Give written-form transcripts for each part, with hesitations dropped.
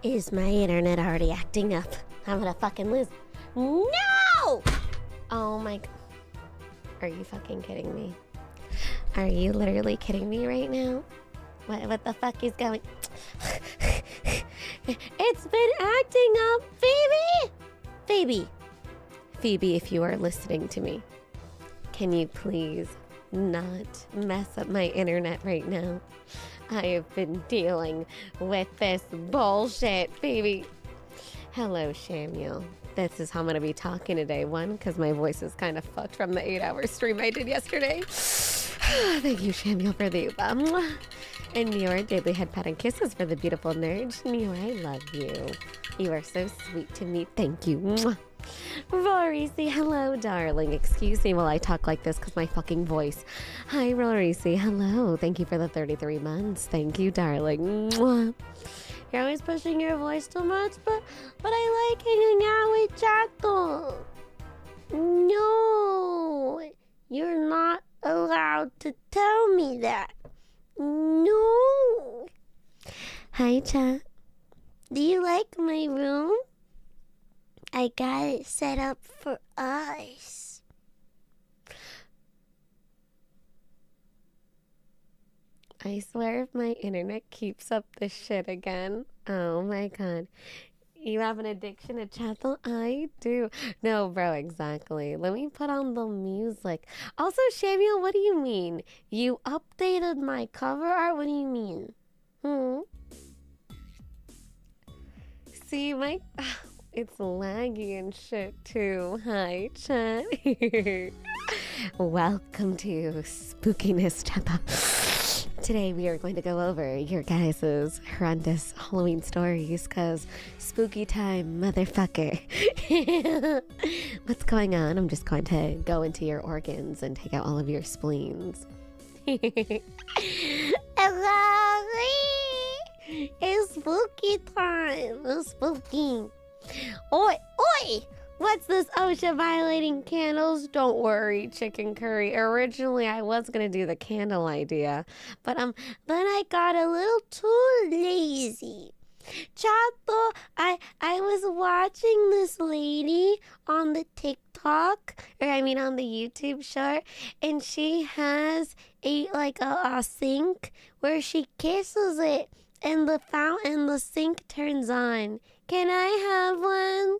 Is my internet already acting up? I'm gonna fucking lose. No! Oh my god. Are you fucking kidding me? Are you literally kidding me right now? What the fuck is going? It's been acting up, Phoebe! Phoebe, if you are listening to me, can you please not mess up my internet right now? I have been dealing with this bullshit, Phoebe. Hello, Samuel. This is how I'm going to be talking today. One, because my voice is kind of fucked from the 8-hour stream I did yesterday. Thank you, Samuel, for the and your daily head pat and kisses for the beautiful nerd. Neo, I love you. You are so sweet to me. Thank you. Rory, say hello, darling. Excuse me while I talk like this because my fucking voice. Hi, Rory, say hello. Thank you for the 33 months. Thank you, darling. You're always pushing your voice too much, but I like hanging out with Chato. No, you're not allowed to tell me that. No. Hi, Chat. Do you like my room? I got it set up for us. I swear if my internet keeps up this shit again. Oh my god. You have an addiction to chattel? I do. No, bro, exactly. Let me put on the music. Also, Samuel, what do you mean? You updated my cover art? What do you mean? See, my... It's laggy and shit too. Hi, chat. Welcome to Spookiest chapter. Today we are going to go over your guys' horrendous Halloween stories, cause spooky time, motherfucker. What's going on? I'm just going to go into your organs and take out all of your spleens. It's spooky time. It's spooky. Oi! What's this OSHA violating candles? Don't worry, chicken curry. Originally, I was gonna do the candle idea, but then I got a little too lazy. Chato, I was watching this lady on the TikTok, on the YouTube short, and she has a sink where she kisses it, and the sink turns on. Can I have one?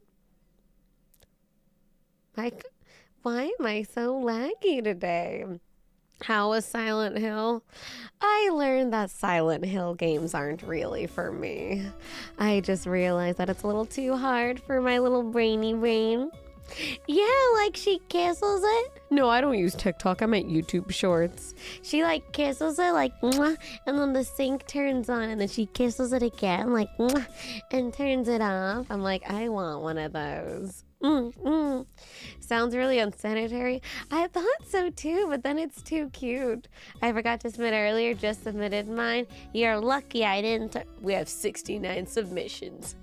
Why am I so laggy today? How was Silent Hill? I learned that Silent Hill games aren't really for me. I just realized that it's a little too hard for my little brainy brain. Yeah, she kisses it. No, I don't use TikTok. I meant YouTube Shorts. She kisses it mwah, and then the sink turns on, and then she kisses it again mwah, and turns it off. I'm like, I want one of those. Sounds really unsanitary. I thought so too, but then it's too cute. I forgot to submit earlier, just submitted mine. You're lucky I didn't. We have 69 submissions.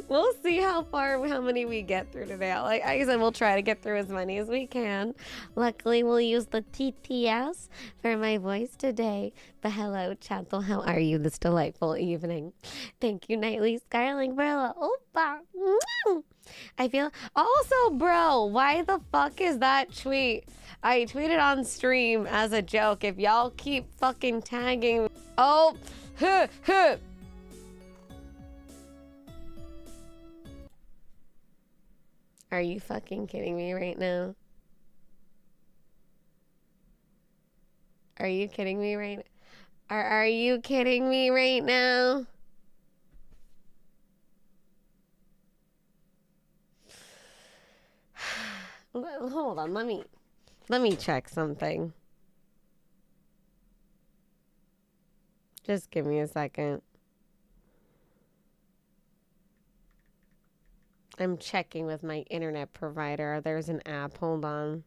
We'll see how many we get through today. Like I said, we'll try to get through as many as we can. Luckily, we'll use the TTS for my voice today. But hello, Chantal. How are you this delightful evening? Thank you, Nightly Scarling, bro. Opa. I feel... Also, bro, why the fuck is that tweet? I tweeted on stream as a joke. If y'all keep fucking tagging... Oh, Are you fucking kidding me right now? Are you kidding me right now? Are you kidding me right now? Hold on, let me check something. Just give me a second. I'm checking with my internet provider. There's an app. Hold on.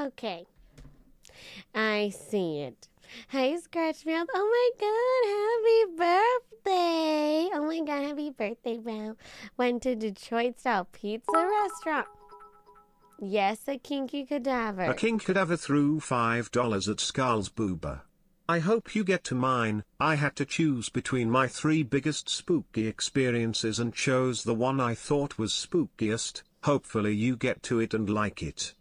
Okay. I see it. Hey, Scratch Mouth. Oh my god, happy birthday. Oh my god, happy birthday, bro. Went to Detroit style pizza restaurant. Yes, a kinky cadaver. A kink cadaver threw $5 at Scarle's booba. I hope you get to mine. I had to choose between my 3 biggest spooky experiences and chose the one I thought was spookiest. Hopefully you get to it and like it.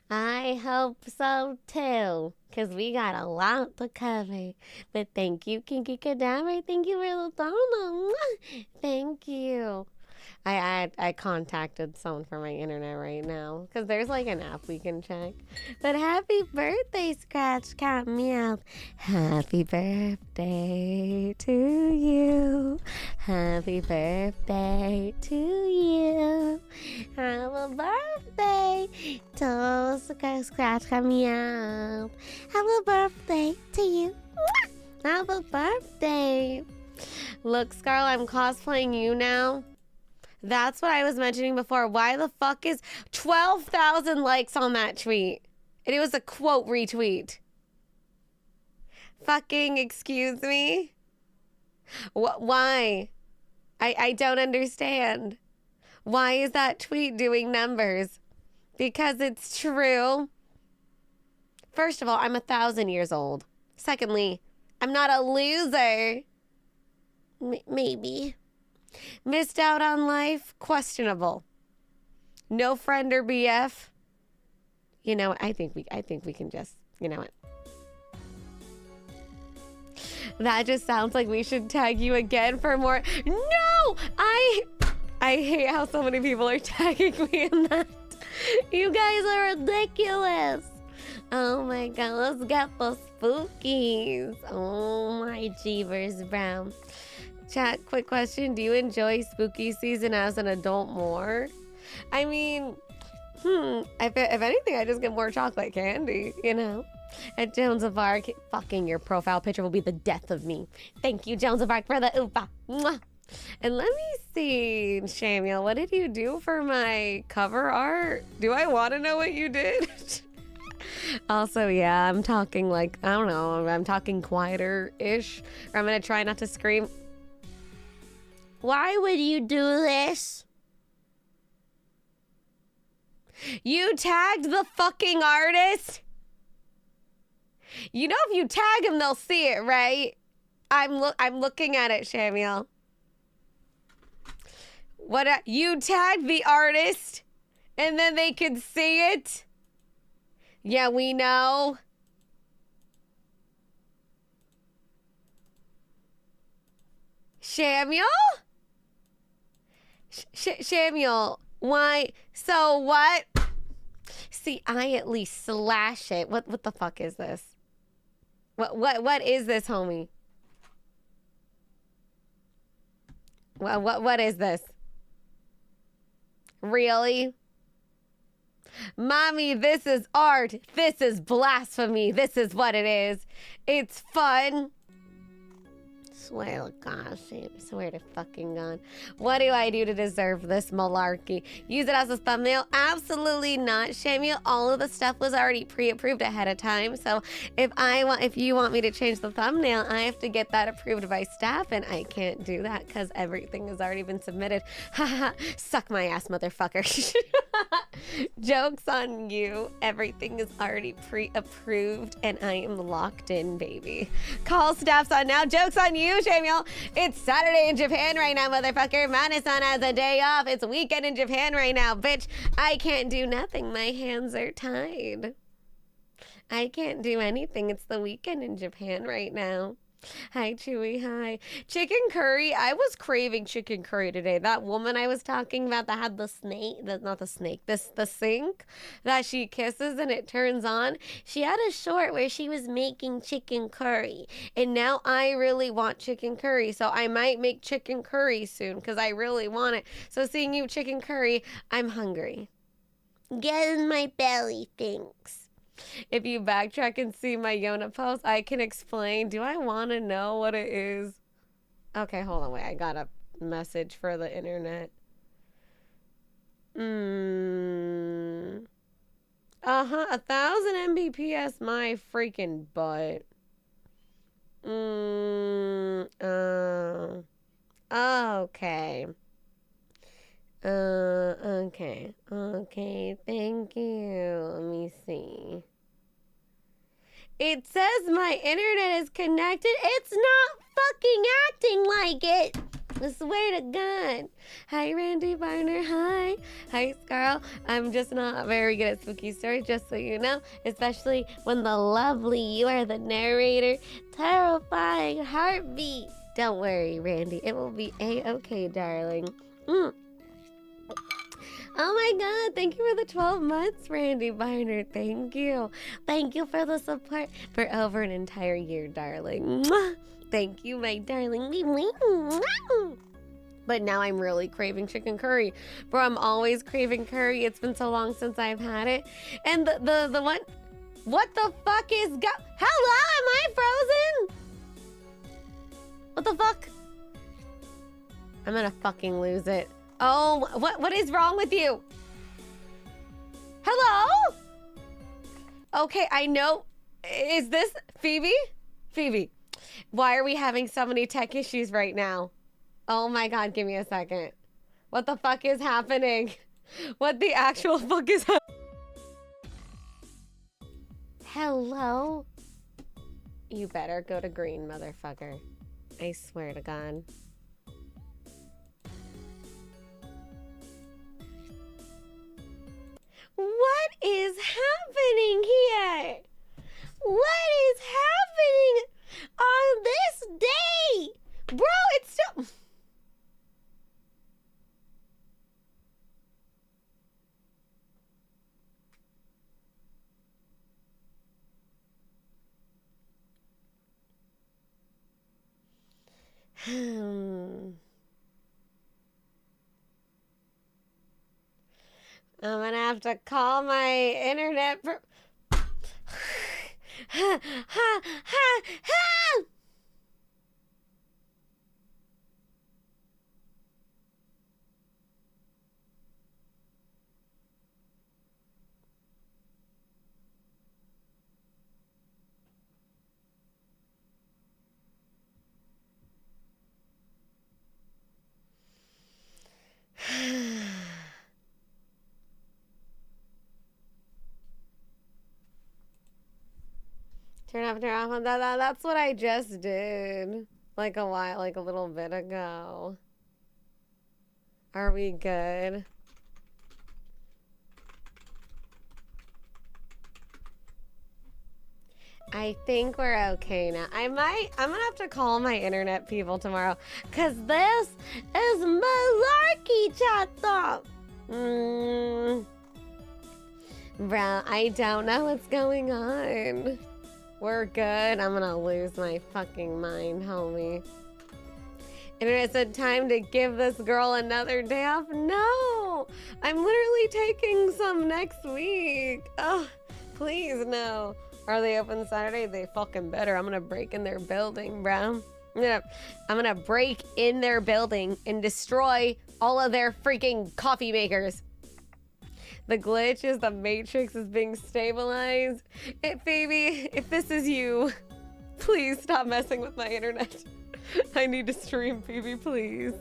I hope so too, because we got a lot to cover. But thank you, Kinky Cadaver. Thank you for the dono. Thank you. I contacted someone from my internet right now, because there's like an app we can check. But happy birthday, Scratch Cat Meow. Happy birthday to you. Happy birthday to you. Happy birthday to Scratch Cat Meow. Happy birthday to you. Happy birthday. Look, Scarle, I'm cosplaying you now. That's what I was mentioning before. Why the fuck is 12,000 likes on that tweet? And it was a quote retweet. Fucking excuse me? Why? I don't understand. Why is that tweet doing numbers? Because it's true. First of all, I'm 1,000 years old. Secondly, I'm not a loser. Maybe. Missed out on life? Questionable. No friend or BF? You know, I think we can just, you know what? That just sounds like we should tag you again for more. No! I hate how so many people are tagging me in that. You guys are ridiculous. Oh my god, let's get the spookies. Oh my jeebers, brown. Chat, quick question. Do you enjoy spooky season as an adult more? I mean, if anything, I just get more chocolate candy, you know? At Jones of Arc, fucking your profile picture will be the death of me. Thank you, Jones of Arc, for the oopa. Mwah. And let me see, Samuel, what did you do for my cover art? Do I want to know what you did? Also, yeah, I'm talking like, I don't know, I'm talking quieter-ish. Or I'm going to try not to scream. Why would you do this? You tagged the fucking artist? You know if you tag him, they'll see it, right? I'm looking at it, Samuel. You tagged the artist and then they could see it? Yeah, we know. Samuel? Samuel, why? So what? See, I at least slash it. What the fuck is this? What is this, homie? What is this? Really? Mommy, this is art. This is blasphemy. This is what it is. It's fun. Swear to God, swear to fucking God. What do I do to deserve this malarkey? Use it as a thumbnail? Absolutely not, Samuel. All of the stuff was already pre-approved ahead of time. So if you want me to change the thumbnail, I have to get that approved by staff, and I can't do that because everything has already been submitted. Haha, suck my ass, motherfucker. Joke's on you. Everything is already pre-approved, and I am locked in, baby. Call staff's on now. Joke's on you, Samuel. It's Saturday in Japan right now, motherfucker. Mana-san has a day off. It's weekend in Japan right now, bitch. I can't do nothing. My hands are tied. I can't do anything. It's the weekend in Japan right now. Hi, Chewy. Hi. Chicken curry. I was craving chicken curry today. That woman I was talking about that had the snake, not the snake, the sink that she kisses and it turns on. She had a short where she was making chicken curry. And now I really want chicken curry. So I might make chicken curry soon because I really want it. So seeing you chicken curry, I'm hungry. Get in my belly, thanks. If you backtrack and see my Yona post, I can explain. Do I want to know what it is? Okay, hold on. Wait, I got a message for the internet. 1,000 kiss my freaking butt. Okay. Okay, thank you. Let me see. It says my internet is connected. It's not fucking acting like it. I swear to God. Hi, Randy Barner. Hi. Hi, Scarle. I'm just not very good at spooky stories, just so you know. Especially when the lovely you are the narrator. Terrifying heartbeat. Don't worry, Randy. It will be A-okay, darling. Oh my God, thank you for the 12 months, Randy Barner. Thank you. Thank you for the support for over an entire year, darling. Mwah. Thank you, my darling. But now I'm really craving chicken curry. Bro, I'm always craving curry. It's been so long since I've had it. And the one, what the fuck is hello, am I frozen? What the fuck? I'm gonna fucking lose it. Oh, what is wrong with you? Hello? Okay, I know. Is this Phoebe? Phoebe, why are we having so many tech issues right now? Oh my God, give me a second. What the fuck is happening? What the actual fuck is happening? Hello? You better go to green, motherfucker. I swear to God. What is happening here? What is happening on this day? Bro, it's still... I'm gonna have to call my internet Turn off. That's what I just did. Like a little bit ago. Are we good? I think we're okay now. I'm gonna have to call my internet people tomorrow. Cause this is malarkey, chat. Bro, I don't know what's going on. We're good. I'm gonna lose my fucking mind, homie. Internet said time to give this girl another day off. No! I'm literally taking some next week. Oh, please, no. Are they open Saturday? They fucking better. I'm gonna break in their building, bro. I'm gonna break in their building and destroy all of their freaking coffee makers. The glitch is the matrix is being stabilized. Phoebe, if this is you, please stop messing with my internet. I need to stream, Phoebe, please.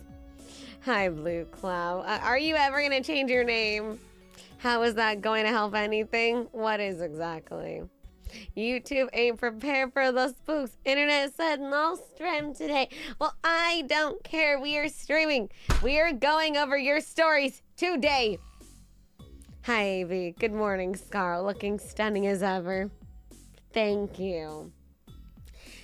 Hi, Blue Cloud. Are you ever gonna change your name? How is that going to help anything? What is exactly? YouTube ain't prepared for the spooks. Internet said no stream today. Well, I don't care. We are streaming. We are going over your stories today. Hi, Avy. Good morning, Scarle. Looking stunning as ever. Thank you.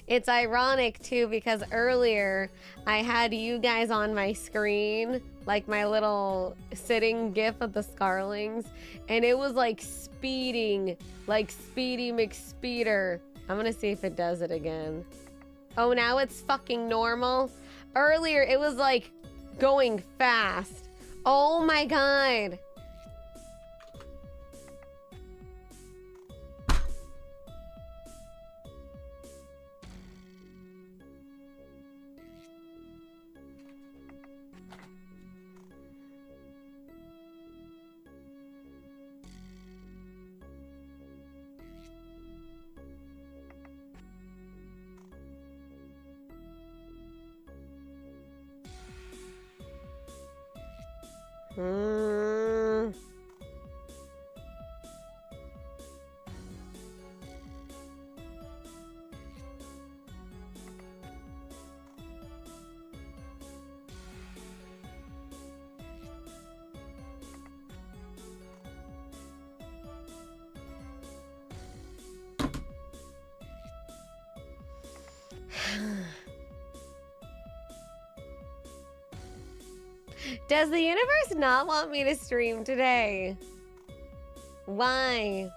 It's ironic, too, because earlier I had you guys on my screen, like my little sitting gif of the Scarlings, and it was like speeding, like Speedy McSpeeder. I'm gonna see if it does it again. Oh, now it's fucking normal? Earlier, it was like going fast. Oh my God. Hmm. Does the universe not want me to stream today? Why?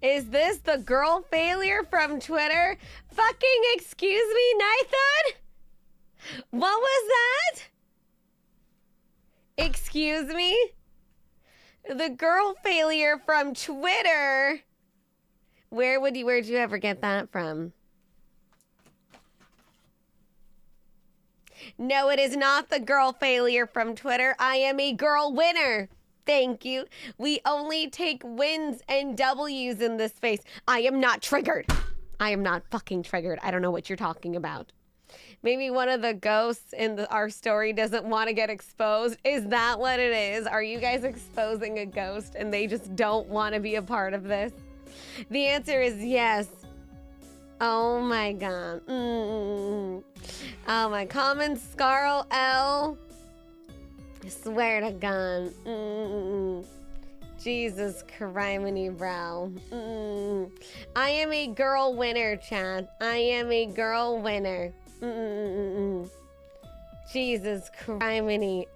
Is this the girl failure from Twitter? Fucking excuse me, Nathan? What was that? Excuse me? The girl failure from Twitter? Where'd you ever get that from? No, it is not the girl failure from Twitter. I am a girl winner. Thank you. We only take wins and W's in this space. I am not triggered. I am not fucking triggered. I don't know what you're talking about. Maybe one of the ghosts in our story doesn't want to get exposed. Is that what it is? Are you guys exposing a ghost and they just don't want to be a part of this? The answer is yes. Oh my god. Oh my comments, Scarle L. I swear to God. Jesus criminy brow. I am a girl winner, Chad. I am a girl winner. Jesus criminy.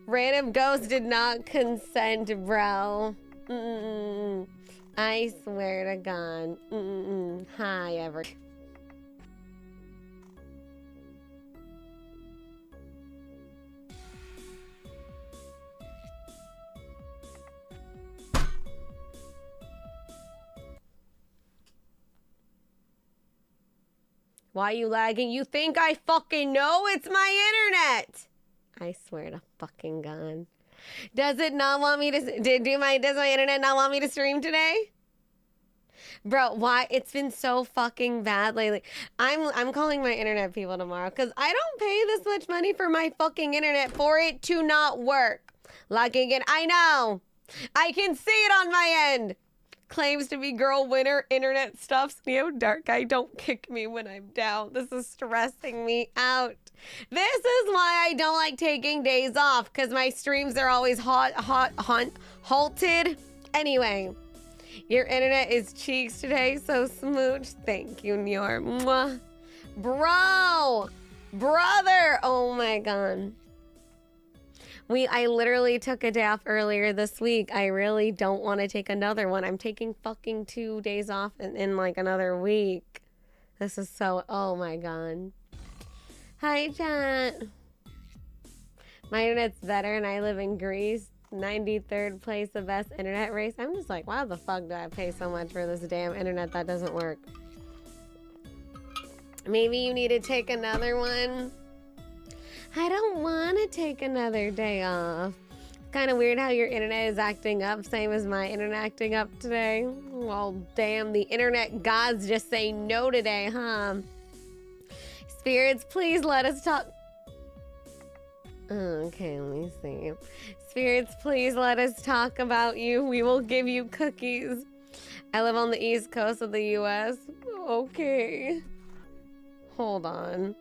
Random ghost did not consent, bro. I swear to God. Hi, ever. Why are you lagging? You think I fucking know? It's my internet. I swear to fucking God. Does it not want me to does my internet not want me to stream today? Bro, why? It's been so fucking bad lately. I'm calling my internet people tomorrow because I don't pay this much money for my fucking internet for it to not work. Logging in. I know. I can see it on my end. Claims to be girl winner, internet stuffs. Neo Dark Guy, don't kick me when I'm down. This is stressing me out. This is why I don't like taking days off, because my streams are always halted. Anyway, your internet is cheeks today, so smooch. Thank you, Nior. Mwah. Bro, brother. Oh my God. I literally took a day off earlier this week. I really don't want to take another one. I'm taking fucking 2 days off in like another week. This is so, oh my God. Hi, chat. My internet's better and I live in Greece. 93rd place, the best internet race. I'm just like, why the fuck do I pay so much for this damn internet that doesn't work? Maybe you need to take another one. I don't want to take another day off. Kind of weird how your internet is acting up, same as my internet acting up today. Well, damn, the internet gods just say no today, huh? Spirits, please let us talk. Okay, let me see. Spirits, please let us talk about you. We will give you cookies. I live on the East Coast of the US. Okay. Hold on.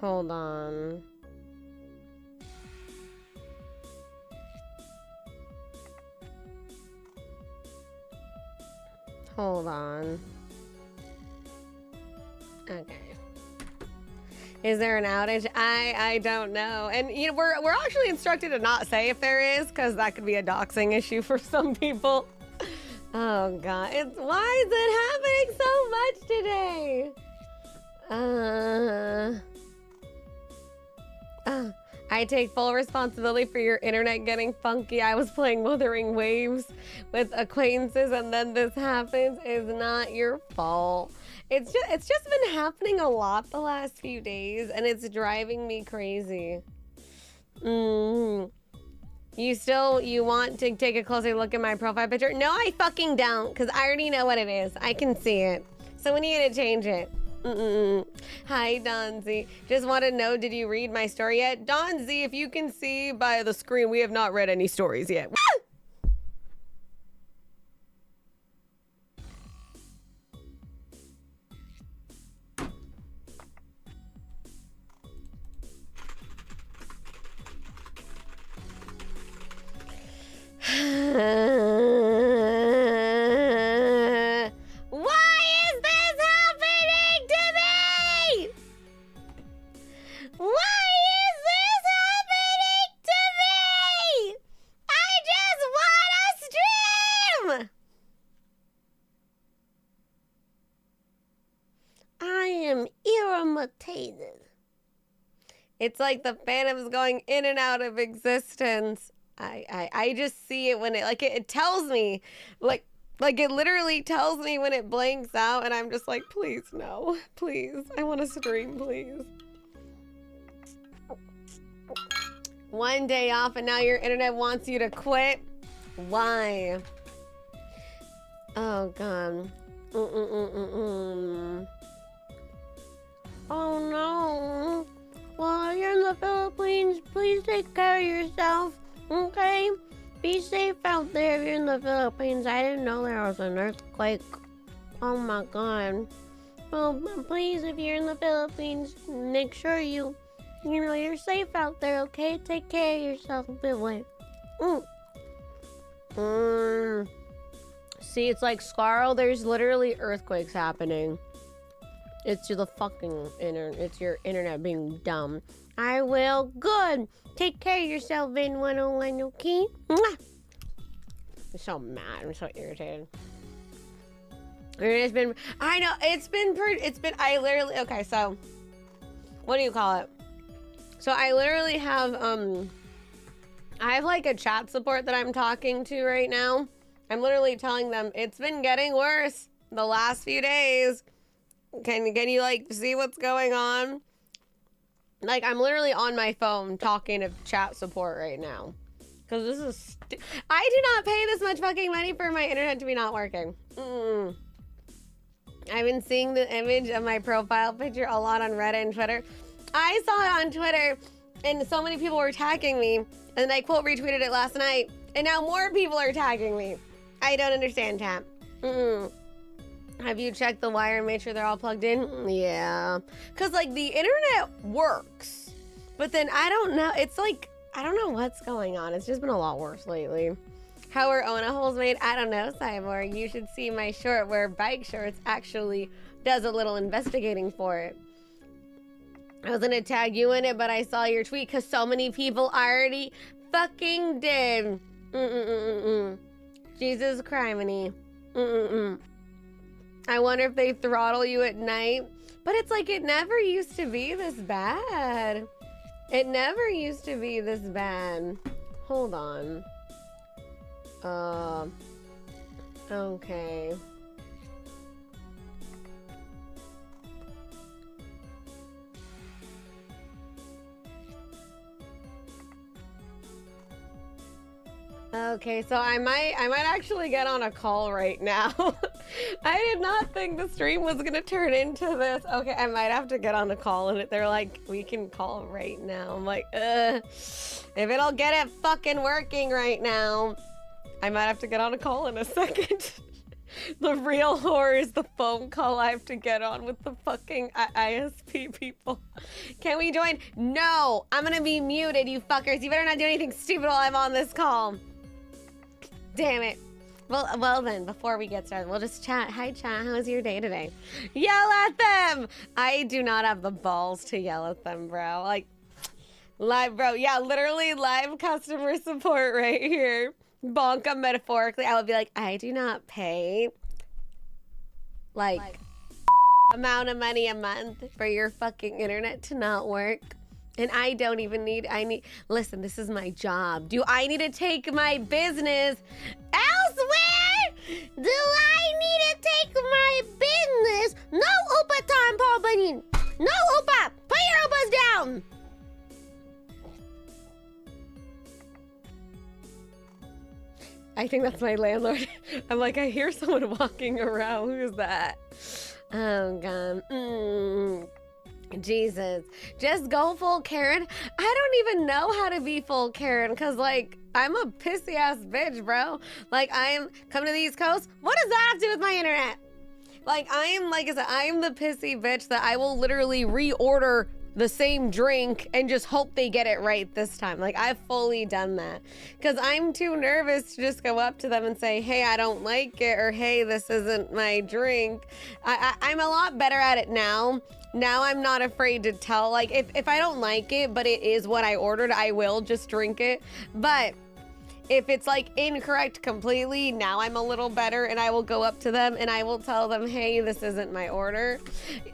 Hold on. Hold on. Okay. Is there an outage? I don't know. And you know, we're actually instructed to not say if there is, because that could be a doxing issue for some people. Oh God, why is it happening so much today? I take full responsibility for your internet getting funky. I was playing Wuthering Waves with acquaintances and then this happens. It's not your fault. It's just been happening a lot the last few days and it's driving me crazy. You want to take a closer look at my profile picture? No, I fucking don't, because I already know what it is. I can see it. So we need to change it. Hi, Donzi. Just want to know, did you read my story yet? Donzi, if you can see by the screen, we have not read any stories yet. Why is this happening to me? Why is this happening to me? I just want a stream. I am irritated. It's like the phantom's going in and out of existence. I just see it when it tells me, like it literally tells me when it blanks out, and I'm just like, please no, please, I want to stream, please. One day off and now your internet wants you to quit? Why? Oh god. Oh no. Well, you're in the Philippines, please take care of yourself. Okay, be safe out there if you're in the Philippines. I didn't know there was an earthquake. Oh my god. Well, please, if you're in the Philippines, make sure you're safe out there, okay? Take care of yourself a bit. Wait. See, it's like Scarle, there's literally earthquakes happening. It's the fucking internet. It's your internet being dumb. I will. Good. Take care of yourself in 101, okay? Mwah! I'm so mad. I'm so irritated. It's been, I know, I literally, okay, so, what do you call it? So I literally have, I have like a chat support that I'm talking to right now. I'm literally telling them, it's been getting worse the last few days. Can you like see what's going on? Like, I'm literally on my phone talking to chat support right now. Because this is... I do not pay this much fucking money for my internet to be not working. I've been seeing the image of my profile picture a lot on Reddit and Twitter. I saw it on Twitter, and so many people were tagging me. And I quote retweeted it last night. And now more people are tagging me. I don't understand, chat. Have you checked the wire and made sure they're all plugged in? Yeah. Because, like, the internet works. But then, I don't know. It's like, I don't know what's going on. It's just been a lot worse lately. How are Ona holes made? I don't know, Cyborg. You should see my short where Bike Shorts actually does a little investigating for it. I was going to tag you in it, but I saw your tweet because so many people already fucking did. Jesus criminy. I wonder if they throttle you at night. But it's like, it never used to be this bad. It never used to be this bad. Hold on. Okay. Okay, so I might actually get on a call right now. I did not think the stream was gonna turn into this. Okay, I might have to get on a call, and they're like, we can call right now. I'm like, if it'll get it fucking working right now, I might have to get on a call in a second. The real horror is the phone call I have to get on with the fucking ISP people. Can we join? No, I'm gonna be muted, you fuckers. You better not do anything stupid while I'm on this call. Damn it. Well then, before we get started, we'll just chat. Hi chat, how was your day today? Yell at them! I do not have the balls to yell at them, bro. Like, live, bro. Yeah, literally live customer support right here. Bonka metaphorically. I would be like, I do not pay, like amount of money a month for your fucking internet to not work. And I don't even need, listen, this is my job. Do I need to take my business elsewhere? Do I need to take my business? No Opa time, Paul Bunyan. No Opa, put your Opas down. I think that's my landlord. I'm like, I hear someone walking around. Who's that? Oh, God. Jesus. Just go full Karen. I don't even know how to be full Karen because, like, I'm a pissy ass bitch, bro. Like, I am coming to the East Coast. What does that have to do with my internet? Like, I am, like I said, I am the pissy bitch that I will literally reorder the same drink and just hope they get it right this time. Like, I've fully done that because I'm too nervous to just go up to them and say, hey, I don't like it, or hey, this isn't my drink. I'm a lot better at it now. Now I'm not afraid to tell, like, if I don't like it, but it is what I ordered, I will just drink it. But if it's like incorrect completely, now I'm a little better and I will go up to them and I will tell them, hey, this isn't my order.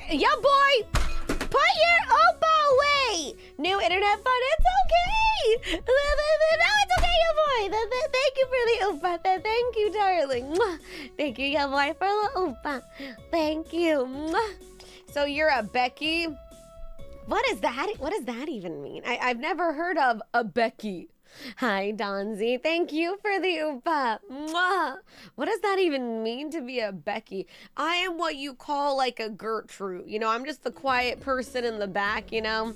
Yeah, boy, put your Oppo away. New internet fund, it's okay. No, it's okay, yeah, boy. Thank you for the Opa. Thank you, darling. Thank you, yeah, boy, for the Opa. Thank you. So you're a Becky? What is that? What does that even mean? I've never heard of a Becky. Hi, Donzi. Thank you for the Opa. Mwah. What does that even mean to be a Becky? I am what you call like a Gertrude. You know, I'm just the quiet person in the back, you know,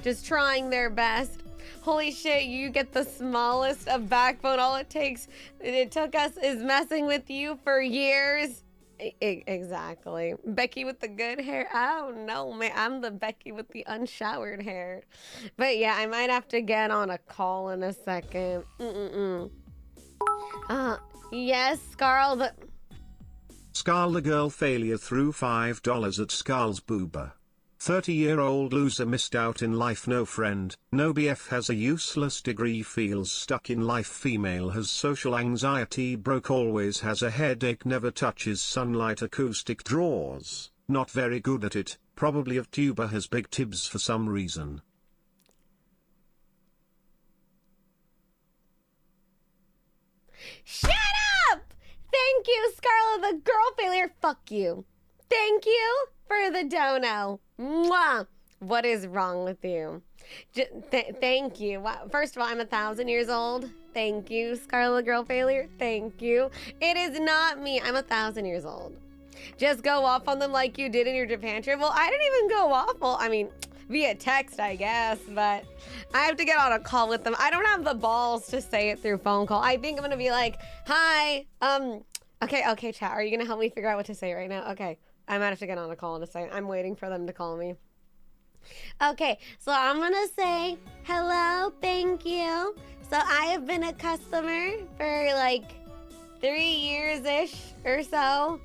just trying their best. Holy shit, you get the smallest of backbone. All it took us is messing with you for years. Exactly. Becky with the good hair. Oh no, man, I'm the Becky with the unshowered hair. But yeah, I might have to get on a call in a second. Yes, Scarle, but Scarle the girl failure threw $5 at Scarle's boober. 30-year-old loser missed out in life, no friend, no BF, has a useless degree, feels stuck in life, female, has social anxiety, broke, always has a headache, never touches sunlight, acoustic, draws, not very good at it, probably a tuber, has big tibs for some reason. Shut up! Thank you, Scarle the girl failure. Fuck you. Thank you for the dono. Mwah! What is wrong with you? Thank you. Wow. First of all, I'm 1,000 years old. Thank you, Scarle girl failure. Thank you. It is not me. I'm 1,000 years old. Just go off on them like you did in your Japan trip. Well, I didn't even go off. Well, I mean, via text, I guess, but I have to get on a call with them. I don't have the balls to say it through phone call. I think I'm gonna be like, hi, okay, chat. Are you gonna help me figure out what to say right now? Okay. I might have to get on a call in a second. I'm waiting for them to call me. Okay, so I'm gonna say hello, thank you. So I have been a customer for like 3 years-ish or so.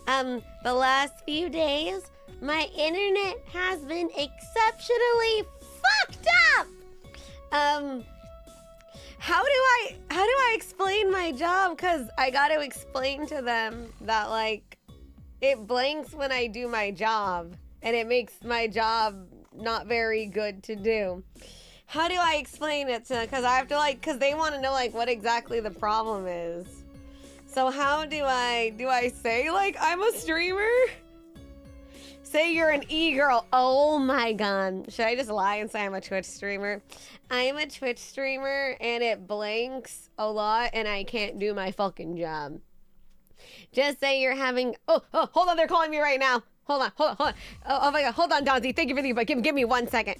The last few days, my internet has been exceptionally fucked up. How do I explain my job? Cause I gotta explain to them that like, it blanks when I do my job, and it makes my job not very good to do. How do I explain it to, cause I have to like, cause they want to know like what exactly the problem is. So how do I say like I'm a streamer? Say you're an e-girl. Oh my God. Should I just lie and say I'm a Twitch streamer? I'm a Twitch streamer and it blanks a lot and I can't do my fucking job. Just say you're having, oh, hold on, they're calling me right now. Hold on. Oh my God, hold on, Donzi. Thank you for the, but give me 1 second.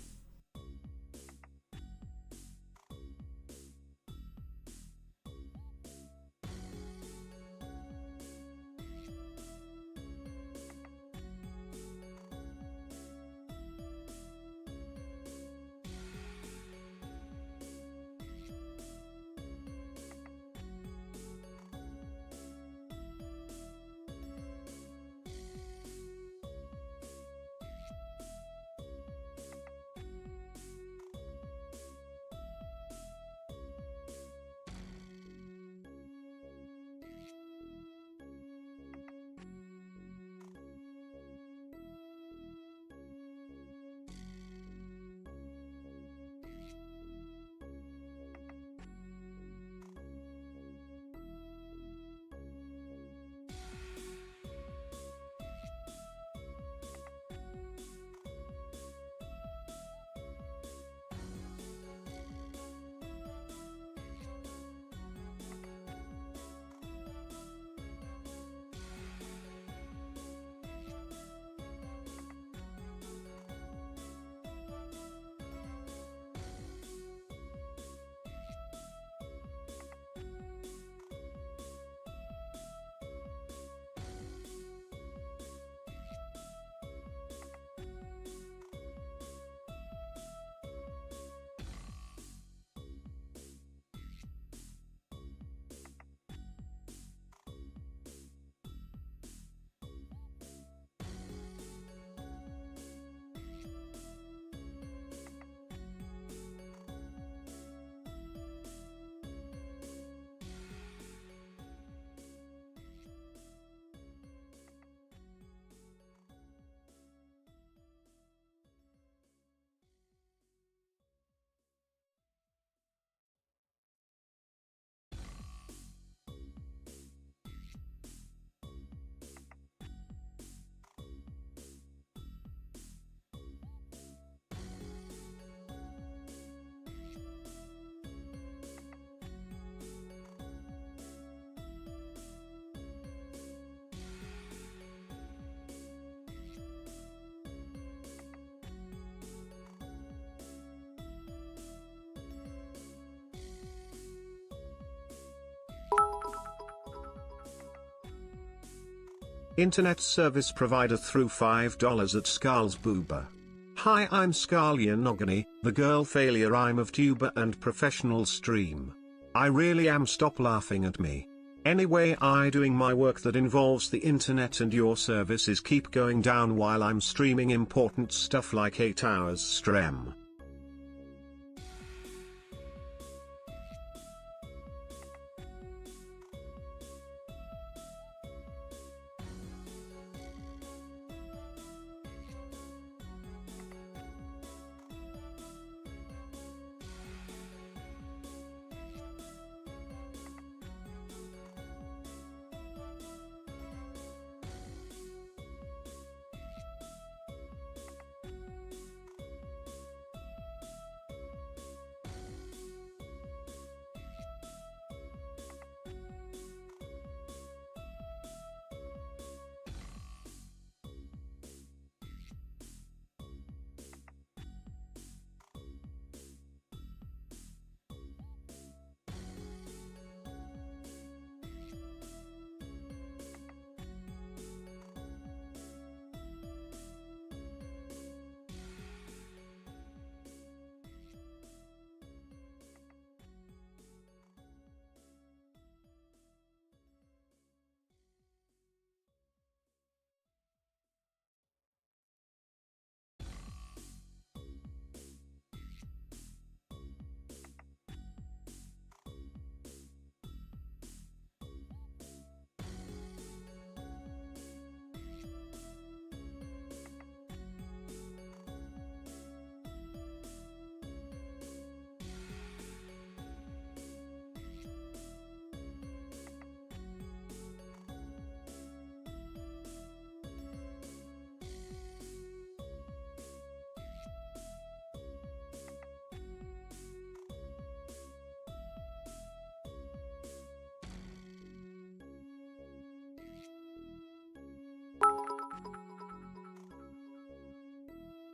Internet service provider threw $5 at Scarle's boober. Hi, I'm Scarle Yonaguni, the girl failure I'm of tuber and professional stream. I really am, stop laughing at me. Anyway, I doing my work that involves the internet and your services keep going down while I'm streaming important stuff like 8 hours strem.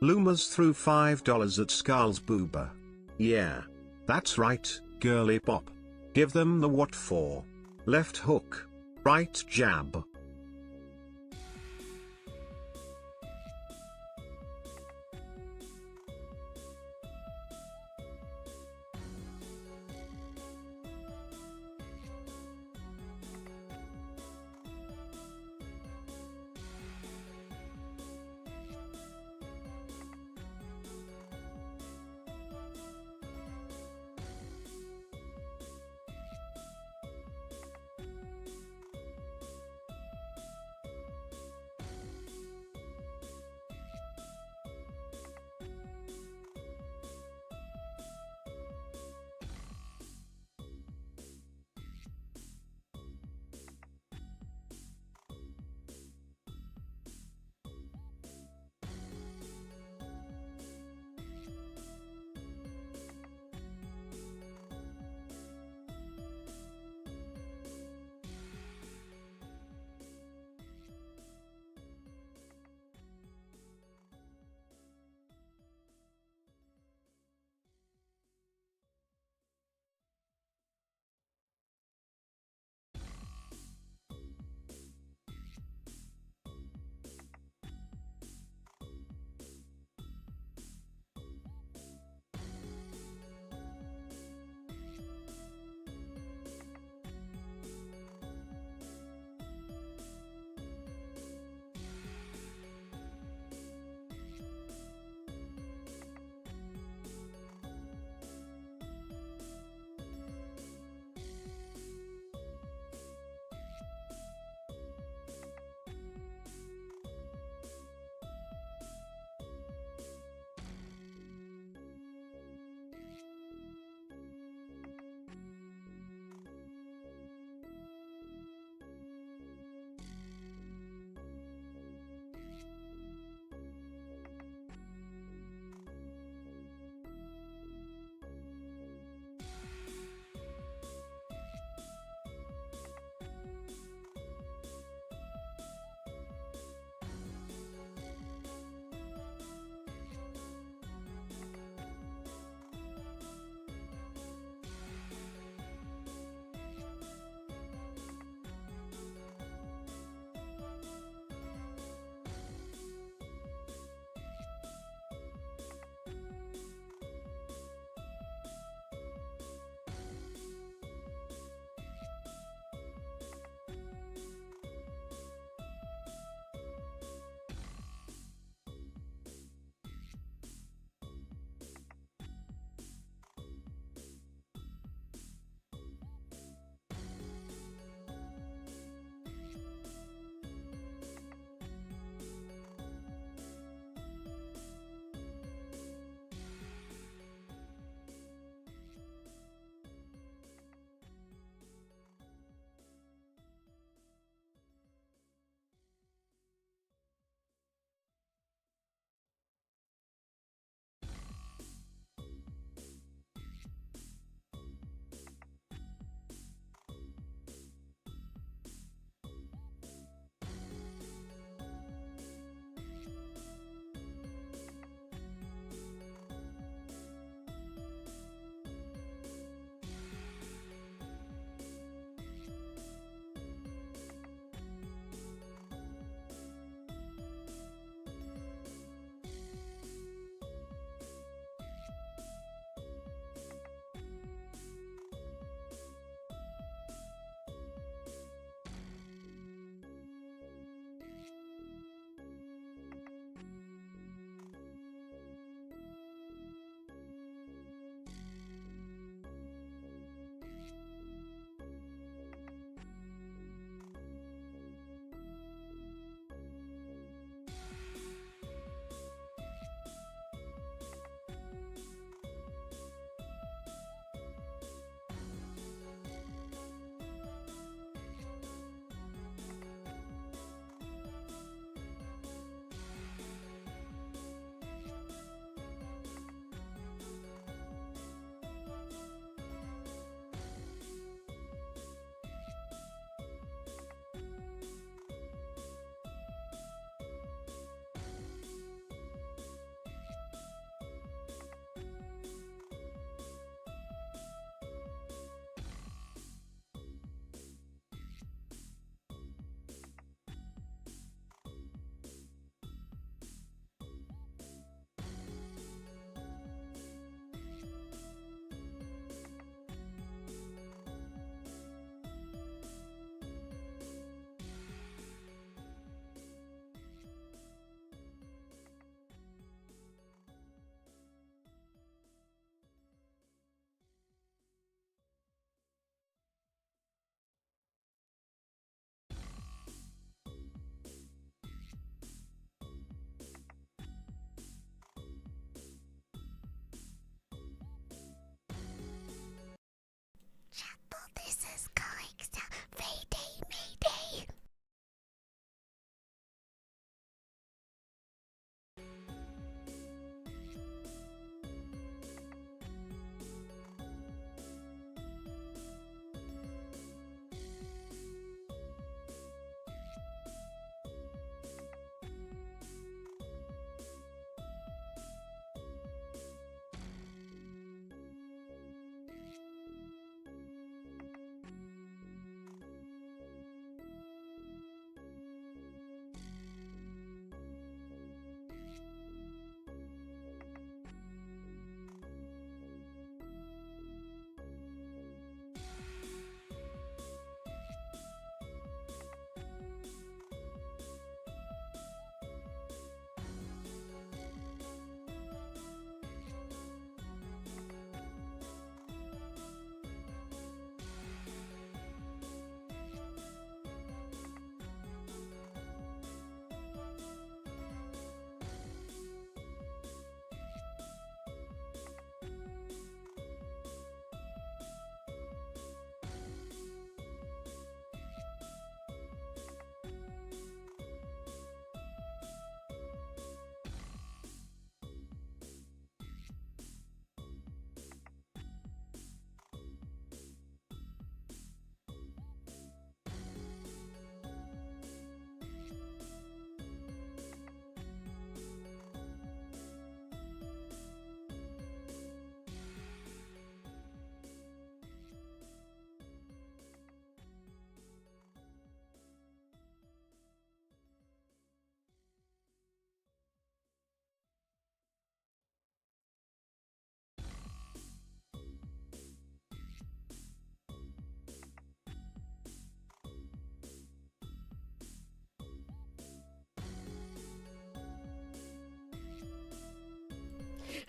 Lumas threw $5 at Scarle's boober. Yeah. That's right, girly pop. Give them the what for. Left hook. Right jab.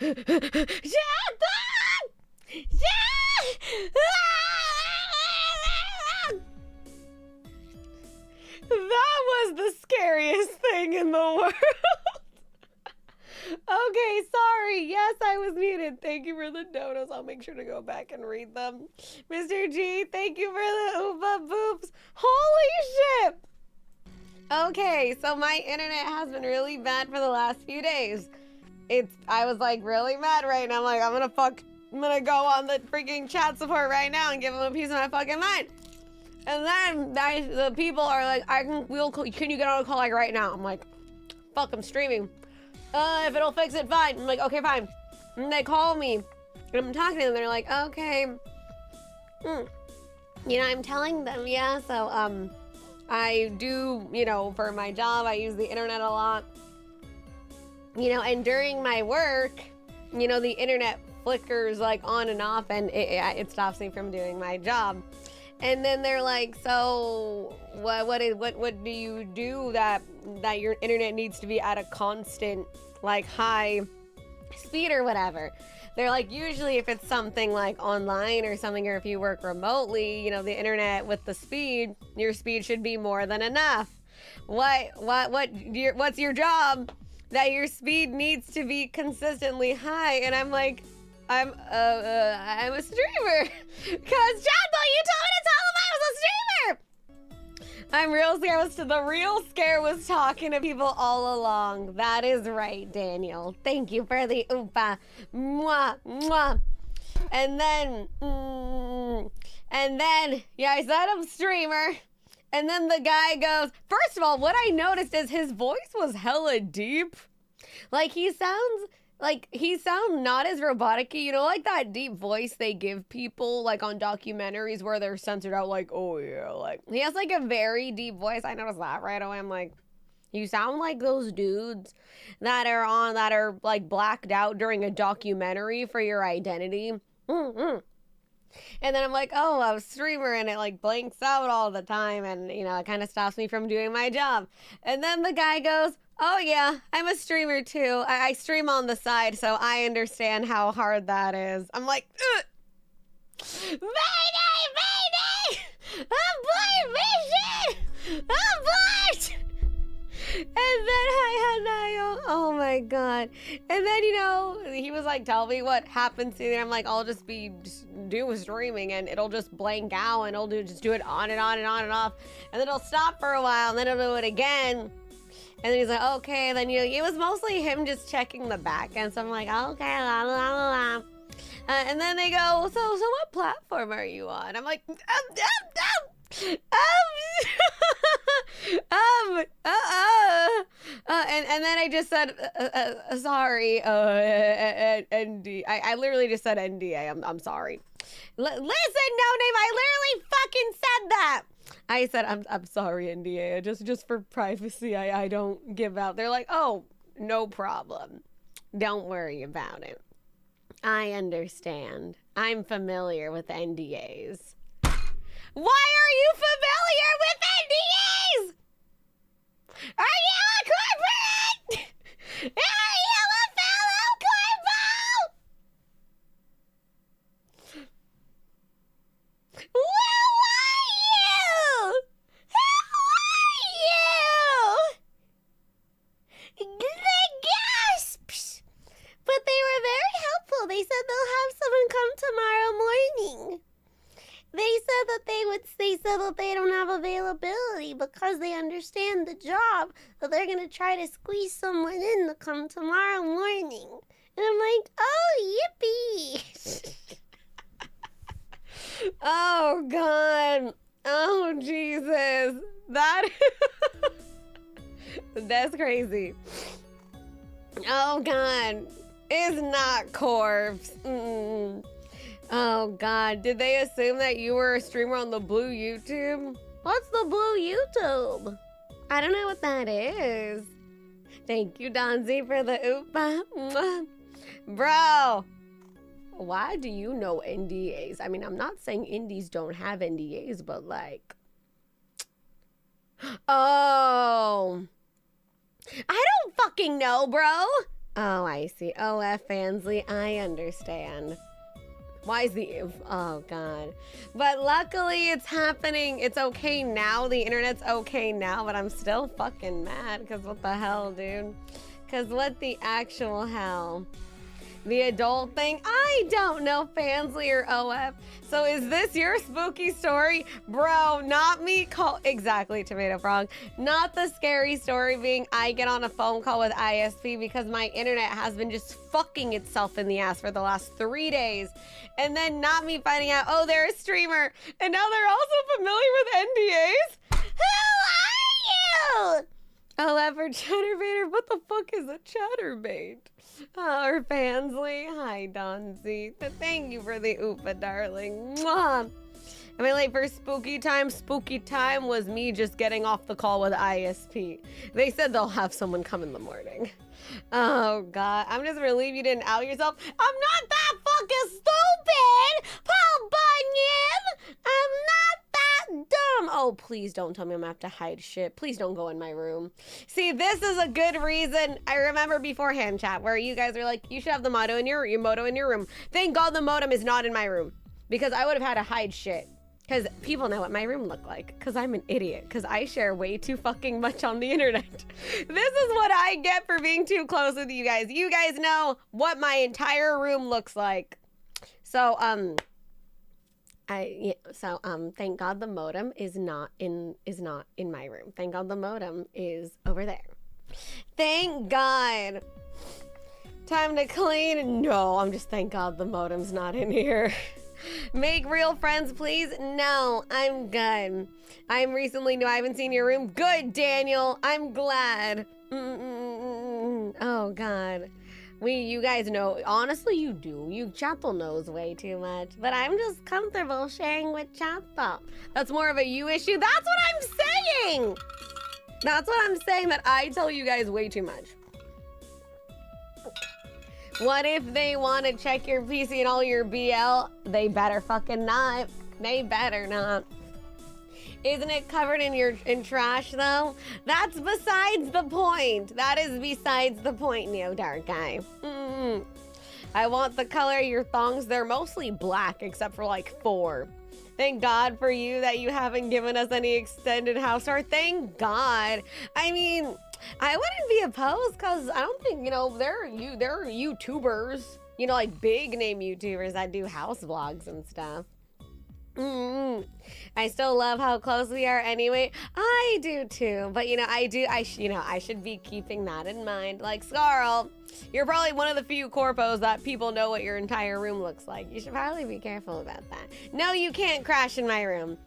That was the scariest thing in the world. Okay, sorry. Yes, I was muted. Thank you for the donos. I'll make sure to go back and read them. Mr. G, thank you for the oopa boops. Holy shit. Okay, so my internet has been really bad for the last few days. I was like really mad right now. I'm like, I'm gonna go on the freaking chat support right now and give them a piece of my fucking mind. And then the people are like, can you get on a call like right now? I'm like, fuck, I'm streaming. If it'll fix it, fine. I'm like, okay, fine. And they call me, and I'm talking to them. They're like, okay. You know, I'm telling them, yeah, so, I do, you know, for my job, I use the internet a lot. You know, and during my work, you know, the internet flickers like on and off, and it stops me from doing my job. And then they're like, so what do you do that your internet needs to be at a constant like high speed or whatever? They're like, usually if it's something like online or something, or if you work remotely, you know, the internet with the speed, your speed should be more than enough. What's your job that your speed needs to be consistently high? And I'm like, I'm a streamer. Cause Jumbo, you told me to tell him I was a streamer. I'm real scared. The real scare was talking to people all along. That is right, Daniel. Thank you for the oopa. Mwah, mwah. And then, yeah, I said I'm a streamer. And then the guy goes, first of all, what I noticed is his voice was hella deep. Like he sounds not as robotic-y, you know, like that deep voice they give people like on documentaries where they're censored out, like, oh yeah, like he has like a very deep voice. I noticed that right away. I'm like, you sound like those dudes that are like blacked out during a documentary for your identity. And then I'm like, oh, I'm a streamer, and it like blanks out all the time, and you know, it kind of stops me from doing my job. And then the guy goes, oh yeah, I'm a streamer too. I stream on the side, so I understand how hard that is. I'm like, ugh. Mayday! I'm blind vision! I'm blind! And then oh my god. And then, you know, he was like, tell me what happens to you. And I'm like, I'll just do streaming, and it'll just blank out, and it'll just do it on and on and on and off. And then it'll stop for a while, and then it'll do it again. And then he's like, okay. And then, you know, it was mostly him just checking the back end. So I'm like, okay, la la la la. And then they go, so what platform are you on? I'm like, and then I just said, sorry, ND. I literally just said NDA. I'm sorry. Listen, no name. I literally fucking said that. I said, I'm sorry, NDA. Just for privacy, I don't give out. They're like, oh, no problem. Don't worry about it. I understand. I'm familiar with NDAs. Why are you familiar with NDAs? Are you a corporate? Are you a fellow corpo? Who are you? The gasps! But they were very helpful. They said they'll have someone come tomorrow morning. They said that they don't have availability because they understand the job, but they're gonna try to squeeze someone in to come tomorrow morning. And I'm like, oh, yippee! Oh, God. Oh, Jesus. That's crazy. Oh, God. It's not corpse. Oh, God. Did they assume that you were a streamer on the blue YouTube? What's the blue YouTube? I don't know what that is. Thank you, Donzi, for the oopa. Bro. Why do you know NDAs? I mean, I'm not saying indies don't have NDAs, but like... Oh. I don't fucking know, bro. Oh, I see. OF Fansley, I understand. Why is the... Oh, God. But luckily, it's happening. It's okay now. The internet's okay now, but I'm still fucking mad. Because what the hell, dude? Because what the actual hell? The adult thing? I don't know, Fansley or OF. So is this your spooky story? Bro, not me exactly, Tomato Frog. Not the scary story being I get on a phone call with ISP because my internet has been just fucking itself in the ass for the last 3 days. And then not me finding out, oh, they're a streamer. And now they're also familiar with NDAs? Who are you? OF or Chatterbait? What the fuck is a Chatterbait? Or Fansley. Hi, Donzi. Thank you for the oopa, darling. Mwah. Am I late for spooky time? Spooky time was me just getting off the call with ISP. They said they'll have someone come in the morning. Oh, God. I'm just relieved you didn't out yourself. I'm not that fucking stupid! Paul Bunyan! I'm not that dumb! Oh, please don't tell me I'm gonna have to hide shit. Please don't go in my room. See, this is a good reason. I remember beforehand chat where you guys were like, you should have the motto in your room. Thank God the modem is not in my room because I would have had to hide shit. Because people know what my room looked like. Because I'm an idiot. Because I share way too fucking much on the internet. This is what I get for being too close with you guys. You guys know what my entire room looks like. So, thank God the modem is not in my room. Thank God the modem is over there. Thank God. Time to clean. No, I'm just thank God the modem's not in here. Make real friends, please. No, I'm good. I'm recently new. I haven't seen your room. Good, Daniel. I'm glad. Oh, God. You guys know. Honestly, you do. Chapel knows way too much. But I'm just comfortable sharing with Chapel. That's more of a you issue. That's what I'm saying. That's what I'm saying, that I tell you guys way too much. What if they want to check your PC and all your BL? They better fucking not. They better not. Isn't it covered in trash though? That's besides the point. That is besides the point, Neo Dark Guy. I want the color of your thongs. They're mostly black except for like 4. Thank God for you that you haven't given us any extended house tour. Thank God. I mean, I wouldn't be opposed because I don't think, there are YouTubers, like big name YouTubers that do house vlogs and stuff. I still love how close we are anyway. I do too, but I should be keeping that in mind. Like Scarle, you're probably one of the few corpos that people know what your entire room looks like. You should probably be careful about that. No, you can't crash in my room.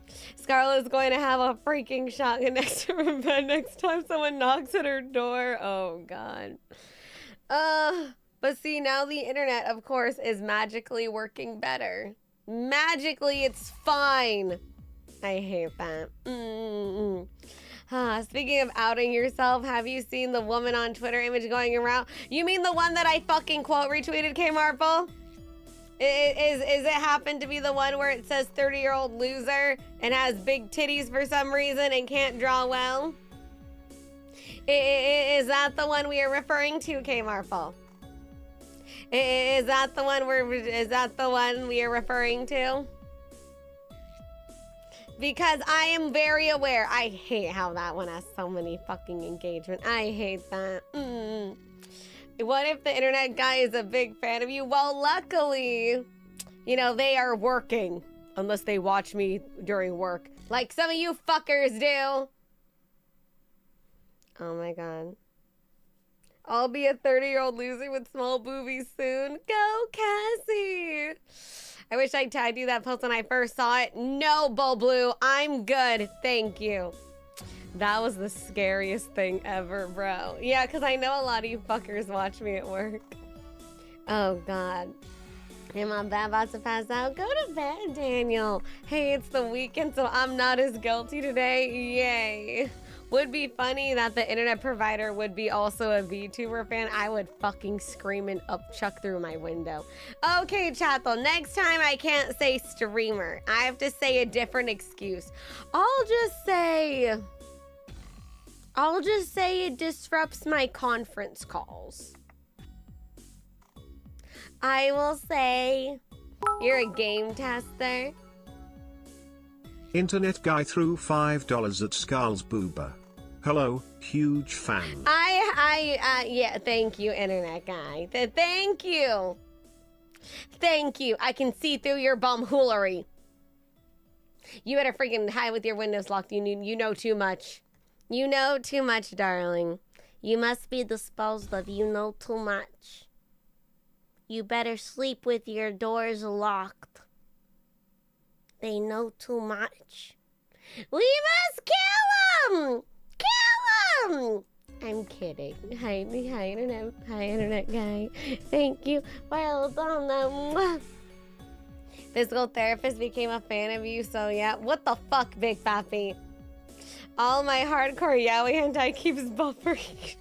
Scarle is going to have a freaking shotgun next to her bed next time someone knocks at her door. Oh God. But see, now the internet, of course, is magically working better. Magically, it's fine. I hate that. Speaking of outing yourself, have you seen the woman on Twitter image going around? You mean the one that I fucking quote retweeted, K Marple? Is it happen to be the one where it says 30-year-old loser and has big titties for some reason and can't draw well? Is that the one we are referring to, K Marple? Is that the one we are referring to? Because I am very aware. I hate how that one has so many fucking engagement. I hate that. What if the internet guy is a big fan of you? Well, luckily, they are working. Unless they watch me during work. Like some of you fuckers do. Oh my God. I'll be a 30-year-old loser with small boobies soon. Go, Cassie. I wish I tagged you that post when I first saw it. No, Bull Blue. I'm good. Thank you. That was the scariest thing ever, bro. Yeah, because I know a lot of you fuckers watch me at work. Oh, God. Am I about to pass out? Go to bed, Daniel. Hey, it's the weekend, so I'm not as guilty today. Yay. Would be funny that the internet provider would be also a VTuber fan. I would fucking scream and chuck through my window. Okay, Chathel, next time I can't say streamer. I have to say a different excuse. I'll just say it disrupts my conference calls. I will say you're a game tester. Internet guy threw $5 at Scarle's boober. Hello, huge fan. Yeah, thank you, internet guy. Thank you. Thank you. I can see through your bumhoolery. You better freaking hide with your windows locked. You know too much. You know too much, darling. You must be disposed of. You know too much. You better sleep with your doors locked. They know too much. We must kill him! Kill him! I'm kidding. Hi, internet guy. Thank you. Well done. Physical therapist became a fan of you, so yeah. What the fuck, Big Pappy? All my hardcore yaoi hentai keeps buffering.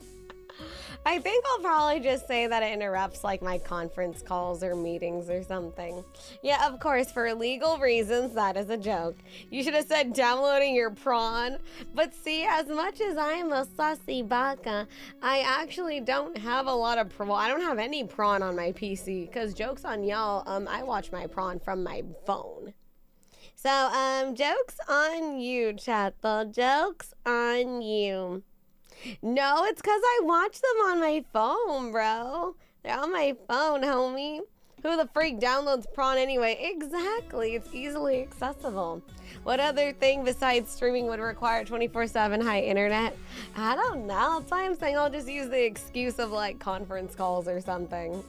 I think I'll probably just say that it interrupts like my conference calls or meetings or something. Yeah, of course, for legal reasons, that is a joke. You should have said downloading your prawn. But see, as much as I am a sussy baka, I actually don't have a lot of prawn. I don't have any prawn on my PC, because jokes on y'all, I watch my prawn from my phone. So, jokes on you, chat, though. Jokes on you. No, it's because I watch them on my phone, bro. They're on my phone, homie. Who the freak downloads prawn anyway? Exactly. It's easily accessible. What other thing besides streaming would require 24/7 high internet? I don't know. That's why I'm saying I'll just use the excuse of like conference calls or something.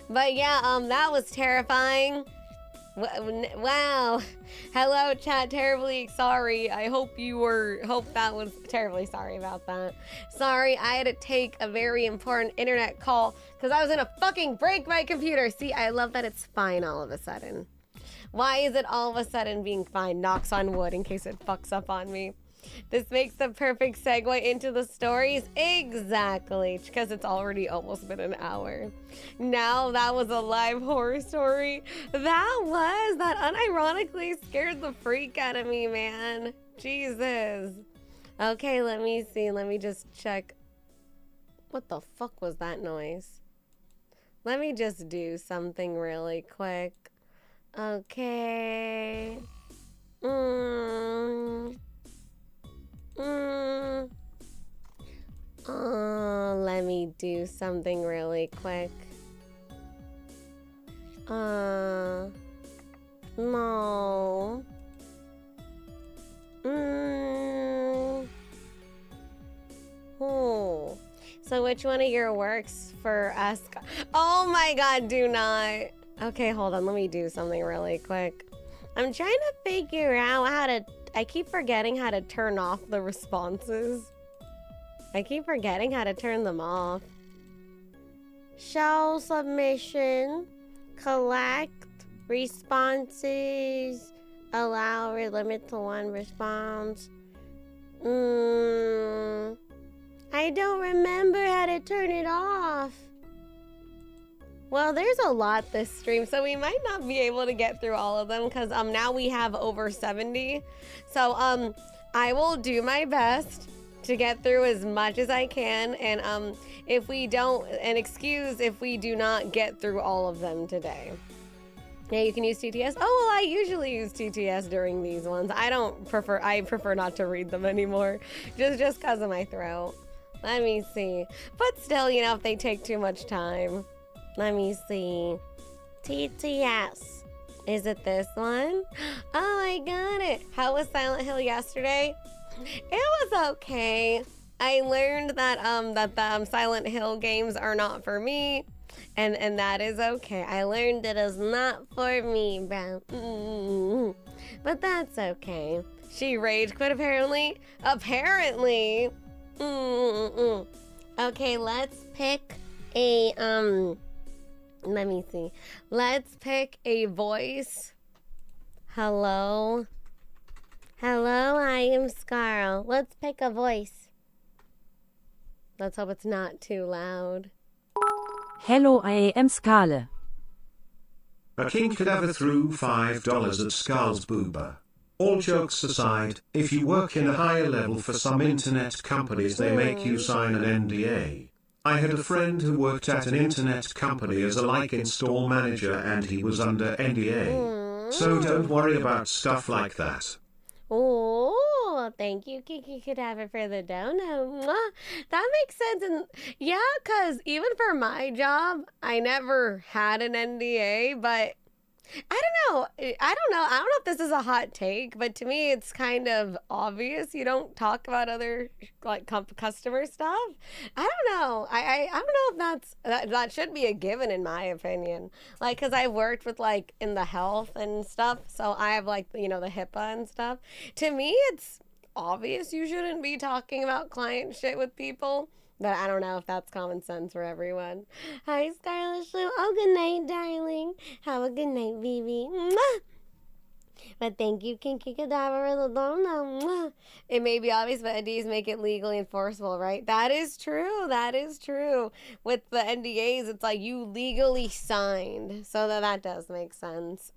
But yeah, that was terrifying. Wow. Hello, chat. Terribly sorry. I hope that was terribly sorry about that. Sorry, I had to take a very important internet call because I was gonna fucking break my computer. See, I love that it's fine all of a sudden. Why is it all of a sudden being fine? Knocks on wood in case it fucks up on me. This makes the perfect segue into the stories. Exactly, because it's already almost been an hour. Now that was a live horror story. That unironically scared the freak out of me, man. Jesus. Okay, let me see. Let me just check. What the fuck was that noise? Let me just do something really quick. Okay. Let me do something really quick. No. So which one of your works for us? Oh my god, do not. Okay, hold on. Let me do something really quick. I'm trying to figure out how to... I keep forgetting how to turn off the responses. I keep forgetting how to turn them off. Show submission. Collect responses. Allow or limit to one response. I don't remember how to turn it off. Well, there's a lot this stream, so we might not be able to get through all of them because now we have over 70. So I will do my best to get through as much as I can, and if we don't, and excuse if we do not get through all of them today. Yeah, you can use TTS. Oh, well, I usually use TTS during these ones. I prefer not to read them anymore, just because of my throat. Let me see. But still, you know, if they take too much time. Let me see. TTS. Is it this one? Oh, I got it. How was Silent Hill yesterday? It was okay. I learned that the Silent Hill games are not for me, and that is okay. I learned it is not for me, bro. But that's okay. She rage quit apparently. Apparently. Okay, let's pick a let me see. Let's pick a voice. Hello. Hello, I am Scarle. Let's pick a voice. Let's hope it's not too loud. Hello, I am Scarle. A king cadaver threw $5 at Scarle's boober. All jokes aside, if you work in a higher level for some internet companies, they make you sign an NDA. I had a friend who worked at an internet company as a install manager and he was under NDA. So don't worry about stuff like that. Oh, thank you, Kiki Cadaver, for the dono. Mwah. That makes sense. And yeah, because even for my job, I never had an NDA, but I don't know. I don't know if this is a hot take, but to me, it's kind of obvious. You don't talk about other customer stuff. I don't know. I don't know if that should be a given in my opinion. Like, cause I've worked with in the health and stuff, so I have the HIPAA and stuff. To me, it's obvious you shouldn't be talking about client shit with people. But I don't know if that's common sense for everyone. Hi, Scarle. Oh, good night, darling. Have a good night, baby. Mwah! But thank you, Kinky Cadaver, the dono. It may be obvious, but NDAs make it legally enforceable, right? That is true. That is true. With the NDAs, it's like you legally signed. So that does make sense.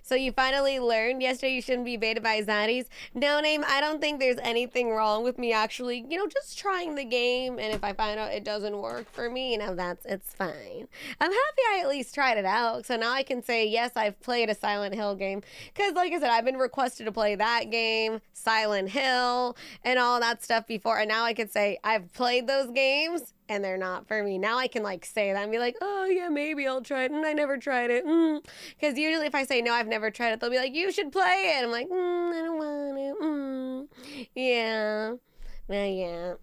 So you finally learned yesterday you shouldn't be baited by zaddies. No, Name, I don't think there's anything wrong with me actually, just trying the game. And if I find out it doesn't work for me, it's fine. I'm happy I at least tried it out. So now I can say, yes, I've played a Silent Hill game. Because like I said, I've been requested to play that game, Silent Hill, and all that stuff before. And now I can say, I've played those games. And they're not for me. Now I can say that and be like, oh yeah, maybe I'll try it. And I never tried it. Because usually if I say, no, I've never tried it, they'll be like, you should play it. I'm like, I don't want it. Yeah. Well, yeah.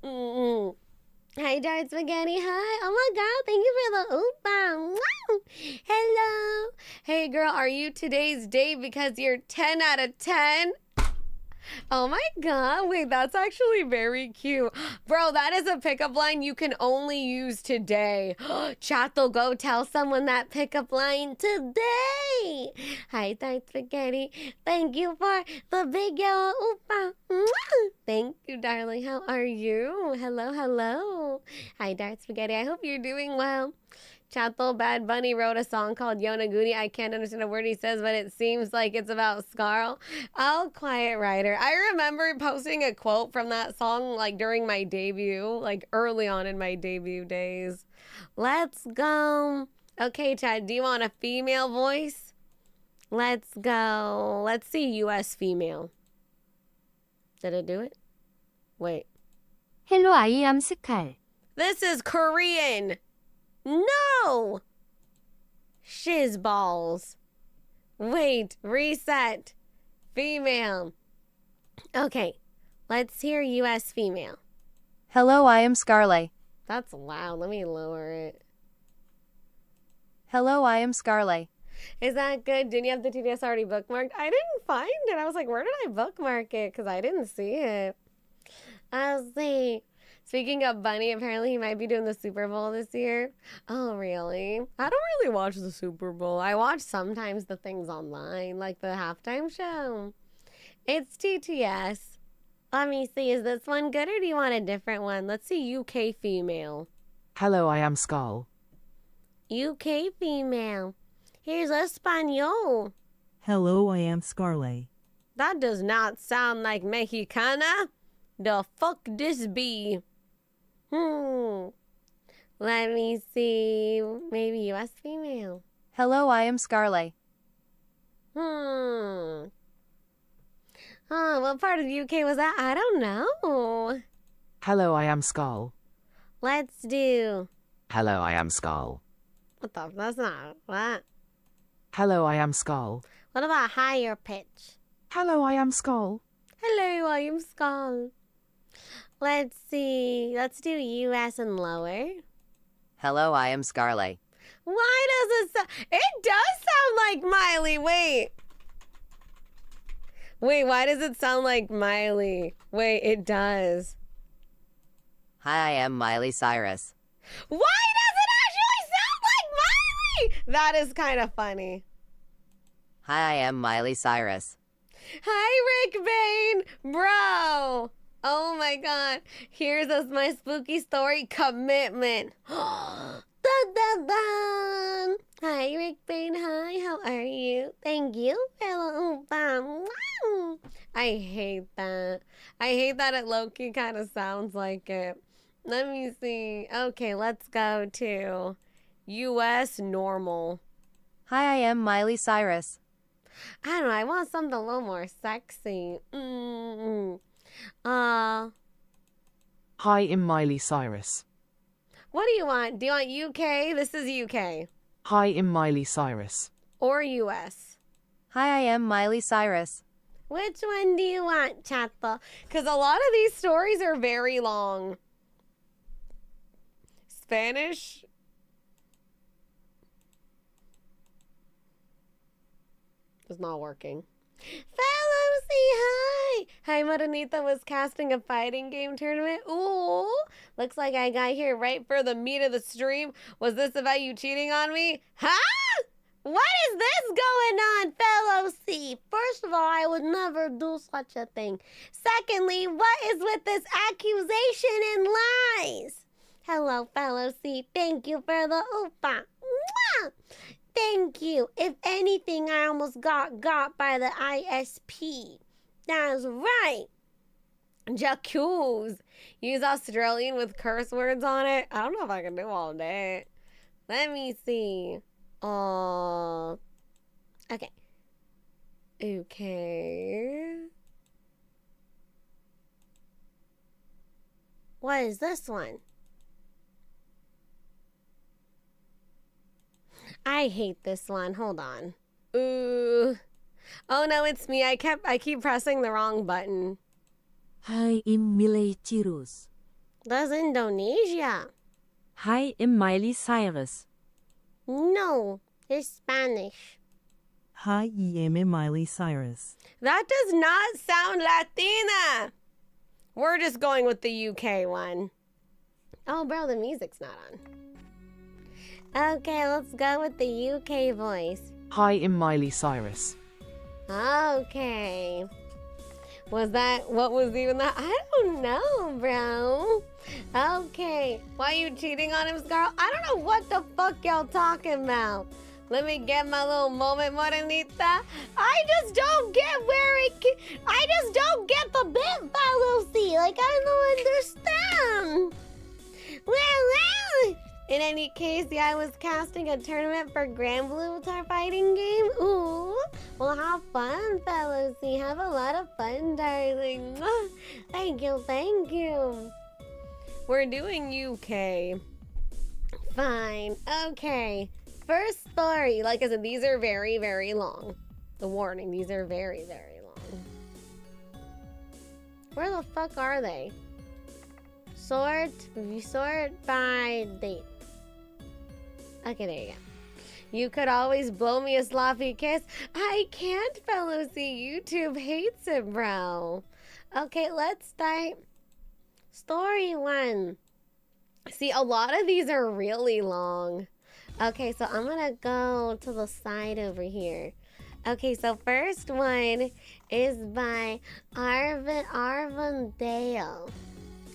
Hi, Dart Spaghetti. Hi. Oh my God. Thank you for the oopa. Wow. Hello. Hey girl, are you today's date because you're 10 out of 10? Oh my God, wait, that's actually very cute. Bro, that is a pickup line you can only use today. Chato, go tell someone that pickup line today. Hi, Tart Spaghetti. Thank you for the big yellow oopa. Thank you, darling. How are you? Hello, hello. Hi, Dart Spaghetti. I hope you're doing well. Chato Bad Bunny wrote a song called Yonaguni. I can't understand a word he says, but it seems like it's about Scarle. Oh, quiet writer. I remember posting a quote from that song during my debut, early on in my debut days. Let's go. Okay, Chad, do you want a female voice? Let's go. Let's see US female. Did it do it? Wait. Hello, I am Scarle. This is Korean. No! Shiz balls. Wait, reset. Female. Okay, let's hear US female. Hello, I am Scarle. That's loud. Let me lower it. Hello, I am Scarle. Is that good? Didn't you have the TDS already bookmarked? I didn't find it. I was like, where did I bookmark it? Because I didn't see it. I'll see. Speaking of Bunny, apparently he might be doing the Super Bowl this year. Oh, really? I don't really watch the Super Bowl. I watch sometimes the things online, like the halftime show. It's TTS. Let me see. Is this one good or do you want a different one? Let's see UK female. Hello, I am Scarle. UK female. Here's Espanol. Hello, I am Scarle. That does not sound like Mexicana. The fuck this be? Let me see. Maybe US female. Hello, I am Scarle. Oh, what part of the UK was that? I don't know. Hello, I am Scarle. Let's do. Hello, I am Scarle. What the? That's not. What? Hello, I am Scarle. What about higher pitch? Hello, I am Scarle. Hello, I am Scarle. Let's see. Let's do US and lower. Hello, I am Scarle. Why does it it does sound like Miley. Wait, why does it sound like Miley? Wait, it does. Hi, I am Miley Cyrus. Why does it actually sound like Miley? That is kind of funny. Hi, I am Miley Cyrus. Hi, Rick Bain. Bro. Oh my God. Here's my spooky story commitment. Dun, dun, dun. Hi, Rick Bain. Hi, how are you? Thank you. Hello. I hate that. I hate that it low-key kind of sounds like it. Let me see. Okay, let's go to US normal. Hi, I am Miley Cyrus. I don't know. I want something a little more sexy. Hi, I'm Miley Cyrus. What do you want? Do you want UK? This is UK. Hi, I'm Miley Cyrus. Or US. Hi, I am Miley Cyrus. Which one do you want, Chato? Because a lot of these stories are very long. Spanish? It's not working. Fellow, say hi! Hi, Morenita was casting a fighting game tournament. Ooh, looks like I got here right for the meat of the stream. Was this about you cheating on me? Huh? What is this going on, fellow C? First of all, I would never do such a thing. Secondly, what is with this accusation and lies? Hello, fellow C. Thank you for the oopa. Mwah! Thank you. If anything, I almost got by the ISP. That's right. Jacques. Use Australian with curse words on it. I don't know if I can do all that. Let me see. Okay. Okay. What is this one? I hate this one. Hold on. Ooh. Oh no, it's me. I keep pressing the wrong button. Hi, I'm Miley Cyrus. That's Indonesia. Hi, I'm Miley Cyrus. No, it's Spanish. Hi, I am Miley Cyrus. That does not sound Latina. We're just going with the UK one. Oh, bro, the music's not on. Okay, let's go with the UK voice. Hi, I'm Miley Cyrus. Okay. Was that, what was even that? I don't know, bro. Okay. Why are you cheating on him, Scarle? I don't know what the fuck y'all talking about. Let me get my little moment, Morenita. I just don't get I just don't get the bit, fallacy. Like, I don't understand. Well. In any case, yeah, I was casting a tournament for Grand Blue with our fighting game. Ooh. Well, have fun, fellas. Have a lot of fun, darling. Thank you, thank you. We're doing UK. Fine. Okay. First story. Like I said, these are very, very long. The warning, these are very, very long. Where the fuck are they? Sort by date. Okay, there you go. You could always blow me a sloppy kiss. I can't, fellow see. YouTube hates it, bro. Okay, let's start. Story 1. See, a lot of these are really long. Okay, so I'm gonna go to the side over here. Okay, so first one is by Arvin Dale.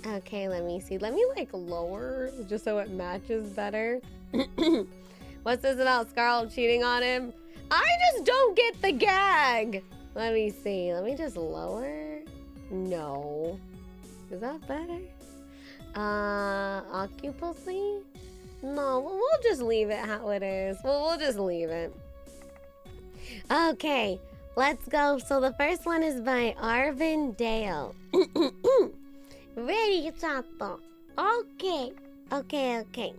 Okay, let me see. Let me like lower just so it matches better. What's this about Scarle cheating on him? I just don't get the gag. Let me see. Let me just lower. No. Is that better? Occupancy? No, we'll just leave it how it is. We'll just leave it. Okay, let's go. So the first one is by Arvin Dale. Ready, Chato. Okay.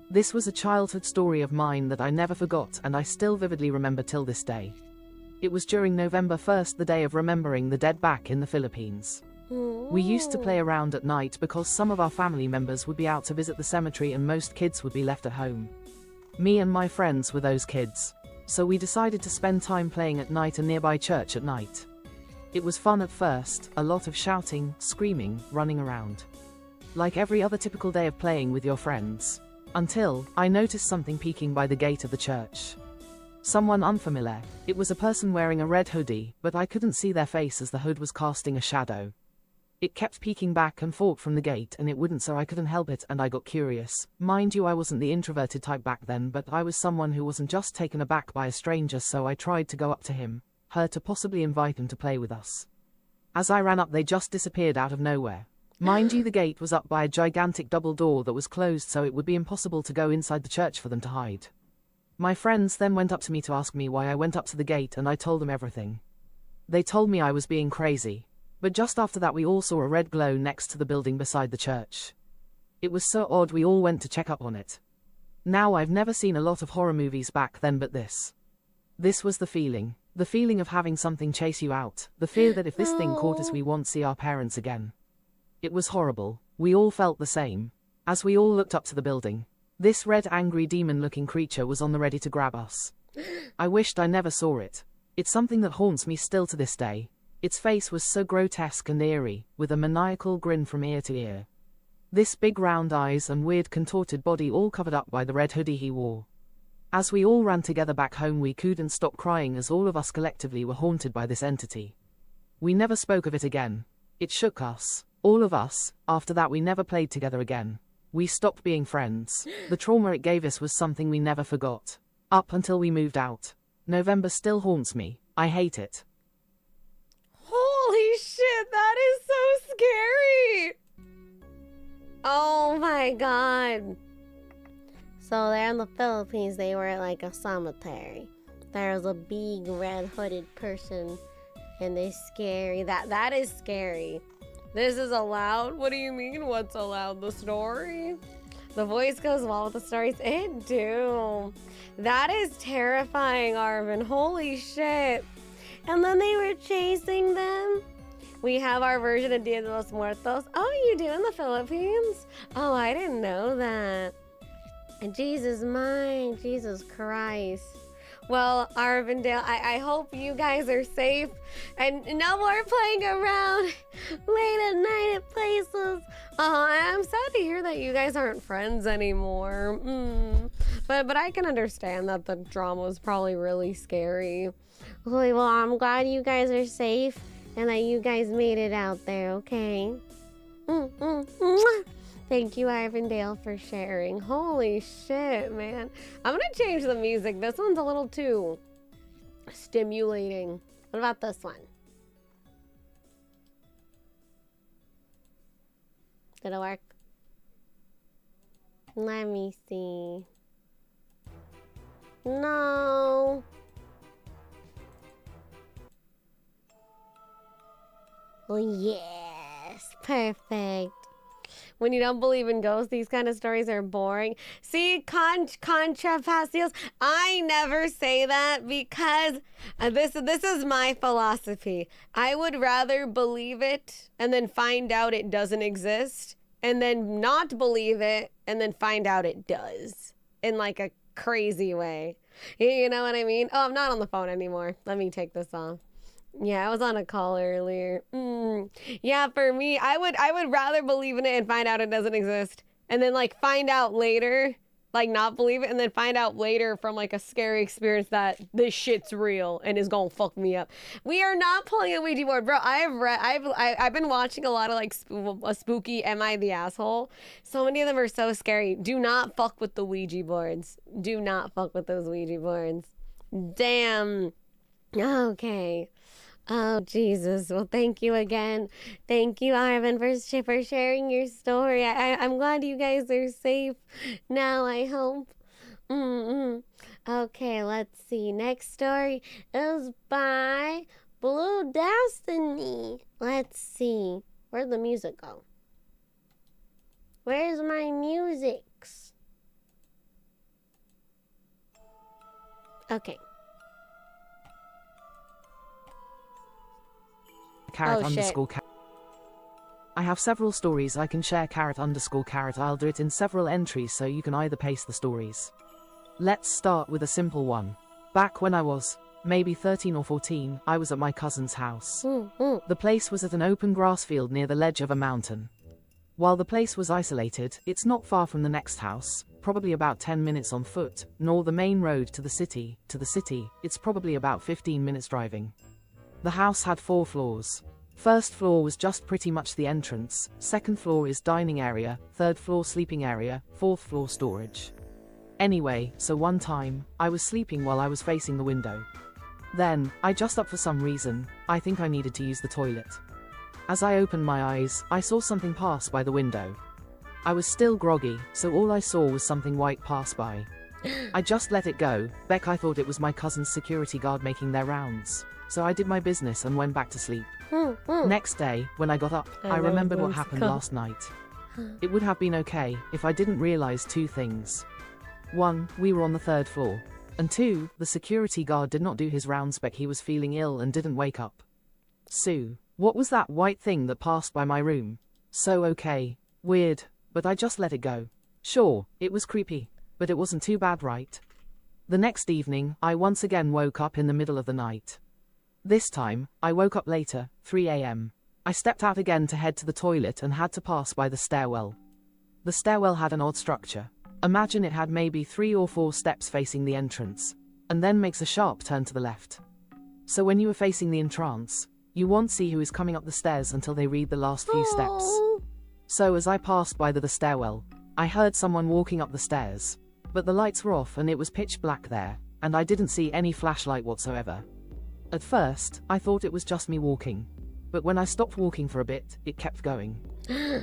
This was a childhood story of mine that I never forgot and I still vividly remember till this day. It was during November 1st, the day of remembering the dead back in the Philippines. We used to play around at night because some of our family members would be out to visit the cemetery and most kids would be left at home. Me and my friends were those kids. So we decided to spend time playing at night a nearby church at night. It was fun at first, a lot of shouting, screaming, running around. Like every other typical day of playing with your friends. Until I noticed something peeking by the gate of the church. Someone unfamiliar. It was a person wearing a red hoodie, but I couldn't see their face as the hood was casting a shadow. It kept peeking back and forth from the gate and it wouldn't, so I couldn't help it and I got curious. Mind you, I wasn't the introverted type back then, but I was someone who wasn't just taken aback by a stranger, so I tried to go up to him, her, to possibly invite him to play with us. As I ran up, they just disappeared out of nowhere. Mind you, the gate was up by a gigantic double door that was closed, so it would be impossible to go inside the church for them to hide. My friends then went up to me to ask me why I went up to the gate, and I told them everything. They told me I was being crazy. But just after that we all saw a red glow next to the building beside the church. It was so odd, we all went to check up on it. Now, I've never seen a lot of horror movies back then, but this was the feeling of having something chase you out, the fear that if this thing caught us we won't see our parents again. It was horrible. We all felt the same. As we all looked up to the building, this red angry demon-looking creature was on the ready to grab us. I wished I never saw it. It's something that haunts me still to this day. Its face was so grotesque and eerie, with a maniacal grin from ear to ear. This big round eyes and weird contorted body all covered up by the red hoodie he wore. As we all ran together back home, we couldn't stop crying as all of us collectively were haunted by this entity. We never spoke of it again. It shook us, all of us. After that we never played together again. We stopped being friends. The trauma it gave us was something we never forgot. Up until we moved out. November still haunts me. I hate it. Holy shit, that is so scary. Oh my god. So there in the Philippines, they were at like a cemetery. There was a big red hooded person, and they scary. That is scary. This is allowed? What do you mean what's allowed? The story? The voice goes well with the stories. It do. That is terrifying, Arvin. Holy shit. And then they were chasing them. We have our version of Dia de los Muertos. Oh, you do in the Philippines? Oh, I didn't know that. Jesus mine. Jesus Christ. Well, Arvindale, I hope you guys are safe and no more playing around late at night at places. I'm sad to hear that you guys aren't friends anymore. But I can understand that the drama was probably really scary. Okay, well, I'm glad you guys are safe and that you guys made it out there, okay? Thank you, Arvindale, for sharing. Holy shit, man. I'm gonna change the music. This one's a little too stimulating. What about this one? Did it work? Let me see. No. Oh, yes. Perfect. When you don't believe in ghosts, these kind of stories are boring. See, Contra Pastios, I never say that because this is my philosophy. I would rather believe it and then find out it doesn't exist, and then not believe it and then find out it does in like a crazy way. You know what I mean? Oh, I'm not on the phone anymore. Let me take this off. Yeah, I was on a call earlier. Yeah, for me, I would rather believe in it and find out it doesn't exist, and then like find out later, like not believe it, and then find out later from like a scary experience that this shit's real and is gonna fuck me up. We are not pulling a Ouija board, bro. I've been watching a lot of like spooky Am I the Asshole? So many of them are so scary. Do not fuck with the Ouija boards. Do not fuck with those Ouija boards. Damn. Okay. Oh, Jesus. Well, thank you again. Thank you, Arvin, for sharing your story. I'm glad you guys are safe now, I hope. Okay, let's see. Next story is by Blue Destiny. Let's see. Where'd the music go? Where's my musics? Okay. _carrot. I have several stories I can share _carrot. I'll do it in several entries so you can either paste the stories. Let's start with a simple one. Back when I was maybe 13 or 14, I was at my cousin's house. The place was at an open grass field near the ledge of a mountain. While the place was isolated, it's not far from the next house, probably about 10 minutes on foot, nor the main road to the city. It's probably about 15 minutes driving. The house had 4 floors. First floor was just pretty much the entrance, second floor is dining area, third floor sleeping area, fourth floor storage. Anyway, so one time, I was sleeping while I was facing the window. Then, I just up for some reason, I think I needed to use the toilet. As I opened my eyes, I saw something pass by the window. I was still groggy, so all I saw was something white pass by. I just let it go. I thought it was my cousin's security guard making their rounds. So I did my business and went back to sleep. Next day, when I got up, I remembered what happened last night. It would have been okay if I didn't realize 2 things. 1, we were on the 3rd floor. And 2, the security guard did not do his rounds. He was feeling ill and didn't wake up. Sue, what was that white thing that passed by my room? So okay. Weird, but I just let it go. Sure, it was creepy, but it wasn't too bad, right? The next evening, I once again woke up in the middle of the night. This time, I woke up later, 3 a.m. I stepped out again to head to the toilet and had to pass by the stairwell. The stairwell had an odd structure. Imagine it had maybe 3 or 4 steps facing the entrance, and then makes a sharp turn to the left. So when you are facing the entrance, you won't see who is coming up the stairs until they read the last few steps. So as I passed by the stairwell, I heard someone walking up the stairs, but the lights were off and it was pitch black there, and I didn't see any flashlight whatsoever. At first, I thought it was just me walking, but when I stopped walking for a bit, it kept going.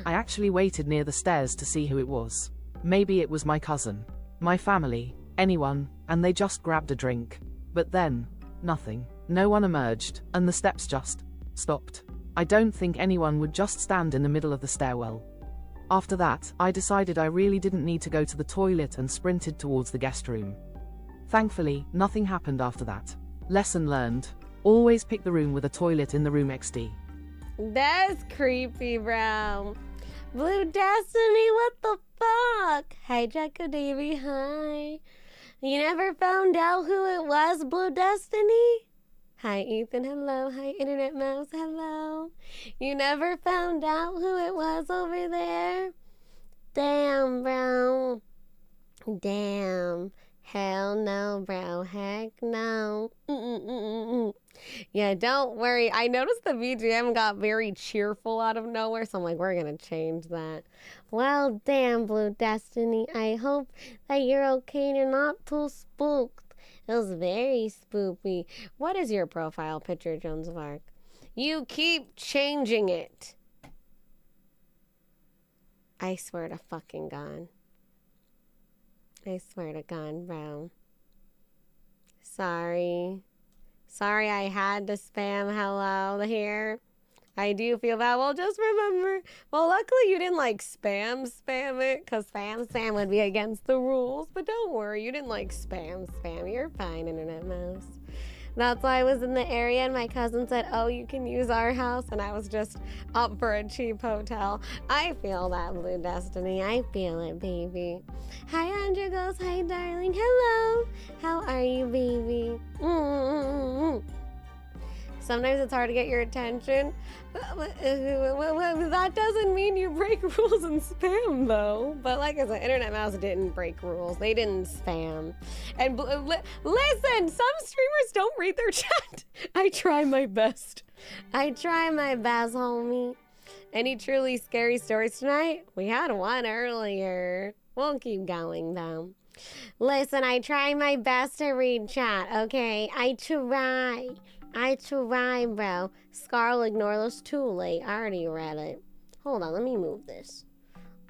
I actually waited near the stairs to see who it was. Maybe it was my cousin, my family, anyone, and they just grabbed a drink. But then, nothing. No one emerged, and the steps just stopped. I don't think anyone would just stand in the middle of the stairwell. After that, I decided I really didn't need to go to the toilet and sprinted towards the guest room. Thankfully, nothing happened after that. Lesson learned. Always pick the room with a toilet in the room XD. That's creepy, bro. Blue Destiny, what the fuck? Hi, Jacko Davy, hi. You never found out who it was, Blue Destiny? Hi, Ethan, hello. Hi, Internet Mouse, hello. You never found out who it was over there? Damn, bro. Damn. Hell no, bro. Heck no. Yeah, don't worry. I noticed the BGM got very cheerful out of nowhere, so I'm like, we're gonna change that. Well, damn, Blue Destiny. I hope that you're okay and you're not too spooked. It was very spooky. What is your profile picture, Jones of Arc? You keep changing it. I swear to fucking God. I swear to God, bro. Sorry. Sorry I had to spam hello here. I do feel bad. Well, just remember. Well, luckily you didn't like spam it, because spam would be against the rules. But don't worry, you didn't like spam. You're fine, Internet Mouse. That's why I was in the area and my cousin said, oh, you can use our house. And I was just up for a cheap hotel. I feel that, Blue Destiny. I feel it, baby. Hi, Andrew goes. Hi, darling. Hello. How are you, baby? Sometimes it's hard to get your attention. That doesn't mean you break rules and spam, though. But like I said, Internet Mouse didn't break rules. They didn't spam. And listen, some streamers don't read their chat. I try my best. I try my best, homie. Any truly scary stories tonight? We had one earlier. We'll keep going, though. Listen, I try my best to read chat, okay? I try, bro. Scarle, ignore those too late. I already read it. Hold on, let me move this.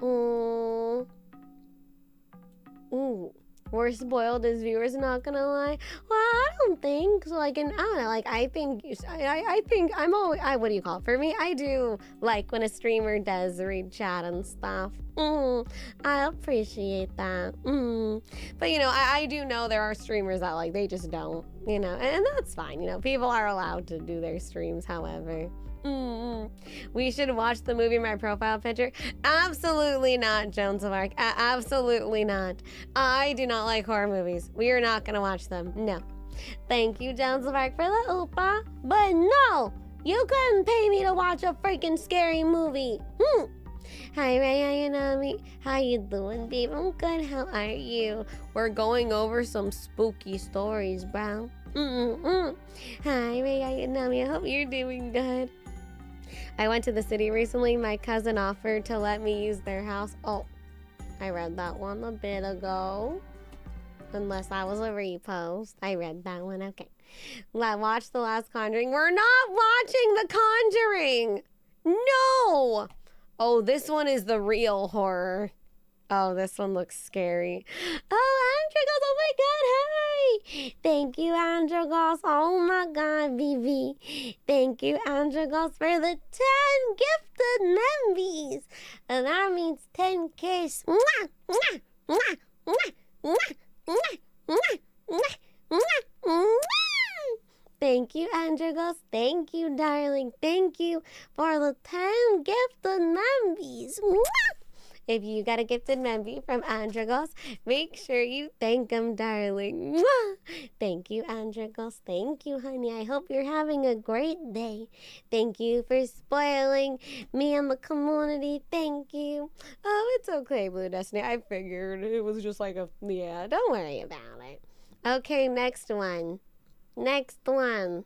Ooh. We're spoiled as viewers, not gonna lie. Well, I don't think so. Like, I don't know. Like, I think I'm always. What do you call it? For me, I do like when a streamer does read chat and stuff. I appreciate that. But you know, I do know there are streamers that like they just don't. You know, and that's fine. You know, people are allowed to do their streams, however. We should watch the movie My Profile Picture. Absolutely not, Jones of Arc. Absolutely not. I do not like horror movies. We are not gonna watch them. No. Thank you, Jones of Arc, for the oopa. But no, you couldn't pay me to watch a freaking scary movie. Hi, Ray Ayanami. How you doing, babe? I'm good. How are you? We're going over some spooky stories, bro. Hi, Ray Ayanami. I hope you're doing good. I went to the city recently. My cousin offered to let me use their house. Oh, I read that one a bit ago. Unless that was a repost. I read that one. Okay. Watch The Last Conjuring. We're not watching The Conjuring. No! Oh, this one is the real horror. Oh, this one looks scary. Oh, Androgos, oh my god, hi! Thank you, Androgos. Oh my god, Vivi. Thank you, Androgos, for the 10 gifted membies. And that means 10 kiss. Mwah, mwah, mwah, mwah, mwah, mwah, mwah, mwah, mwah, mwah. Thank you, Androgos. Thank you, darling. Thank you for the 10 gifted membies. Mwah! If you got a gifted memby from Androgos, make sure you thank him, darling. Mwah! Thank you, Androgos. Thank you, honey. I hope you're having a great day. Thank you for spoiling me and the community. Thank you. Oh, it's okay, Blue Destiny. I figured it was just like yeah, don't worry about it. Okay, next one. Next one.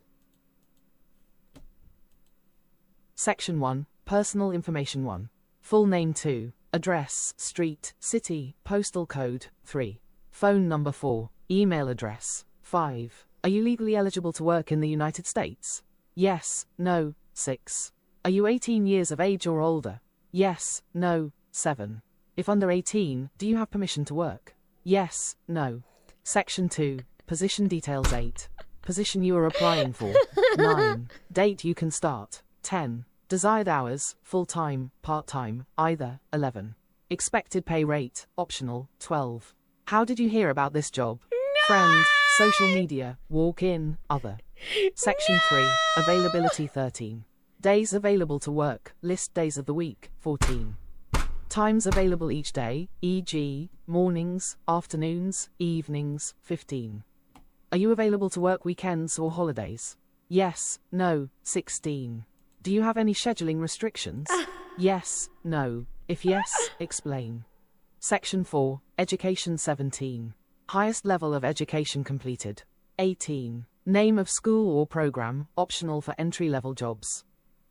Section 1, Personal Information 1. Full name 2. Address, street, city, postal code, 3. Phone number 4. Email address, 5. Are you legally eligible to work in the United States? Yes, no, 6. Are you 18 years of age or older? Yes, no, 7. If under 18, do you have permission to work? Yes, no. Section 2, Position details 8. Position you are applying for, 9. Date you can start, 10. Desired hours, full-time, part-time, either, 11. Expected pay rate, optional, 12. How did you hear about this job? Friend, social media, walk-in, other. Section 3, Availability 13. Days available to work, list days of the week, 14. Times available each day, e.g., mornings, afternoons, evenings, 15. Are you available to work weekends or holidays? Yes, no, 16. Do you have any scheduling restrictions? Yes, no. If yes, explain. Section 4, Education 17. Highest level of education completed, 18. Name of school or program, optional for entry-level jobs.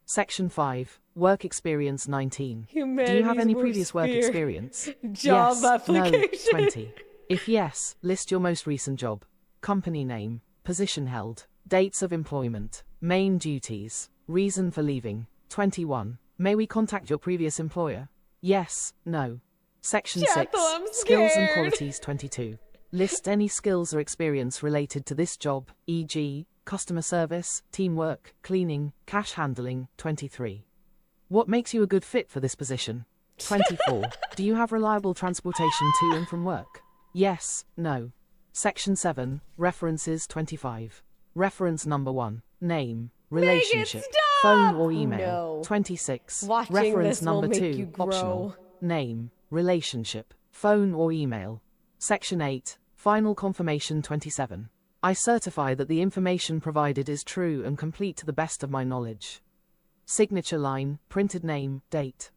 Section 5, Work experience 19. Do you have any previous work experience? Job yes, application. No, 20. If yes, list your most recent job. Company name, position held, dates of employment, main duties, reason for leaving, 21. May we contact your previous employer? Yes, no. Section 6, Skills and Qualities 22. List any skills or experience related to this job, e.g., customer service, teamwork, cleaning, cash handling, 23. What makes you a good fit for this position? 24. Do you have reliable transportation to and from work? Yes, no. Section 7, References 25. Reference number 1, name, relationship, phone or email, No. 26. Watching Reference this will number make 2, you grow. optional, name, relationship, phone or email. Section 8, Final Confirmation 27. I certify that the information provided is true and complete to the best of my knowledge. Signature line, printed name, date.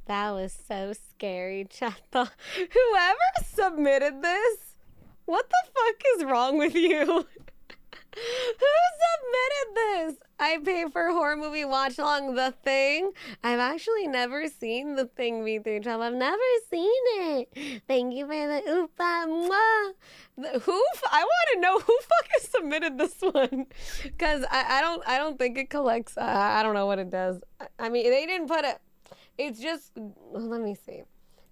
That was so scary, Chata. Whoever submitted this, what the fuck is wrong with you? Who submitted this? I pay for horror movie watch along The Thing. I've actually never seen The Thing V312. I've never seen it. Thank you for the oopa mwah. I want to know who fucking submitted this one, because I don't think it collects. I don't know what it does. I mean, they didn't put it. It's just, let me see.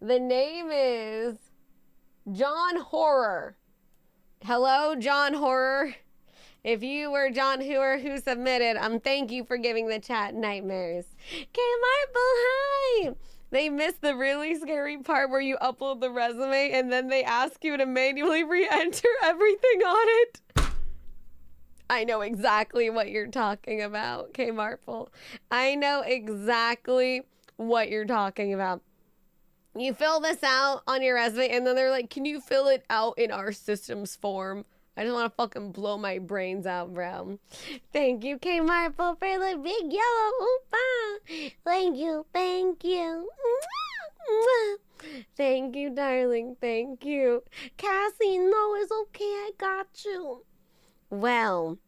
The name is John Horror. Hello, John Horror. If you were John Horror who submitted, thank you for giving the chat nightmares. K-Marble, hi. They missed the really scary part where you upload the resume and then they ask you to manually re-enter everything on it. I know exactly what you're talking about, K-Marple. I know exactly what you're talking about. You fill this out on your resume and then they're like, can you fill it out in our system's form? I just want to fucking blow my brains out, bro. Thank you, K-Marple, for the big yellow oopa. Thank you, thank you. Thank you, darling, thank you. Cassie, no, it's okay, I got you. Well,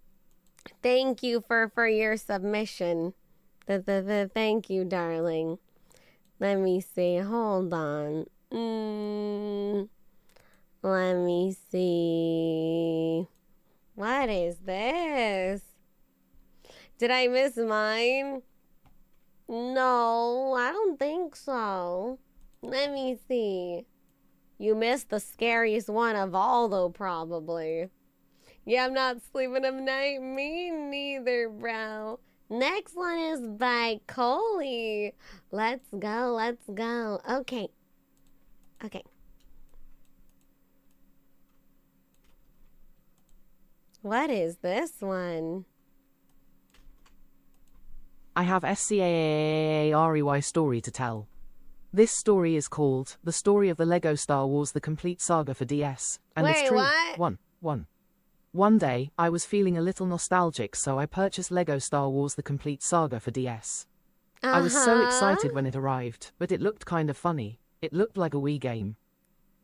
thank you for your submission. Thank you, darling. Let me see. Hold on. Let me see. What is this? Did I miss mine? No, I don't think so. Let me see. You missed the scariest one of all, though, probably. Yeah, I'm not sleeping tonight. Me neither, bro. Next one is by Coley. Let's go, let's go. Okay. Okay. What is this one? I have SCAAREY story to tell. This story is called The Story of the Lego Star Wars The Complete Saga for DS. And it's Wait, true. what? One day, I was feeling a little nostalgic, so I purchased Lego Star Wars The Complete Saga for DS. I was so excited when it arrived, but it looked kind of funny. It looked like a Wii game.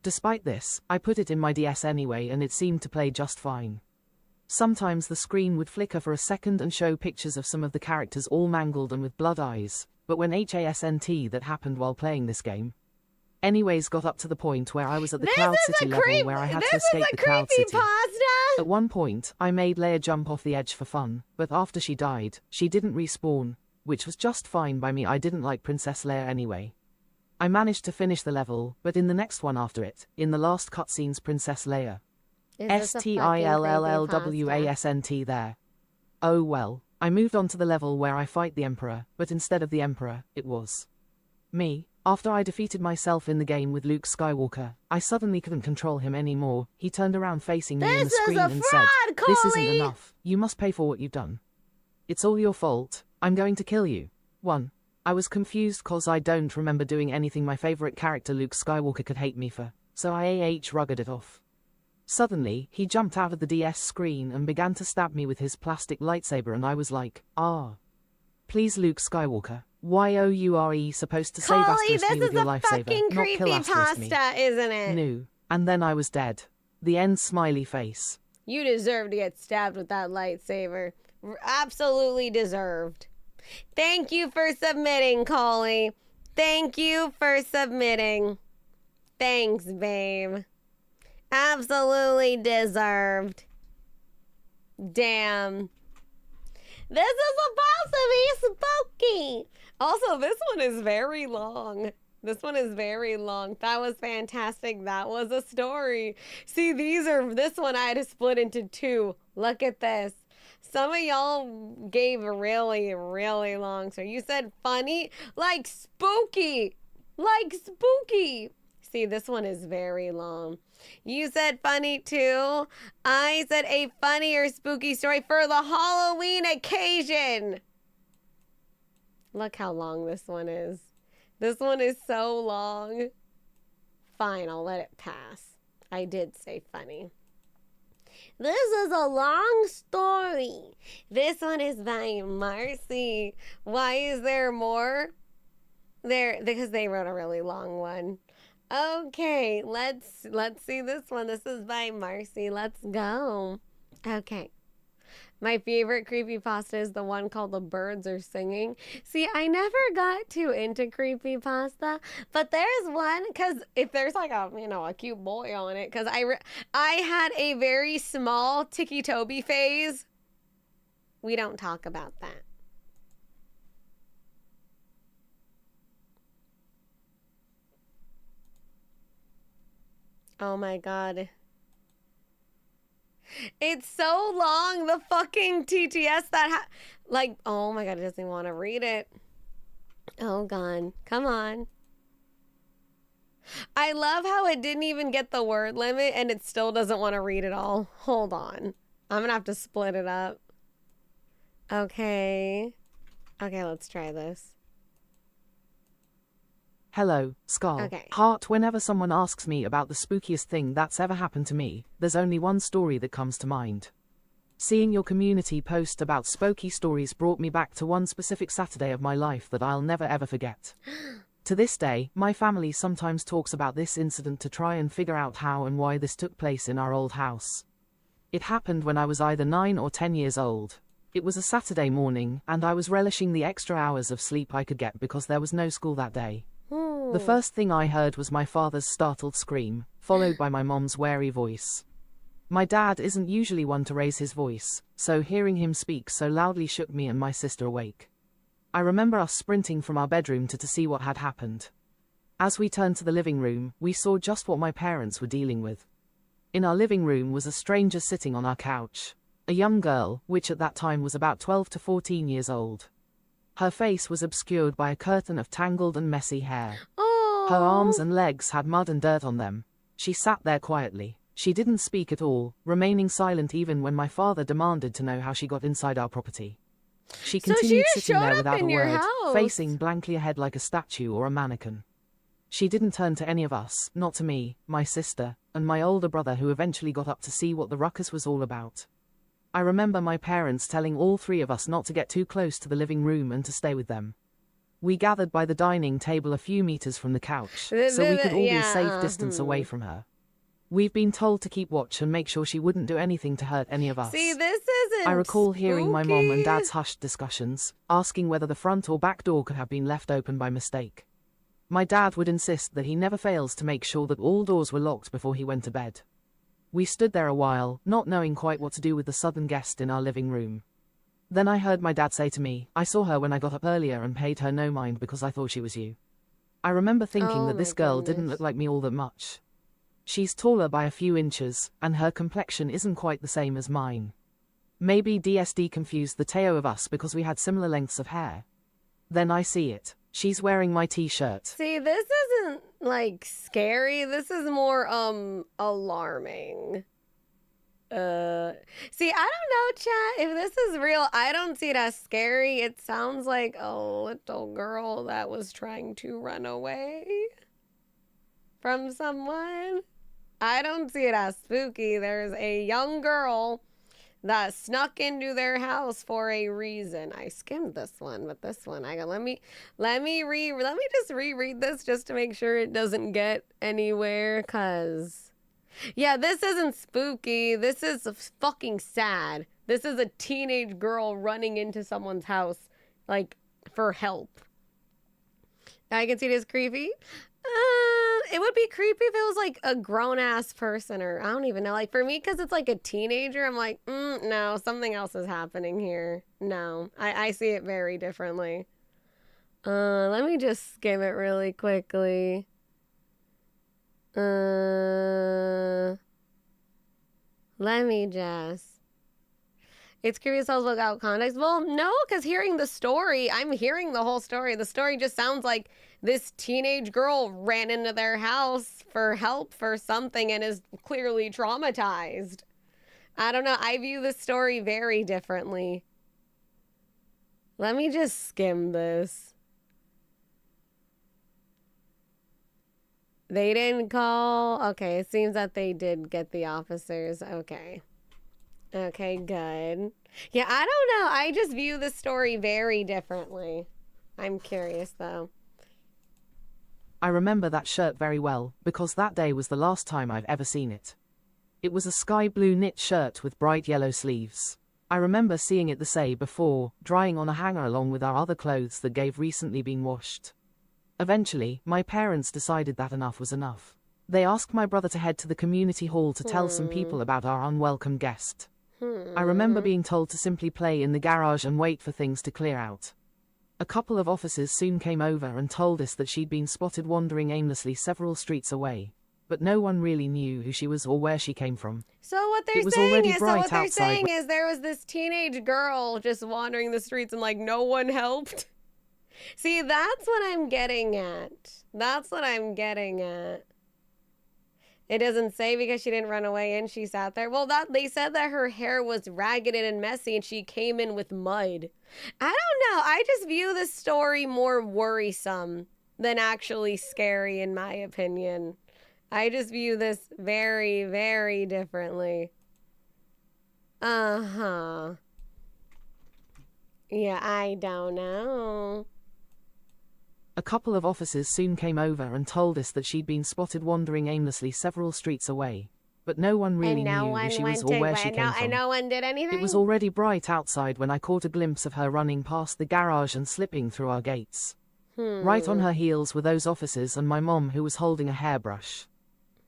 Despite this, I put it in my DS anyway and it seemed to play just fine. Sometimes the screen would flicker for a second and show pictures of some of the characters all mangled and with blood eyes, but when HASNT that happened while playing this game. Anyways, got up to the point where I was at the Cloud City level where I had to escape the Cloud City. At one point, I made Leia jump off the edge for fun, but after she died, she didn't respawn, which was just fine by me. I didn't like Princess Leia anyway. I managed to finish the level, but in the next one after it, in the last cutscenes, Princess Leia. STILLLWASNT there. Oh well, I moved on to the level where I fight the Emperor, but instead of the Emperor, it was me. After I defeated myself in the game with Luke Skywalker, I suddenly couldn't control him anymore. He turned around facing me in the screen and said, "This isn't enough. You must pay for what you've done. It's all your fault. I'm going to kill you." 1. I was confused cause I don't remember doing anything my favorite character Luke Skywalker could hate me for, so I rugged it off. Suddenly, he jumped out of the DS screen and began to stab me with his plastic lightsaber and I was like, please Luke Skywalker, why are supposed to save Asterisk me with your lifesaver, not kill Asterisk me? Isn't it? No. And then I was dead. The end smiley face. You deserve to get stabbed with that lightsaber. Absolutely deserved. Thank you for submitting, Coley. Thank you for submitting. Thanks, babe. Absolutely deserved. Damn. This is supposed to be spooky. Also, this one is very long. This one is very long. That was fantastic. That was a story. See, this one I had to split into two. Look at this. Some of y'all gave a really, really long story. You said funny, like spooky. Like spooky. See, this one is very long. You said funny too. I said a funny or spooky story for the Halloween occasion. Look how long this one is. This one is so long. Fine, I'll let it pass. I did say funny. This is a long story. This one is by Marcy. Why is there more? Because they wrote a really long one. Okay, let's see this one. This is by Marcy. Let's go. Okay. My favorite creepypasta is the one called The Birds Are Singing. See, I never got too into creepypasta, but there's one, because if there's like a cute boy on it, because I had a very small Tiki Toby phase. We don't talk about that. Oh my god. It's so long, the fucking TTS oh my god, it doesn't even want to read it. Oh god, come on. I love how it didn't even get the word limit and it still doesn't want to read it all. Hold on. I'm gonna have to split it up. Okay. Okay, let's try this. Hello, Scarle. Okay. Heart, whenever someone asks me about the spookiest thing that's ever happened to me, there's only one story that comes to mind. Seeing your community post about spooky stories brought me back to one specific Saturday of my life that I'll never ever forget. To this day, my family sometimes talks about this incident to try and figure out how and why this took place in our old house. It happened when I was either 9 or 10 years old. It was a Saturday morning, and I was relishing the extra hours of sleep I could get because there was no school that day. The first thing I heard was my father's startled scream, followed by my mom's wary voice. My dad isn't usually one to raise his voice, so hearing him speak so loudly shook me and my sister awake. I remember us sprinting from our bedroom to see what had happened. As we turned to the living room, we saw just what my parents were dealing with. In our living room was a stranger sitting on our couch. A young girl, which at that time was about 12 to 14 years old. Her face was obscured by a curtain of tangled and messy hair. Oh. Her arms and legs had mud and dirt on them. She sat there quietly. She didn't speak at all, remaining silent even when my father demanded to know how she got inside our property. She continued sitting there without a word, facing blankly ahead like a statue or a mannequin. She didn't turn to any of us, not to me, my sister, and my older brother who eventually got up to see what the ruckus was all about. I remember my parents telling all three of us not to get too close to the living room and to stay with them. We gathered by the dining table a few meters from the couch, so we could all be a safe distance away from her. We've been told to keep watch and make sure she wouldn't do anything to hurt any of us. See, this isn't I recall hearing my mom and dad's spooky. hushed discussions, asking whether the front or back door could have been left open by mistake. My dad would insist that he never fails to make sure that all doors were locked before he went to bed. We stood there a while, not knowing quite what to do with the sudden guest in our living room. Then I heard my dad say to me, "I saw her when I got up earlier and paid her no mind because I thought she was you." I remember thinking that this girl didn't look like me all that much. She's taller by a few inches, and her complexion isn't quite the same as mine. Maybe DSD confused the teo of us because we had similar lengths of hair. Then I see it. She's wearing my t-shirt. See, this isn't, like, scary. This is more, alarming. See, I don't know, chat. If this is real, I don't see it as scary. It sounds like a little girl that was trying to run away from someone. I don't see it as spooky. There's a young girl that snuck into their house for a reason. I skimmed this one, but this one, let me just reread this just to make sure it doesn't get anywhere, cause yeah, this isn't spooky. This is fucking sad. This is a teenage girl running into someone's house, like, for help. I can see it as creepy. It would be creepy if it was like a grown-ass person, or I don't even know. Like, for me, because it's like a teenager, I'm like, no, something else is happening here. No, I see it very differently. Let me just skim it really quickly. Let me just. It's curious how without context. Well, no, because hearing the story, I'm hearing the whole story. The story just sounds like this teenage girl ran into their house for help for something and is clearly traumatized. I don't know. I view this story very differently. Let me just skim this. They didn't call. Okay, it seems that they did get the officers. Okay. Okay, good. Yeah, I don't know. I just view this story very differently. I'm curious, though. I remember that shirt very well, because that day was the last time I've ever seen it. It was a sky blue knit shirt with bright yellow sleeves. I remember seeing it the day before, drying on a hanger along with our other clothes that gave recently been washed. Eventually, my parents decided that enough was enough. They asked my brother to head to the community hall to tell some people about our unwelcome guest. I remember being told to simply play in the garage and wait for things to clear out. A couple of officers soon came over and told us that she'd been spotted wandering aimlessly several streets away, but no one really knew who she was or where she came from. So what they're saying is there was this teenage girl just wandering the streets and like no one helped. See, that's what I'm getting at. That's what I'm getting at. It doesn't say because she didn't run away and she sat there. Well, they said that her hair was ragged and messy and she came in with mud. I don't know. I just view this story more worrisome than actually scary, in my opinion. I just view this very, very differently. Yeah, I don't know. A couple of officers soon came over and told us that she'd been spotted wandering aimlessly several streets away, but no one really knew who she was or where she came from. And no one did anything? It was already bright outside when I caught a glimpse of her running past the garage and slipping through our gates. Right on her heels were those officers and my mom, who was holding a hairbrush.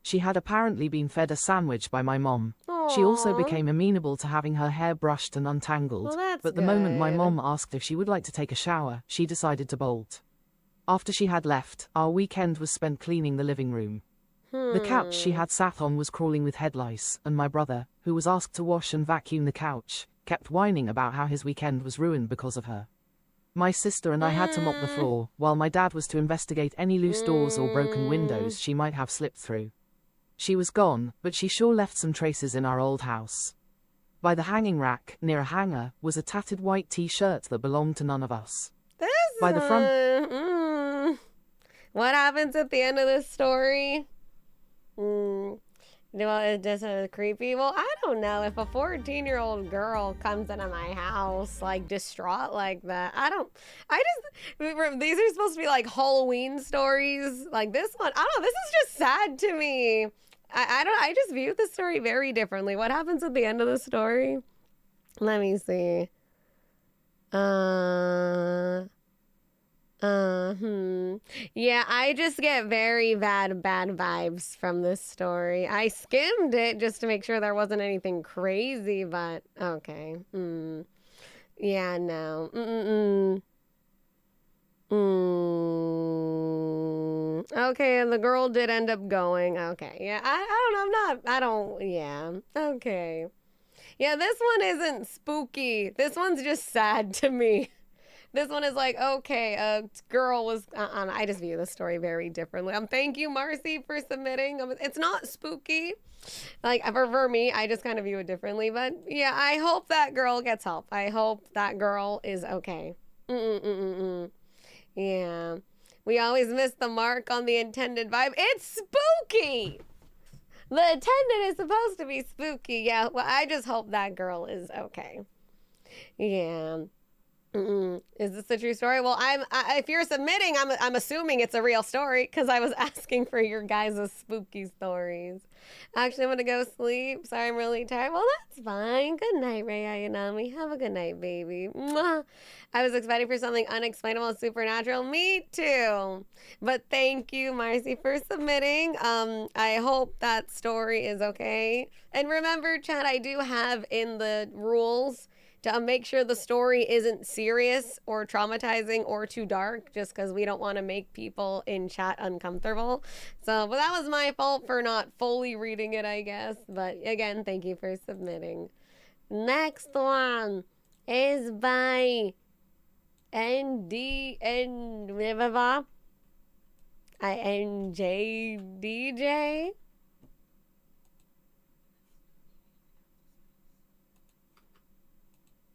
She had apparently been fed a sandwich by my mom. Aww. She also Aw. became amenable to having her hair brushed and untangled, Well, that's but the moment my good. mom asked if she would like to take a shower, she decided to bolt. After she had left, our weekend was spent cleaning the living room. The couch she had sat on was crawling with head lice, and my brother, who was asked to wash and vacuum the couch, kept whining about how his weekend was ruined because of her. My sister and I had to mop the floor, while my dad was to investigate any loose doors or broken windows she might have slipped through. She was gone, but she sure left some traces in our old house. By the hanging rack, near a hanger, was a tattered white t-shirt that belonged to none of us. By the front... What happens at the end of this story? Well, it's just creepy. Well, I don't know. If a 14-year-old girl comes into my house, like, distraught like that, these are supposed to be, like, Halloween stories. Like, this one, I don't know, this is just sad to me. I just view the story very differently. What happens at the end of the story? Let me see. Yeah, I just get very bad vibes from this story. I skimmed it just to make sure there wasn't anything crazy, but okay. Yeah, no. Okay, and the girl did end up going. Okay, yeah, yeah, okay. Yeah, this one isn't spooky. This one's just sad to me. This one is like, okay, a girl was, I just view the story very differently. Thank you, Marcy, for submitting. It's not spooky. Like, for me, I just kind of view it differently. But yeah, I hope that girl gets help. I hope that girl is okay. Yeah. We always miss the mark on the intended vibe. It's spooky! The intended is supposed to be spooky. Yeah, well, I just hope that girl is okay. Yeah. Is this a true story? Well, if you're submitting, I'm assuming it's a real story because I was asking for your guys' spooky stories. Actually, I'm gonna go sleep. Sorry, I'm really tired. Well, that's fine. Good night, Ray Ayanami. Have a good night, baby. Mwah. I was expecting for something unexplainable and supernatural. Me too. But thank you, Marcy, for submitting. I hope that story is okay. And remember, chat, I do have in the rules to make sure the story isn't serious or traumatizing or too dark, just because we don't want to make people in chat uncomfortable. So, but that was my fault for not fully reading it, I guess. But again, thank you for submitting. Next one is by NJDJ.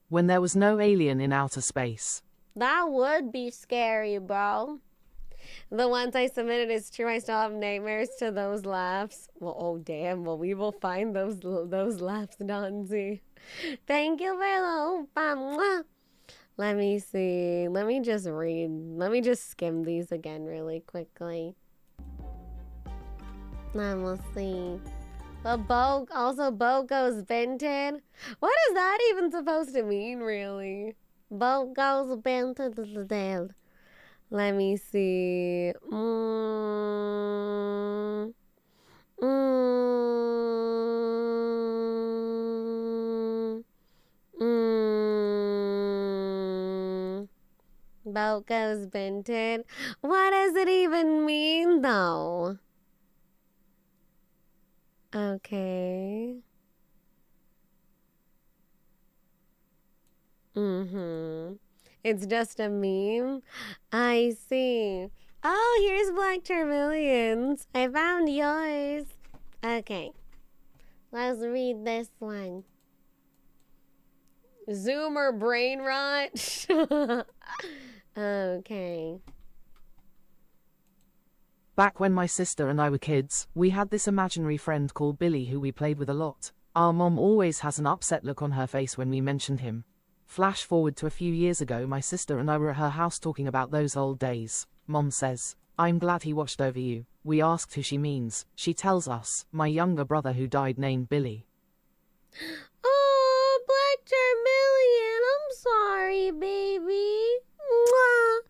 When there was no alien in outer space. That would be scary, bro. The ones I submitted is true. I still have nightmares to those laughs. Well, oh damn. Well, we will find those laughs, Donzi. Thank you for the hoop. Let me see. Let me just read. Let me just skim these again really quickly. Let me see. The boat goes vented. What is that even supposed to mean, really? Boat goes vented. Let me see. Boat goes vented. What does it even mean, though? Okay. It's just a meme. I see. Oh, here's Black Charmeleons. I found yours. Okay. Let's read this one. Zoomer brain rot. Okay. Back when my sister and I were kids, we had this imaginary friend called Billy who we played with a lot. Our mom always has an upset look on her face when we mentioned him. Flash forward to a few years ago, my sister and I were at her house talking about those old days. Mom says, "I'm glad he watched over you." We asked who she means. She tells us, my younger brother who died named Billy. Oh, Black Charmeleon, I'm sorry, baby. Mwah.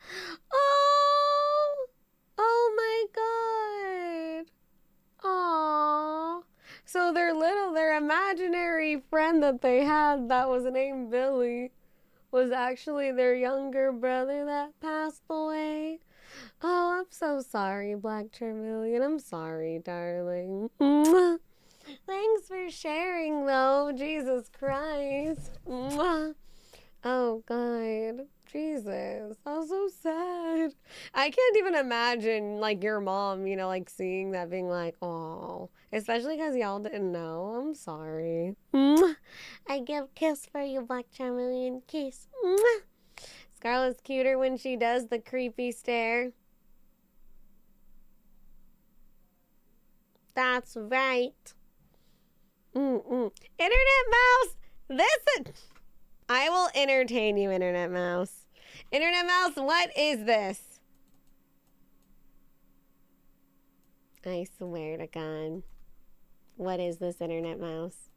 Oh my God. Aww. So they're little, they're imaginary friend that they had that was named Billy was actually their younger brother that passed away. Oh, I'm so sorry, Black Tremillion. I'm sorry, darling. Mwah. Thanks for sharing, though. Jesus Christ. Mwah. Oh, God. Jesus. That's so sad. I can't even imagine, like, your mom, you know, like, seeing that being like, oh. Especially because y'all didn't know. I'm sorry. Mwah. I give kiss for you, Black Charmeleon. Kiss. Mwah. Scarlet's cuter when she does the creepy stare. That's right. Internet Mouse, listen. I will entertain you, Internet Mouse. Internet Mouse, what is this? I swear to God. What is this, Internet Mouse?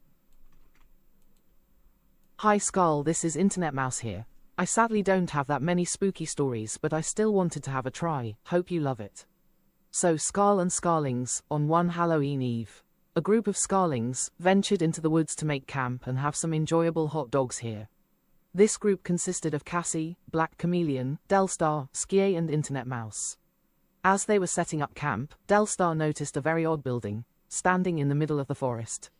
Hi Scarle, this is Internet Mouse here. I sadly don't have that many spooky stories, but I still wanted to have a try. Hope you love it. So Scarle and Scarlings, on one Halloween Eve, a group of Scarlings ventured into the woods to make camp and have some enjoyable hot dogs here. This group consisted of Cassie, Black Chameleon, Delstar, Skie and Internet Mouse. As they were setting up camp, Delstar noticed a very odd building, standing in the middle of the forest.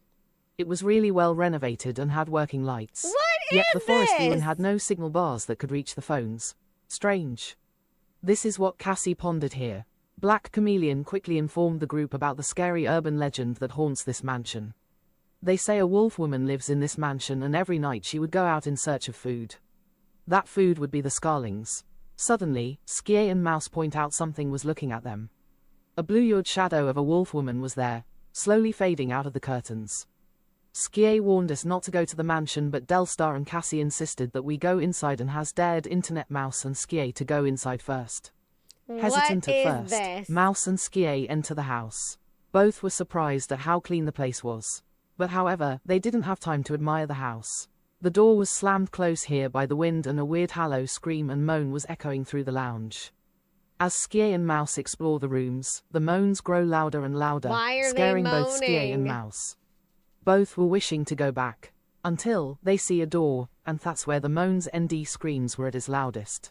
It was really well renovated and had working lights. Yet the forest even had no signal bars that could reach the phones. Strange. This is what Cassie pondered here. Black Chameleon quickly informed the group about the scary urban legend that haunts this mansion. They say a wolf woman lives in this mansion and every night she would go out in search of food. That food would be the Scarlings. Suddenly, Skie and Mouse point out something was looking at them. A blue-hued shadow of a wolf woman was there, slowly fading out of the curtains. Skie warned us not to go to the mansion, but Delstar and Cassie insisted that we go inside and has dared Internet Mouse and Skie to go inside first. Hesitant at first, Mouse and Skie enter the house. Both were surprised at how clean the place was. But however, they didn't have time to admire the house. The door was slammed close here by the wind and a weird hollow scream and moan was echoing through the lounge. As Skie and Mouse explore the rooms, the moans grow louder and louder, scaring both Skie and Mouse. Both were wishing to go back, until they see a door, and that's where the moans and screams were at its loudest.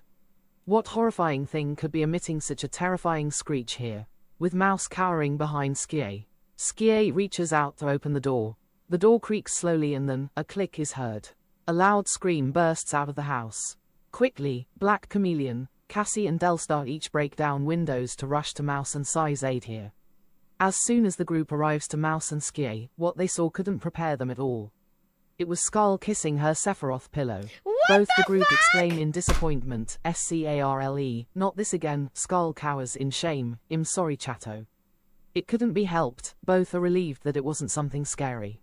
What horrifying thing could be emitting such a terrifying screech here? With Mouse cowering behind Skie. Skie reaches out to open the door. The door creaks slowly and then a click is heard. A loud scream bursts out of the house. Quickly, Black Chameleon, Cassie and Delstar each break down windows to rush to Mouse and Sie's aid here. As soon as the group arrives to Mouse and Skie, what they saw couldn't prepare them at all. It was Scarle kissing her Sephiroth pillow. Both the group exclaim in disappointment, Scarle, not this again. Scarle cowers in shame, I'm sorry chatto. It couldn't be helped, both are relieved that it wasn't something scary.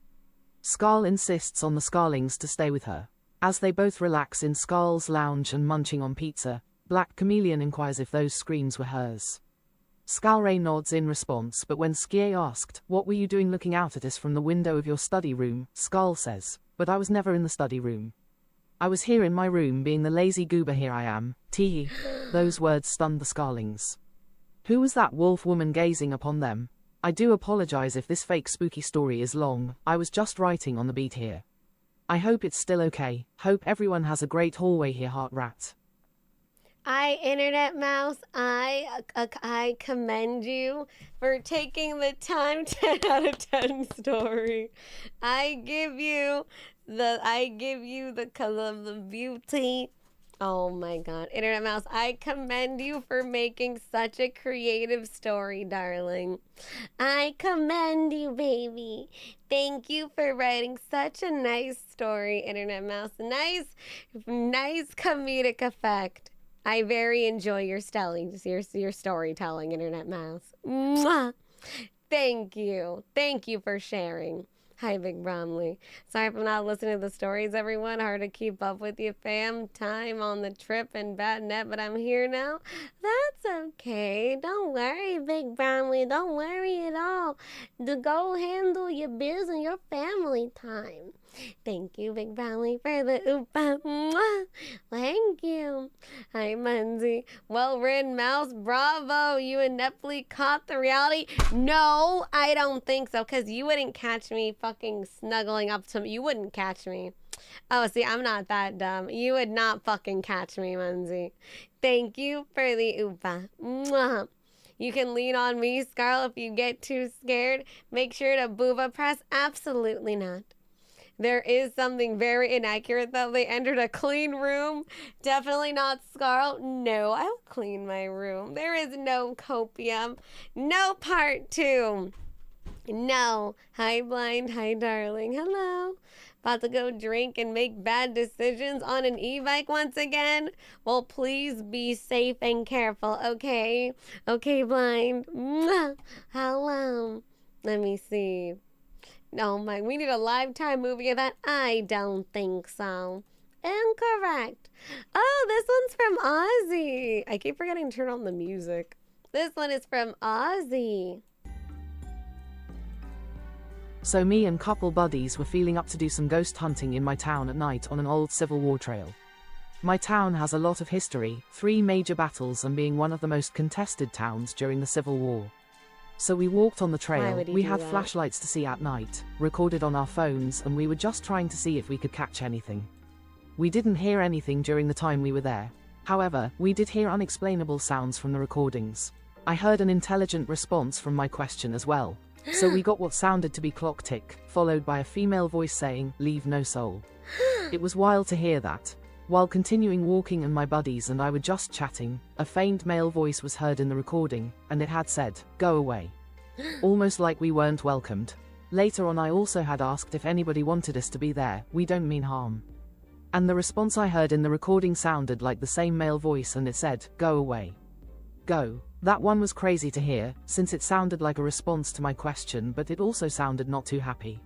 Scarle insists on the Scarlings to stay with her. As they both relax in Scarle's lounge and munching on pizza, Black Chameleon inquires if those screams were hers. Scarle nods in response, but when Skie asked, "What were you doing looking out at us from the window of your study room?" Scarle says, "But I was never in the study room. I was here in my room being the lazy goober here I am, tee." Those words stunned the Scarlings. Who was that wolf woman gazing upon them? I do apologize if this fake spooky story is long, I was just writing on the beat here. I hope it's still okay, hope everyone has a great hallway here, Heart Rat. Internet Mouse, I commend you for taking the time. 10 out of 10 story. I give you the color of the beauty. Oh my God, Internet Mouse, I commend you for making such a creative story, darling. I commend you, baby. Thank you for writing such a nice story, Internet Mouse. Nice comedic effect. I very enjoy your storytelling, Internet Mouse. Mwah! Thank you. Thank you for sharing. Hi, Big Bromley. Sorry if I'm not listening to the stories, everyone. Hard to keep up with you, fam. Time on the trip and bad net, but I'm here now. That's okay. Don't worry, Big Bromley. Don't worry at all. Go handle your biz and your family time. Thank you, Big Brownie, for the oopa. Mwah. Thank you. Hi, Munzie. Well written, Mouse. Bravo. You and Netflix caught the reality. No, I don't think so, because you wouldn't catch me fucking snuggling up to me. You wouldn't catch me. Oh, see, I'm not that dumb. You would not fucking catch me, Munzie. Thank you for the oopa. Mwah. You can lean on me, Scarle, if you get too scared. Make sure to booba press. Absolutely not. There is something very inaccurate, though. They entered a clean room. Definitely not Scarle. No, I'll clean my room. There is no copium. No part 2. No. Hi, blind. Hi, darling. Hello. About to go drink and make bad decisions on an e-bike once again? Well, please be safe and careful, okay? Okay, blind. Mwah. Hello. Let me see. Oh my, we need a Lifetime movie of that? I don't think so. Incorrect. Oh, this one's from Ozzy. I keep forgetting to turn on the music. This one is from Ozzy. So me and couple buddies were feeling up to do some ghost hunting in my town at night on an old Civil War trail. My town has a lot of history, 3 major battles and being one of the most contested towns during the Civil War. So we walked on the trail, we had flashlights to see at night, recorded on our phones, and we were just trying to see if we could catch anything. We didn't hear anything during the time we were there. However, we did hear unexplainable sounds from the recordings. I heard an intelligent response from my question as well. So we got what sounded to be clock tick, followed by a female voice saying, "Leave no soul." It was wild to hear that. While continuing walking and my buddies and I were just chatting, a faint male voice was heard in the recording, and it had said, "Go away." Almost like we weren't welcomed. Later on I also had asked if anybody wanted us to be there, we don't mean harm. And the response I heard in the recording sounded like the same male voice and it said, "Go away." Go. That one was crazy to hear, since it sounded like a response to my question, but it also sounded not too happy.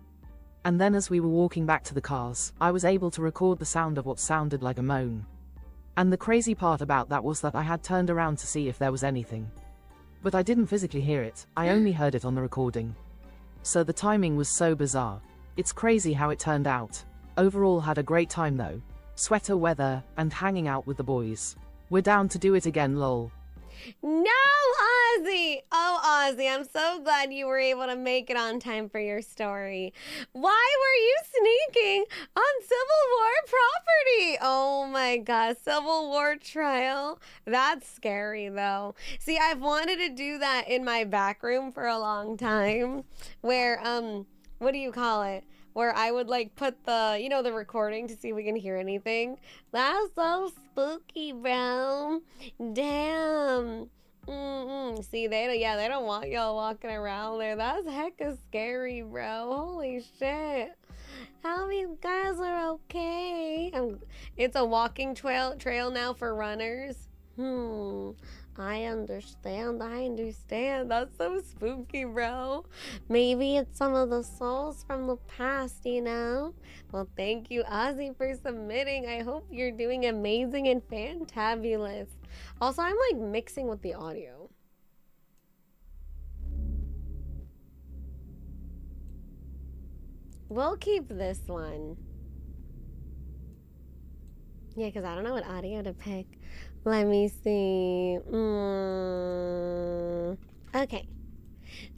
And then as we were walking back to the cars, I was able to record the sound of what sounded like a moan. And the crazy part about that was that I had turned around to see if there was anything. But I didn't physically hear it, I only heard it on the recording. So the timing was so bizarre. It's crazy how it turned out. Overall had a great time though. Sweater weather, and hanging out with the boys. We're down to do it again, lol. No, Ozzy! Oh, Ozzy, I'm so glad you were able to make it on time for your story. Why were you sneaking on Civil War property? Oh my God, Civil War trial. That's scary though. See, I've wanted to do that in my back room for a long time where, what do you call it? Where I would like put the, you know, the recording to see if we can hear anything. That's so spooky, bro. Damn. See, they don't want y'all walking around there. That's hecka scary, bro. Holy shit. How you guys are okay? It's a walking trail now for runners. I understand. That's so spooky, bro. Maybe it's some of the souls from the past, you know? Well, thank you, Ozzy, for submitting. I hope you're doing amazing and fantabulous. Also, I'm like mixing with the audio. We'll keep this one. Yeah, because I don't know what audio to pick. Let me see. Okay.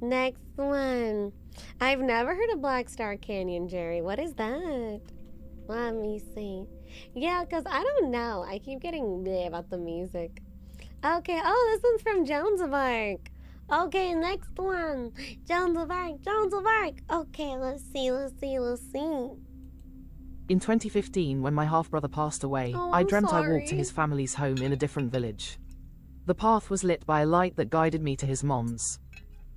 Next one. I've never heard of Black Star Canyon, Jerry. What is that? Let me see. Yeah, because I don't know. I keep getting bleh about the music. Okay. Oh, this one's from Jones of Arc. Okay, next one. Jones of Arc. Okay, let's see. In 2015, when my half-brother passed away, I dreamt I walked to his family's home in a different village. The path was lit by a light that guided me to his mom's.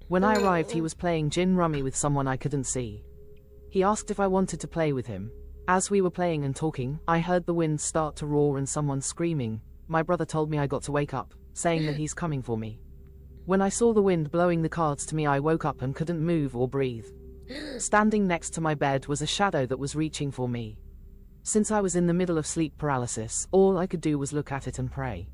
When I arrived, he was playing gin rummy with someone I couldn't see. He asked if I wanted to play with him. As we were playing and talking, I heard the wind start to roar and someone screaming. My brother told me I got to wake up, saying that he's coming for me. When I saw the wind blowing the cards to me, I woke up and couldn't move or breathe. Standing next to my bed was a shadow that was reaching for me. Since I was in the middle of sleep paralysis, all I could do was look at it and pray.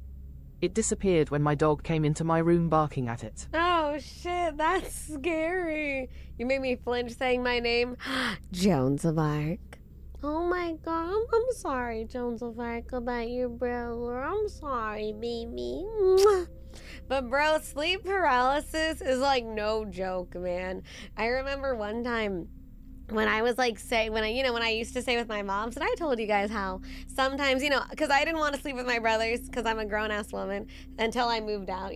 It disappeared when my dog came into my room barking at it. Oh shit, that's scary. You made me flinch saying my name. Jones of Arc. Oh my God, I'm sorry, Jones of Arc, about your brother. I'm sorry, baby. But bro, sleep paralysis is like no joke, man. I remember one time when I was like when I used to stay with my mom, and I told you guys how sometimes, because I didn't want to sleep with my brothers because I'm a grown-ass woman until I moved out,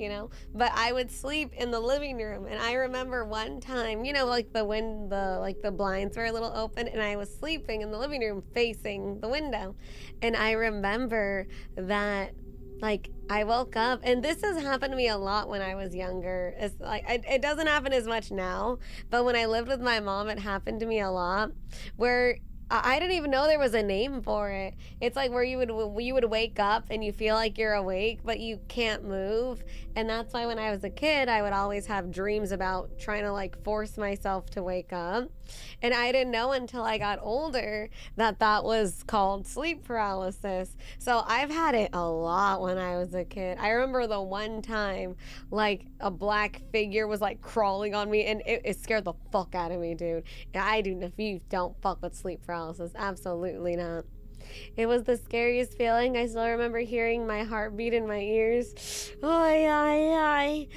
but I would sleep in the living room. And I remember one time, like the blinds were a little open, and I was sleeping in the living room facing the window. And I remember that, like, I woke up, and this has happened to me a lot when I was younger. It's like, it doesn't happen as much now, but when I lived with my mom, it happened to me a lot, where I didn't even know there was a name for it. It's like where you would wake up and you feel like you're awake, but you can't move. And that's why when I was a kid, I would always have dreams about trying to like force myself to wake up. And I didn't know until I got older that was called sleep paralysis. So I've had it a lot when I was a kid. I remember the one time, like, a black figure was like crawling on me, and it scared the fuck out of me, dude. You don't fuck with sleep paralysis. Absolutely not. It was the scariest feeling. I still remember hearing my heartbeat in my ears. Well, I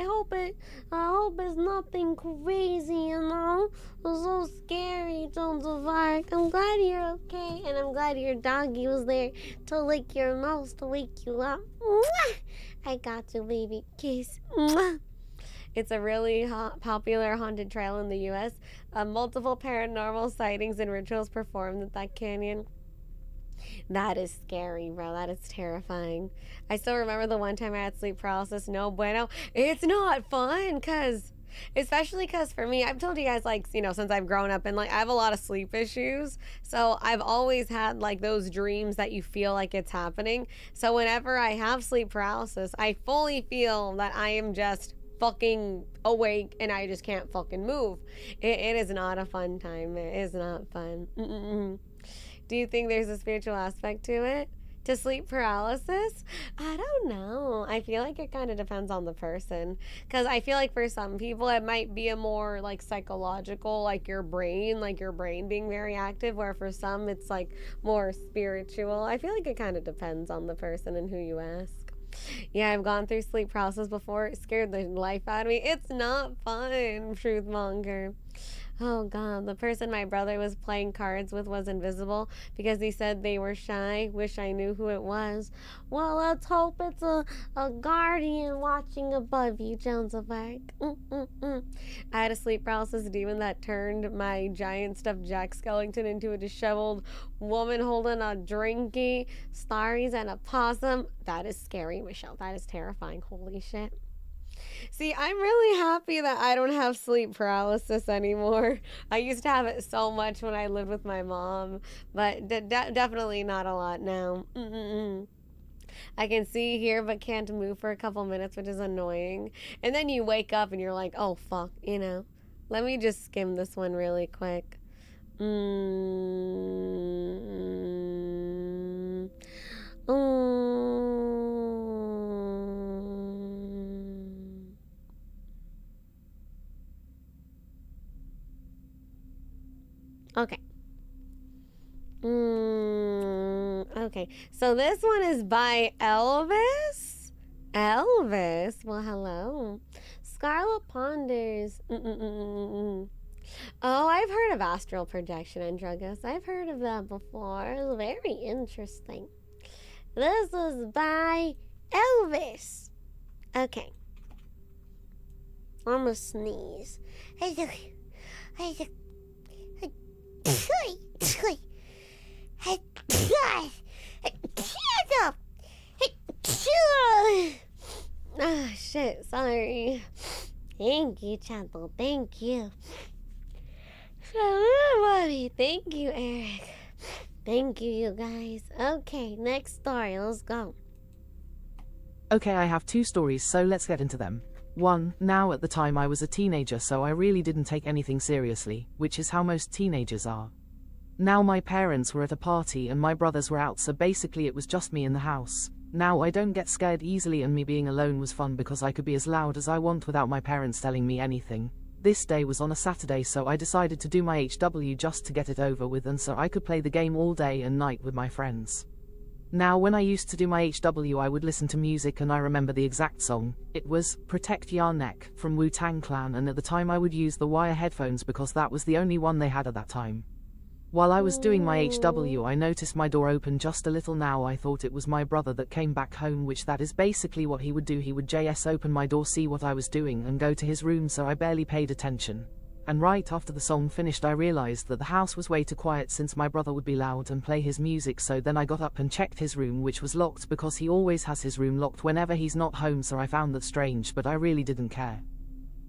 hope it's nothing crazy, It's so scary, Joseph. I'm glad you're okay, and I'm glad your doggy was there to lick your nose to wake you up. Mwah! I got you, baby. Kiss. Mwah! It's a really popular haunted trail in the U.S. Multiple paranormal sightings and rituals performed at that canyon. That is scary, bro. That is terrifying. I still remember the one time I had sleep paralysis. No bueno. It's not fun, especially because for me, I've told you guys, like, since I've grown up, and like I have a lot of sleep issues. So I've always had like those dreams that you feel like it's happening. So whenever I have sleep paralysis, I fully feel that I am just fucking awake and I just can't fucking move. It is not a fun time. It is not fun. Do you think there's a spiritual aspect to it? To sleep paralysis? I don't know. I feel like it kind of depends on the person. Because I feel like for some people, it might be a more like psychological, like your brain being very active, where for some, it's like more spiritual. I feel like it kind of depends on the person and who you ask. Yeah, I've gone through sleep paralysis before. It scared the life out of me. It's not fun, truthmonger. Oh God, the person my brother was playing cards with was invisible because he said they were shy. Wish I knew who it was. Well, let's hope it's a guardian watching above you, Jonesberg. I had a sleep paralysis demon that turned my giant stuffed Jack Skellington into a disheveled woman holding a drinky, starries, and a possum. That is scary, Michelle. That is terrifying. Holy shit. See, I'm really happy that I don't have sleep paralysis anymore. I used to have it so much when I lived with my mom, but definitely not a lot now. I can see, hear, but can't move for a couple minutes, which is annoying. And then you wake up and you're like, oh, fuck, Let me just skim this one really quick. Okay. Okay. So this one is by Elvis. Elvis. Well, hello. Scarle ponders. Oh, I've heard of astral projection and druggist. I've heard of that before. It's very interesting. This is by Elvis. Okay. I'm gonna sneeze. Oh, shit, sorry. Thank you, Chapel. Thank you. Everybody, thank you, Eric. Thank you, you guys. Okay, next story. Let's go. Okay, I have 2 stories, so let's get into them. 1. Now at the time I was a teenager, so I really didn't take anything seriously, which is how most teenagers are. Now my parents were at a party and my brothers were out, so basically it was just me in the house. Now I don't get scared easily, and me being alone was fun because I could be as loud as I want without my parents telling me anything. This day was on a Saturday, so I decided to do my HW just to get it over with and so I could play the game all day and night with my friends. Now, when I used to do my HW, I would listen to music, and I remember the exact song. It was Protect Your Neck from Wu-Tang Clan, and at the time I would use the wire headphones because that was the only one they had at that time. While I was doing my HW, I noticed my door open just a little. Now I thought it was my brother that came back home, which that is basically what he would do. He would just open my door, see what I was doing, and go to his room, so I barely paid attention. And right after the song finished, I realized that the house was way too quiet since my brother would be loud and play his music, so then I got up and checked his room, which was locked because he always has his room locked whenever he's not home, so I found that strange, but I really didn't care.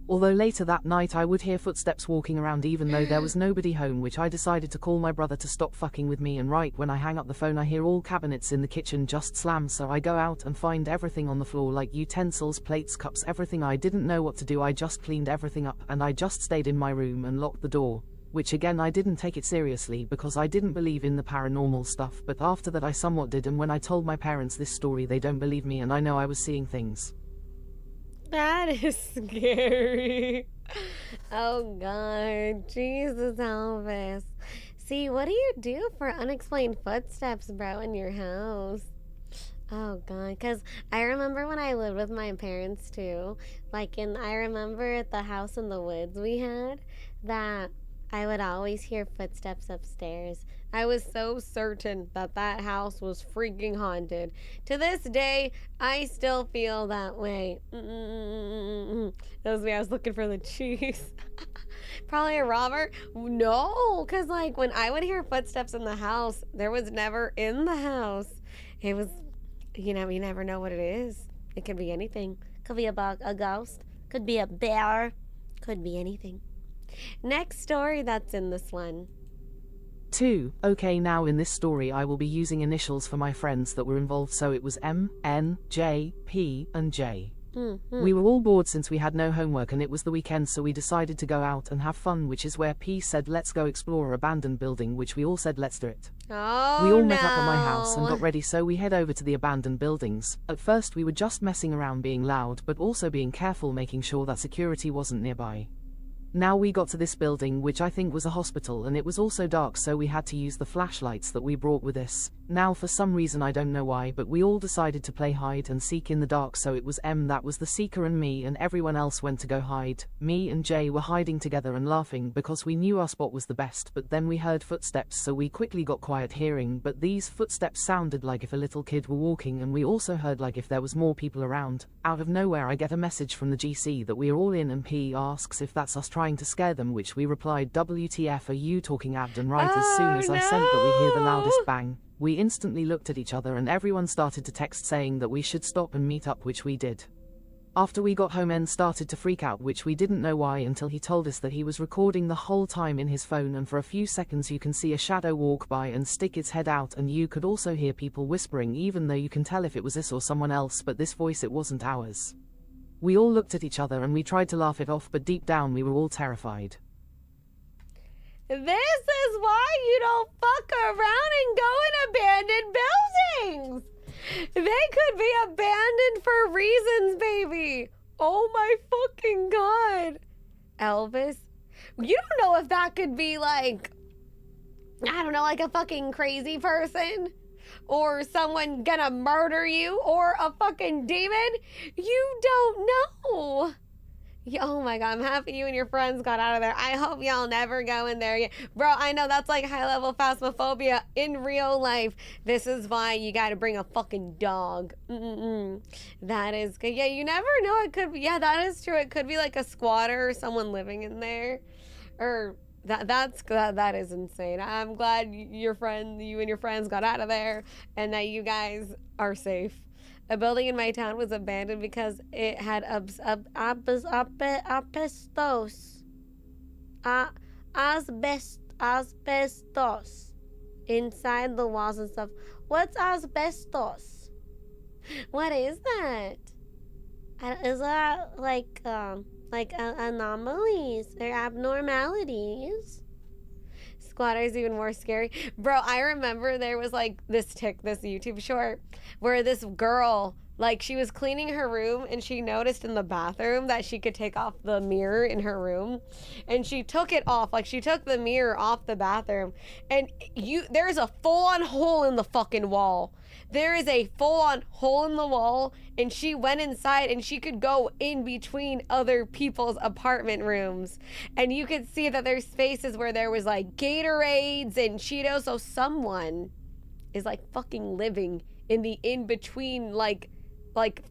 Although later that night I would hear footsteps walking around even though there was nobody home, which I decided to call my brother to stop fucking with me, and right when I hang up the phone I hear all cabinets in the kitchen just slam, so I go out and find everything on the floor, like utensils, plates, cups, everything. I didn't know what to do. I just cleaned everything up and I just stayed in my room and locked the door, which again I didn't take it seriously because I didn't believe in the paranormal stuff, but after that I somewhat did, and when I told my parents this story they don't believe me, and I know I was seeing things. That is scary. Oh God, Jesus Elvis. See, what do you do for unexplained footsteps, bro, in your house? Oh God, because I remember when I lived with my parents too, I remember at the house in the woods we had, that I would always hear footsteps upstairs. I was so certain that that house was freaking haunted. To this day, I still feel that way. That was me. I was looking for the cheese. Probably a robber? No, because when I would hear footsteps in the house, there was never in the house. It was, you never know what it is. It could be anything. Could be a ghost. Could be a bear. Could be anything. Next story that's in this one. 2. Okay, now in this story I will be using initials for my friends that were involved, so it was M, N, J, P, and J. We were all bored since we had no homework and it was the weekend, so we decided to go out and have fun, which is where P said let's go explore an abandoned building, which we all said let's do it. Oh, we all met up at my house and got ready, so we head over to the abandoned buildings. At first we were just messing around, being loud but also being careful, making sure that security wasn't nearby. Now we got to this building, which I think was a hospital, and it was also dark, so we had to use the flashlights that we brought with us. Now for some reason, I don't know why, but we all decided to play hide and seek in the dark, so it was M that was the seeker and me, and everyone else went to go hide. Me and Jay were hiding together and laughing because we knew our spot was the best, but then we heard footsteps, so we quickly got quiet hearing, but these footsteps sounded like if a little kid were walking, and we also heard like if there was more people around. Out of nowhere I get a message from the GC that we are all in, and P asks if that's us trying to scare them, which we replied, WTF are you talking at? And right as soon as I sent that we hear the loudest bang, we instantly looked at each other and everyone started to text saying that we should stop and meet up, which we did. After we got home, N started to freak out, which we didn't know why until he told us that he was recording the whole time in his phone, and for a few seconds you can see a shadow walk by and stick its head out, and you could also hear people whispering, even though you can tell if it was us or someone else, but this voice, it wasn't ours. We all looked at each other and we tried to laugh it off, but deep down we were all terrified. This is why you don't fuck around and go in abandoned buildings. They could be abandoned for reasons, baby. Oh my fucking God. Elvis, you don't know if that could be a fucking crazy person, or someone gonna murder you, or a fucking demon. You don't know. Oh my God, I'm happy you and your friends got out of there. I hope y'all never go in there again. Bro, I know that's like high level phasmophobia in real life. This is why you gotta bring a fucking dog. That is good. Yeah, you never know. It could be, yeah, that is true. It could be like a squatter or someone living in there. Or that is insane. I'm glad you and your friends got out of there and that you guys are safe. A building in my town was abandoned because it had asbestos inside the walls and stuff. What's asbestos? What is that? Is that like anomalies or abnormalities? Squatters even more scary. Bro, I remember there was this YouTube short where this girl Like, she was cleaning her room and she noticed in the bathroom that she could take off the mirror in her room. And she took it off. Like, she took the mirror off the bathroom. And there's a full-on hole in the fucking wall. There is a full-on hole in the wall. And she went inside and she could go in between other people's apartment rooms. And you could see that there's spaces where there was, like, Gatorades and Cheetos. So someone is, like, fucking living in the in-between, like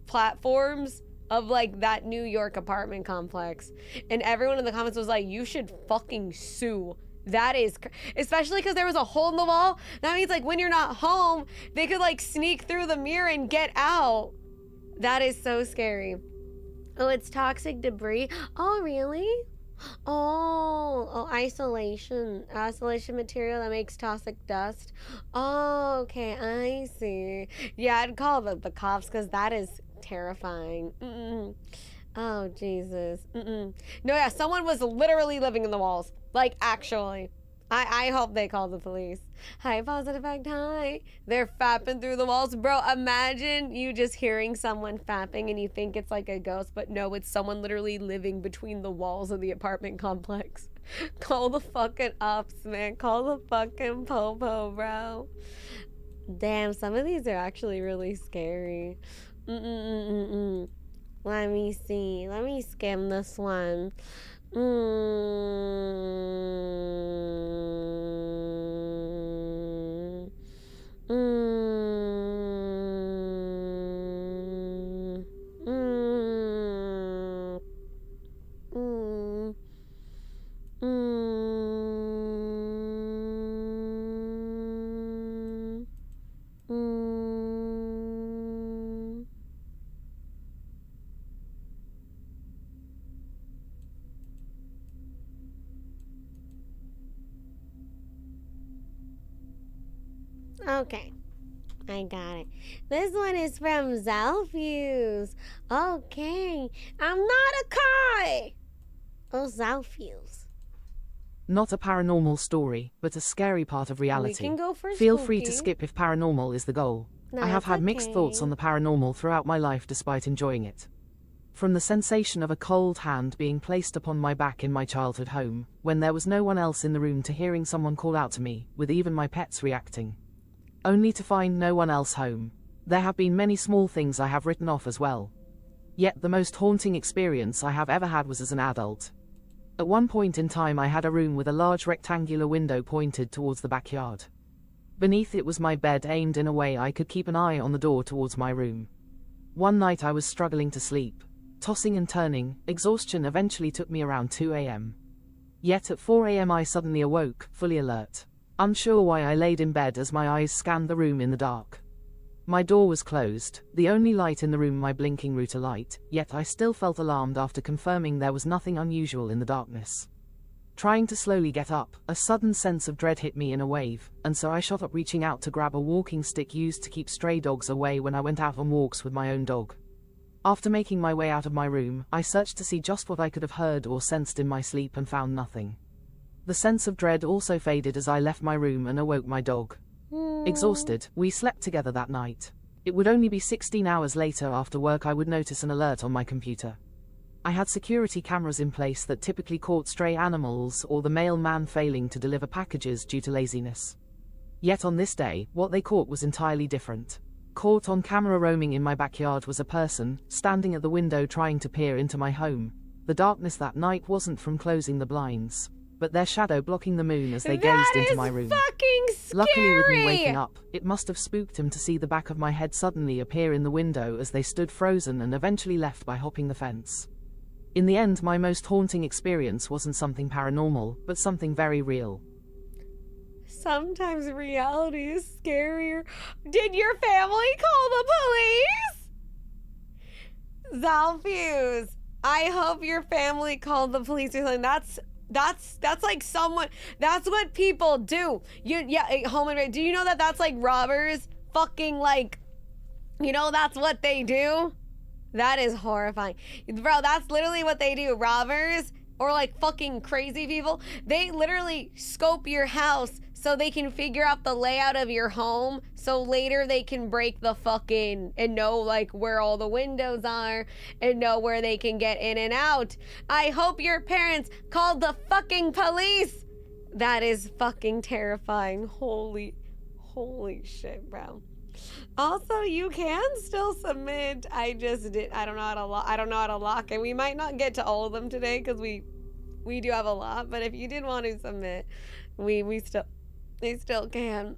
platforms of like that New York apartment complex. And everyone in the comments was like, you should fucking sue. That is especially because there was a hole in the wall. That means like when you're not home, they could like sneak through the mirror and get out. That is so scary. Oh, it's toxic debris. Oh, really? Oh, isolation material that makes toxic dust. Oh, okay, I see. Yeah, I'd call the cops because that is terrifying. Oh, Jesus. No, yeah, someone was literally living in the walls. Like, actually. I hope they call the police. Hi, positive fact, hi. They're fapping through the walls. Bro, imagine you just hearing someone fapping and you think it's like a ghost, but no, it's someone literally living between the walls of the apartment complex. Call the fucking ops, man. Call the fucking popo, bro. Damn, some of these are actually really scary. Let me see. Let me skim this one. Okay, I got it. This one is from Zalfuse. Okay, I'm not a Kai. Oh, Zalfuse. Not a paranormal story, but a scary part of reality. We can go for Feel spooky. free to skip if paranormal is the goal. No, I have it's had mixed okay. thoughts on the paranormal throughout my life despite enjoying it. From the sensation of a cold hand being placed upon my back in my childhood home, when there was no one else in the room, to hearing someone call out to me, with even my pets reacting. Only to find no one else home. There have been many small things I have written off as well. Yet the most haunting experience I have ever had was as an adult. At one point in time I had a room with a large rectangular window pointed towards the backyard. Beneath it was my bed, aimed in a way I could keep an eye on the door towards my room. One night I was struggling to sleep, tossing and turning. Exhaustion eventually took me around 2 a.m. Yet at 4 a.m. I suddenly awoke, fully alert. Unsure why, I laid in bed as my eyes scanned the room in the dark. My door was closed, the only light in the room my blinking router light, yet I still felt alarmed after confirming there was nothing unusual in the darkness. Trying to slowly get up, a sudden sense of dread hit me in a wave, and so I shot up, reaching out to grab a walking stick used to keep stray dogs away when I went out on walks with my own dog. After making my way out of my room, I searched to see just what I could have heard or sensed in my sleep and found nothing. The sense of dread also faded as I left my room and awoke my dog. Exhausted, we slept together that night. It would only be 16 hours later after work I would notice an alert on my computer. I had security cameras in place that typically caught stray animals or the mailman failing to deliver packages due to laziness. Yet on this day, what they caught was entirely different. Caught on camera roaming in my backyard was a person, standing at the window trying to peer into my home. The darkness that night wasn't from closing the blinds, but their shadow blocking the moon as they gazed into my room. Fucking scary. Luckily, with me waking up, it must have spooked him to see the back of my head suddenly appear in the window as they stood frozen and eventually left by hopping the fence. In the end, my most haunting experience wasn't something paranormal, but something very real. Sometimes reality is scarier. Did your family call the police? Zalfuse, I hope your family called the police or something. That's like someone, that's what people do. Home and do you know that that's like robbers fucking like, that's what they do? That is horrifying. Bro, that's literally what they do. Robbers or like fucking crazy people, they literally scope your house so they can figure out the layout of your home, so later they can break the fucking and know like where all the windows are and know where they can get in and out. I hope your parents called the fucking police. That is fucking terrifying. Holy shit, bro. Also, you can still submit. I don't know how to lock it. We might not get to all of them today because we do have a lot, but if you did want to submit, they still can.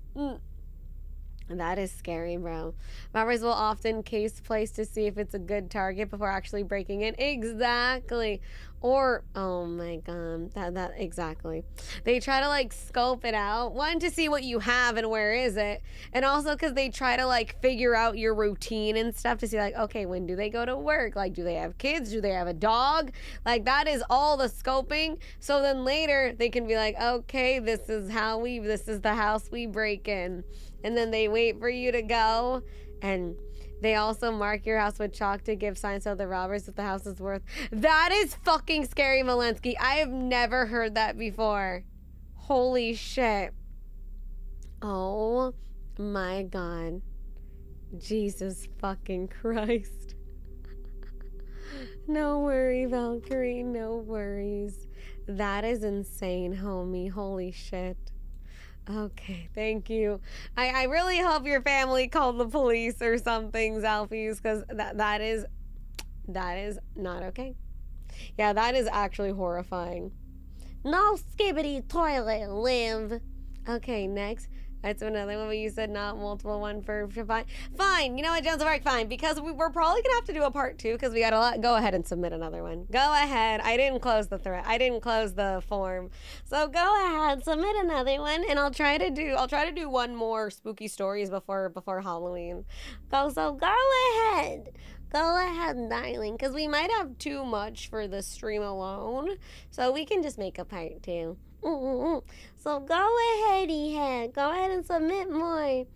That is scary, bro. Robbers will often case place to see if it's a good target before actually breaking in. Exactly. Or, oh my god, that exactly. They try to like scope it out. One, to see what you have and where is it. And also because they try to like figure out your routine and stuff to see like, okay, when do they go to work? Like, do they have kids? Do they have a dog? Like, that is all the scoping. So then later they can be like, okay, this is the house we break in. And then they wait for you to go, and they also mark your house with chalk to give signs to the robbers what the house is worth. That is fucking scary, Valensky. I have never heard that before. Holy shit. Oh my god. Jesus fucking Christ. No worry, Valkyrie. No worries. That is insane, homie. Holy shit. Okay, thank you. I really hope your family called the police or something, Zalfies, because that is not okay. Yeah, that is actually horrifying. No skibbity toilet live. Okay, next. That's another one, but you said not multiple one for fine. Fine, you know what, Jones of Arc, fine, because we're probably gonna have to do a part 2 because we got a lot. Go ahead and submit another one. Go ahead. I didn't close the thread. I didn't close the form. So go ahead, submit another one, and I'll try to do one more spooky stories before Halloween. So go ahead. Go ahead, darling, because we might have too much for the stream alone. So we can just make a part 2. So go ahead, go ahead and submit more.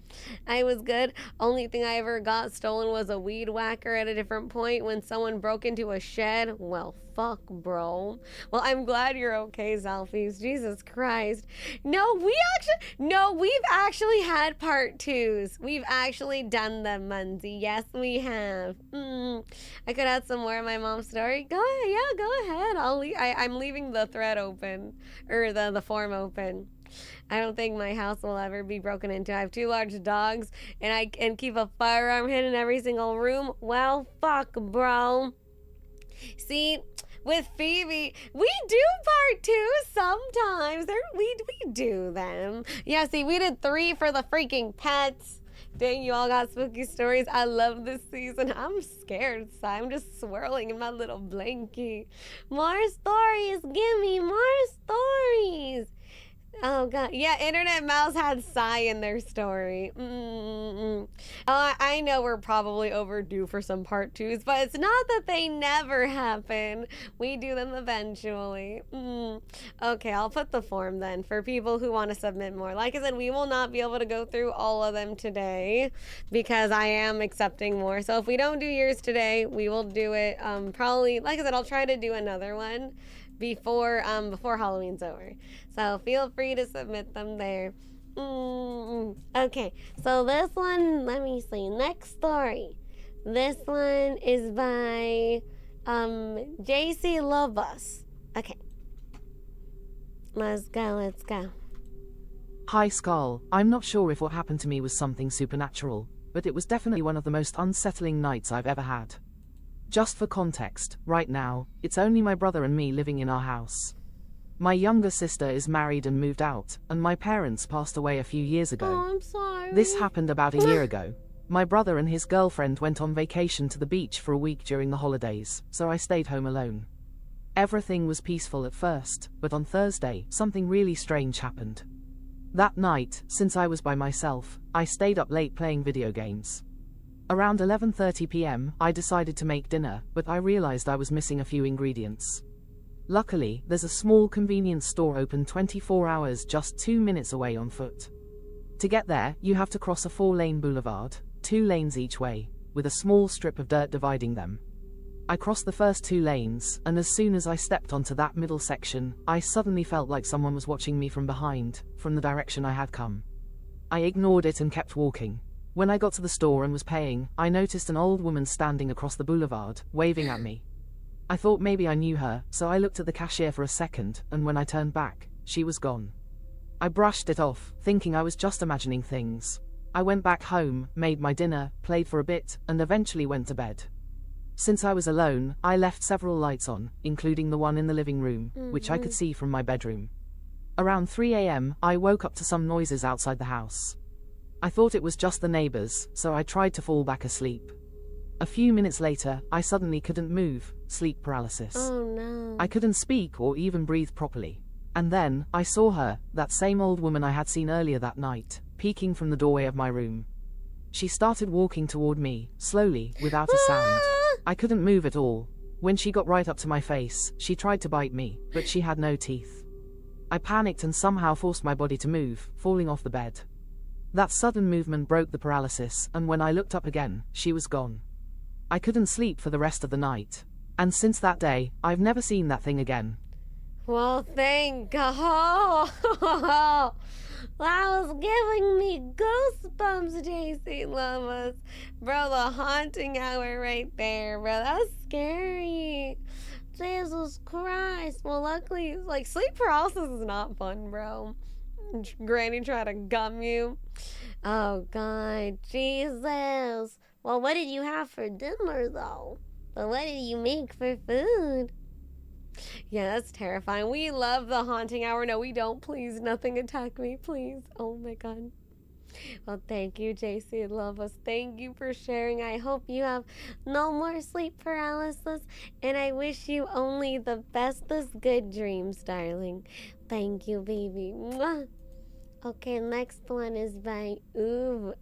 I was good. Only thing I ever got stolen was a weed whacker at a different point when someone broke into a shed. Well, fuck, bro. Well, I'm glad you're okay, Zalfies. Jesus Christ. No, we've actually had part 2s. We've actually done them, Munzie. Yes, we have. I could add some more of my mom's story. Go ahead, yeah, go ahead. I'm leaving the thread open, or the form open. I don't think my house will ever be broken into. I have 2 large dogs, and I can keep a firearm hidden in every single room. Well, fuck, bro. See, with Phoebe, we do part 2 sometimes. We do them. Yeah, see, we did 3 for the freaking pets. Dang, you all got spooky stories. I love this season. I'm scared, so I'm just swirling in my little blankie. More stories. Give me more stories. Oh god, yeah, Internet Mouse had Psy in their story. I know we're probably overdue for some part 2s, but it's not that they never happen. We do them eventually. Okay, I'll put the form then for people who want to submit more. Like I said, we will not be able to go through all of them today because I am accepting more. So if we don't do yours today, we will do it probably, like I said, I'll try to do another one before Halloween's over. So feel free to submit them there. Okay, so this one, let me see. Next story. This one is by JC Lobus. Okay. Let's go. Hi Scarle, I'm not sure if what happened to me was something supernatural, but it was definitely one of the most unsettling nights I've ever had. Just for context, right now, it's only my brother and me living in our house. My younger sister is married and moved out, and my parents passed away a few years ago. Oh, I'm sorry. This happened about a year ago. My brother and his girlfriend went on vacation to the beach for a week during the holidays, so I stayed home alone. Everything was peaceful at first, but on Thursday, something really strange happened. That night, since I was by myself, I stayed up late playing video games. Around 11:30 p.m., I decided to make dinner, but I realized I was missing a few ingredients. Luckily, there's a small convenience store open 24 hours just 2 minutes away on foot. To get there, you have to cross a 4-lane boulevard, 2 lanes each way, with a small strip of dirt dividing them. I crossed the first 2 lanes, and as soon as I stepped onto that middle section, I suddenly felt like someone was watching me from behind, from the direction I had come. I ignored it and kept walking. When I got to the store and was paying, I noticed an old woman standing across the boulevard, waving at me. I thought maybe I knew her, so I looked at the cashier for a second, and when I turned back, she was gone. I brushed it off, thinking I was just imagining things. I went back home, made my dinner, played for a bit, and eventually went to bed. Since I was alone, I left several lights on, including the one in the living room, which I could see from my bedroom. Around 3 a.m., I woke up to some noises outside the house. I thought it was just the neighbors, so I tried to fall back asleep. A few minutes later, I suddenly couldn't move, sleep paralysis. Oh no. I couldn't speak or even breathe properly. And then, I saw her, that same old woman I had seen earlier that night, peeking from the doorway of my room. She started walking toward me, slowly, without a sound. I couldn't move at all. When she got right up to my face, she tried to bite me, but she had no teeth. I panicked and somehow forced my body to move, falling off the bed. That sudden movement broke the paralysis, and when I looked up again, she was gone. I couldn't sleep for the rest of the night. And since that day, I've never seen that thing again. Well, thank God. That was giving me goosebumps, JC Lovas. Bro, the haunting hour right there, bro. That was scary. Jesus Christ. Well, luckily, like, sleep paralysis is not fun, bro. Granny tried to gum you. Oh, God. Jesus. Well, what did you have for dinner, though? But what did you make for food? Yeah, that's terrifying. We love the haunting hour. No, we don't. Please, nothing attack me, please. Oh, my God. Well, thank you, JC. Love us. Thank you for sharing. I hope you have no more sleep paralysis, and I wish you only the bestest good dreams, darling. Thank you, baby. Mwah. Okay, next one is by Ooh,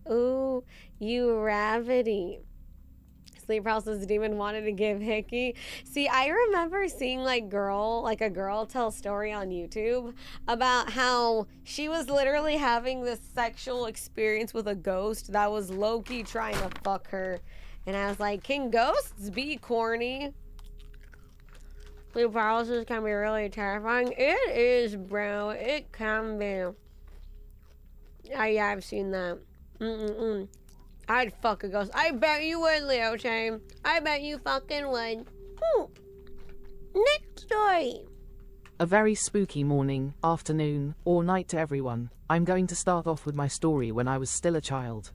You Ravity. Sleep paralysis demon wanted to give hickey. See, I remember seeing a girl tell a story on YouTube about how she was literally having this sexual experience with a ghost that was low-key trying to fuck her. And I was like, can ghosts be corny? Sleep paralysis can be really terrifying. It is, bro. It can be. Yeah, I've seen that. I'd fuck a ghost. I bet you would, Leo Chain. I bet you fucking would. Next story. A very spooky morning, afternoon, or night to everyone. I'm going to start off with my story when I was still a child.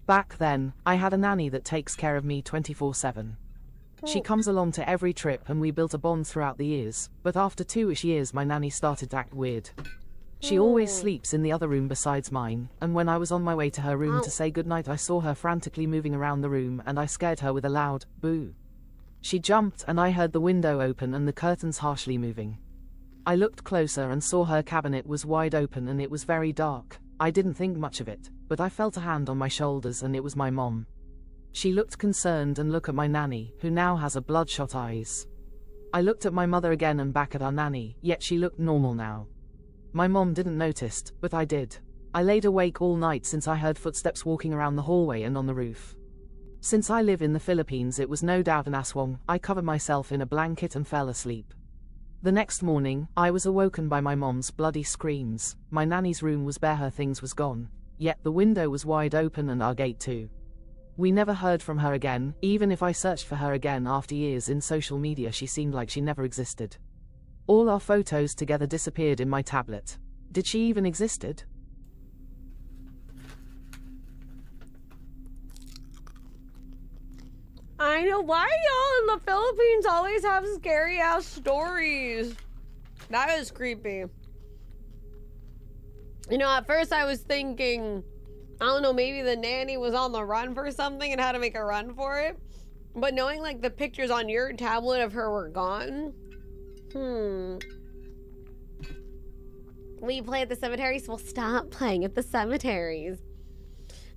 Back then, I had a nanny that takes care of me 24/7. She comes along to every trip and we built a bond throughout the years, but after 2-ish years my nanny started to act weird. She always sleeps in the other room besides mine, and when I was on my way to her room to say goodnight I saw her frantically moving around the room and I scared her with a loud boo. She jumped and I heard the window open and the curtains harshly moving. I looked closer and saw her cabinet was wide open and it was very dark. I didn't think much of it, but I felt a hand on my shoulders and it was my mom. She looked concerned and looked at my nanny, who now has a bloodshot eyes. I looked at my mother again and back at our nanny, yet she looked normal now. My mom didn't notice, but I did. I laid awake all night since I heard footsteps walking around the hallway and on the roof. Since I live in the Philippines, it was no doubt an aswang. I covered myself in a blanket and fell asleep. The next morning, I was awoken by my mom's bloody screams. My nanny's room was bare, her things was gone, yet the window was wide open and our gate too. We never heard from her again. Even if I searched for her again after years in social media, she seemed like she never existed. All our photos together disappeared in my tablet. Did she even existed? I know, why y'all in the Philippines always have scary ass stories? That is creepy. You know, at first I was thinking, I don't know, maybe the nanny was on the run for something and had to make a run for it. But knowing like the pictures on your tablet of her were gone. We play at the cemeteries? Well, stop playing at the cemeteries.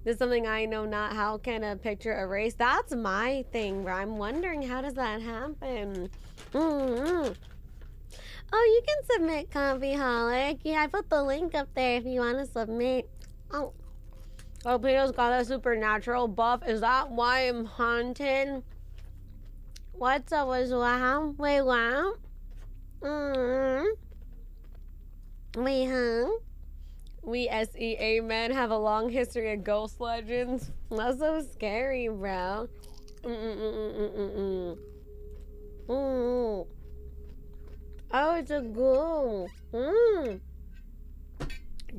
This is something I know not. How can a picture erase? That's my thing, bro. I'm wondering, how does that happen? Oh, you can submit, Coffeeholic. Yeah, I put the link up there if you want to submit. Oh, Peter's got a supernatural buff. Is that why I'm haunted? What's up with wow? Wait, wow? Wait, huh? We SEA men have a long history of ghost legends. That's so scary, bro. Oh, it's a ghoul.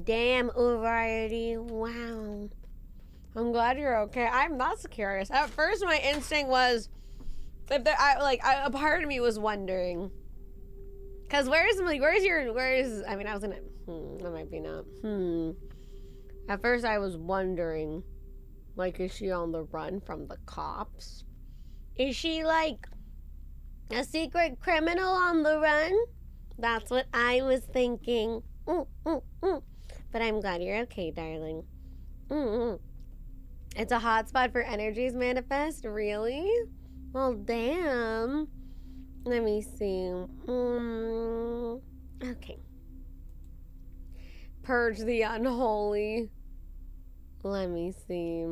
Damn, variety. Wow. I'm glad you're okay. I'm not so curious. At first, my instinct was, if there, a part of me was wondering, cause I was gonna, that might be not. At first, I was wondering, like, is she on the run from the cops? Is she like a secret criminal on the run? That's what I was thinking. But I'm glad you're okay, darling. It's a hotspot for energies manifest? Really? Well, damn. Let me see. Okay. Purge the unholy. Let me see.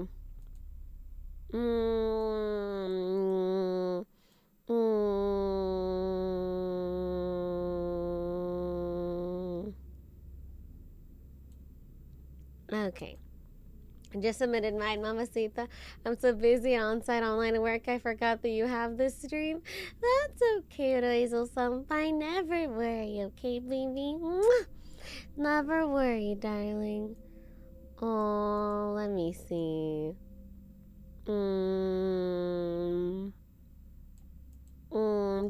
Okay. I just submitted mine, Mamacita. I'm so busy on-site online work, I forgot that you have this stream. That's okay, Roizel-senpai. Never worry, okay, baby? Mwah! Never worry, darling. Oh, let me see.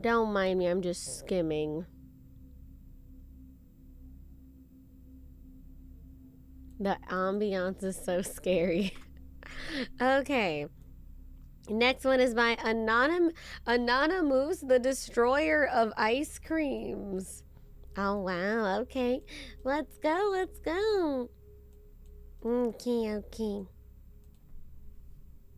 Don't mind me, I'm just skimming. The ambiance is so scary. Okay. Next one is by Anonymous, the destroyer of ice creams. Oh, wow. Okay. Let's go. Let's go. Okay.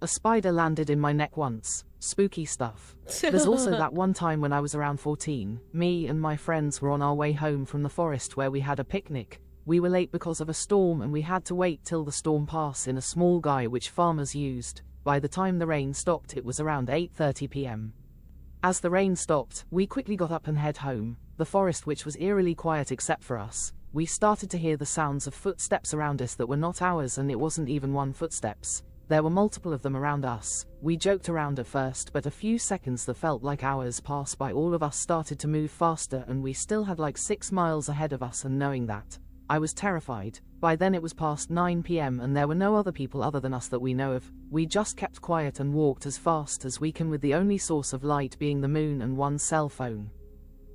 A spider landed in my neck once. Spooky stuff. There's also that one time when I was around 14. Me and my friends were on our way home from the forest where we had a picnic. We were late because of a storm and we had to wait till the storm passed in a small guy which farmers used. By the time the rain stopped, it was around 8:30 p.m. As the rain stopped, we quickly got up and head home. The forest, which was eerily quiet except for us, we started to hear the sounds of footsteps around us that were not ours, and it wasn't even one footsteps. There were multiple of them around us. We joked around at first, but a few seconds that felt like hours passed by. All of us started to move faster and we still had like 6 miles ahead of us, and knowing that, I was terrified. By then it was past 9 p.m. and there were no other people other than us that we know of. We just kept quiet and walked as fast as we can, with the only source of light being the moon and one cell phone.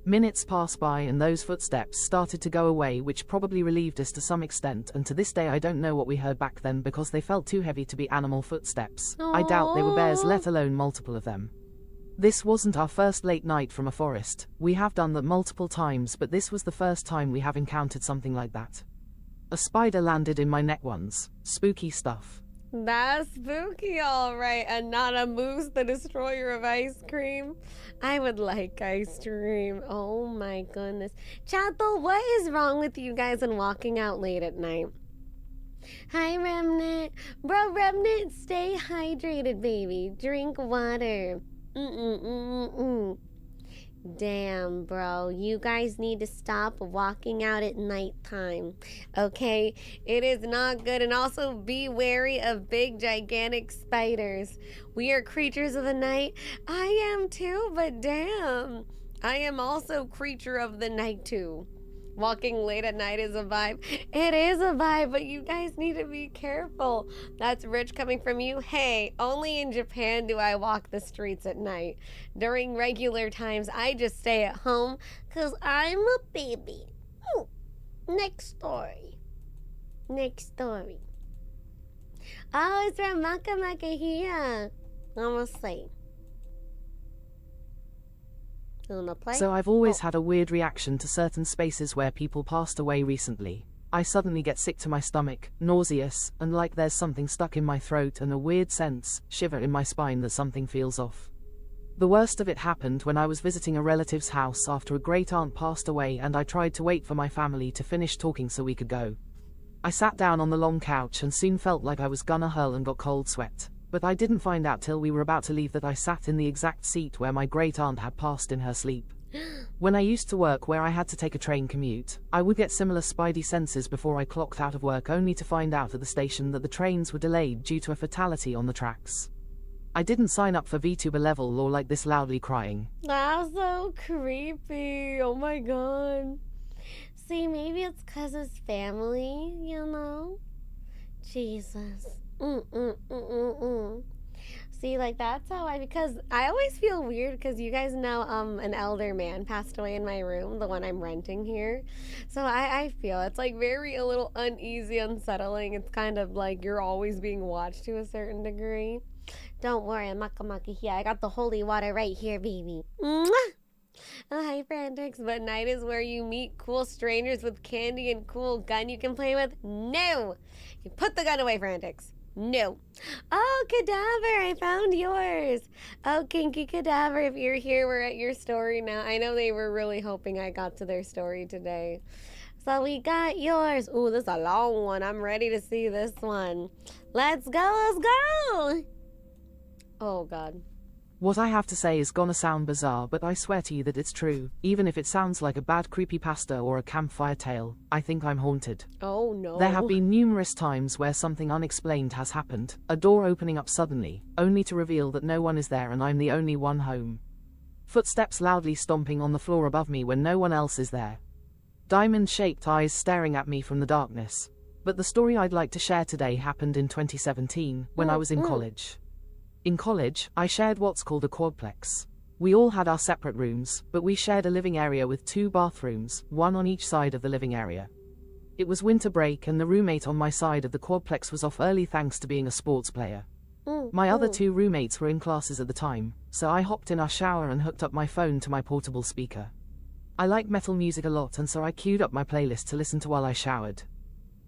Minutes passed by and those footsteps started to go away, which probably relieved us to some extent, and to this day I don't know what we heard back then because they felt too heavy to be animal footsteps. Aww. I doubt they were bears, let alone multiple of them. This wasn't our first late night from a forest. We have done that multiple times, but this was the first time we have encountered something like that. A spider landed in my neck once. Spooky stuff. That's spooky, all right. And not a moose, the destroyer of ice cream. I would like ice cream. Oh my goodness. Chato, what is wrong with you guys and walking out late at night? Hi, Remnant. Bro, Remnant, stay hydrated, baby. Drink water. Damn, bro, you guys need to stop walking out at nighttime, okay? It is not good. And also be wary of big, gigantic spiders. We are creatures of the night. I am too, but damn, I am also creature of the night too. Walking late at night is a vibe. It is a vibe, but you guys need to be careful. That's rich coming from you. Hey, only in Japan do I walk the streets at night. During regular times, I just stay at home because I'm a baby. Next story. Next story. Oh, it's from Maka Maka here. Almost late. So I've always had a weird reaction to certain spaces where people passed away recently. I suddenly get sick to my stomach, nauseous, and like there's something stuck in my throat, and a weird shiver in my spine that something feels off. The worst of it happened when I was visiting a relative's house after a great aunt passed away, and I tried to wait for my family to finish talking so we could go. I sat down on the long couch and soon felt like I was gonna hurl and got cold sweat. But I didn't find out till we were about to leave that I sat in the exact seat where my great-aunt had passed in her sleep. When I used to work where I had to take a train commute, I would get similar spidey senses before I clocked out of work, only to find out at the station that the trains were delayed due to a fatality on the tracks. I didn't sign up for VTuber level or like this loudly crying. That's so creepy. Oh my god. See, maybe it's 'cause his family, you know? Jesus. See, like, that's how because I always feel weird because you guys know an elder man passed away in my room, the one I'm renting here. So I feel it's like very a little uneasy, unsettling. It's kind of like you're always being watched to a certain degree. Don't worry, Makamaki here. I got the holy water right here, baby. Mwah! Oh, hi, Frantics. But night is where you meet cool strangers with candy and cool gun you can play with? No! You put the gun away, Frantics. No. Oh, Cadaver, I found yours. Oh, Kinky Cadaver, if you're here, we're at your story now. I know they were really hoping I got to their story today. So we got yours. Ooh, this is a long one. I'm ready to see this one. Let's go, let's go. Oh, God. What I have to say is gonna sound bizarre, but I swear to you that it's true. Even if it sounds like a bad creepypasta or a campfire tale, I think I'm haunted. Oh, no. There have been numerous times where something unexplained has happened, a door opening up suddenly, only to reveal that no one is there and I'm the only one home. Footsteps loudly stomping on the floor above me when no one else is there. Diamond-shaped eyes staring at me from the darkness. But the story I'd like to share today happened in 2017, when I was in college. In college, I shared what's called a quadplex. We all had our separate rooms, but we shared a living area with 2 bathrooms, one on each side of the living area. It was winter break and the roommate on my side of the quadplex was off early thanks to being a sports player. My other 2 roommates were in classes at the time, so I hopped in our shower and hooked up my phone to my portable speaker. I like metal music a lot and so I queued up my playlist to listen to while I showered.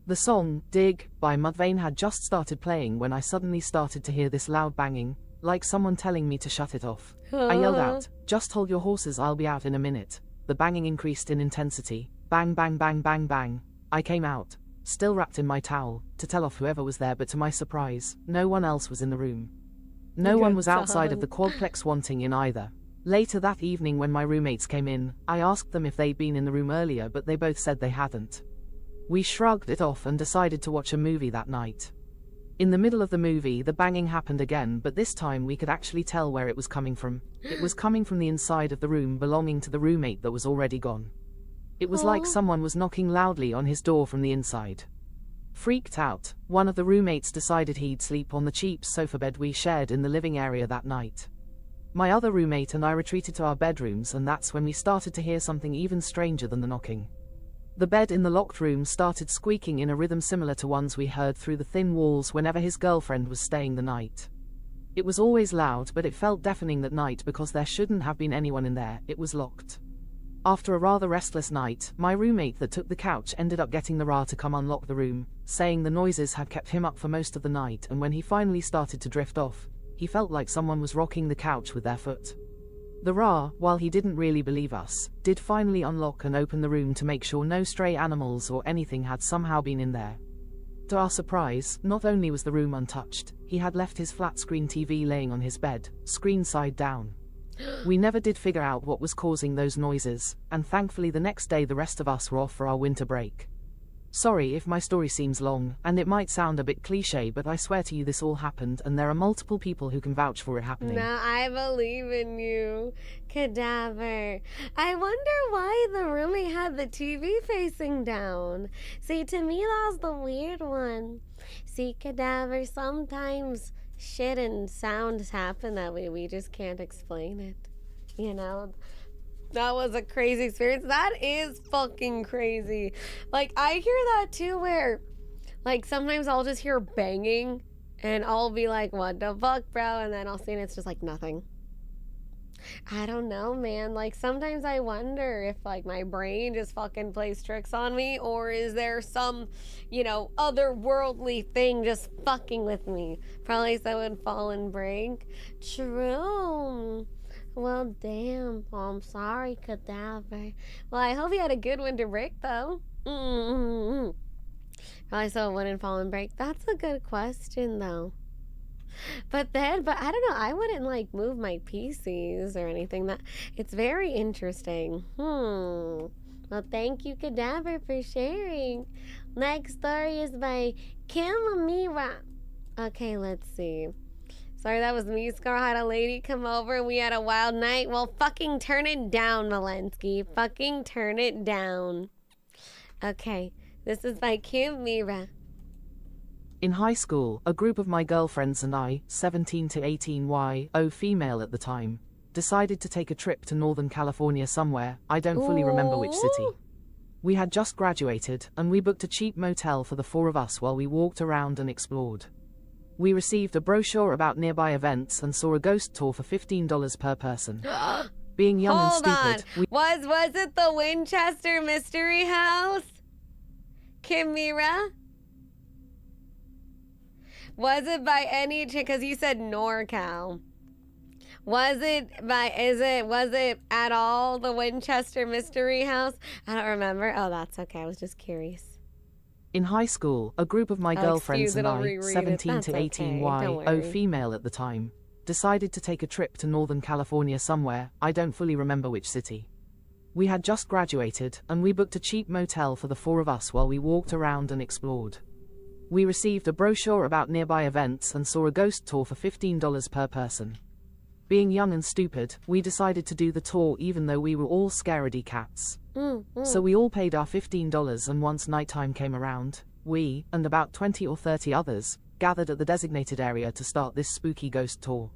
The song, Dig, by Mudvayne had just started playing when I suddenly started to hear this loud banging, like someone telling me to shut it off. I yelled out, "Just hold your horses, I'll be out in a minute." The banging increased in intensity. Bang, bang, bang, bang, bang. I came out, still wrapped in my towel, to tell off whoever was there, but to my surprise, no one else was in the room. No one was outside of the quadplex wanting in either. Later that evening when my roommates came in, I asked them if they'd been in the room earlier, but they both said they hadn't. We shrugged it off and decided to watch a movie that night. In the middle of the movie, the banging happened again, but this time we could actually tell where it was coming from. It was coming from the inside of the room belonging to the roommate that was already gone. It was like someone was knocking loudly on his door from the inside. Freaked out, one of the roommates decided he'd sleep on the cheap sofa bed we shared in the living area that night. My other roommate and I retreated to our bedrooms, and that's when we started to hear something even stranger than the knocking. The bed in the locked room started squeaking in a rhythm similar to ones we heard through the thin walls whenever his girlfriend was staying the night. It was always loud, but it felt deafening that night because there shouldn't have been anyone in there. It was locked. After a rather restless night, my roommate that took the couch ended up getting the Ra to come unlock the room, saying the noises had kept him up for most of the night, and when he finally started to drift off, he felt like someone was rocking the couch with their foot. The Ra, while he didn't really believe us, did finally unlock and open the room to make sure no stray animals or anything had somehow been in there. To our surprise, not only was the room untouched, he had left his flat-screen TV laying on his bed, screen side down. We never did figure out what was causing those noises, and thankfully the next day the rest of us were off for our winter break. Sorry if my story seems long, and it might sound a bit cliché, but I swear to you this all happened, and there are multiple people who can vouch for it happening. Nah, I believe in you, Cadaver. I wonder why the roommate had the TV facing down. See, to me, that's the weird one. See, Cadaver, sometimes shit and sounds happen that way. We just can't explain it, you know? That was a crazy experience. That is fucking crazy. Like, I hear that too where, like, sometimes I'll just hear banging and I'll be like, what the fuck, bro? And then I'll see and it's just like nothing. I don't know, man. Like, sometimes I wonder if, like, my brain just fucking plays tricks on me, or is there some, you know, otherworldly thing just fucking with me? Probably someone fall and break. True. Well, damn. Oh, I'm sorry, Cadaver. Well, I hope you had a good winter break, though. Probably so it wouldn't fall and break. That's a good question, though. But I don't know. I wouldn't like move my PCs or anything. That it's very interesting. Well, thank you, Cadaver, for sharing. Next story is by Kim Mira. Okay, let's see. Sorry, that was me. Scar had a lady come over and we had a wild night. Well, fucking turn it down, Malensky. Fucking turn it down. Okay, this is by Kim Mira. In high school, a group of my girlfriends and I, 17 to 18 YO female at the time, decided to take a trip to Northern California somewhere, I don't fully remember which city. We had just graduated, and we booked a cheap motel for the four of us while we walked around and explored. We received a brochure about nearby events and saw a ghost tour for $15 per person. Being young and stupid, was it the Winchester Mystery House? Kim Mira? Was it by any chance? Because you said NorCal. Was it at all the Winchester Mystery House? I don't remember. Oh, that's okay. I was just curious. In high school, a group of my girlfriends and I, 17 to 18 YO female at the time, decided to take a trip to Northern California somewhere, I don't fully remember which city. We had just graduated, and we booked a cheap motel for the four of us while we walked around and explored. We received a brochure about nearby events and saw a ghost tour for $15 per person. Being young and stupid, we decided to do the tour even though we were all scaredy cats. So we all paid our $15, and once nighttime came around, we, and about 20 or 30 others, gathered at the designated area to start this spooky ghost tour.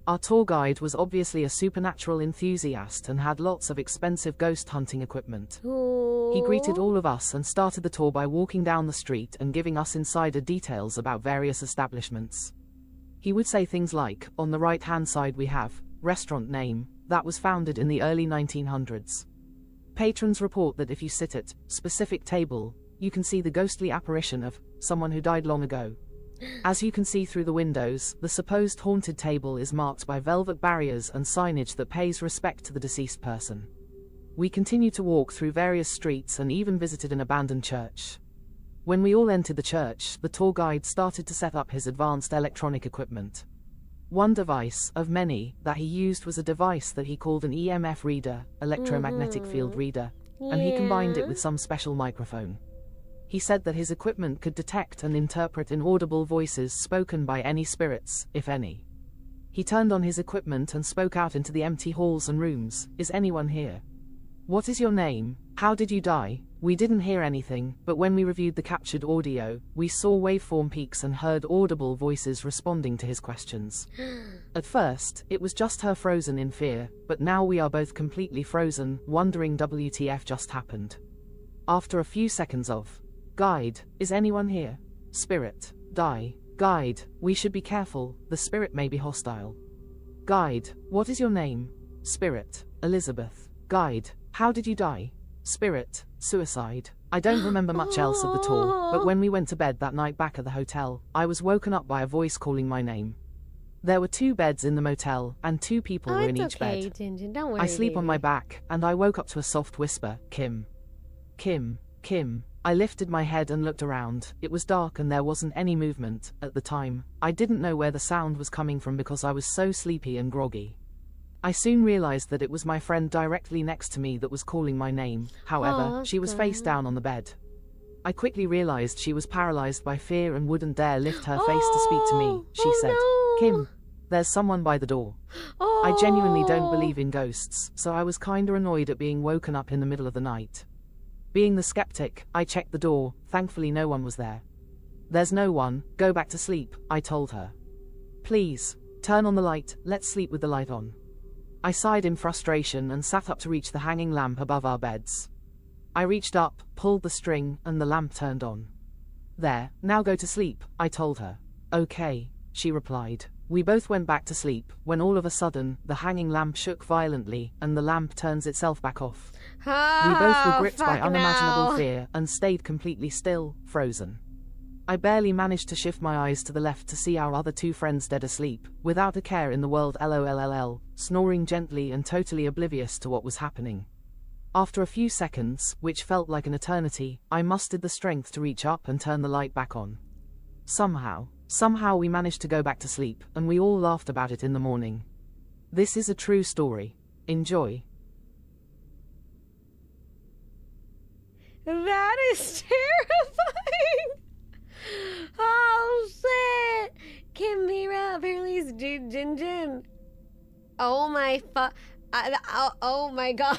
Our tour guide was obviously a supernatural enthusiast and had lots of expensive ghost hunting equipment. He greeted all of us and started the tour by walking down the street and giving us insider details about various establishments. He would say things like, on the right-hand side we have, restaurant name, that was founded in the early 1900s. Patrons report that if you sit at specific table, you can see the ghostly apparition of someone who died long ago. As you can see through the windows, the supposed haunted table is marked by velvet barriers and signage that pays respect to the deceased person. We continued to walk through various streets and even visited an abandoned church. When we all entered the church, the tour guide started to set up his advanced electronic equipment. One device, of many, that he used was a device that he called an EMF reader, electromagnetic field reader, and he combined it with some special microphone. He said that his equipment could detect and interpret inaudible voices spoken by any spirits, if any. He turned on his equipment and spoke out into the empty halls and rooms. Is anyone here? What is your name? How did you die? We didn't hear anything, but when we reviewed the captured audio, we saw waveform peaks and heard audible voices responding to his questions. At first, it was just her frozen in fear, but now we are both completely frozen, wondering WTF just happened. After a few seconds of, guide, is anyone here? Spirit, die. Guide, we should be careful, the spirit may be hostile. Guide, what is your name? Spirit, Elizabeth. Guide, how did you die? Spirit, suicide. I don't remember much else of the tour, but when we went to bed that night back at the hotel, I was woken up by a voice calling my name. There were 2 beds in the motel, and 2 people were in each bed. Ginger, don't worry, I sleep on baby. my back, and I woke up to a soft whisper, Kim. Kim, Kim. I lifted my head and looked around. It was dark and there wasn't any movement. At the time, I didn't know where the sound was coming from because I was so sleepy and groggy. I soon realized that it was my friend directly next to me that was calling my name. However, she was face down on the bed. I quickly realized she was paralyzed by fear and wouldn't dare lift her face to speak to me. She said, Kim, there's someone by the door. I genuinely don't believe in ghosts, so I was kinda annoyed at being woken up in the middle of the night. Being the skeptic, I checked the door. Thankfully no one was there. There's no one, go back to sleep, I told her. Please, turn on the light, let's sleep with the light on. I sighed in frustration and sat up to reach the hanging lamp above our beds. I reached up, pulled the string, and the lamp turned on. There, now go to sleep, I told her. Okay, she replied. We both went back to sleep, when all of a sudden, the hanging lamp shook violently, and the lamp turns itself back off. We both were gripped by unimaginable fear, and stayed completely still, frozen. I barely managed to shift my eyes to the left to see our other 2 friends dead asleep, without a care in the world LOLLL, snoring gently and totally oblivious to what was happening. After a few seconds, which felt like an eternity, I mustered the strength to reach up and turn the light back on. Somehow, Somehow we managed to go back to sleep, and we all laughed about it in the morning. This is a true story. Enjoy. That is terrifying. Oh shit. Kimira apparently is Jin Jin. Oh my oh my gosh.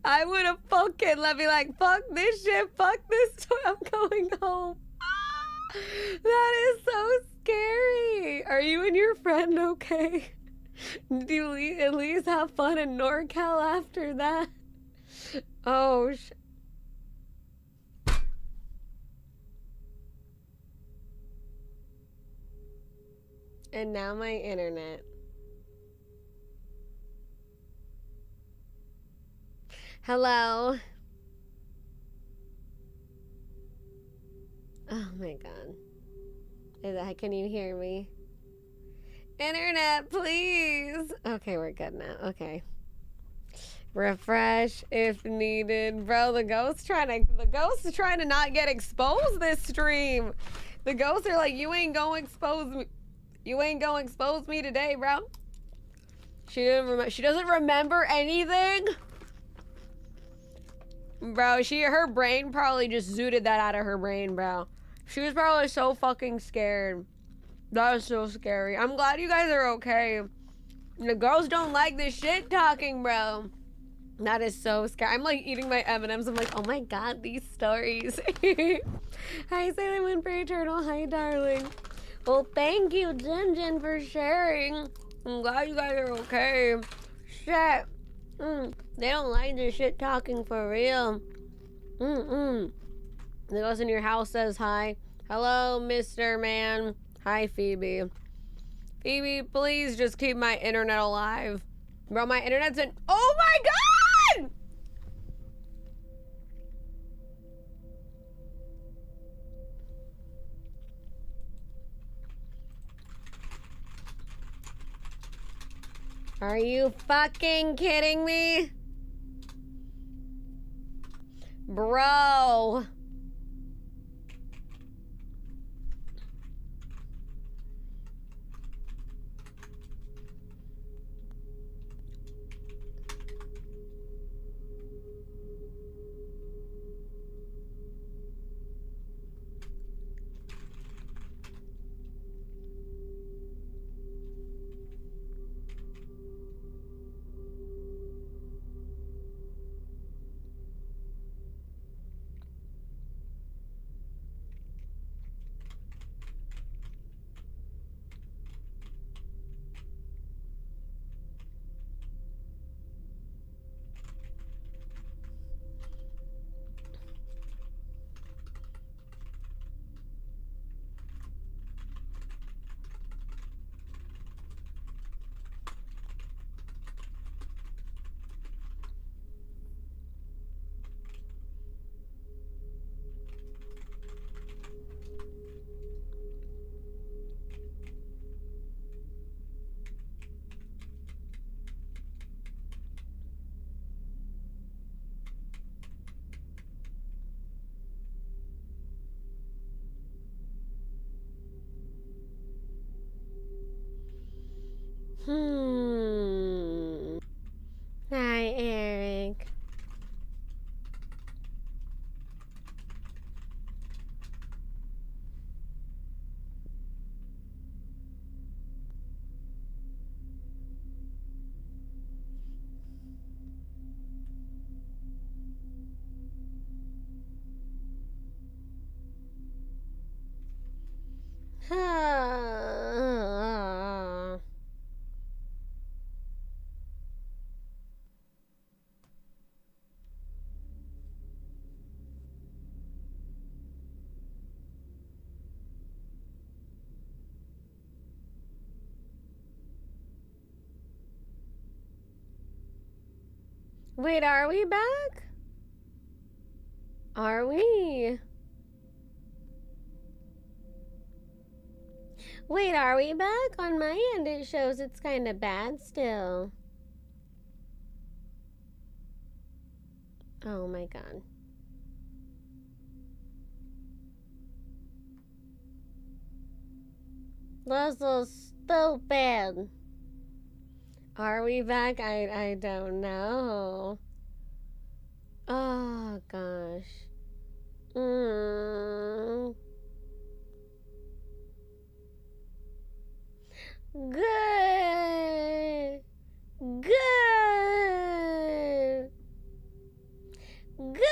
I would have fucking let me like, fuck this shit, fuck this, I'm going home. That is so scary. Are you and your friend okay? Do you at least have fun in NorCal after that? Oh and now my internet. Hello. Oh my god. Can you hear me? Internet, please. Okay, we're good now. Okay. Refresh if needed. Bro, the ghosts trying to not get exposed this stream. The ghosts are like, you ain't gonna expose me. You ain't gonna expose me today, bro. She doesn't remember anything. Bro, her brain probably just zooted that out of her brain, bro. She was probably so fucking scared. That was so scary. I'm glad you guys are okay. The girls don't like this shit talking, bro. That is so scary. I'm like eating my M&Ms. I'm like, oh my god, these stories. Hi, Sailor Moon for Eternal. Hi, darling. Well, thank you, Jin Jin, for sharing. I'm glad you guys are okay. Shit. They don't like this shit talking for real. The ghost in your house says hi. Hello, Mr. Man. Hi, Phoebe. Phoebe, please just keep my internet alive. Bro, my internet's in. Oh my god! Are you fucking kidding me? Bro. Hi, Eric. Wait, are we back? Are we? Wait, are we back? On my end, it shows it's kind of bad still. Oh my god. This is stupid. Are we back? I don't know. Oh gosh. Good. Good. Good.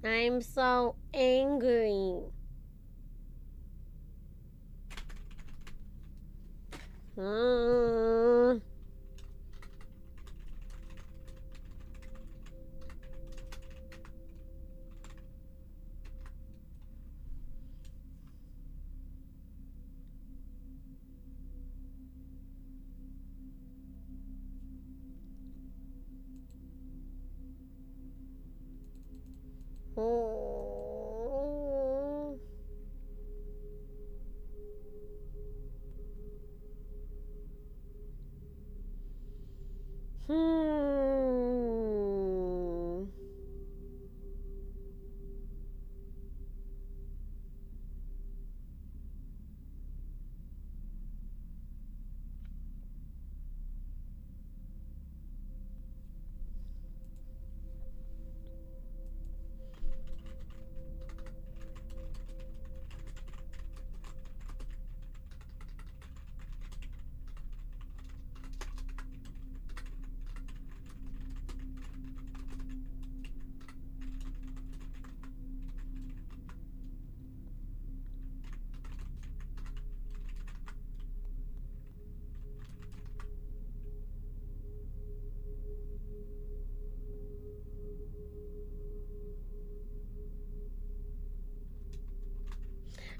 I'm so angry.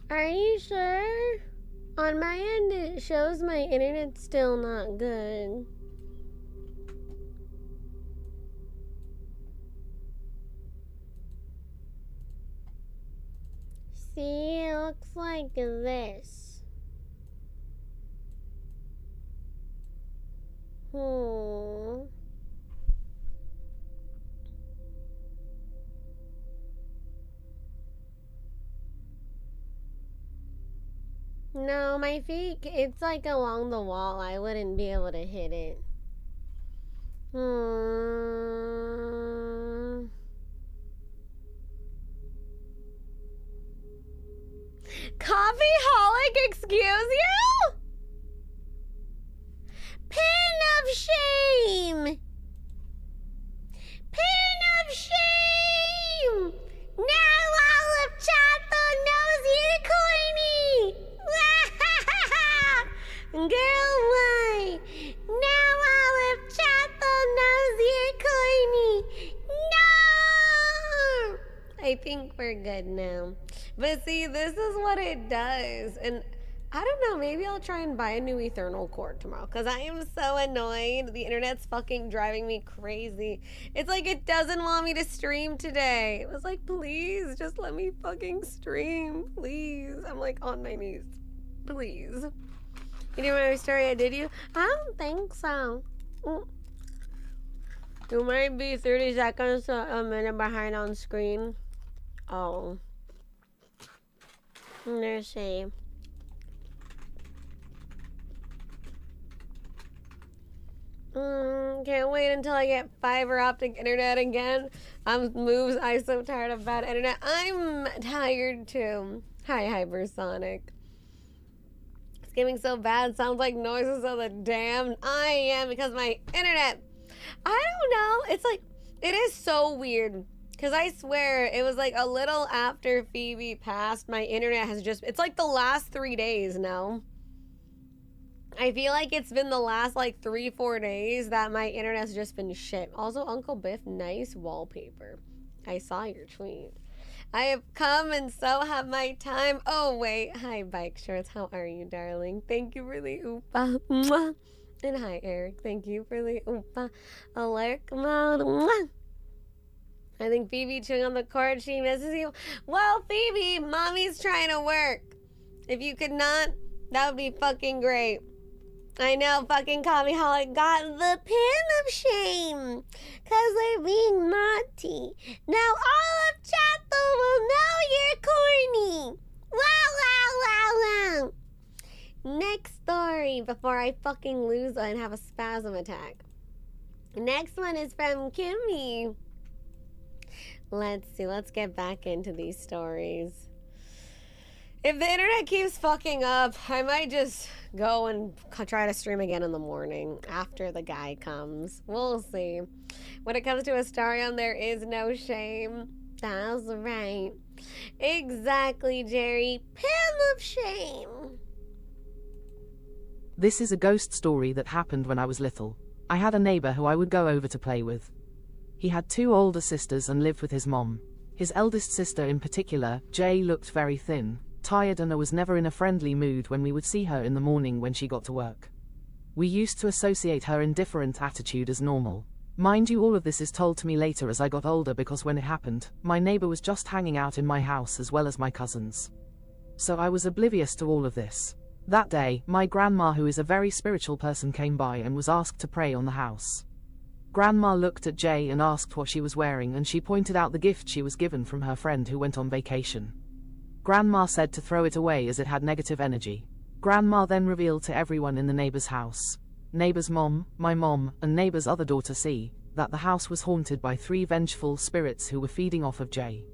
Are you sure? On my end, it shows my internet's still not good. See, it looks like this. No, my feet, it's like along the wall. I wouldn't be able to hit it. Coffeeholic, excuse you? Pin of shame! Pin of shame! Now all of Chato knows you, corny! Girl, why? Now all of Chato knows you're corny. No! I think we're good now. But see, this is what it does. And I don't know, maybe I'll try and buy a new Eternal cord tomorrow because I am so annoyed. The internet's fucking driving me crazy. It's like it doesn't want me to stream today. It was like, please, just let me fucking stream, please. I'm like on my knees. Please. You know my story I did you? I don't think so. You might be 30 seconds to a minute behind on screen. Oh. Let's see. Can't wait until I get fiber optic internet again. I'm so tired of bad internet. I'm tired too. Hi, Hypersonic. It's getting so bad. Sounds like noises of the dam. I am because my internet. I don't know. It's like, it is so weird. Because I swear, it was like a little after Phoebe passed, my internet has just, it's like the last 3 days now. I feel like it's been the last like 3-4 days that my internet's just been shit. Also, Uncle Biff, nice wallpaper. I saw your tweet. I have come and so have my time. Oh, wait. Hi, Bike Shorts. How are you, darling? Thank you for the oopa. Mwah. And hi, Eric. Thank you for the oopa. Alert mode. Mwah. I think Phoebe chewing on the cord. She misses you. Well, Phoebe, mommy's trying to work. If you could not, that would be fucking great. I know, fucking Coffeeholic got the pin of shame. Cause they're being naughty. Now all of Chato will know you're corny. Wow, wow, wow, wow. Next story before I fucking lose and have a spasm attack. Next one is from Kimmy. Let's see, let's get back into these stories. If the internet keeps fucking up, I might just go and try to stream again in the morning after the guy comes. We'll see. When it comes to Astarion, there is no shame. That's right. Exactly, Jerry. Pin of shame. This is a ghost story that happened when I was little. I had a neighbor who I would go over to play with. He had 2 older sisters and lived with his mom. His eldest sister in particular, Jay, looked very thin, tired, and was never in a friendly mood when we would see her in the morning when she got to work. We used to associate her indifferent attitude as normal. Mind you, all of this is told to me later as I got older, because when it happened, my neighbor was just hanging out in my house as well as my cousins. So I was oblivious to all of this. That day, my grandma, who is a very spiritual person, came by and was asked to pray on the house. Grandma looked at Jay and asked what she was wearing, and she pointed out the gift she was given from her friend who went on vacation. Grandma said to throw it away as it had negative energy. Grandma then revealed to everyone in the neighbor's house, neighbor's mom, my mom, and neighbor's other daughter C, that the house was haunted by 3 vengeful spirits who were feeding off of Jay.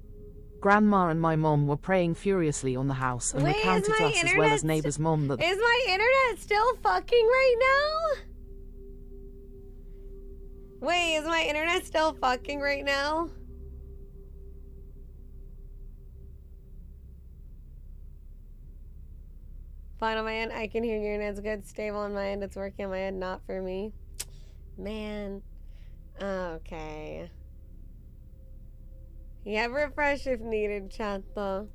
Grandma and my mom were praying furiously on the house and recounted to us as well as neighbor's mom that— Is my internet still fucking right now? Wait, is my internet still fucking right now? Fine on my end, I can hear your internet's good, stable on my end, it's working on my end, not for me. Man. Okay. Yeah, refresh if needed, chat though.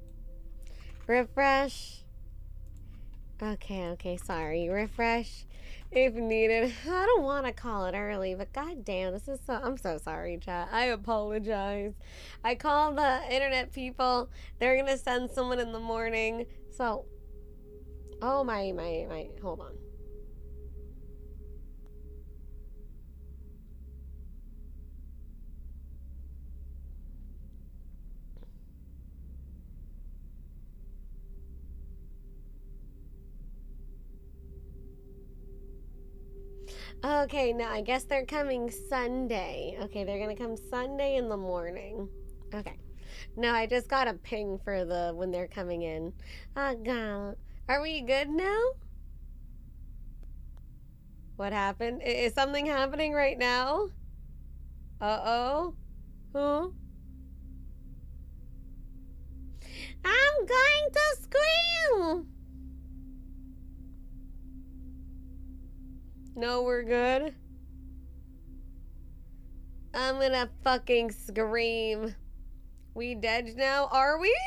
Refresh. Okay, sorry. Refresh if needed. I don't want to call it early, but goddamn, this is so— I'm so sorry, chat. I apologize. I called the internet people. They're gonna send someone in the morning. So, oh my, hold on. Okay, no, I guess they're coming Sunday. Okay, they're gonna come Sunday in the morning. Okay. No, I just got a ping for when they're coming in. Oh, God. Are we good now? What happened? Is something happening right now? Uh-oh. Who? I'm going to scream! No, we're good. I'm gonna fucking scream. We dead now? Are we?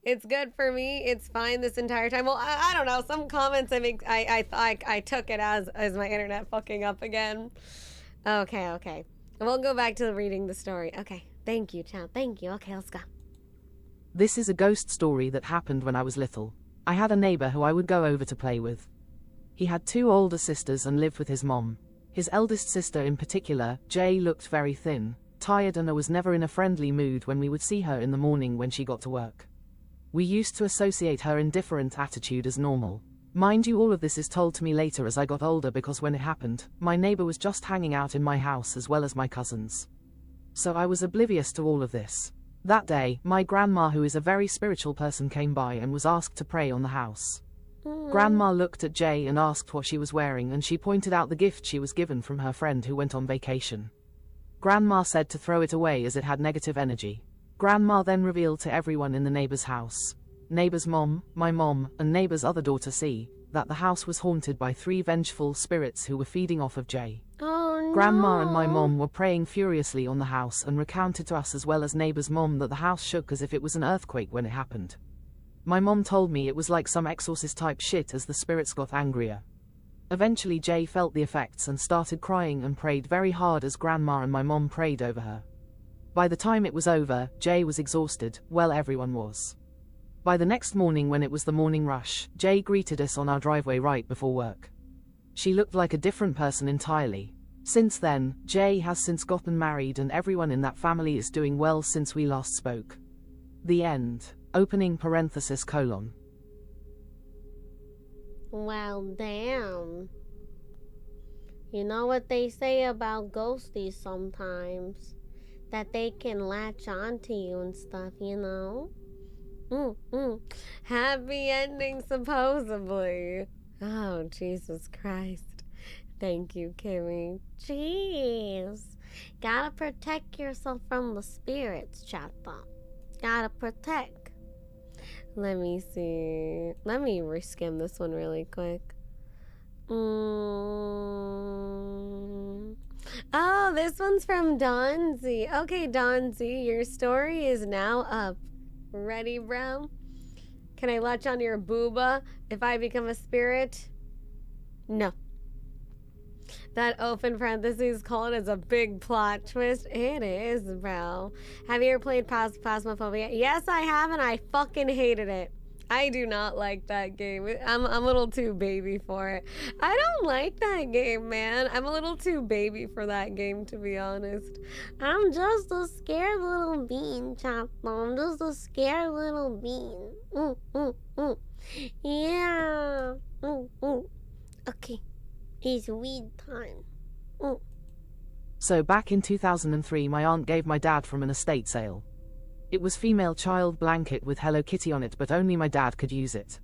It's good for me. It's fine this entire time. Well, I don't know. Some comments I took it as my internet fucking up again. Okay. We'll go back to reading the story. Okay. Thank you, child. Thank you. Okay, let's go. This is a ghost story that happened when I was little. I had a neighbor who I would go over to play with. He had 2 older sisters and lived with his mom. His eldest sister in particular, Jay, looked very thin, tired, and was never in a friendly mood when we would see her in the morning when she got to work. We used to associate her indifferent attitude as normal. Mind you, all of this is told to me later as I got older, because when it happened, my neighbor was just hanging out in my house as well as my cousins. So I was oblivious to all of this. That day, my grandma, who is a very spiritual person, came by and was asked to pray on the house. Grandma looked at Jay and asked what she was wearing, and she pointed out the gift she was given from her friend who went on vacation. Grandma said to throw it away as it had negative energy. Grandma then revealed to everyone in the neighbor's house, neighbor's mom, my mom, and neighbor's other daughter C, that the house was haunted by 3 vengeful spirits who were feeding off of Jay. Oh, no. Grandma and my mom were praying furiously on the house and recounted to us as well as neighbor's mom that the house shook as if it was an earthquake when it happened. My mom told me it was like some exorcist type shit as the spirits got angrier. Eventually Jay felt the effects and started crying and prayed very hard as grandma and my mom prayed over her. By the time it was over, Jay was exhausted, well, everyone was. By the next morning when it was the morning rush, Jay greeted us on our driveway right before work. She looked like a different person entirely. Since then, Jay has since gotten married and everyone in that family is doing well since we last spoke. The end. Opening parenthesis colon. Well, damn. You know what they say about ghosties sometimes? That they can latch onto you and stuff, you know? Happy ending, supposedly. Oh, Jesus Christ. Thank you, Kimmy. Jeez. Gotta protect yourself from the spirits, chata. Gotta protect. Let me see. Let me reskim this one really quick. Oh, this one's from Donzi. Okay, Donzi, your story is now up. Ready, bro? Can I latch onto your booba if I become a spirit? No. That open parentheses colon is a big plot twist. It is, bro. Have you ever played Phasmophobia? Yes, I have, and I fucking hated it. I do not like that game. I'm a little too baby for it. I don't like that game, man. I'm a little too baby for that game, to be honest. I'm just a scared little bean, Chapel. I'm just a scared little bean. Yeah. Okay. It's weed time. So back in 2003 my aunt gave my dad from an estate sale. It was female child blanket with Hello Kitty on it, but only my dad could use it.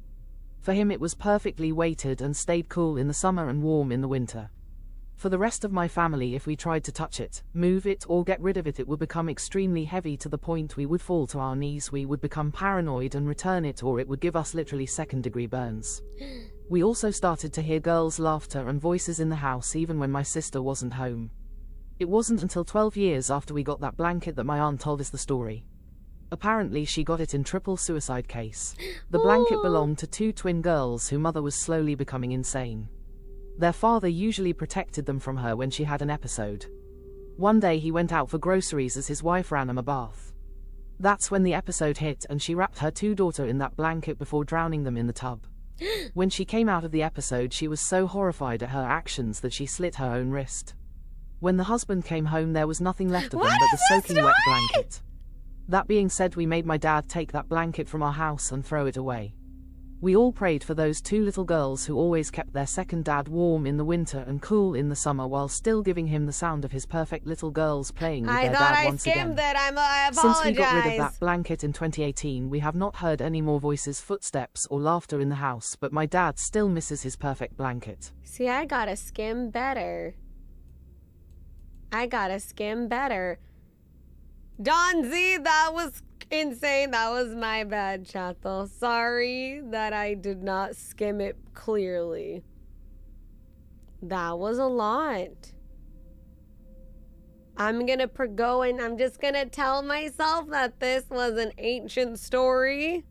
For him it was perfectly weighted and stayed cool in the summer and warm in the winter. For the rest of my family, if we tried to touch it, move it, or get rid of it, it would become extremely heavy to the point we would fall to our knees, we would become paranoid and return it, or it would give us literally second-degree burns. We also started to hear girls' laughter and voices in the house even when my sister wasn't home. It wasn't until 12 years after we got that blanket that my aunt told us the story. Apparently she got it in triple suicide case. The blanket belonged to two twin girls whose mother was slowly becoming insane. Their father usually protected them from her when she had an episode. One day he went out for groceries as his wife ran him a bath. That's when the episode hit, and she wrapped her two daughters in that blanket before drowning them in the tub. When she came out of the episode, she was so horrified at her actions that she slit her own wrist. When the husband came home, there was nothing left of them but the soaking wet blanket. That being said, we made my dad take that blanket from our house and throw it away. We all prayed for those two little girls who always kept their second dad warm in the winter and cool in the summer, while still giving him the sound of his perfect little girls playing with their dad once again. I apologize. Since we got rid of that blanket in 2018, we have not heard any more voices, footsteps, or laughter in the house, but my dad still misses his perfect blanket. See, I gotta skim better. Don Z, that was insane. That was my bad, Chato. Sorry that I did not skim it clearly. That was a lot. I'm gonna go and I'm just gonna tell myself that this was an ancient story.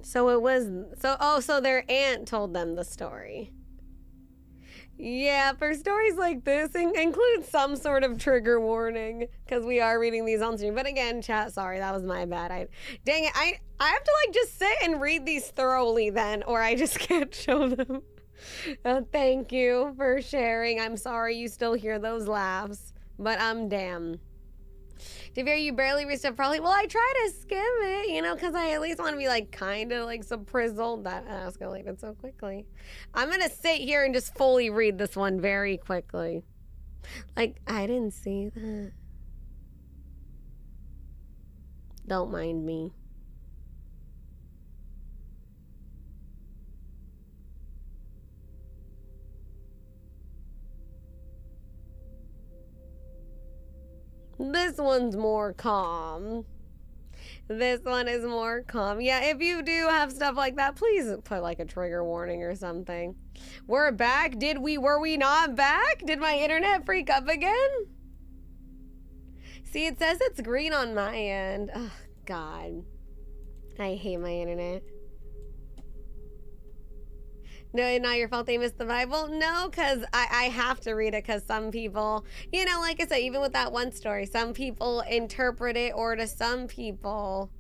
So it was, so their aunt told them the story. Yeah, for stories like this, include some sort of trigger warning, because we are reading these on stream. But again, chat, sorry, that was my bad. Dang it, I have to like just sit and read these thoroughly then, or I just can't show them. Thank you for sharing. I'm sorry you still hear those laughs, but damn. Devere, you barely reached up probably. Well, I try to skim it, you know, because I at least want to be like kind of like surprizzled that escalated so quickly. I'm going to sit here and just fully read this one very quickly. Like, I didn't see that. Don't mind me. This one's more calm. This one is more calm. Yeah, if you do have stuff like that, please put like a trigger warning or something. We're back. Were we not back? Did my internet freak up again? See, it says it's green on my end. Oh, God. I hate my internet. No, not your fault they missed the Bible? No, because I have to read it because some people, you know, like I said, even with that one story, some people interpret it, or to some people,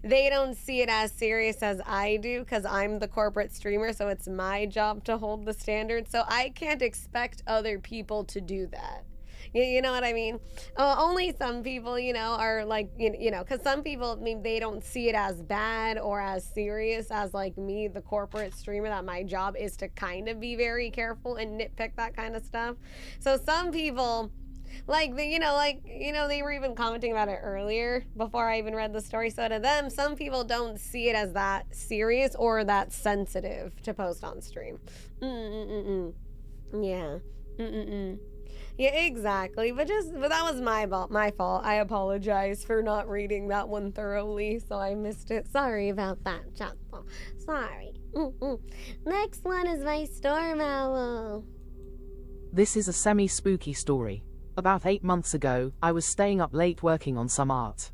they don't see it as serious as I do because I'm the corporate streamer, so it's my job to hold the standard. So I can't expect other people to do that. You know what I mean? Only some people, you know, are like, you know, because some people, I mean, they don't see it as bad or as serious as like me, the corporate streamer, that my job is to kind of be very careful and nitpick that kind of stuff. So some people, like, they were even commenting about it earlier before I even read the story. So to them, some people don't see it as that serious or that sensitive to post on stream. Yeah. Yeah, exactly. But that was my fault. I apologize for not reading that one thoroughly, so I missed it. Sorry about that, Chapo. Sorry. Next one is my storm owl. This is a semi-spooky story. About 8 months ago, I was staying up late working on some art.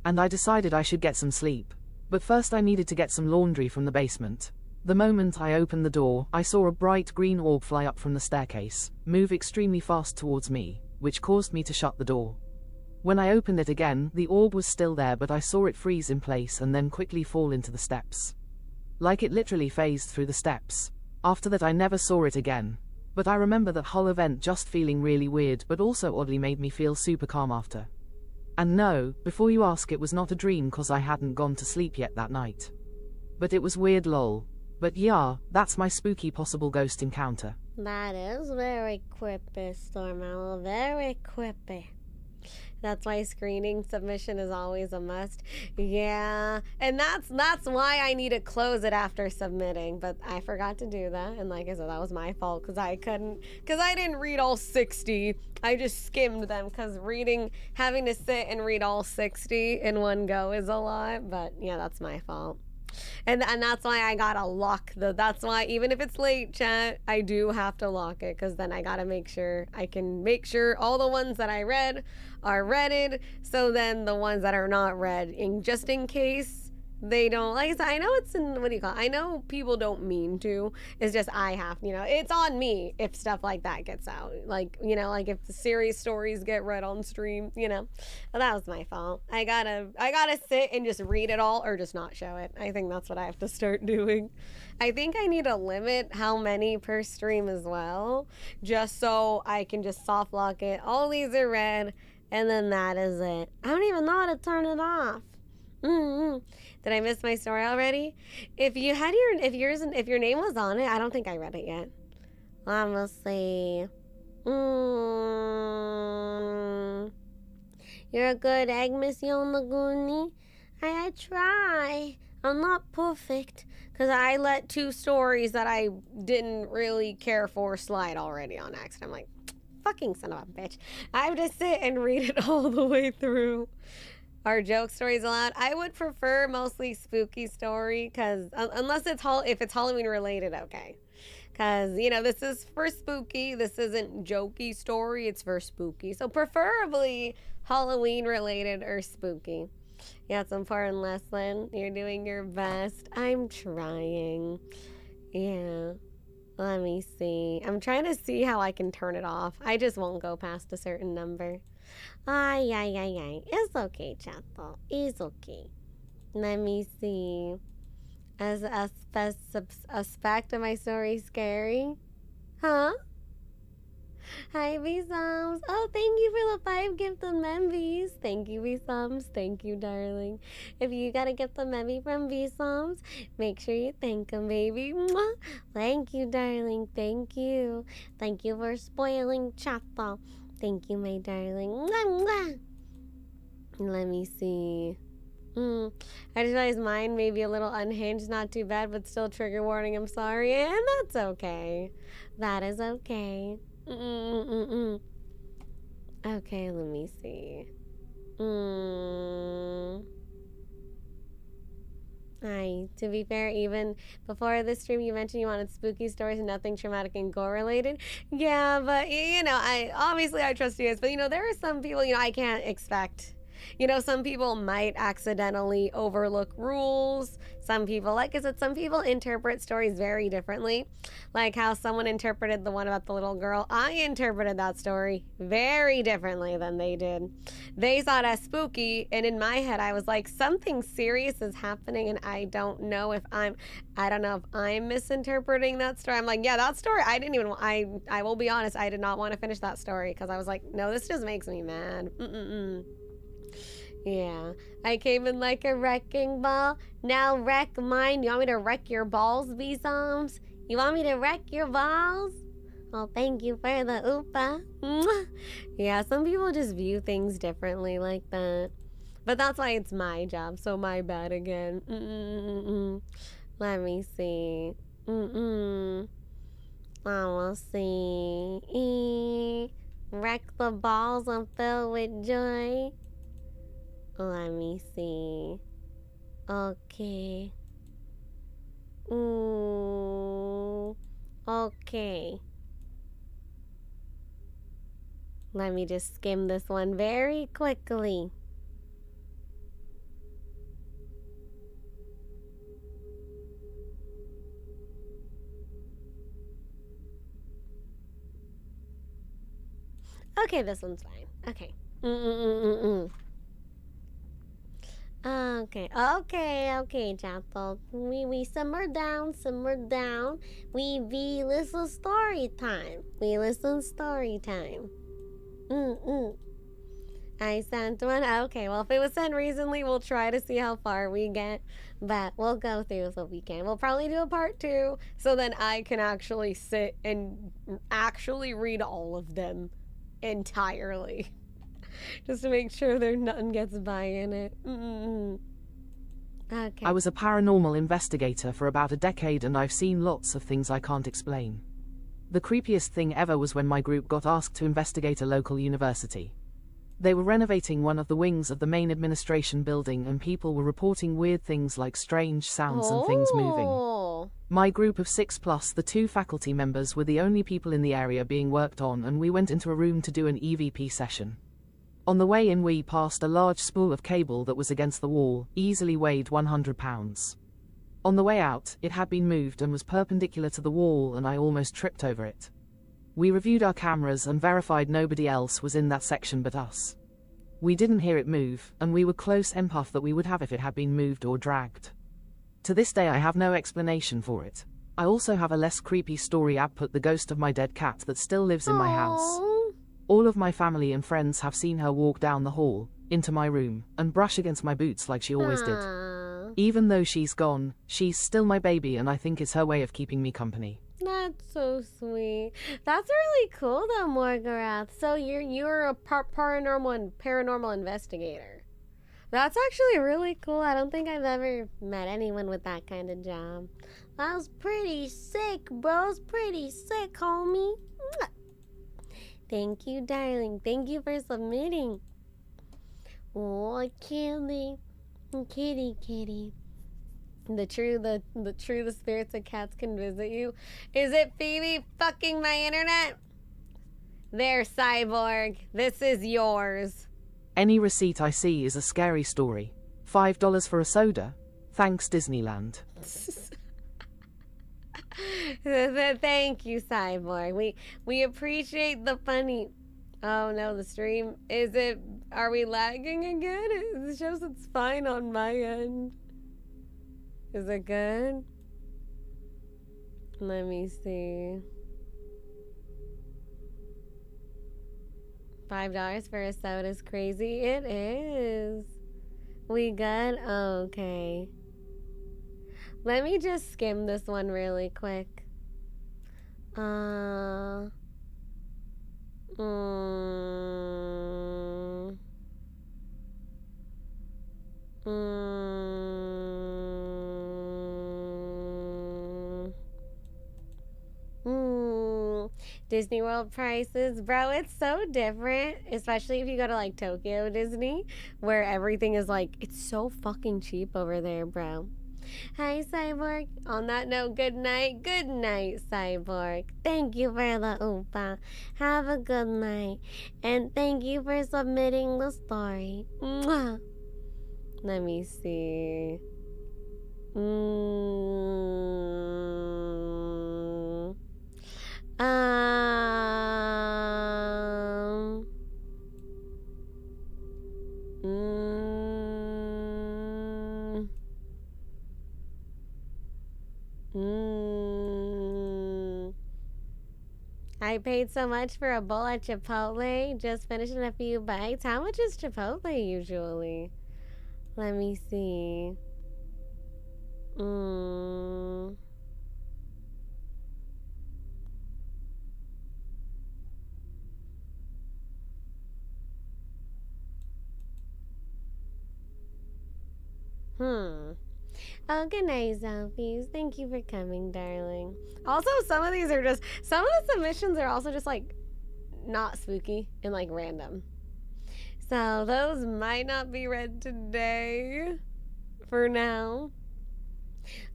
And I decided I should get some sleep. But first I needed to get some laundry from the basement. The moment I opened the door, I saw a bright green orb fly up from the staircase, move extremely fast towards me, which caused me to shut the door. When I opened it again, the orb was still there, but I saw it freeze in place and then quickly fall into the steps. Like it literally phased through the steps. After that I never saw it again. But I remember that whole event just feeling really weird, but also oddly made me feel super calm after. And no, before you ask, it was not a dream cause I hadn't gone to sleep yet that night. But it was weird lol. But yeah, that's my spooky possible ghost encounter. That is very creepy, Storm Owl. Very creepy. That's why screening submission is always a must. Yeah, and that's why I need to close it after submitting. But I forgot to do that, and like I said, that was my fault because I didn't read all 60. I just skimmed them because having to sit and read all 60 in one go is a lot. But yeah, that's my fault. And that's why I gotta lock that's why even if it's late, chat, I do have to lock it, because then I gotta make sure all the ones that I read are read, so then the ones that are not read, just in case they don't, like I said, I know it's in, I know people don't mean to, it's just I have, it's on me if stuff like that gets out, like if the serious stories get read on stream, well, that was my fault. I gotta sit and just read it all, or just not show it. I think that's what I have to start doing. I think I need to limit how many per stream as well, just so I can just soft lock it. All these are read, and then that is it. I don't even know how to turn it off. Did I miss my story already? If your name was on it, I don't think I read it yet. Let me see. You're a good egg, Miss Yonaguni. I try. I'm not perfect, because I let 2 stories that I didn't really care for slide already on accident. I'm like, fucking son of a bitch. I have to sit and read it all the way through. Are joke stories allowed? I would prefer mostly spooky story, because unless if it's Halloween related, okay. Because, this is for spooky. This isn't jokey story. It's for spooky. So preferably Halloween related or spooky. Yeah, it's an important lesson. You're doing your best. I'm trying. Yeah. Let me see. I'm trying to see how I can turn it off. I just won't go past a certain number. Ay. It's okay, chato. It's okay. Let me see. As aspect of my story scary? Huh? Hi, V-Sums. Oh, thank you for the 5 gifted members. Thank you, V-Sums. Thank you, darling. If you gotta get the memby from V-Sums, make sure you thank him, baby. Mwah. Thank you, darling. Thank you. Thank you for spoiling Chato. Thank you, my darling. Mwah, mwah. Let me see. I just realized mine may be a little unhinged. Not too bad, but still trigger warning. I'm sorry. And that's okay. That is okay. Okay, let me see. To be fair, even before this stream, you mentioned you wanted spooky stories and nothing traumatic and gore related. Yeah, but I trust you guys. But there are some people I can't expect You know, some people might accidentally overlook rules. Some people, like I said, some people interpret stories very differently. Like how someone interpreted the one about the little girl. I interpreted that story very differently than they did. They saw it as spooky, and in my head I was like, something serious is happening, and I don't know if I'm misinterpreting that story. I'm like, yeah, that story, I didn't even, I will be honest, I did not want to finish that story because I was like, no, this just makes me mad. Yeah, I came in like a wrecking ball. Now wreck mine. You want me to wreck your balls, B-Soms? You want me to wreck your balls? Well, thank you for the oopa. Yeah, some people just view things differently like that. But that's why it's my job, so my bad again. Let me see. I will see. Wreck the balls and fill with joy. Let me see. Okay. Okay. Let me just skim this one very quickly. Okay, this one's fine. Okay. Okay, Chato. We simmer down. We listen story time. I sent one. Okay, well, if it was sent recently, we'll try to see how far we get, but we'll go through what we can. We'll probably do a part 2, so then I can actually sit and actually read all of them entirely. Just to make sure nothing gets by in it. Okay. I was a paranormal investigator for about a decade, and I've seen lots of things I can't explain. The creepiest thing ever was when my group got asked to investigate a local university. They were renovating one of the wings of the main administration building, and people were reporting weird things like strange sounds and things moving. My group of 6 plus the 2 faculty members were the only people in the area being worked on, and we went into a room to do an EVP session. On the way in, we passed a large spool of cable that was against the wall, easily weighed 100 pounds. On the way out, it had been moved and was perpendicular to the wall, and I almost tripped over it. We reviewed our cameras and verified nobody else was in that section but us. We didn't hear it move, and we were close empath that we would have if it had been moved or dragged. To this day I have no explanation for it. I also have a less creepy story put the ghost of my dead cat that still lives in my house. All of my family and friends have seen her walk down the hall, into my room, and brush against my boots like she always did. Even though she's gone, she's still my baby, and I think it's her way of keeping me company. That's so sweet. That's really cool though, Morgarath. So you're a paranormal investigator. That's actually really cool. I don't think I've ever met anyone with that kind of job. That was pretty sick, bro. It's pretty sick, homie. Thank you, darling. Thank you for submitting. Oh, Kitty. Kitty. The spirits of cats can visit you. Is it Phoebe fucking my internet? There, Cyborg. This is yours. Any receipt I see is a scary story. $5 for a soda? Thanks, Disneyland. Thank you, Cyborg. We appreciate the funny. Oh no, the stream. Are we lagging again? It shows it's fine on my end. Is it good? Let me see. $5 for a soda is crazy. It is. We good? Okay. Let me just skim this one really quick. Disney World prices, bro, it's so different, especially if you go to like Tokyo Disney, where everything is like, it's so fucking cheap over there, bro. Hi, Cyborg. On that note, good night. Good night, Cyborg. Thank you for the oopa. Have a good night. And thank you for submitting the story. Mwah. Let me see. Um. I paid so much for a bowl at Chipotle. Just finishing a few bites. How much is Chipotle usually? Let me see. Oh, good night, Zombies. Thank you for coming, darling. Also, some of the submissions are also just like not spooky and like random. So those might not be read today for now.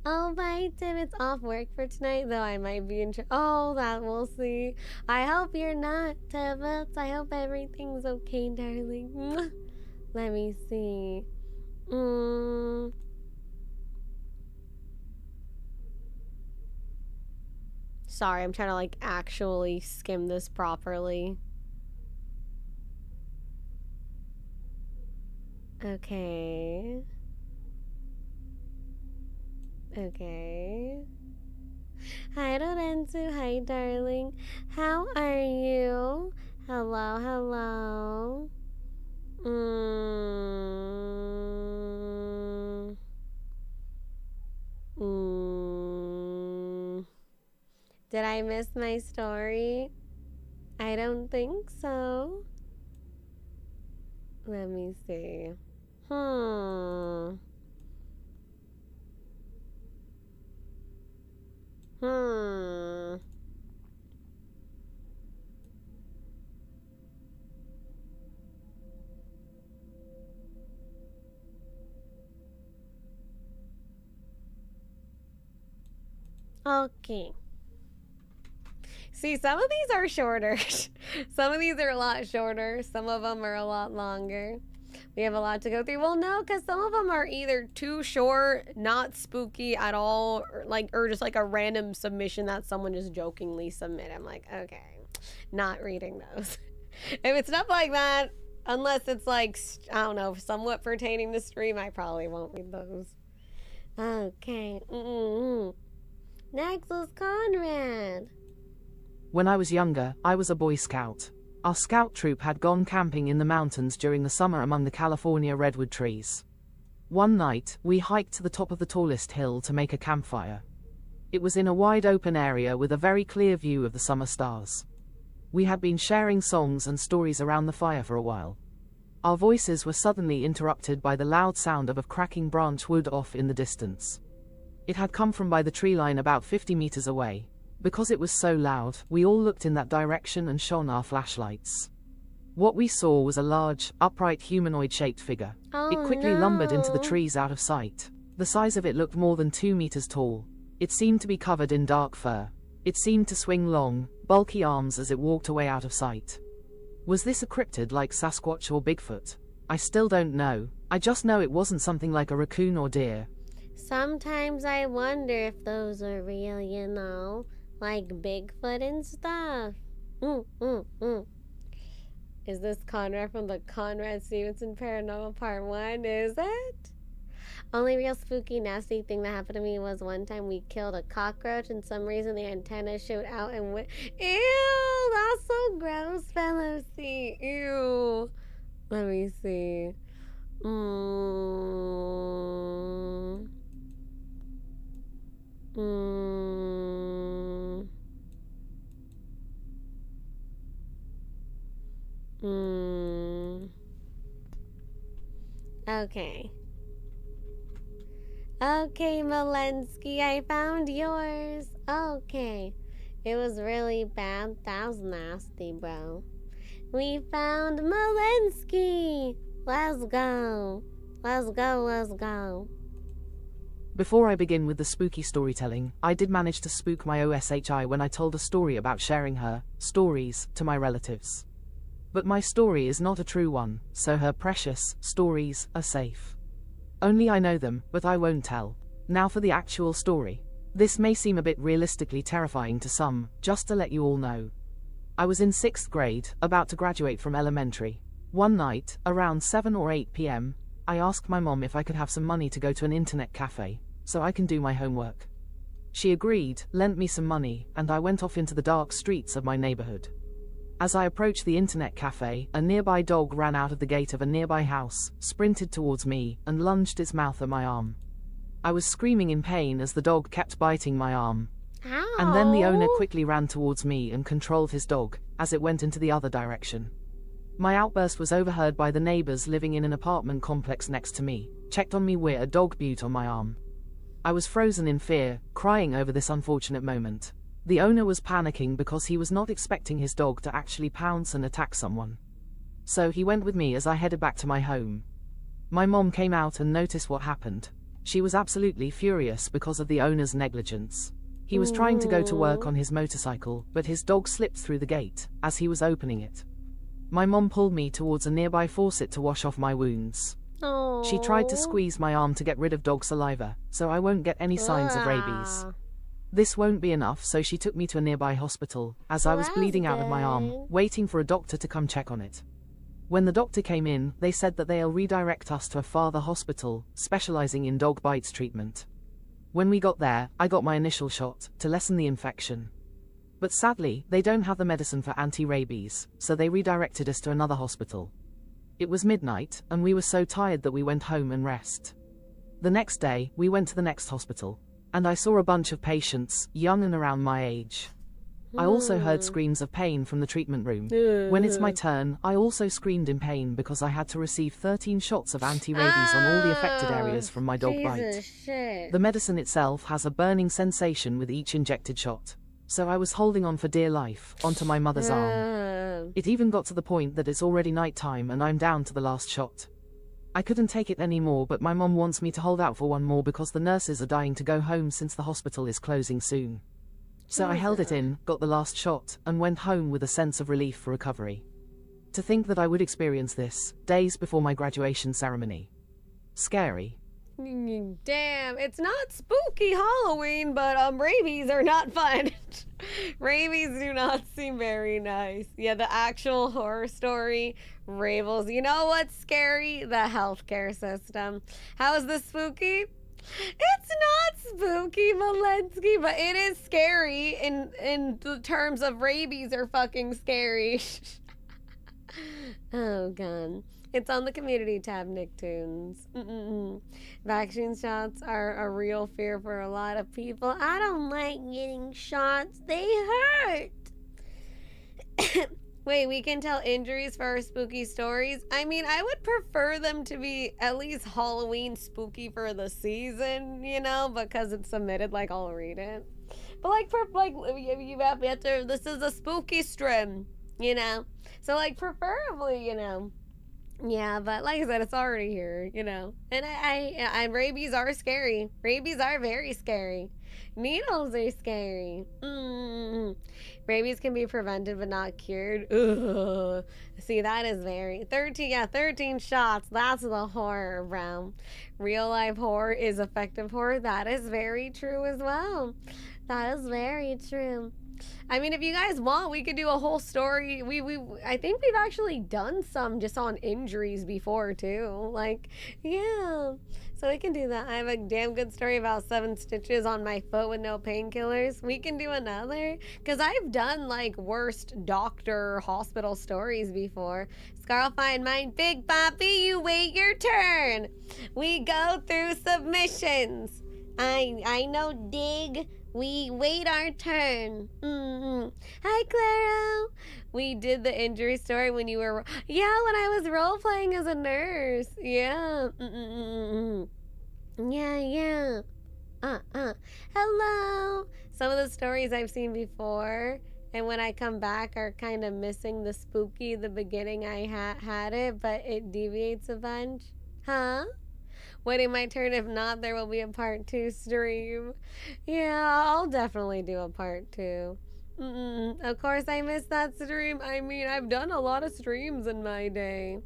Oh, bye, Tim. It's off work for tonight, though I might be in oh, that we'll see. I hope you're not, Tibbets. I hope everything's okay, darling. Mwah. Let me see. Sorry, I'm trying to like actually skim this properly. Okay. Okay. Hi, Lorenzo. Hi, darling. How are you? Hello, hello. Did I miss my story? I don't think so. Let me see. Okay. See, some of these are shorter. Some of these are a lot shorter. Some of them are a lot longer. We have a lot to go through. Well, no, because some of them are either too short, not spooky at all, or just like a random submission that someone just jokingly submit. I'm like, okay, not reading those. If it's stuff like that, unless it's like, I don't know, somewhat pertaining to stream, I probably won't read those. Okay. Next is Conrad. When I was younger, I was a Boy Scout. Our scout troop had gone camping in the mountains during the summer among the California redwood trees. One night, we hiked to the top of the tallest hill to make a campfire. It was in a wide open area with a very clear view of the summer stars. We had been sharing songs and stories around the fire for a while. Our voices were suddenly interrupted by the loud sound of a cracking branch wood off in the distance. It had come from by the tree line about 50 meters away. Because it was so loud, we all looked in that direction and shone our flashlights. What we saw was a large, upright humanoid-shaped figure. It quickly lumbered into the trees out of sight. The size of it looked more than 2 meters tall. It seemed to be covered in dark fur. It seemed to swing long, bulky arms as it walked away out of sight. Was this a cryptid like Sasquatch or Bigfoot? I still don't know. I just know it wasn't something like a raccoon or deer. Sometimes I wonder if those are real, you know. Like Bigfoot and stuff. Is this Conrad from the Conrad Stevenson Paranormal Part 1? Is it? Only real spooky, nasty thing that happened to me was one time we killed a cockroach and some reason the antenna showed out and went. Ew, that's so gross, Fellowsy. Ew. Let me see. Okay. Okay, Malensky, I found yours. Okay. It was really bad. That was nasty, bro. We found Malensky. Let's go. Let's go, let's go. Before I begin with the spooky storytelling, I did manage to spook my OSHI when I told a story about sharing her stories to my relatives. But my story is not a true one, so her precious stories are safe. Only I know them, but I won't tell. Now for the actual story. This may seem a bit realistically terrifying to some, just to let you all know. I was in 6th grade, about to graduate from elementary. One night, around 7 or 8 p.m., I asked my mom if I could have some money to go to an internet cafe, so I can do my homework. She agreed, lent me some money, and I went off into the dark streets of my neighborhood. As I approached the internet cafe, a nearby dog ran out of the gate of a nearby house, sprinted towards me, and lunged its mouth at my arm. I was screaming in pain as the dog kept biting my arm. Ow. And then the owner quickly ran towards me and controlled his dog, as it went into the other direction. My outburst was overheard by the neighbors living in an apartment complex next to me, checked on me where a dog bit on my arm. I was frozen in fear, crying over this unfortunate moment. The owner was panicking because he was not expecting his dog to actually pounce and attack someone. So he went with me as I headed back to my home. My mom came out and noticed what happened. She was absolutely furious because of the owner's negligence. He was trying to go to work on his motorcycle, but his dog slipped through the gate as he was opening it. My mom pulled me towards a nearby faucet to wash off my wounds. She tried to squeeze my arm to get rid of dog saliva, so I won't get any signs of rabies. This won't be enough, so she took me to a nearby hospital, as I was bleeding out of my arm, waiting for a doctor to come check on it. When the doctor came in, they said that they'll redirect us to a farther hospital, specializing in dog bites treatment. When we got there, I got my initial shot, to lessen the infection. But sadly, they don't have the medicine for anti-rabies, so they redirected us to another hospital. It was midnight, and we were so tired that we went home and rest. The next day, we went to the next hospital, and I saw a bunch of patients, young and around my age. I also heard screams of pain from the treatment room. When it's my turn, I also screamed in pain because I had to receive 13 shots of anti-rabies on all the affected areas from my dog bite. Shit. The medicine itself has a burning sensation with each injected shot, so I was holding on for dear life, onto my mother's arm. It even got to the point that it's already nighttime and I'm down to the last shot. I couldn't take it anymore, but my mom wants me to hold out for one more because the nurses are dying to go home since the hospital is closing soon. So I held it in, got the last shot, and went home with a sense of relief for recovery. To think that I would experience this, days before my graduation ceremony. Scary. Damn, it's not spooky Halloween, but rabies are not fun. Rabies do not seem very nice. Yeah, the actual horror story, Ravels. You know what's scary? The healthcare system. How is this spooky? It's not spooky, Valensky, but it is scary in the terms of rabies are fucking scary. Oh, God. It's on the community tab, Nicktoons. Vaccine shots are a real fear for a lot of people. I don't like getting shots. They hurt. Wait, we can tell injuries for our spooky stories? I mean, I would prefer them to be at least Halloween spooky for the season, you know, because it's submitted, like, I'll read it. But, like, you have to, this is a spooky stream, you know? So, like, preferably, you know. Yeah, but like I said, it's already here, you know. And I rabies are scary. Rabies are very scary. Needles are scary. Rabies can be prevented but not cured. Ugh. See, that is very 13 shots. That's the horror realm. Real life horror is effective horror. That is very true as well. That is very true. I mean, if you guys want, we could do a whole story. I think we've actually done some just on injuries before too. Like, yeah. So we can do that. I have a damn good story about 7 stitches on my foot with no painkillers. We can do another. Because I've done like worst doctor hospital stories before. Scarle, find mine. Big Poppy, you wait your turn. We go through submissions. I know, dig. We wait our turn. Hi, Claro. We did the injury story when you were... Yeah, when I was role-playing as a nurse. Yeah. Yeah. Hello. Some of the stories I've seen before, and when I come back are kind of missing the spooky. The beginning I had it, but it deviates a bunch. Huh? waiting my turn. If not, there will be a part 2 stream. Yeah, I'll definitely do a part 2. Of course, I missed that stream. I mean, I've done a lot of streams in my day.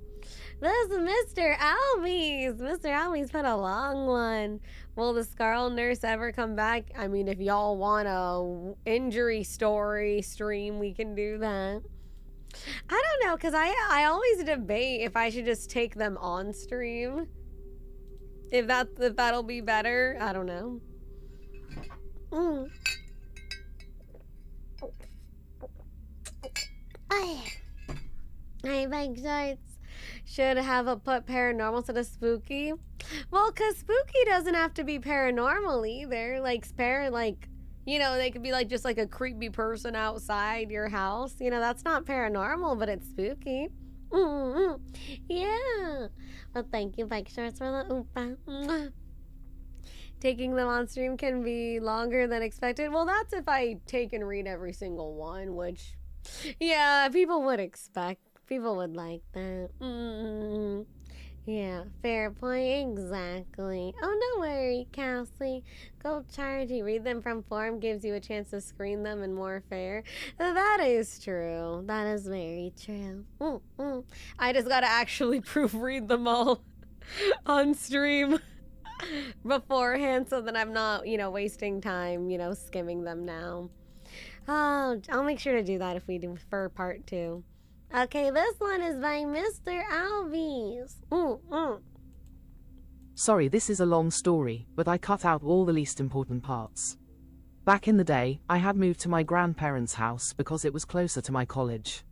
This is Mr. Albies. Mr. Albies put a long one. Will the Scarle nurse ever come back? I mean, if y'all want a injury story stream, we can do that. I don't know, because I always debate if I should just take them on stream. If that'll be better. I don't know. I like shorts. Should have a put paranormal instead of spooky. Well, because spooky doesn't have to be paranormal either. Like, you know, they could be like just like a creepy person outside your house. You know, that's not paranormal, but it's spooky. Yeah. Well, thank you, Bike Shorts, for the oopa. Taking them on stream can be longer than expected. Well, that's if I take and read every single one, which, yeah, people would expect. People would like that. Yeah, fair point, exactly. Oh, no worry, Cassie. Go Chargy. Read them from form gives you a chance to screen them and more fair. That is true. That is very true. I just gotta actually proofread them all on stream beforehand so that I'm not, you know, wasting time, you know, skimming them now. Oh, I'll make sure to do that if we do for part 2. Okay, this one is by Mr. Albies. Sorry, this is a long story, but I cut out all the least important parts. Back in the day, I had moved to my grandparents' house because it was closer to my college.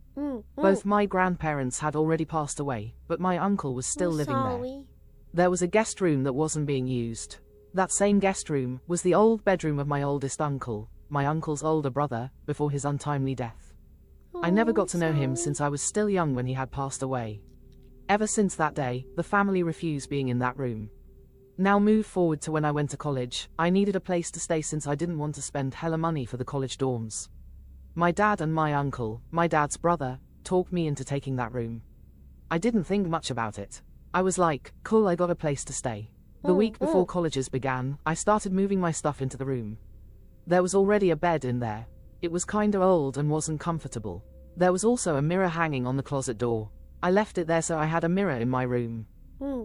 Both my grandparents had already passed away, but my uncle was still living there. There was a guest room that wasn't being used. That same guest room was the old bedroom of my oldest uncle, my uncle's older brother, before his untimely death. I never got to know him since I was still young when he had passed away. Ever since that day, the family refused being in that room. Now move forward to when I went to college, I needed a place to stay since I didn't want to spend hella money for the college dorms. My dad and my uncle, my dad's brother, talked me into taking that room. I didn't think much about it. I was like, cool, I got a place to stay. The week before colleges began, I started moving my stuff into the room. There was already a bed in there. It was kinda old and wasn't comfortable. There was also a mirror hanging on the closet door. I left it there so I had a mirror in my room.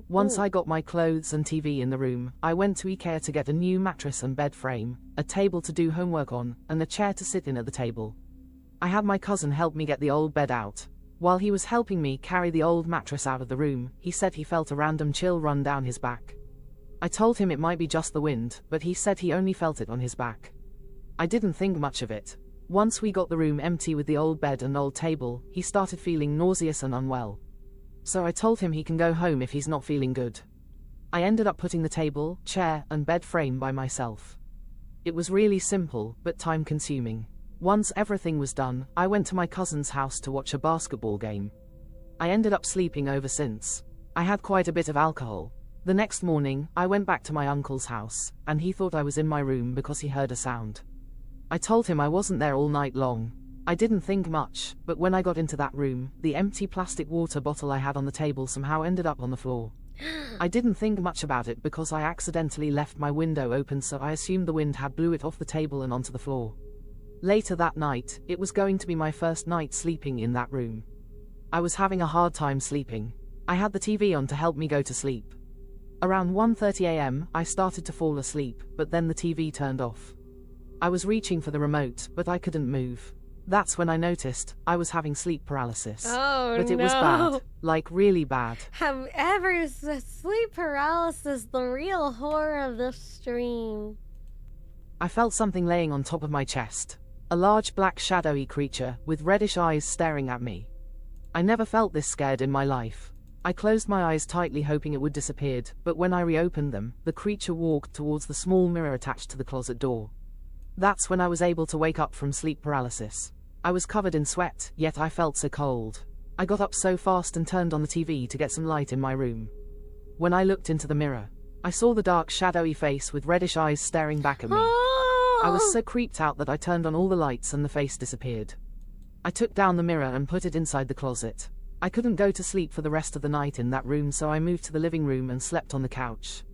Once I got my clothes and TV in the room, I went to IKEA to get a new mattress and bed frame, a table to do homework on, and a chair to sit in at the table. I had my cousin help me get the old bed out. While he was helping me carry the old mattress out of the room, he said he felt a random chill run down his back. I told him it might be just the wind, but he said he only felt it on his back. I didn't think much of it. Once we got the room empty with the old bed and old table, he started feeling nauseous and unwell. So I told him he can go home if he's not feeling good. I ended up putting the table, chair, and bed frame by myself. It was really simple, but time-consuming. Once everything was done, I went to my cousin's house to watch a basketball game. I ended up sleeping over since. I had quite a bit of alcohol. The next morning, I went back to my uncle's house, and he thought I was in my room because he heard a sound. I told him I wasn't there all night long. I didn't think much, but when I got into that room, the empty plastic water bottle I had on the table somehow ended up on the floor. I didn't think much about it because I accidentally left my window open, so I assumed the wind had blew it off the table and onto the floor. Later that night, it was going to be my first night sleeping in that room. I was having a hard time sleeping. I had the TV on to help me go to sleep. Around 1:30 a.m., I started to fall asleep, but then the TV turned off. I was reaching for the remote, but I couldn't move. That's when I noticed I was having sleep paralysis. Oh, but it was bad, like really bad. Have ever sleep paralysis, the real horror of this stream. I felt something laying on top of my chest. A large black shadowy creature with reddish eyes staring at me. I never felt this scared in my life. I closed my eyes tightly hoping it would disappear, but when I reopened them, the creature walked towards the small mirror attached to the closet door. That's when I was able to wake up from sleep paralysis. I was covered in sweat, yet I felt so cold. I got up so fast and turned on the TV to get some light in my room. When I looked into the mirror, I saw the dark shadowy face with reddish eyes staring back at me. I was so creeped out that I turned on all the lights and the face disappeared. I took down the mirror and put it inside the closet. I couldn't go to sleep for the rest of the night in that room, so I moved to the living room and slept on the couch.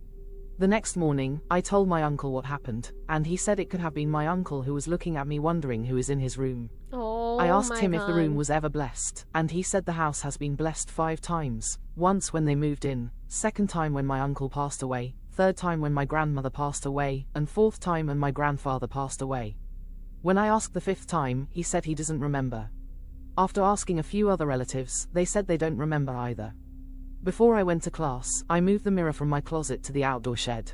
The next morning, I told my uncle what happened, and he said it could have been my uncle who was looking at me wondering who is in his room. Oh, I asked him my if the room God. was ever blessed, and he said the house has been blessed 5 times. Once when they moved in, 2nd time when my uncle passed away, 3rd time when my grandmother passed away, and 4th time when my grandfather passed away. When I asked the 5th time, he said he doesn't remember. After asking a few other relatives, they said they don't remember either. Before I went to class, I moved the mirror from my closet to the outdoor shed.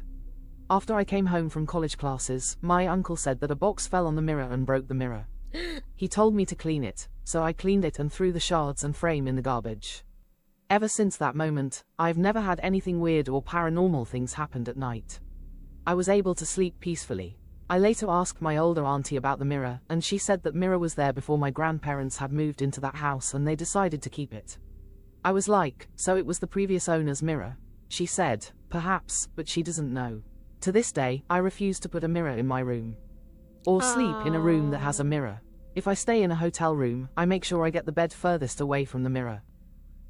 After I came home from college classes, my uncle said that a box fell on the mirror and broke the mirror. He told me to clean it, so I cleaned it and threw the shards and frame in the garbage. Ever since that moment, I've never had anything weird or paranormal things happen at night. I was able to sleep peacefully. I later asked my older auntie about the mirror, and she said that mirror was there before my grandparents had moved into that house and they decided to keep it. I was like, so it was the previous owner's mirror? She said, perhaps, but she doesn't know. To this day, I refuse to put a mirror in my room. Or sleep in a room that has a mirror. If I stay in a hotel room, I make sure I get the bed furthest away from the mirror.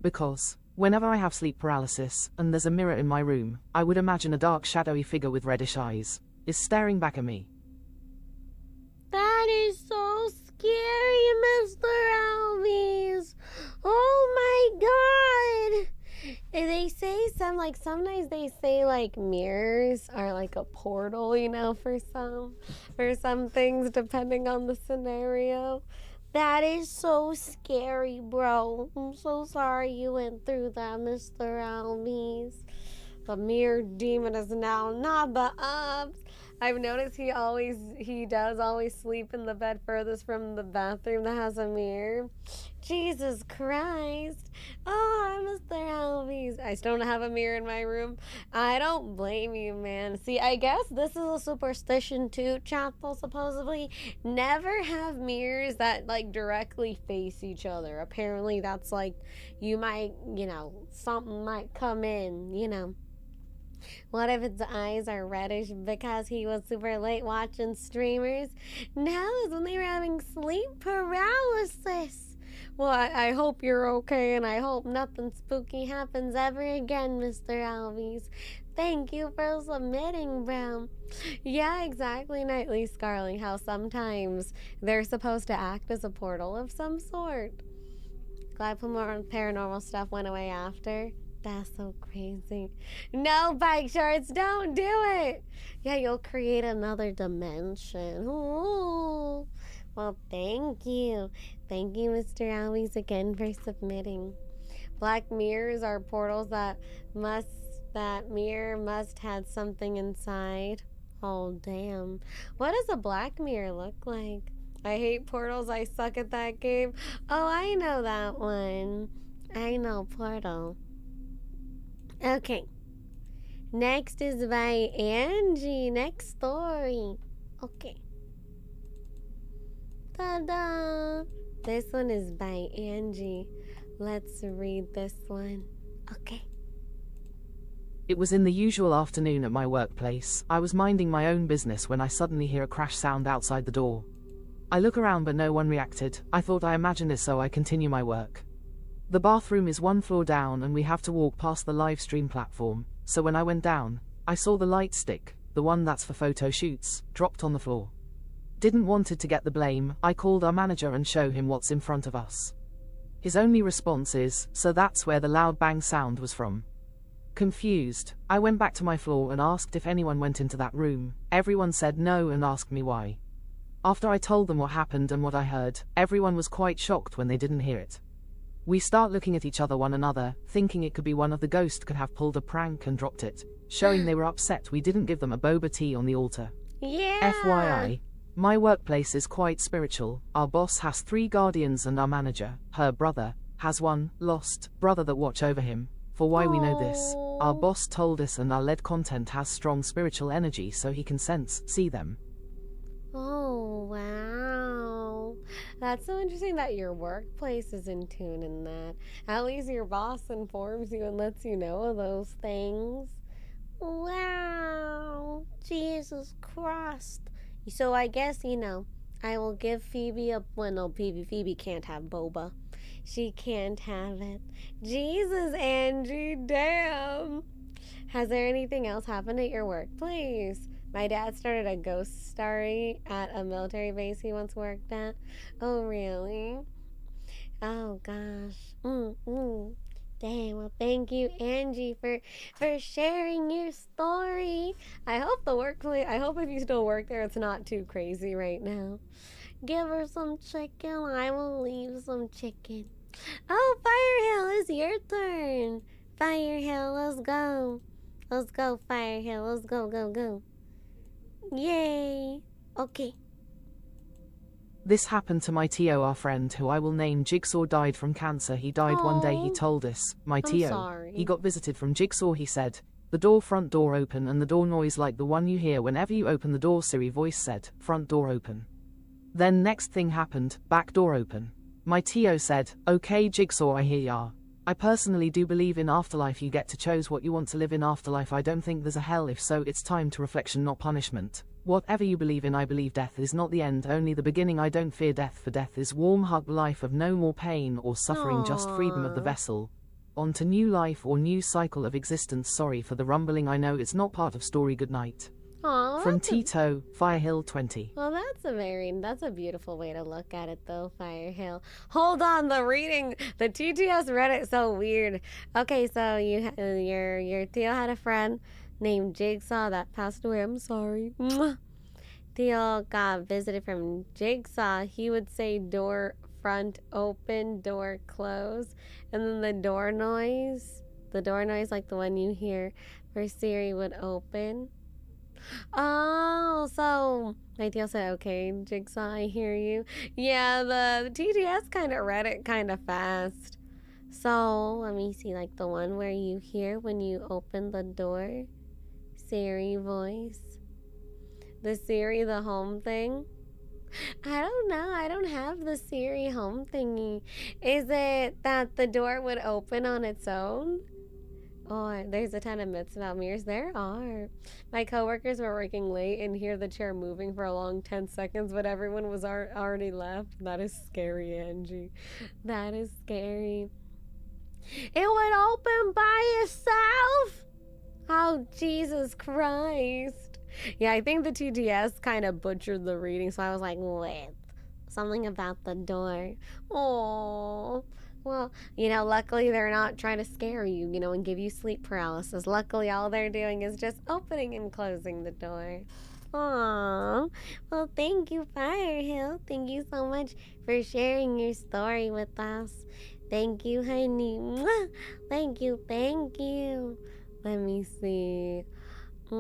Because, whenever I have sleep paralysis, and there's a mirror in my room, I would imagine a dark shadowy figure with reddish eyes is staring back at me. That is so scary, Mr. Albies. Oh my God. And they say sometimes they say like mirrors are like a portal, you know, for some things depending on the scenario. That is so scary, bro. I'm so sorry you went through that, Mr. Albies. The mirror demon is now not the ups. I've noticed he does always sleep in the bed furthest from the bathroom that has a mirror. Jesus Christ. Oh, Mr. Albies. I still don't have a mirror in my room. I don't blame you, man. See, I guess this is a superstition too, Chapel, supposedly. Never have mirrors that like directly face each other. Apparently that's like, you might, something might come in. What if its eyes are reddish because he was super late watching streamers? Now is when they were having sleep paralysis. Well, I hope you're okay, and I hope nothing spooky happens ever again, Mr. Albies. Thank you for submitting, bro. Yeah, exactly, Nightly Scarling, how sometimes they're supposed to act as a portal of some sort. Glad more paranormal stuff went away after. That's so crazy. No, bike shorts, don't do it. Yeah, you'll create another dimension. Ooh. Well, thank you. Thank you, Mr. Albies, again for submitting. Black mirrors are portals that mirror must have something inside. Oh, damn. What does a black mirror look like? I hate portals. I suck at that game. Oh, I know that one. I know Portal. Okay. Next is by Angie. Next story. Okay. Ta-da! This one is by Angie. Let's read this one. Okay. It was in the usual afternoon at my workplace. I was minding my own business when I suddenly hear a crash sound outside the door. I look around but no one reacted. I thought I imagined it, so I continue my work. The bathroom is 1 floor down and we have to walk past the live stream platform, so when I went down, I saw the light stick, the one that's for photo shoots, dropped on the floor. Didn't wanted to get the blame. I called our manager and show him what's in front of us. His only response is, so that's where the loud bang sound was from. Confused, I went back to my floor and asked if anyone went into that room. Everyone said no and asked me why. After I told them what happened and what I heard, everyone was quite shocked when they didn't hear it. We start looking at one another, thinking it could be one of the ghosts could have pulled a prank and dropped it, showing they were upset we didn't give them a boba tea on the altar. Yeah. FYI, my workplace is quite spiritual. Our boss has 3 guardians and our manager, her brother, has 1 lost brother that watch over him. For why we know this, our boss told us, and our lead content has strong spiritual energy so he can see them. Oh, wow. That's so interesting that your workplace is in tune in that. At least your boss informs you and lets you know of those things. Wow. Jesus Christ. So I guess, I will give Phoebe Phoebe can't have boba. She can't have it. Jesus, Angie, damn. Has there anything else happened at your workplace? My dad started a ghost story at a military base he once worked at. Oh, really? Oh, gosh. Dang, well, thank you, Angie, for sharing your story. I hope if you still work there, it's not too crazy right now. Give her some chicken. I will leave some chicken. Oh, Firehill, it's your turn. Firehill, let's go. Let's go, Firehill. Let's go, go, go. Yay. Okay. This happened to my Tio, our friend, who I will name Jigsaw, died from cancer. He died one day, he told us. My Tio. Sorry. He got visited from Jigsaw, he said. The front door open, and the door noise like the one you hear whenever you open the door, Siri voice said, front door open. Then next thing happened, back door open. My Tio said, okay Jigsaw, I hear ya. I personally do believe in afterlife. You get to choose what you want to live in afterlife. I don't think there's a hell. If so, it's time to reflection, not punishment. Whatever you believe in, I believe death is not the end, only the beginning. I don't fear death, for death is warm hug, life of no more pain or suffering, just freedom of the vessel. On to new life or new cycle of existence. Sorry for the rumbling, I know it's not part of story. Good night. Aww, From Tito, Firehill 20. Well, that's a beautiful way to look at it, though, Firehill. Hold on, the TTS read it so weird. Okay, so your Theo had a friend named Jigsaw that passed away. I'm sorry. Theo got visited from Jigsaw. He would say door front open, door close, and then the door noise like the one you hear for Siri would open. Oh, so my Theo said, okay, Jigsaw, I hear you. Yeah, the TTS kind of read it kind of fast. So let me see, like the one where you hear when you open the door, Siri voice. The Siri, the home thing. I don't know. I don't have the Siri home thingy. Is it that the door would open on its own? Or there's a ton of myths about mirrors. There are. My coworkers were working late and hear the chair moving for a long 10 seconds, but everyone was already left. That is scary, Angie. That is scary. It would open by itself? Oh, Jesus Christ. Yeah, I think the TTS kind of butchered the reading, so I was like, wait, something about the door. Oh, well, luckily they're not trying to scare you, and give you sleep paralysis. Luckily, all they're doing is just opening and closing the door. Aww. Well, thank you, Firehill. Thank you so much for sharing your story with us. Thank you, honey. Mwah! Thank you, thank you. Let me see. Oh,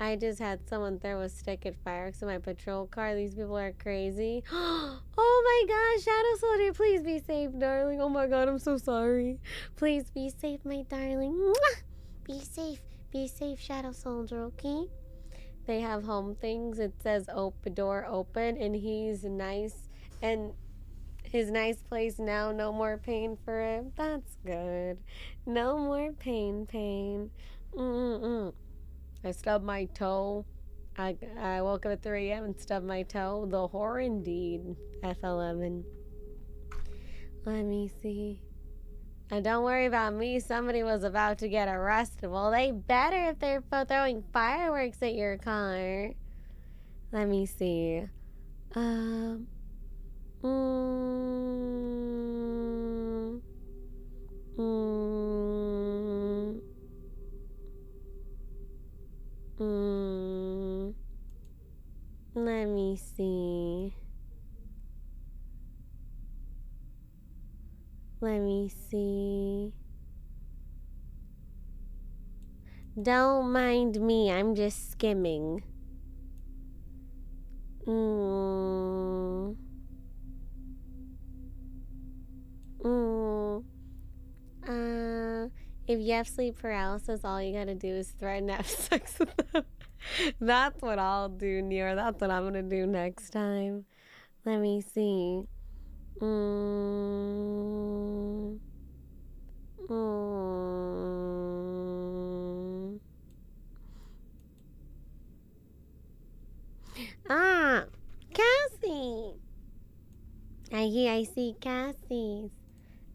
I just had someone throw a stick at fireworks in my patrol car. These people are crazy. Oh my gosh, Shadow Soldier, please be safe, darling. Oh my god, I'm so sorry. Please be safe, my darling. Mwah! Be safe, Shadow Soldier, okay? They have home things. It says door open, and he's nice, and his nice place now, no more pain for him. That's good. No more pain. I stubbed my toe. I woke up at 3 a.m. and stubbed my toe. The horror indeed. F11. Let me see. And don't worry about me. Somebody was about to get arrested. Well, they better if they're throwing fireworks at your car. Let me see. Let me see. Let me see. Don't mind me, I'm just skimming. If you have sleep paralysis, all you gotta do is threaten to have sex with them. That's what I'll do, Near. That's what I'm gonna do next time. Let me see. I see Cassie's.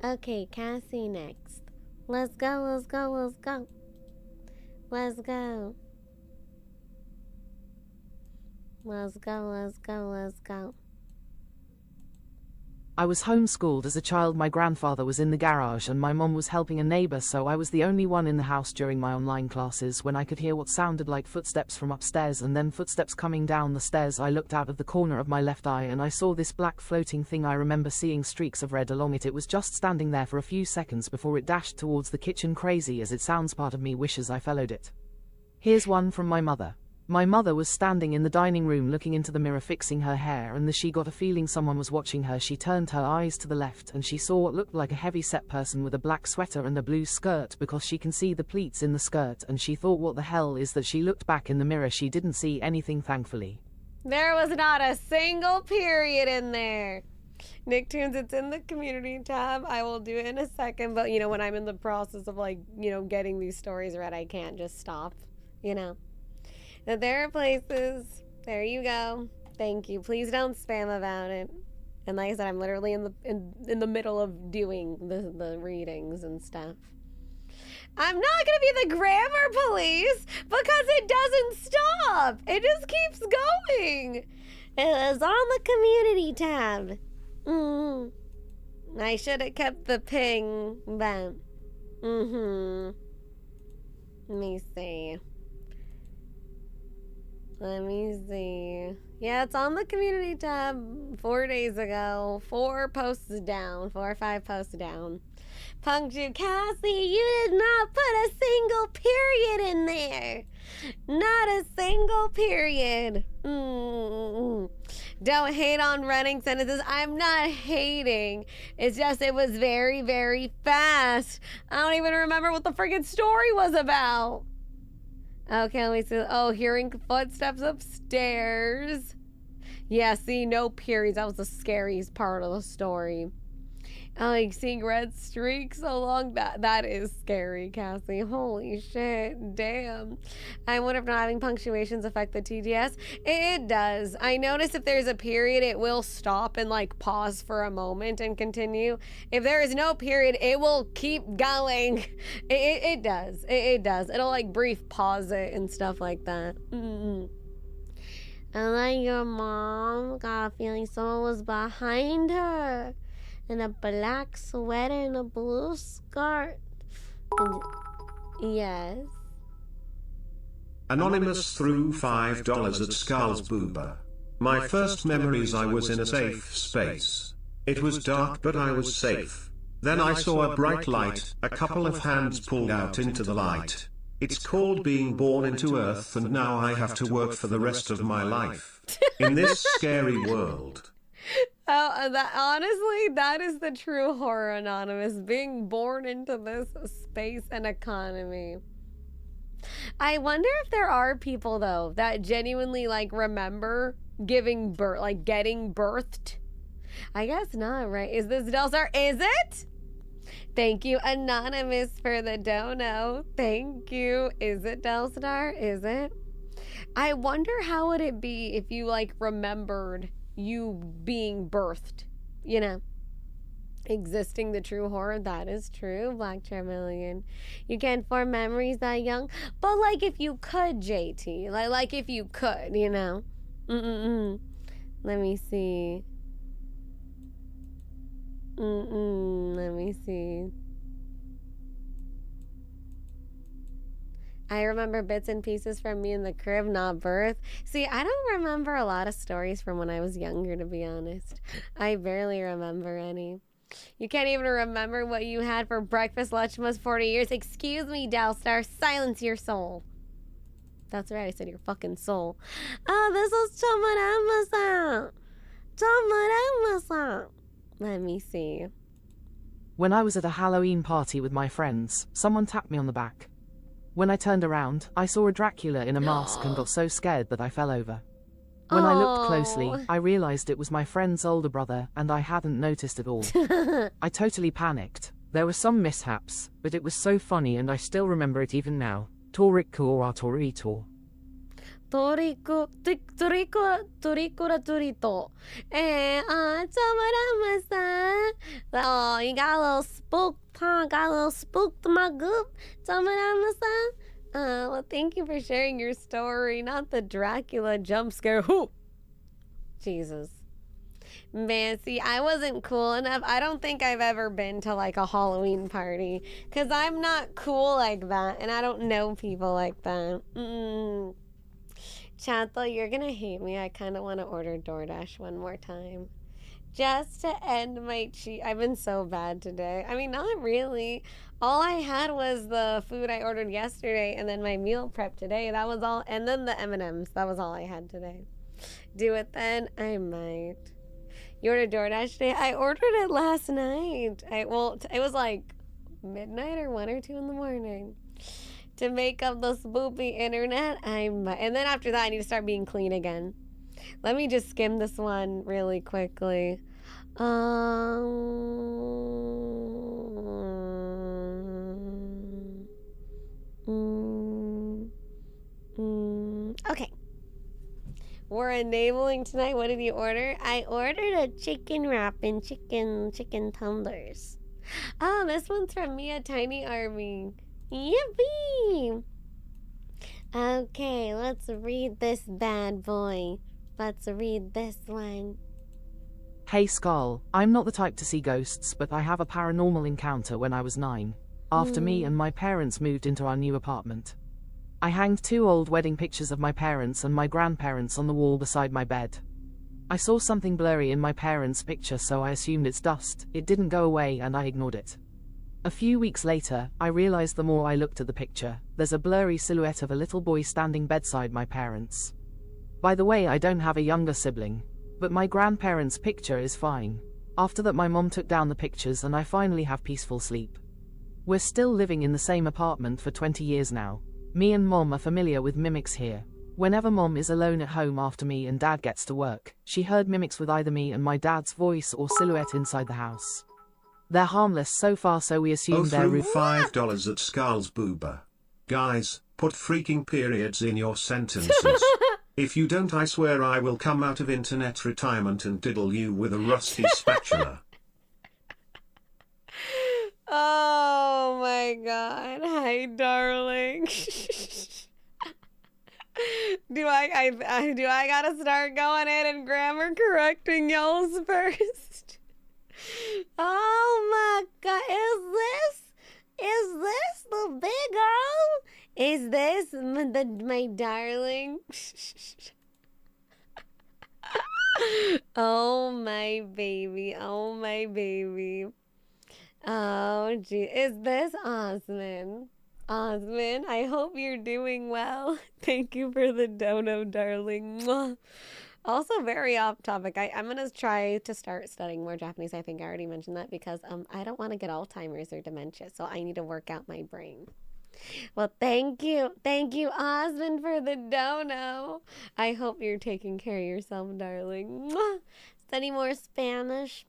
Okay, Cassie next. Let's go, let's go, let's go. Let's go. Let's go, let's go, let's go. I was homeschooled as a child. My grandfather was in the garage and my mom was helping a neighbor, so I was the only one in the house during my online classes when I could hear what sounded like footsteps from upstairs and then footsteps coming down the stairs. I looked out of the corner of my left eye and I saw this black floating thing. I remember seeing streaks of red along it. It was just standing there for a few seconds before it dashed towards the kitchen. Crazy as it sounds, part of me wishes I followed it. Here's one from my mother. My mother was standing in the dining room looking into the mirror fixing her hair, and she got a feeling someone was watching her. She turned her eyes to the left and she saw what looked like a heavy-set person with a black sweater and a blue skirt, because she can see the pleats in the skirt, and she thought, what the hell is that? She looked back in the mirror. She didn't see anything, thankfully. There was not a single period in there. Nicktoons, it's in the community tab. I will do it in a second, but when I'm in the process of getting these stories read, I can't just stop, That there are places. There you go. Thank you. Please don't spam about it. And like I said, I'm literally in the middle of doing the readings and stuff. I'm not gonna be the grammar police because it doesn't stop. It just keeps going. It is on the community tab. I should have kept the ping, but let me see. Let me see. Yeah, it's on the community tab 4 days ago. 4 posts down. 4 or 5 posts down. Punctu Cassie, you did not put a single period in there. Not a single period. Don't hate on running sentences. I'm not hating. It's just it was very, very fast. I don't even remember what the freaking story was about. Okay, let me see. Oh, hearing footsteps upstairs. Yeah, see, no periods. That was the scariest part of the story. Like seeing red streaks along that is scary, Cassie. Holy shit, damn. I wonder if not having punctuations affect the TDS. It does. I notice if there's a period, it will stop and pause for a moment and continue. If there is no period, it will keep going. It does. It does. It'll brief pause it and stuff like that. And then your mom got a feeling someone was behind her. In a black sweater and a blue skirt. And yes. Anonymous threw $5 at Scarle's booba. My first memories, I was in a safe space. It was dark but I was safe. Then I saw a bright light, a couple of hands pulled out into the light. It's called being born into Earth, and now I have to work for the rest of my life. In this scary world. Oh, honestly, that is the true horror, Anonymous. Being born into this space and economy. I wonder if there are people, though, that genuinely, remember giving birth, getting birthed. I guess not, right? Is this Delstar? Is it? Thank you, Anonymous, for the dono. Thank you. Is it Delstar? Is it? I wonder how would it be if you, remembered you being birthed, existing the true horror. That is true, Black Charmeleon. You can't form memories that young, but if you could, JT, like if you could, let me see. Let me see. I remember bits and pieces from me in the crib, not birth. See, I don't remember a lot of stories from when I was younger, to be honest. I barely remember any. You can't even remember what you had for breakfast, lunch, almost 40 years. Excuse me, Delstar, silence your soul. That's right, I said your fucking soul. Oh, this is Tomarama-san. Let me see. When I was at a Halloween party with my friends, someone tapped me on the back. When I turned around, I saw a Dracula in a mask and got so scared that I fell over. When I looked closely, I realized it was my friend's older brother, and I hadn't noticed at all. I totally panicked. There were some mishaps, but it was so funny and I still remember it even now. Toriko or Torito. turito. Tamarama-san. Oh, you got a little spooked, huh? Got a little spooked, my goop. Tamarama-san. Well, thank you for sharing your story, not the Dracula jump scare. Whoo! Jesus. Man, see, I wasn't cool enough. I don't think I've ever been to like a Halloween party because I'm not cool like that and I don't know people like that. Chato, you're gonna hate me. I kind of want to order DoorDash one more time just to end my cheat. I've been so bad today. I mean, not really. All I had was the food I ordered yesterday and then my meal prep today. That was all. And then the M&Ms. That was all I had today. Do it then? I might. You ordered DoorDash today? I ordered it last night. It was like midnight or 1 or 2 in the morning. To make up the spoopy internet, and then after that, I need to start being clean again. Let me just skim this one really quickly. Okay. We're enabling tonight. What did you order? I ordered a chicken wrap and chicken tumblers. Oh, this one's from me, a tiny army. Yippee! Okay, let's read this bad boy. Let's read this one. Hey Scarle, I'm not the type to see ghosts, but I have a paranormal encounter when I was 9. After me and my parents moved into our new apartment. I hanged 2 old wedding pictures of my parents and my grandparents on the wall beside my bed. I saw something blurry in my parents' picture, so I assumed it's dust. It didn't go away and I ignored it. A few weeks later, I realized the more I looked at the picture, there's a blurry silhouette of a little boy standing bedside my parents. By the way, I don't have a younger sibling, but my grandparents' picture is fine. After that, my mom took down the pictures and I finally have peaceful sleep. We're still living in the same apartment for 20 years now. Me and Mom are familiar with mimics here. Whenever Mom is alone at home after me and Dad gets to work, she heard mimics with either me and my dad's voice or silhouette inside the house. They're harmless so far, so we assume they're $5 at Scarle's Boober. Guys, put freaking periods in your sentences. If you don't, I swear I will come out of internet retirement and diddle you with a rusty spatula. Oh my god. Hi, darling. Do I gotta start going in and grammar correcting y'all's first? Oh my god, is this the big girl? Is this my darling? Oh my baby, oh my baby. Oh gee, is this Osmond? Osmond, I hope you're doing well. Thank you for the dono, darling. Mwah. Also very off topic. I'm going to try to start studying more Japanese. I think I already mentioned that because I don't want to get Alzheimer's or dementia. So I need to work out my brain. Well, thank you. Thank you, Osmond, for the dono. I hope you're taking care of yourself, darling. Mwah. Study more Spanish.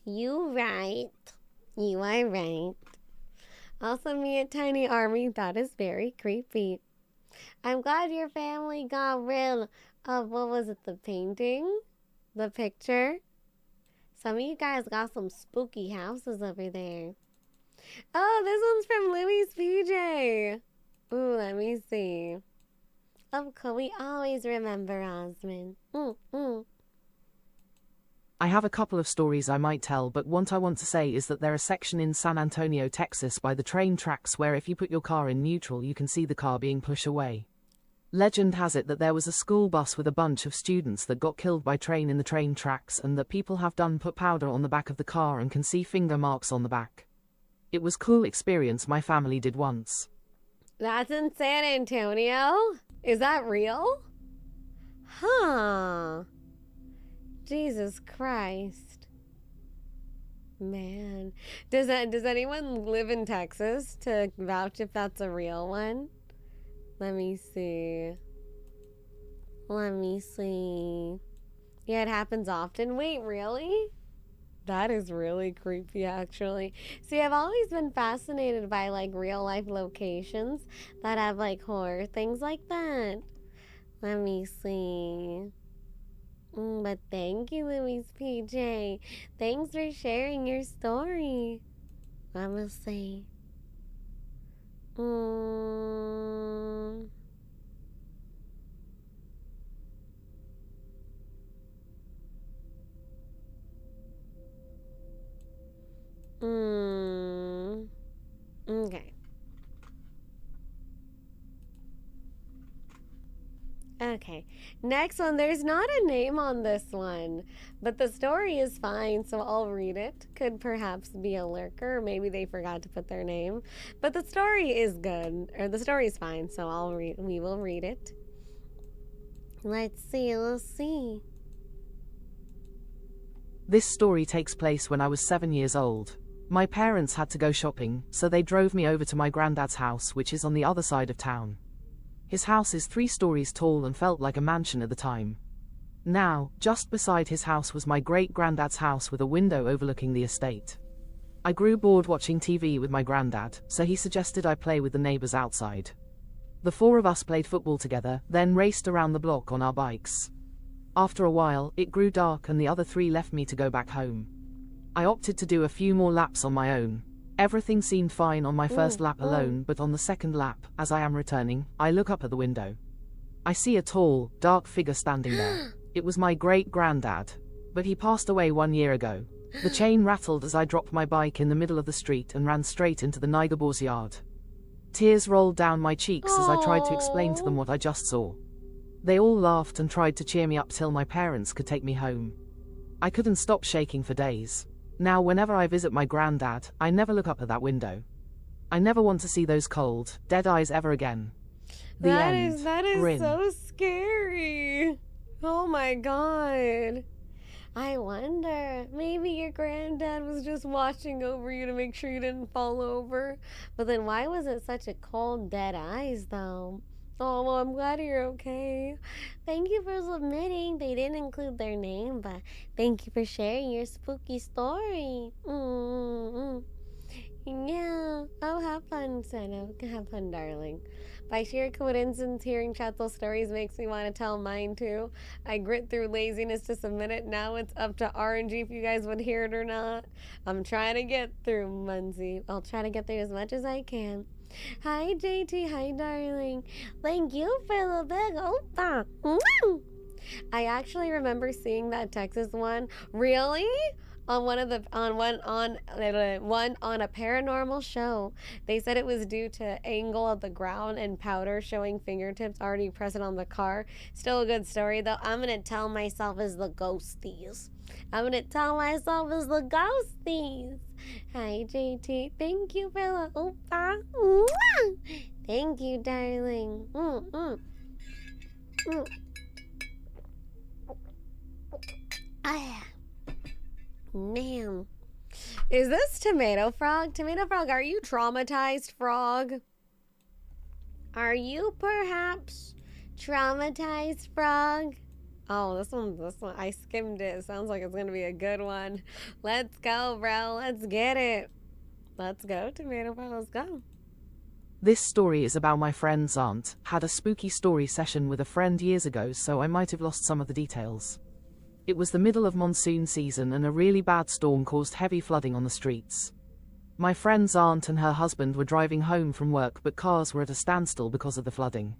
You right. You are right. Also, me a tiny army. That is very creepy. I'm glad your family got rid of, what was it, the painting? The picture? Some of you guys got some spooky houses over there. Oh, this one's from Louis PJ. Ooh, let me see. Of course, we always remember Osmond. I have a couple of stories I might tell, but what I want to say is that there is a section in San Antonio, Texas by the train tracks where if you put your car in neutral you can see the car being pushed away. Legend has it that there was a school bus with a bunch of students that got killed by train in the train tracks, and that people have put powder on the back of the car and can see finger marks on the back. It was cool experience my family did once. That's in San Antonio? Is that real? Huh. Jesus Christ. Man. Does anyone live in Texas to vouch if that's a real one? Let me see. Yeah, it happens often. Wait, really? That is really creepy, actually. See, I've always been fascinated by, like, real-life locations that have, like, horror things like that. Let me see. But thank you, Louise PJ. Thanks for sharing your story. Let me see. Okay. Okay, next one. There's not a name on this one, but the story is fine, so I'll read it. Could perhaps be a lurker, or maybe they forgot to put their name. But the story is good, or the story is fine, so we will read it. Let's see. This story takes place when I was 7 years old. My parents had to go shopping, so they drove me over to my granddad's house, which is on the other side of town. His house is 3 stories tall and felt like a mansion at the time. Now, just beside his house was my great-granddad's house with a window overlooking the estate. I grew bored watching TV with my granddad, so he suggested I play with the neighbors outside. The 4 of us played football together, then raced around the block on our bikes. After a while, it grew dark and the other 3 left me to go back home. I opted to do a few more laps on my own. Everything seemed fine on my first lap alone, but on the second lap, as I am returning, I look up at the window. I see a tall, dark figure standing there. It was my great-granddad, but he passed away 1 year ago. The chain rattled as I dropped my bike in the middle of the street and ran straight into the neighbor's yard. Tears rolled down my cheeks as I tried to explain to them what I just saw. They all laughed and tried to cheer me up till my parents could take me home. I couldn't stop shaking for days. Now whenever I visit my granddad, I never look up at that window. I never want to see those cold, dead eyes ever again. The end. That is Grin. so scary. Oh my god. I wonder, maybe your granddad was just watching over you to make sure you didn't fall over. But then why was it such a cold, dead eyes though? Oh, well, I'm glad you're okay. Thank you for submitting. They didn't include their name, but thank you for sharing your spooky story. Yeah. Oh, have fun, Senna. Have fun, darling. By sheer coincidence, hearing Chattel's stories makes me want to tell mine too. I grit through laziness to submit it. Now it's up to RNG if you guys would hear it or not. I'm trying to get through, Munzie. I'll try to get through as much as I can. Hi, JT. Hi, darling. Thank you for the big oppa. I actually remember seeing that Texas one. Really? On one on a paranormal show. They said it was due to angle of the ground and powder showing fingertips already present on the car. Still a good story though. I'm gonna tell myself as the ghosties. Hi, JT. Thank you for the oppa. Thank you, darling. Man. Is this Tomato Frog? Tomato Frog, are you traumatized, Frog? Are you perhaps traumatized, Frog? Oh, this one, I skimmed it. Sounds like it's gonna be a good one. Let's go, bro. Let's get it. Let's go, Tomato Frog. Let's go. This story is about my friend's aunt. Had a spooky story session with a friend years ago, so I might have lost some of the details. It was the middle of monsoon season and a really bad storm caused heavy flooding on the streets. My friend's aunt and her husband were driving home from work, but cars were at a standstill because of the flooding.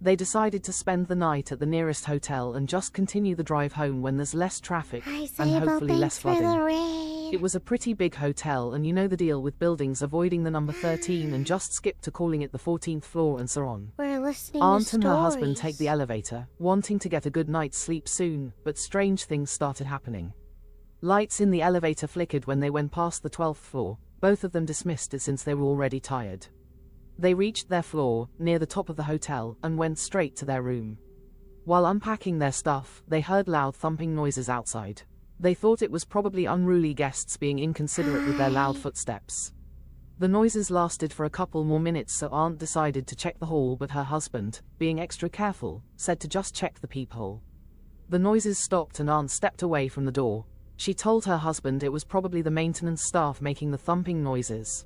They decided to spend the night at the nearest hotel and just continue the drive home when there's less traffic and hopefully less flooding. It was a pretty big hotel, and you know the deal with buildings avoiding the number 13 and just skip to calling it the 14th floor and so on. We're listening Aunt to and her stories. husband take the elevator, wanting to get a good night's sleep soon, but strange things started happening. Lights in the elevator flickered when they went past the 12th floor. Both of them dismissed it since they were already tired. They reached their floor, near the top of the hotel, and went straight to their room. While unpacking their stuff, they heard loud thumping noises outside. They thought it was probably unruly guests being inconsiderate with their loud footsteps. The noises lasted for a couple more minutes, so Aunt decided to check the hall, but her husband, being extra careful, said to just check the peephole. The noises stopped and Aunt stepped away from the door. She told her husband it was probably the maintenance staff making the thumping noises.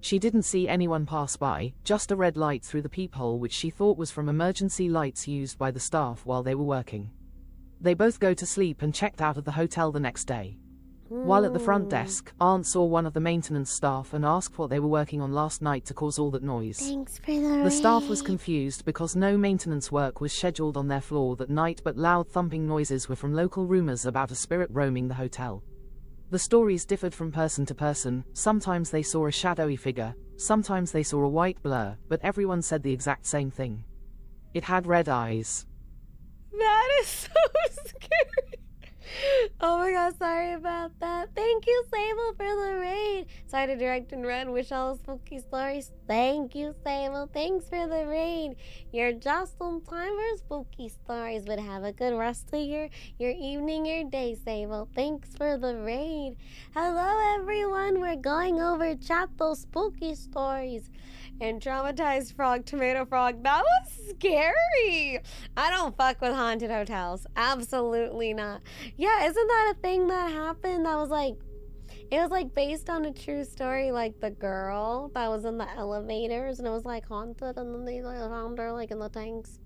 She didn't see anyone pass by, just a red light through the peephole which she thought was from emergency lights used by the staff while they were working. They both go to sleep and checked out of the hotel the next day. While at the front desk, Aunt saw one of the maintenance staff and asked what they were working on last night to cause all that noise. Thanks for the The staff was raid. confused because no maintenance work was scheduled on their floor that night, but loud thumping noises were from local rumors about a spirit roaming the hotel. The stories differed from person to person. Sometimes they saw a shadowy figure, sometimes they saw a white blur, but everyone said the exact same thing. It had red eyes. That is so scary. Oh my god, sorry about that. Thank you, Sable, for the raid. Sorry to direct and run. Wish all spooky stories. Thank you, Sable. Thanks for the raid. You're just on time for spooky stories, but have a good rest of your evening, your day, Sable. Thanks for the raid. Hello, everyone. We're going over chat those spooky stories. And traumatized frog, tomato frog. That was scary. I don't fuck with haunted hotels. Absolutely not. Yeah, isn't that a thing that happened? That was like, it was like based on a true story. Like the girl that was in the elevators and it was like haunted, and then they like, found her like in the tanks.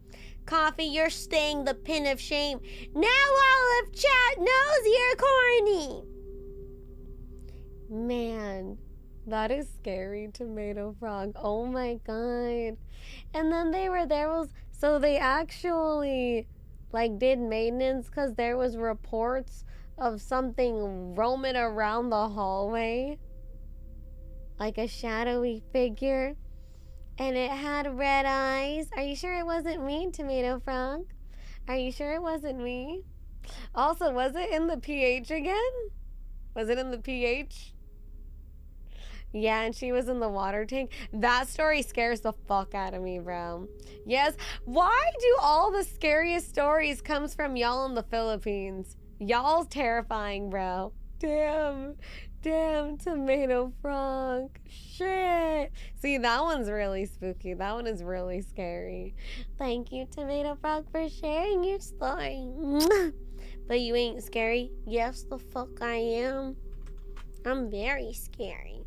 Coffee, you're staying the pin of shame. Now all of chat knows you're corny. Man. That is scary, tomato frog. Oh my god. And then so they actually like did maintenance because there was reports of something roaming around the hallway. Like a shadowy figure. And it had red eyes. Are you sure it wasn't me, tomato frog? Are you sure it wasn't me? Also, was it in the PH again? Was it in the PH? Yeah, and she was in the water tank. That story scares the fuck out of me, bro. Yes. Why do all the scariest stories comes from y'all in the Philippines? Y'all's terrifying, bro. Damn, tomato frog. Shit. See, that one's really spooky. That one is really scary. Thank you, tomato frog, for sharing your story. But you ain't scary? Yes, the fuck I am. I'm very scary.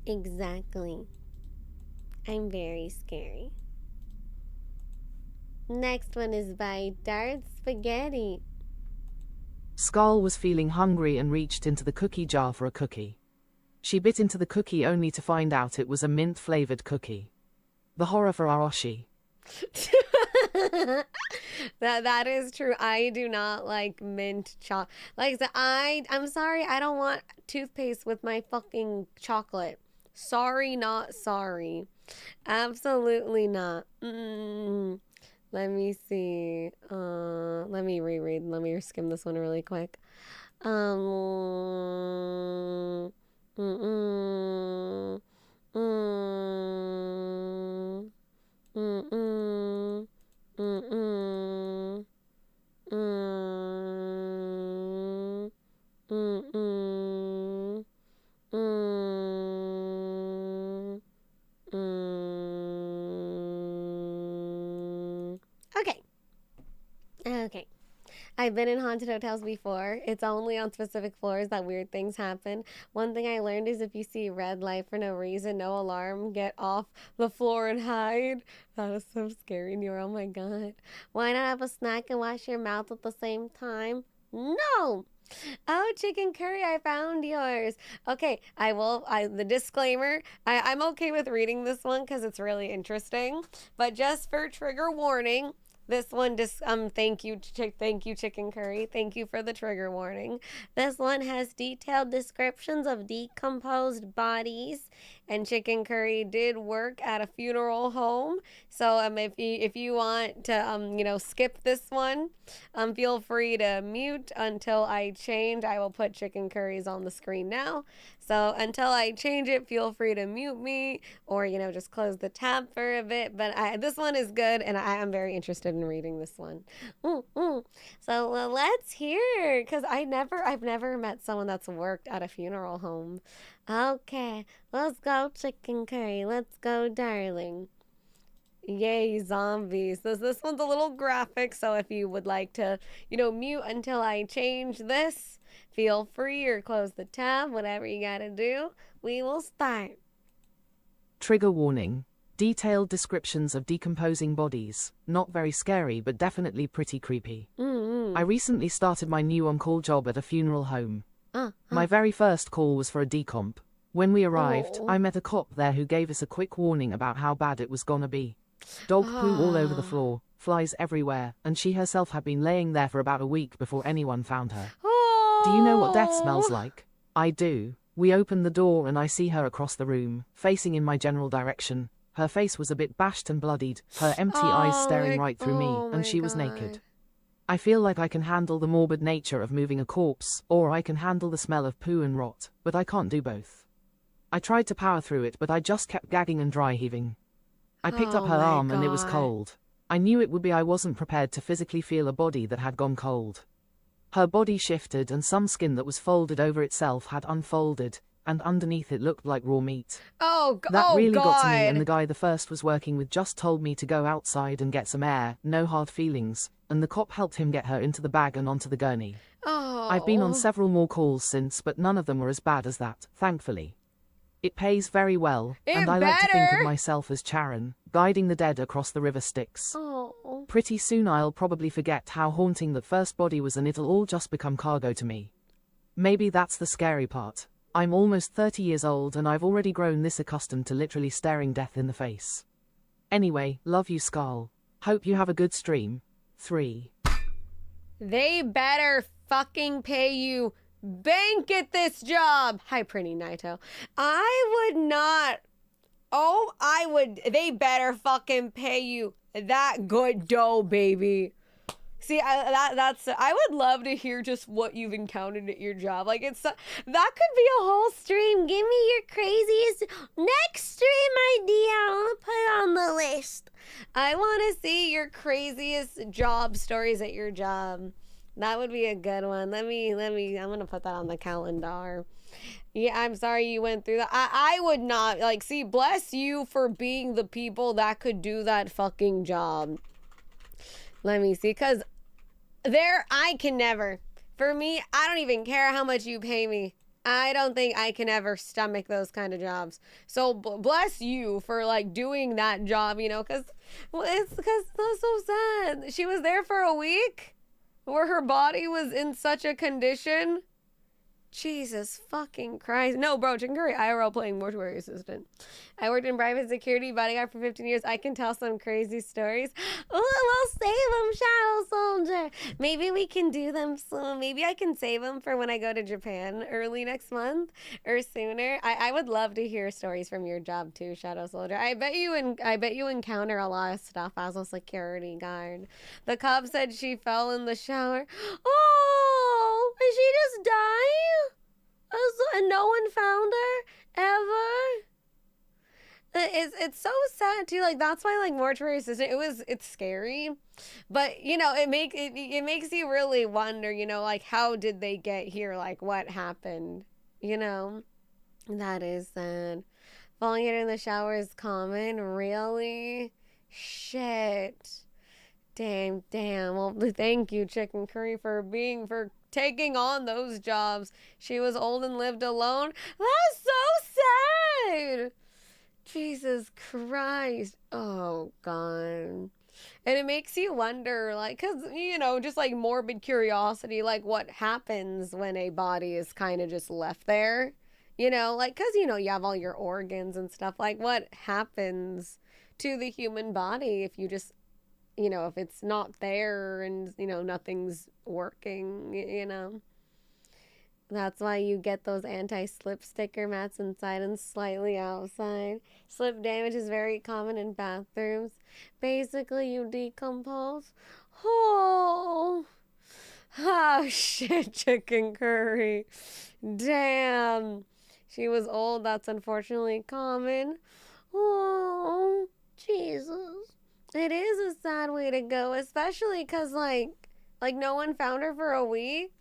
Exactly. I'm very scary. Next one is by Dart Spaghetti. Scarle was feeling hungry and reached into the cookie jar for a cookie. She bit into the cookie only to find out it was a mint-flavored cookie. The horror for Aoshi. That is true. I do not like mint chocolate. Like I said, I'm sorry. I don't want toothpaste with my fucking chocolate. Sorry, not sorry. Absolutely not. Let me see. Let me reread. Let me skim this one really quick. Okay. I've been in haunted hotels before. It's only on specific floors that weird things happen. One thing I learned is if you see red light for no reason, no alarm, get off the floor and hide. That is so scary, Nora. Oh my god. Why not have a snack and wash your mouth at the same time? No! Oh, chicken curry, I found yours. Okay, the disclaimer, I'm okay with reading this one because it's really interesting. But just for trigger warning, this one thank you chicken curry. Thank you for the trigger warning. This one has detailed descriptions of decomposed bodies, and chicken curry did work at a funeral home. So if you want to skip this one, feel free to mute until I change. I will put chicken curries on the screen now. So until I change it, feel free to mute me or just close the tab for a bit. But this one is good, and I am very interested in reading this one. So let's hear, because I've never met someone that's worked at a funeral home. Okay, let's go chicken curry. Let's go, darling. Yay, zombies. This one's a little graphic, so if you would like to, mute until I change this, feel free, or close the tab, whatever you gotta do. We will start. Trigger warning. Detailed descriptions of decomposing bodies. Not very scary, but definitely pretty creepy. I recently started my new on-call job at a funeral home. My very first call was for a decomp. When we arrived, I met a cop there who gave us a quick warning about how bad it was gonna be. Dog poo all over the floor, flies everywhere, and she herself had been laying there for about a week before anyone found her. Do you know what death smells like? I do. We opened the door and I see her across the room, facing in my general direction. Her face was a bit bashed and bloodied, her empty eyes staring right through me, and she was naked. I feel like I can handle the morbid nature of moving a corpse, or I can handle the smell of poo and rot, but I can't do both. I tried to power through it, but I just kept gagging and dry heaving. I picked up her arm and it was cold. I knew it would be. I wasn't prepared to physically feel a body that had gone cold. Her body shifted and some skin that was folded over itself had unfolded, and underneath it looked like raw meat. That really got to me, and the guy the first was working with just told me to go outside and get some air, no hard feelings, and the cop helped him get her into the bag and onto the gurney. I've been on several more calls since, but none of them were as bad as that, thankfully. It pays very well, and I like to think of myself as Charon, guiding the dead across the river Styx. Pretty soon I'll probably forget how haunting that first body was, and it'll all just become cargo to me. Maybe that's the scary part. I'm almost 30 years old and I've already grown this accustomed to literally staring death in the face. Anyway, love you, Scarle. Hope you have a good stream. 3. They better fucking pay you bank at this job. Hi, pretty Naito. I would not. Oh, I would. They better fucking pay you that good dough, baby. See, I would love to hear just what you've encountered at your job. Like, that could be a whole stream. Give me your craziest next stream idea. I'll put it on the list. I want to see your craziest job stories at your job. That would be a good one. I'm going to put that on the calendar. Yeah, I'm sorry you went through that. I would not, like, see, bless you for being the people that could do that fucking job. Let me see, because I can never. For me, I don't even care how much you pay me. I don't think I can ever stomach those kind of jobs. So bless you for, like, doing that job, you know, because that's so sad. She was there for a week where her body was in such a condition. Jesus fucking Christ. No, bro, Chinkuri IRL playing mortuary assistant. I worked in private security bodyguard for 15 years. I can tell some crazy stories. Oh, we'll save them, Shadow Soldier. Maybe we can do them soon. Maybe I can save them for when I go to Japan early next month or sooner. I would love to hear stories from your job too, Shadow Soldier. I bet you encounter a lot of stuff as a security guard. The cop said she fell in the shower. Oh, did she just die? And no one found her ever. It's so sad too. Like, that's why, like, mortuary assistant, it's scary, but you know, it makes you really wonder, you know, like, how did they get here? Like, what happened? You know, that is sad. Falling in the shower is common. Really? Shit. Damn. Well, thank you, Chicken Curry, for taking on those jobs. She was old and lived alone. That's so sad. Jesus Christ. Oh, God. And it makes you wonder, like, because, you know, just like morbid curiosity, like, what happens when a body is kind of just left there? You know, like, because, you know, you have all your organs and stuff. Like, what happens to the human body if you just, you know, if it's not there and, you know, nothing's working, you know? That's why you get those anti-slip sticker mats inside and slightly outside. Slip damage is very common in bathrooms. Basically, you decompose. Oh shit, Chicken Curry. Damn. She was old. That's unfortunately common. Oh, Jesus. It is a sad way to go, especially because, like no one found her for a week.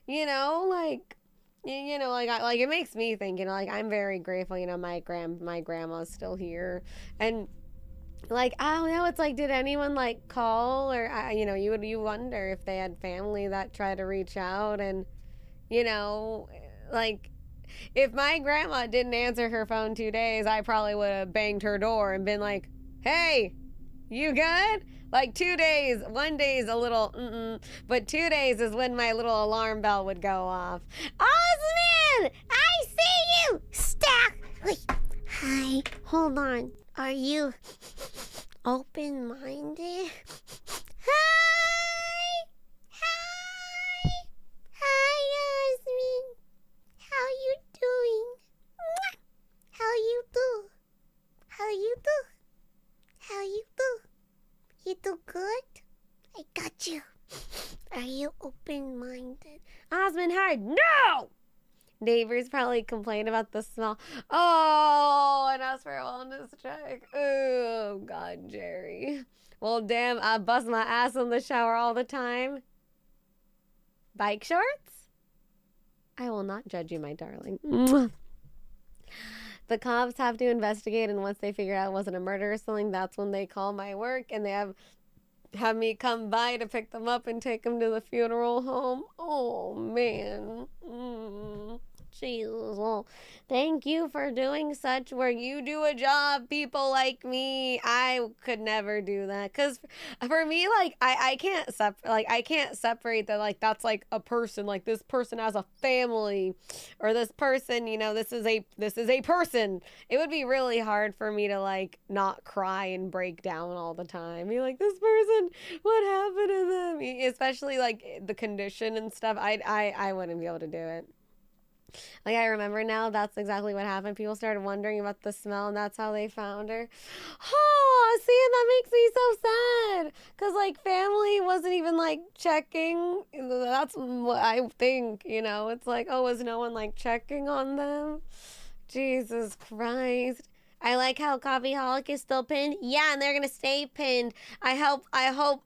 You know, like, you know, like it makes me think, you know, like, I'm very grateful, you know, my grandma's still here. And, like, I don't know, it's like, did anyone, like, call? Or, you know, you wonder if they had family that tried to reach out. And, you know, like, if my grandma didn't answer her phone 2 days, I probably would have banged her door and been like, hey, you good? Like 2 days, 1 day is a little, but 2 days is when my little alarm bell would go off. Osman, I see you. Stop. Wait. Hi, hold on. Are you open-minded? Hi. Hi. Hi, Osman. How you doing? How you do? How you do? How you do? You do good? I got you. Are you open-minded? Osmond Hyde, no! Neighbors probably complain about the smell. Oh, and ask for a wellness check. Oh, God, Jerry. Well, damn, I bust my ass in the shower all the time. Bike shorts? I will not judge you, my darling. Mwah. The cops have to investigate, and once they figure out it wasn't a murder or something, that's when they call my work, and they have me come by to pick them up and take them to the funeral home. Oh, man. Jesus. Well, thank you for doing such work. You do a job, people like me. I could never do that. Because for me, like, I can't separate that, like, that's like a person. Like, this person has a family, or this person, you know, this is a person. It would be really hard for me to, like, not cry and break down all the time. Be like, this person, what happened to them? Especially, like, the condition and stuff. I wouldn't be able to do it. Like, I remember now, that's exactly what happened. People started wondering about the smell, and that's how they found her. Oh, see, and that makes me so sad. Because, like, family wasn't even, like, checking. That's what I think, you know. It's like, oh, was no one, like, checking on them? Jesus Christ. I like how Coffeeholic is still pinned. Yeah, and they're gonna stay pinned. I hope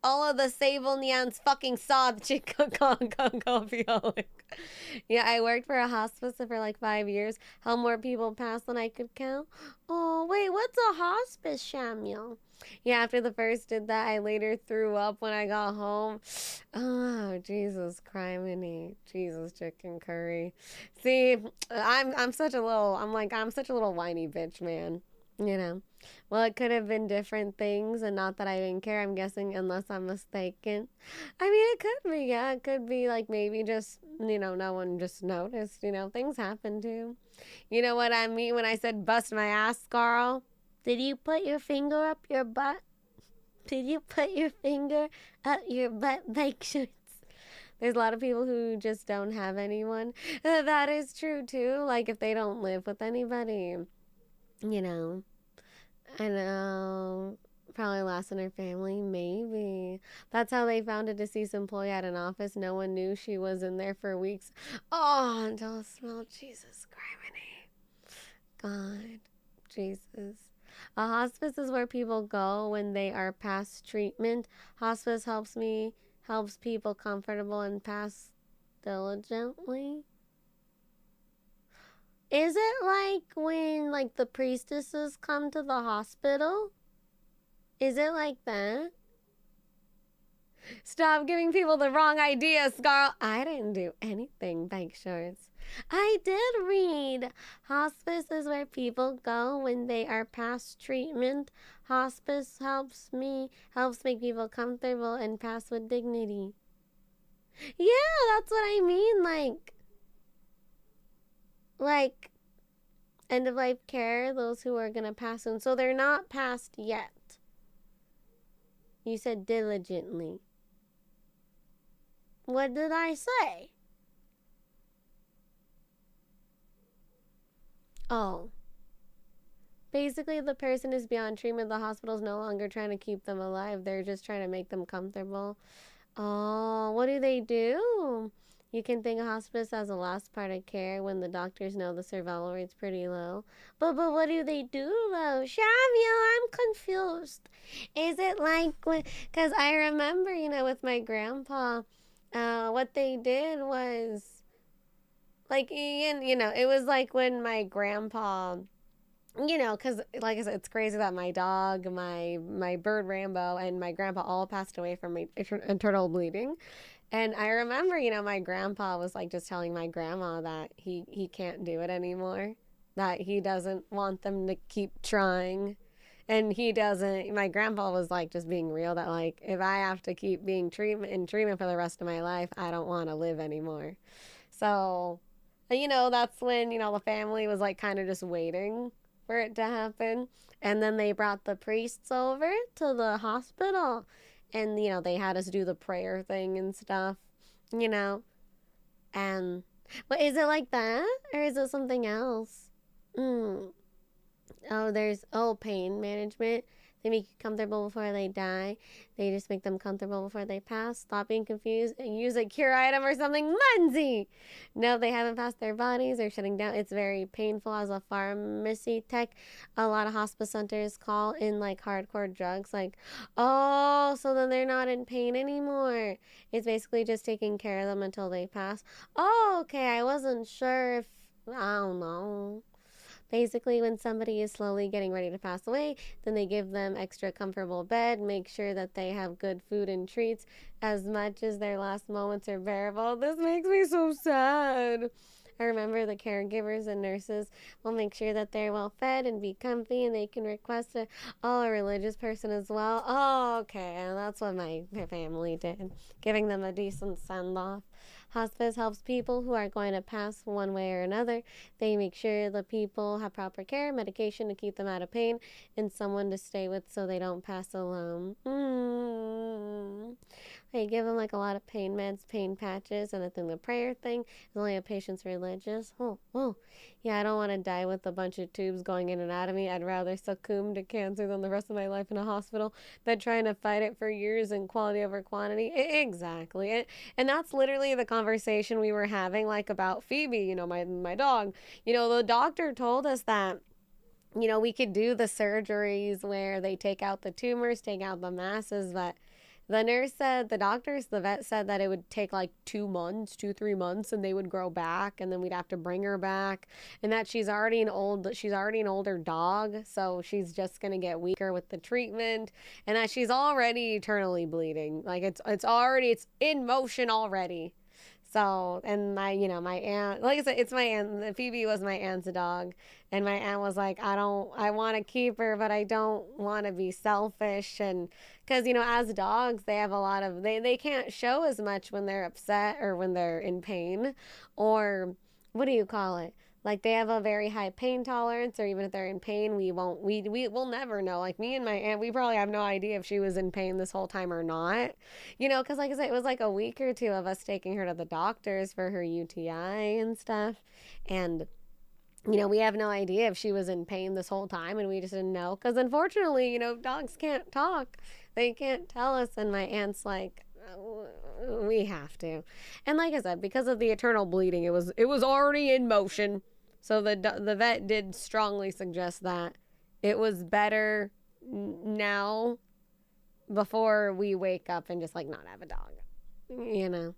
all of the Sable-Neons fucking saw the chick Coffeeholic. Yeah, I worked for a hospice for like 5 years. Helped more people pass than I could count. Oh, wait, what's a hospice, Samuel? Yeah, after the first did that, I later threw up when I got home. Oh, Jesus, criminy. Jesus, chicken curry. See, I'm such a little whiny bitch, man. You know. Well, it could have been different things, and not that I didn't care, I'm guessing, unless I'm mistaken. I mean, it could be, yeah. It could be, like, maybe just, you know, no one just noticed. You know, things happen, too. You know what I mean when I said bust my ass, Scarle? Did you put your finger up your butt? Did you put your finger up your butt, like shorts? There's a lot of people who just don't have anyone. That is true, too. Like, if they don't live with anybody, you know. I know. Probably last in her family, maybe. That's how they found a deceased employee at an office. No one knew she was in there for weeks. Oh, until it smelled. Jesus, criminy. God, Jesus. A hospice is where people go when they are past treatment. Hospice helps people comfortable and pass diligently. Is it like when, like, the priestesses come to the hospital? Is it like that? Stop giving people the wrong idea, Scarle. I didn't do anything, bike shorts. I did read. Hospice is where people go when they are past treatment. Hospice helps make people comfortable and pass with dignity. Yeah, that's what I mean. Like end of life care, those who are gonna pass soon. So they're not passed yet. You said diligently. What did I say? Oh. Basically, the person is beyond treatment. The hospital is no longer trying to keep them alive. They're just trying to make them comfortable. Oh, what do? You can think of hospice as the last part of care when the doctors know the survival rate's pretty low. But what do they do, though? Samuel, I'm confused. Is it like when... Because I remember, you know, with my grandpa, what they did was... Like, Ian, you know, it was like when my grandpa you know, because like I said, it's crazy that my dog, my bird Rambo, and my grandpa all passed away from internal bleeding. And I remember, you know, my grandpa was like just telling my grandma that he can't do it anymore, that he doesn't want them to keep trying. And he doesn't, my grandpa was like just being real that like, if I have to keep being in treatment for the rest of my life, I don't want to live anymore. So, you know, that's when, you know, the family was like kind of just waiting for it to happen. And then they brought the priests over to the hospital. And, you know, they had us do the prayer thing and stuff, you know. And, but is it like that? Or is it something else? Oh, there's, pain management. They make you comfortable before they die. They just make them comfortable before they pass. Stop being confused and use a cure item or something. Lindsay! No, they haven't passed their bodies. They're shutting down. It's very painful as a pharmacy tech. A lot of hospice centers call in like hardcore drugs. Like, oh, so then they're not in pain anymore. It's basically just taking care of them until they pass. Oh, okay. I wasn't sure if, I don't know. Basically, when somebody is slowly getting ready to pass away, then they give them extra comfortable bed, make sure that they have good food and treats as much as their last moments are bearable. This makes me so sad. I remember the caregivers and nurses will make sure that they're well fed and be comfy, and they can request a religious person as well. Oh, okay. And that's what my family did, giving them a decent send off. Hospice helps people who are going to pass one way or another. They make sure the people have proper care, medication to keep them out of pain, and someone to stay with so they don't pass alone. They give them like a lot of pain meds, pain patches, and I think the prayer thing is only a patient's religious. Yeah, I don't want to die with a bunch of tubes going in and out of me. I'd rather succumb to cancer than the rest of my life in a hospital than trying to fight it for years and quality over quantity. Exactly. And that's literally the conversation we were having, like about Phoebe, you know, my dog. You know, the doctor told us that, you know, we could do the surgeries where they take out the tumors, take out the masses, but the nurse said, the vet said that it would take like 3 months, and they would grow back, and then we'd have to bring her back, and that she's already an older dog, so she's just gonna get weaker with the treatment, and that she's already eternally bleeding. Like it's in motion already. So, and my aunt, like I said, it's my aunt. Phoebe was my aunt's dog. And my aunt was like, I want to keep her, but I don't want to be selfish. And because, you know, as dogs, they have a lot of, they can't show as much when they're upset or when they're in pain, or what do you call it? Like they have a very high pain tolerance, or even if they're in pain, we'll never know. Like me and my aunt, we probably have no idea if she was in pain this whole time or not. You know, because like I said, it was like a week or two of us taking her to the doctors for her UTI and stuff. And, you know, we have no idea if she was in pain this whole time, and we just didn't know. Because unfortunately, you know, dogs can't talk. They can't tell us. And my aunt's like, we have to. And like I said, because of the eternal bleeding, it was already in motion. So the vet did strongly suggest that it was better now before we wake up and just like not have a dog. You know.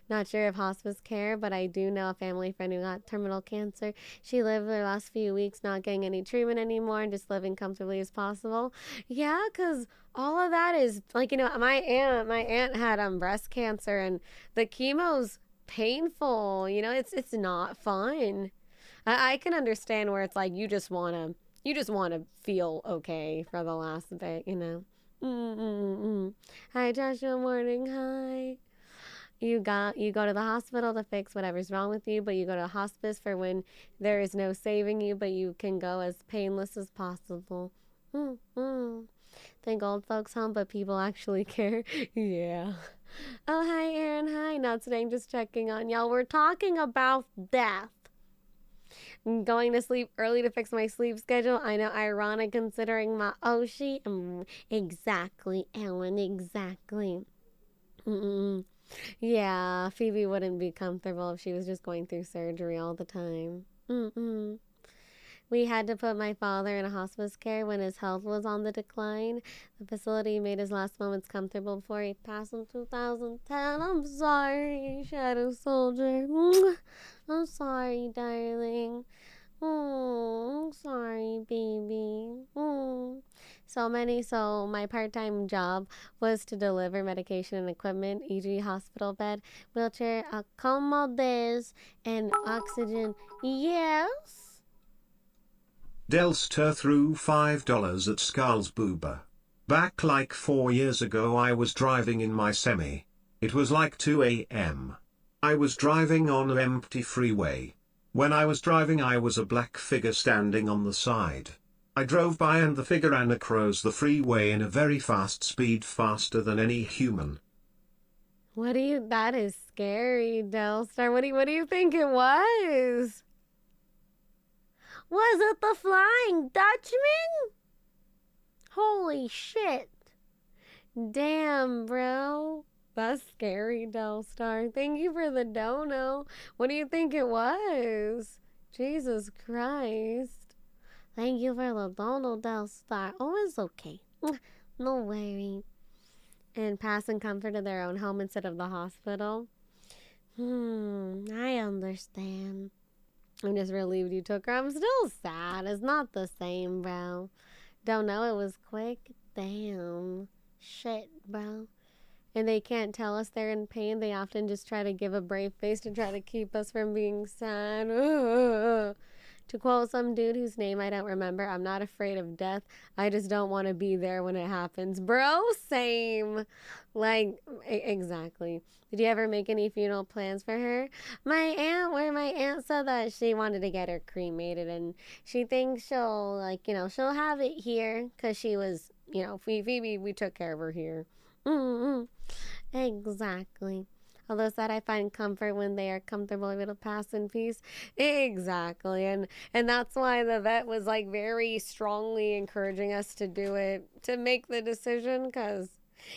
Not sure if hospice care, but I do know a family friend who got terminal cancer. She lived the last few weeks not getting any treatment anymore and just living comfortably as possible. Yeah, because all of that is like, you know, my aunt had breast cancer, and the chemo's painful. You know, it's not fun. I can understand where it's like you just want to feel okay for the last bit, you know. Hi, Joshua. Morning. Hi. You go to the hospital to fix whatever's wrong with you, but you go to hospice for when there is no saving you, but you can go as painless as possible. Think old folks home, but people actually care. Yeah. Oh, hi, Aaron. Hi. Not today, just checking on y'all. We're talking about death. Going to sleep early to fix my sleep schedule. I know, ironic considering my Oshi. Exactly, Ellen, exactly. Yeah, Phoebe wouldn't be comfortable if she was just going through surgery all the time. We had to put my father in a hospice care when his health was on the decline. The facility made his last moments comfortable before he passed in 2010. I'm sorry, Shadow Soldier. I'm sorry, darling. Sorry, baby. So my part-time job was to deliver medication and equipment, e.g. hospital bed, wheelchair, accommodations, and oxygen. Yes? Delster threw $5 at Scarle's boober. Back like 4 years ago I was driving in my semi. It was like 2 a.m. I was driving on an empty freeway. When I was driving I was a black figure standing on the side. I drove by and the figure ran across the freeway in a very fast speed, faster than any human. That is scary, Delstar. What do you think it was? Was it the Flying Dutchman? Holy shit. Damn, bro. That's scary, Delstar. Thank you for the dono. What do you think it was? Jesus Christ. Thank you for the dono, Delstar. Oh, it's okay. No worry. And pass and comfort in their own home instead of the hospital. I understand. I'm just relieved you took her. I'm still sad. It's not the same, bro. Don't know it was quick. Damn. Shit, bro. And they can't tell us they're in pain. They often just try to give a brave face to try to keep us from being sad. To quote some dude whose name I don't remember, I'm not afraid of death. I just don't want to be there when it happens. Bro, same. Like, exactly. Did you ever make any funeral plans for her? My aunt said that she wanted to get her cremated, and she thinks she'll, she'll have it here because she was, Phoebe, we took care of her here. Exactly. Although sad, I find comfort when they are comfortable able to pass in peace. Exactly. And that's why the vet was like very strongly encouraging us to do it, to make the decision, because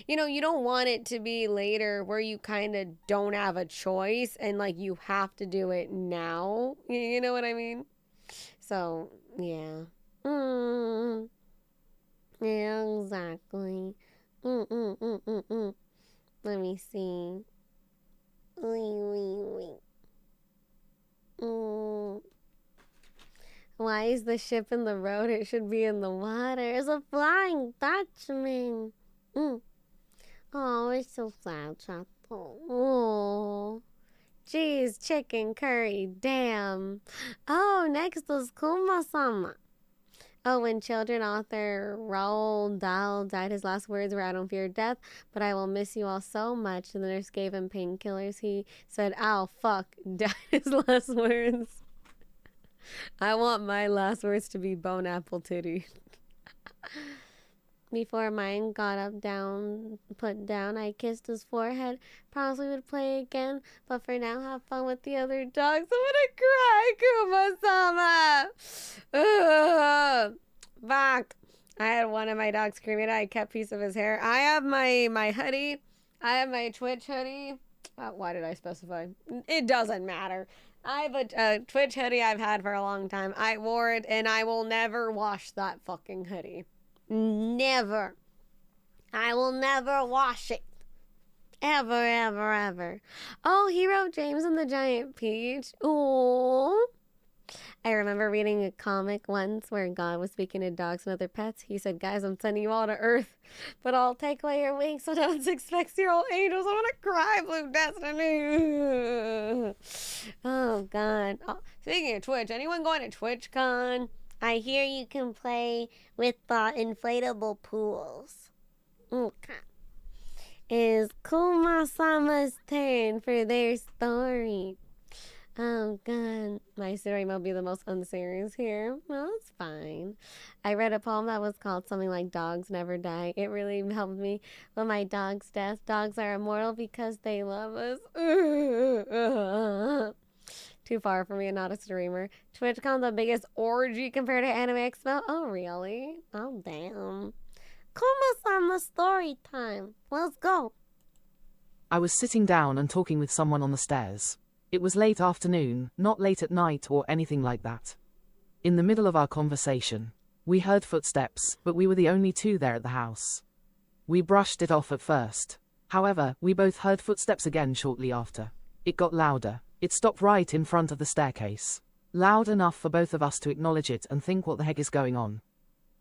you don't want it to be later where you kind of don't have a choice and like you have to do it now. You know what I mean? So, yeah. Yeah, exactly. Let me see. Why is the ship in the road? It should be in the water. It's a Flying Dutchman. Oh, it's so sad, Chapo. Oh. Jeez, chicken curry. Damn. Oh, next is Kuma-sama. Oh, when children, author Roald Dahl died, his last words were, "I don't fear death, but I will miss you all so much." And the nurse gave him painkillers. He said, "Ow, fuck," died his last words. I want my last words to be bone apple titty. Before mine got put down, I kissed his forehead. Promised we would play again, but for now, have fun with the other dogs. I'm gonna cry, Kuma-sama. Fuck. I had one of my dogs cremated. I kept a piece of his hair. I have my hoodie. I have my Twitch hoodie. Why did I specify? It doesn't matter. I have a Twitch hoodie I've had for a long time. I wore it, and I will never wash that fucking hoodie. Never. I will never wash it. Ever, ever, ever. Oh, he wrote James and the Giant Peach. Ooh. I remember reading a comic once where God was speaking to dogs and other pets. He said, "Guys, I'm sending you all to Earth, but I'll take away your wings so no one expects your old angels." I want to cry, Blue Destiny. Oh, God. Oh, speaking of Twitch, anyone going to TwitchCon? I hear you can play with inflatable pools. Okay. Is Kuma-sama's turn for their story. Oh, God. My story might be the most unserious here. Well, it's fine. I read a poem that was called something like "Dogs Never Die." It really helped me with my dog's death. Dogs are immortal because they love us. Too far for me and not a streamer. TwitchCon, the biggest orgy compared to Anime Expo. Oh, really? Oh, damn. Kuma-sama story time. Let's go. I was sitting down and talking with someone on the stairs. It was late afternoon, not late at night or anything like that. In the middle of our conversation, we heard footsteps, but we were the only two there at the house. We brushed it off at first. However, we both heard footsteps again shortly after. It got louder. It stopped right in front of the staircase. Loud enough for both of us to acknowledge it and think what the heck is going on.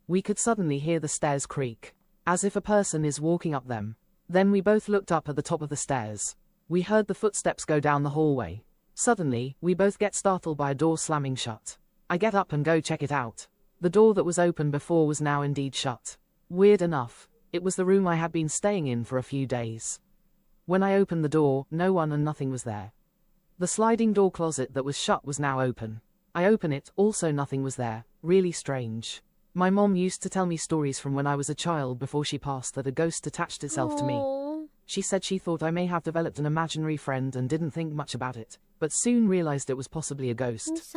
We could suddenly hear the stairs creak, as if a person is walking up them. Then we both looked up at the top of the stairs. We heard the footsteps go down the hallway. Suddenly, we both get startled by a door slamming shut. I get up and go check it out. The door that was open before was now indeed shut. Weird enough, it was the room I had been staying in for a few days. When I opened the door, no one and nothing was there. The sliding door closet that was shut was now open. I open it, also nothing was there. Really strange. My mom used to tell me stories from when I was a child before she passed that a ghost attached itself to me. She said she thought I may have developed an imaginary friend and didn't think much about it, but soon realized it was possibly a ghost.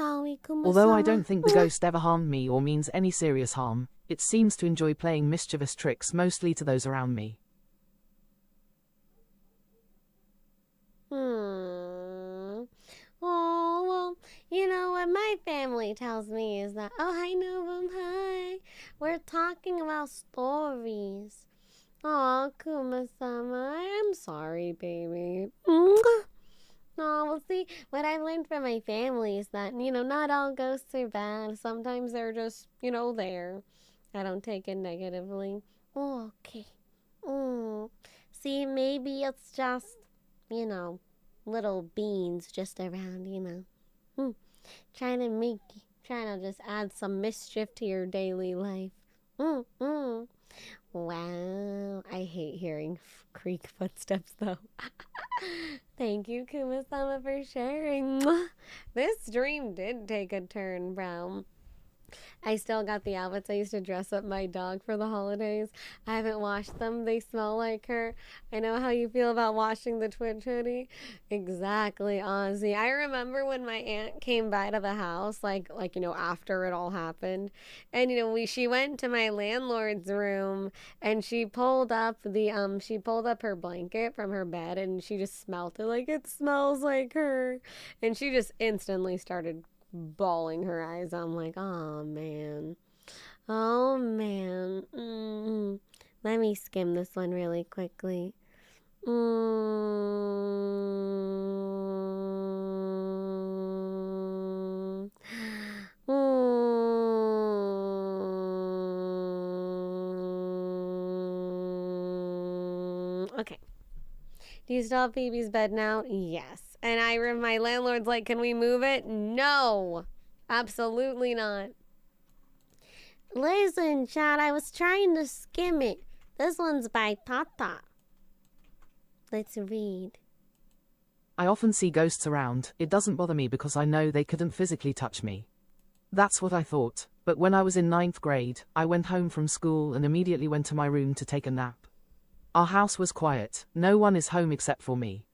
Although I don't think the ghost ever harmed me or means any serious harm, it seems to enjoy playing mischievous tricks mostly to those around me. Oh, well, you know what my family tells me is that, oh, hi, Novum, hi. We're talking about stories. Oh, Kuma-sama, I'm sorry, baby. Oh, well, see, what I've learned from my family is that, not all ghosts are bad. Sometimes they're just, there. I don't take it negatively. Oh, okay. See, maybe it's just, little beings just around, trying to just add some mischief to your daily life. Wow, I hate hearing creak footsteps though. Thank you, Kuma-sama, for sharing. This dream did take a turn, bro. I still got the outfits. I used to dress up my dog for the holidays. I haven't washed them. They smell like her. I know how you feel about washing the Twitch hoodie. Exactly, Ozzy. I remember when my aunt came by to the house, after it all happened. And, she went to my landlord's room and she pulled up her blanket from her bed and she just smelled it like it smells like her. And she just instantly started bawling her eyes. I'm like, oh man. Let me skim this one really quickly. Okay. Do you still have Phoebe's bed now? Yes. And my landlord's like, can we move it? No, absolutely not. Listen, Chad, I was trying to skim it. This one's by Tata. Let's read. I often see ghosts around. It doesn't bother me because I know they couldn't physically touch me. That's what I thought. But when I was in 9th grade, I went home from school and immediately went to my room to take a nap. Our house was quiet. No one is home except for me.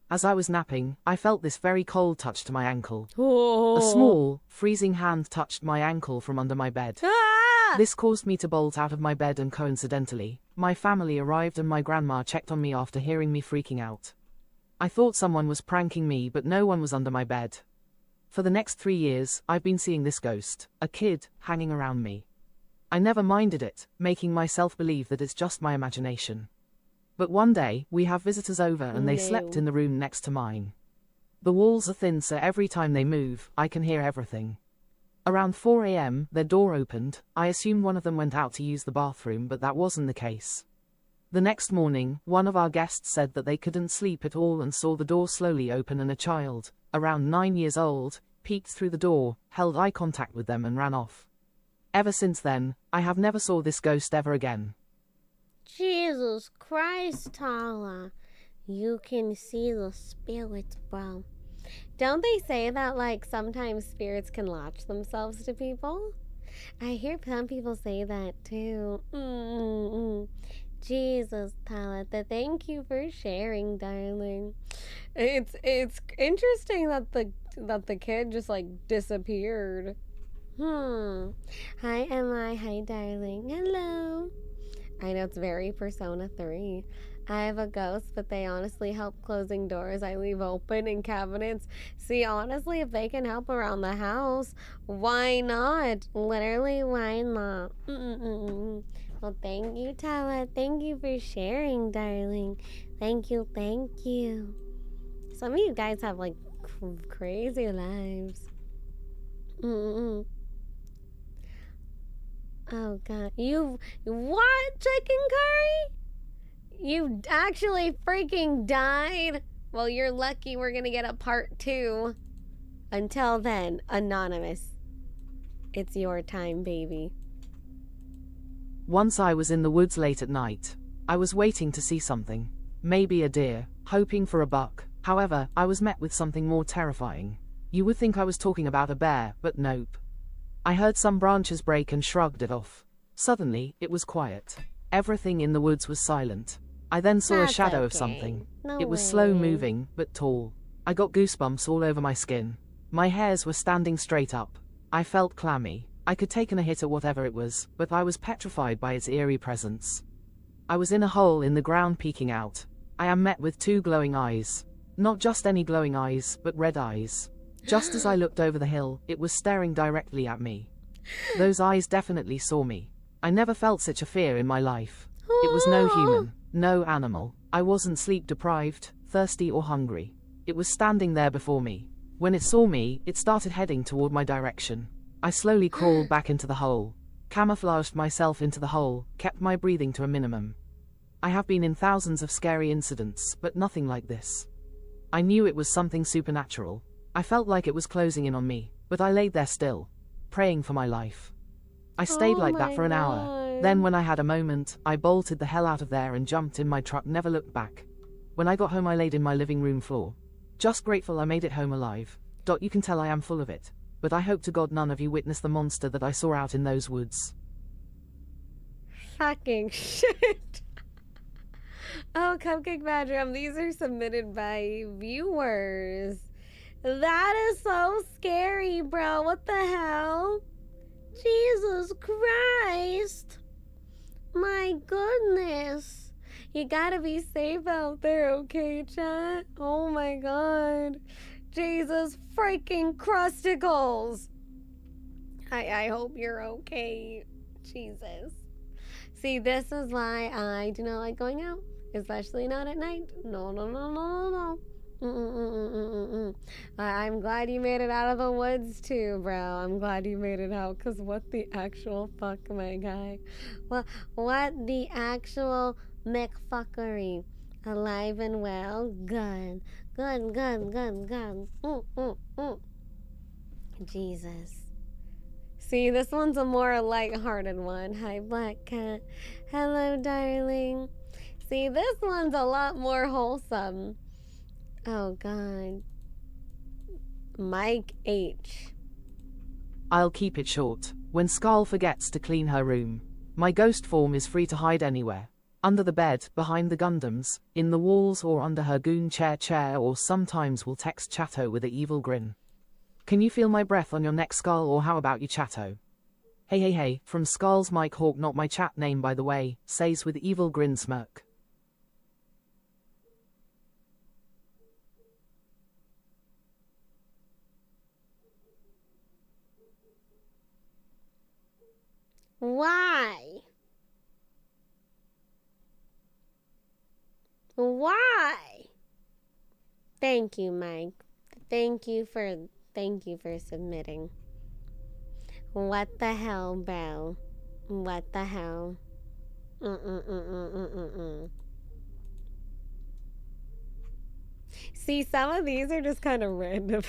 As I was napping, I felt this very cold touch to my ankle. A small, freezing hand touched my ankle from under my bed. This caused me to bolt out of my bed and coincidentally, my family arrived and my grandma checked on me after hearing me freaking out. I thought someone was pranking me but no one was under my bed. For the next 3 years, I've been seeing this ghost, a kid, hanging around me. I never minded it, making myself believe that it's just my imagination. But one day, we have visitors over and they slept in the room next to mine. The walls are thin so every time they move, I can hear everything. Around 4 a.m., their door opened. I assumed one of them went out to use the bathroom but that wasn't the case. The next morning, one of our guests said that they couldn't sleep at all and saw the door slowly open and a child, around 9 years old, peeked through the door, held eye contact with them and ran off. Ever since then, I have never saw this ghost ever again. Jesus Christ, Tala. You can see the spirits, bro. Don't they say that, sometimes spirits can latch themselves to people? I hear some people say that, too. Jesus, Talitha, thank you for sharing, darling. It's interesting that the kid just, disappeared. Hi, Emma. Hi, darling. Hello. I know it's very Persona 3. I have a ghost, but they honestly help closing doors I leave open in cabinets. See, honestly, if they can help around the house, why not? Literally, why not? Well, thank you, Tala. Thank you for sharing, darling. Thank you, thank you. Some of you guys have, crazy lives. Mm-mm. Oh god. What? Chicken curry? You actually freaking died? Well, you're lucky we're gonna get a part 2. Until then, Anonymous, it's your time, baby. Once I was in the woods late at night. I was waiting to see something. Maybe a deer, hoping for a buck. However, I was met with something more terrifying. You would think I was talking about a bear, but nope. I heard some branches break and shrugged it off. Suddenly, it was quiet. Everything in the woods was silent. I then saw a shadow of something. No It was way. slow moving, but tall. I got goosebumps all over my skin. My hairs were standing straight up. I felt clammy. I could take a hit at whatever it was, but I was petrified by its eerie presence. I was in a hole in the ground peeking out. I am met with 2 glowing eyes. Not just any glowing eyes, but red eyes. Just as I looked over the hill, it was staring directly at me. Those eyes definitely saw me. I never felt such a fear in my life. It was no human, no animal. I wasn't sleep deprived, thirsty or hungry. It was standing there before me. When it saw me, it started heading toward my direction. I slowly crawled back into the hole, camouflaged myself into the hole, kept my breathing to a minimum. I have been in thousands of scary incidents, but nothing like this. I knew it was something supernatural. I felt like it was closing in on me, but I laid there still, praying for my life. I stayed like that for an hour. Then when I had a moment, I bolted the hell out of there and jumped in my truck, never looked back. When I got home, I laid in my living room floor. Just grateful I made it home alive. You can tell I am full of it. But I hope to God none of you witnessed the monster that I saw out in those woods. Fucking shit. Oh, Cupcake Badger, these are submitted by viewers. That is so scary, bro. What the hell? Jesus Christ. My goodness. You gotta be safe out there, okay, chat? Oh my god. Jesus freaking crusticles. I hope you're okay. Jesus. See, this is why I do not like going out, especially not at night. No, no, no, no, no, no. I'm glad you made it out of the woods too, bro. I'm glad you made it out, because what the actual fuck, my guy? What the actual McFuckery? Alive and well? Good. Good. Jesus. See, this one's a more lighthearted one. Hi, Black Cat. Hello, darling. See, this one's a lot more wholesome. Oh, God. Mike H. I'll keep it short. When Scarle forgets to clean her room, my ghost form is free to hide anywhere. Under the bed, behind the Gundams, in the walls, or under her goon chair, or sometimes will text Chatto with an evil grin. Can you feel my breath on your neck, Scarle, or how about you, Chatto? Hey, from Scarle's Mike Hawk, not my chat name by the way, says with evil grin smirk. Why? Why? Thank you, Mike. Thank you for submitting. What the hell, bro? What the hell? See, some of these are just kind of random.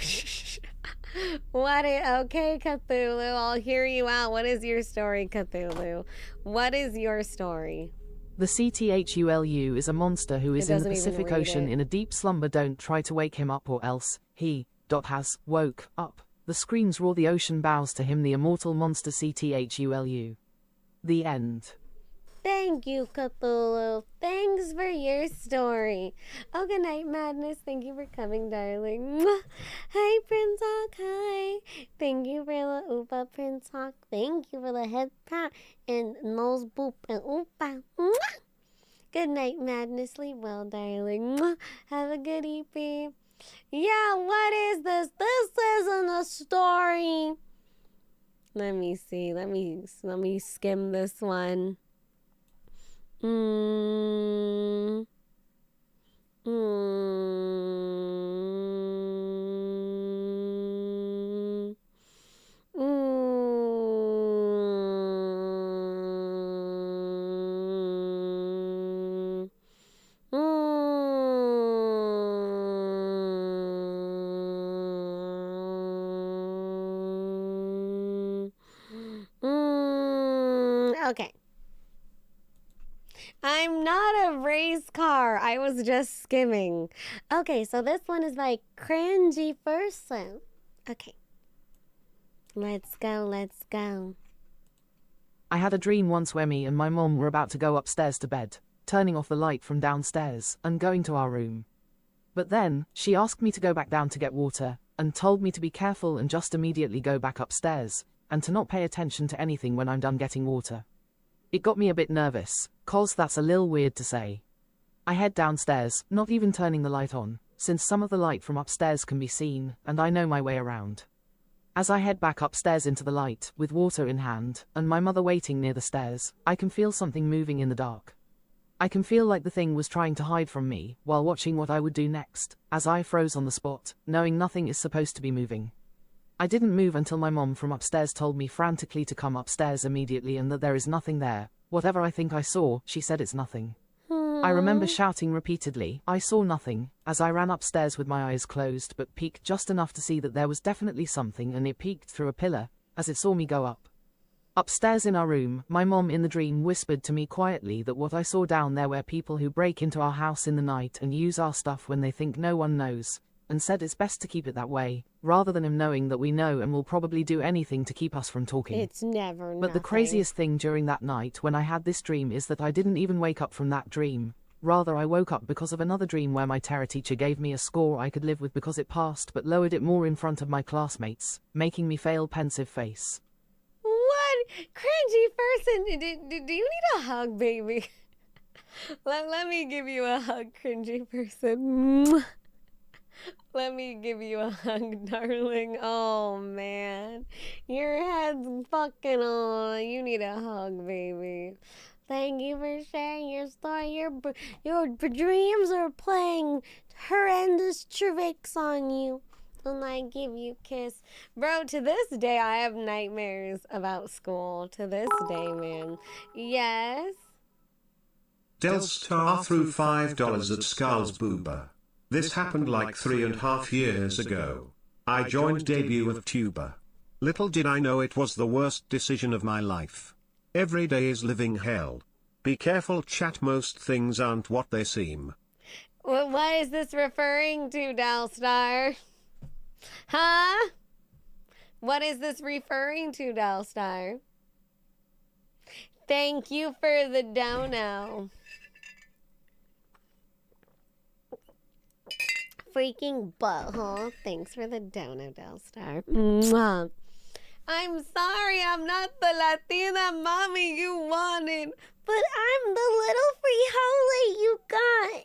Okay, Cthulhu, I'll hear you out. What is your story, Cthulhu? What is your story? The CTHULU is a monster who is in the doesn't even Pacific read Ocean it. in a deep slumber. Don't try to wake him up or else he has woke up. The screams roar, the ocean bows to him, the immortal monster CTHULU. The end. Thank you, Cthulhu. Thanks for your story. Oh, good night, Madness. Thank you for coming, darling. Mwah. Hi, Prince Hawk. Hi. Thank you for the Oopa, Prince Hawk. Thank you for the head pat and nose boop and Oopa. Mwah. Good night, Madness. Sleep well, darling. Mwah. Have a good EP. Yeah, what is this? This isn't a story. Let me see. Let me skim this one. Okay. I'm not a race car. I was just skimming. Okay, so this one is like cringy person. Okay. Let's go, let's go. I had a dream once where me and my mom were about to go upstairs to bed, turning off the light from downstairs and going to our room. But then, she asked me to go back down to get water, and told me to be careful and just immediately go back upstairs, and to not pay attention to anything when I'm done getting water. It got me a bit nervous, 'cause that's a little weird to say. I head downstairs, not even turning the light on, since some of the light from upstairs can be seen, and I know my way around. As I head back upstairs into the light, with water in hand, and my mother waiting near the stairs, I can feel something moving in the dark. I can feel like the thing was trying to hide from me, while watching what I would do next, as I froze on the spot, knowing nothing is supposed to be moving. I didn't move until my mom from upstairs told me frantically to come upstairs immediately and that there is nothing there. Whatever I think I saw, she said it's nothing. I remember shouting repeatedly, I saw nothing, as I ran upstairs with my eyes closed but peeked just enough to see that there was definitely something, and it peeked through a pillar, as it saw me go up. Upstairs in our room, my mom in the dream whispered to me quietly that what I saw down there were people who break into our house in the night and use our stuff when they think no one knows, and said it's best to keep it that way, rather than him knowing that we know and will probably do anything to keep us from talking. It's never But the craziest thing during that night when I had this dream is that I didn't even wake up from that dream. Rather, I woke up because of another dream where my terror teacher gave me a score I could live with because it passed but lowered it more in front of my classmates, making me fail pensive face. What? Cringy person. Do you need a hug, baby? Let me give you a hug, cringy person. Let me give you a hug, darling. Oh, man. Your head's fucking on. You need a hug, baby. Thank you for sharing your story. Your dreams are playing horrendous tricks on you. And I give you a kiss. Bro, to this day, I have nightmares about school. To this day, man. Yes? Delstar threw $5 at Scarle's boober. This happened like 3.5 years ago. I joined debut of Tuber. Little did I know it was the worst decision of my life. Every day is living hell. Be careful, chat, most things aren't what they seem. What is this referring to, Delstar? Huh? What is this referring to, Delstar? Thank you for the dono. Freaking butthole. Thanks for the dono, Delstar. Mwah. I'm sorry I'm not the Latina mommy you wanted, but I'm the little frijoles you got.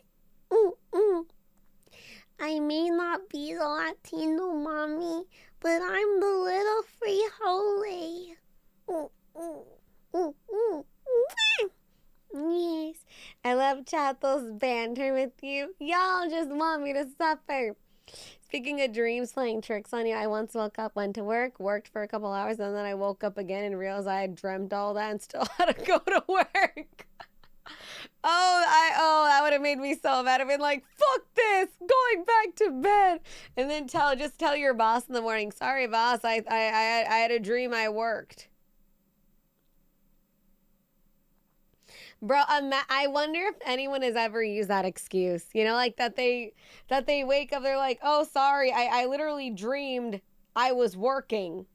I may not be the Latino mommy, but I'm the little frijole. Yes, I love Chato's banter with you. Y'all just want me to suffer. Speaking of dreams playing tricks on you, I once woke up, went to work, worked for a couple hours, and then I woke up again and realized I had dreamt all that and still had to go to work. That would have made me so mad. I've been like, fuck this, going back to bed. And then just tell your boss in the morning, sorry boss, I had a dream I worked. Bro, I wonder if anyone has ever used that excuse, you know, like that they wake up, they're like, oh, sorry, I literally dreamed I was working.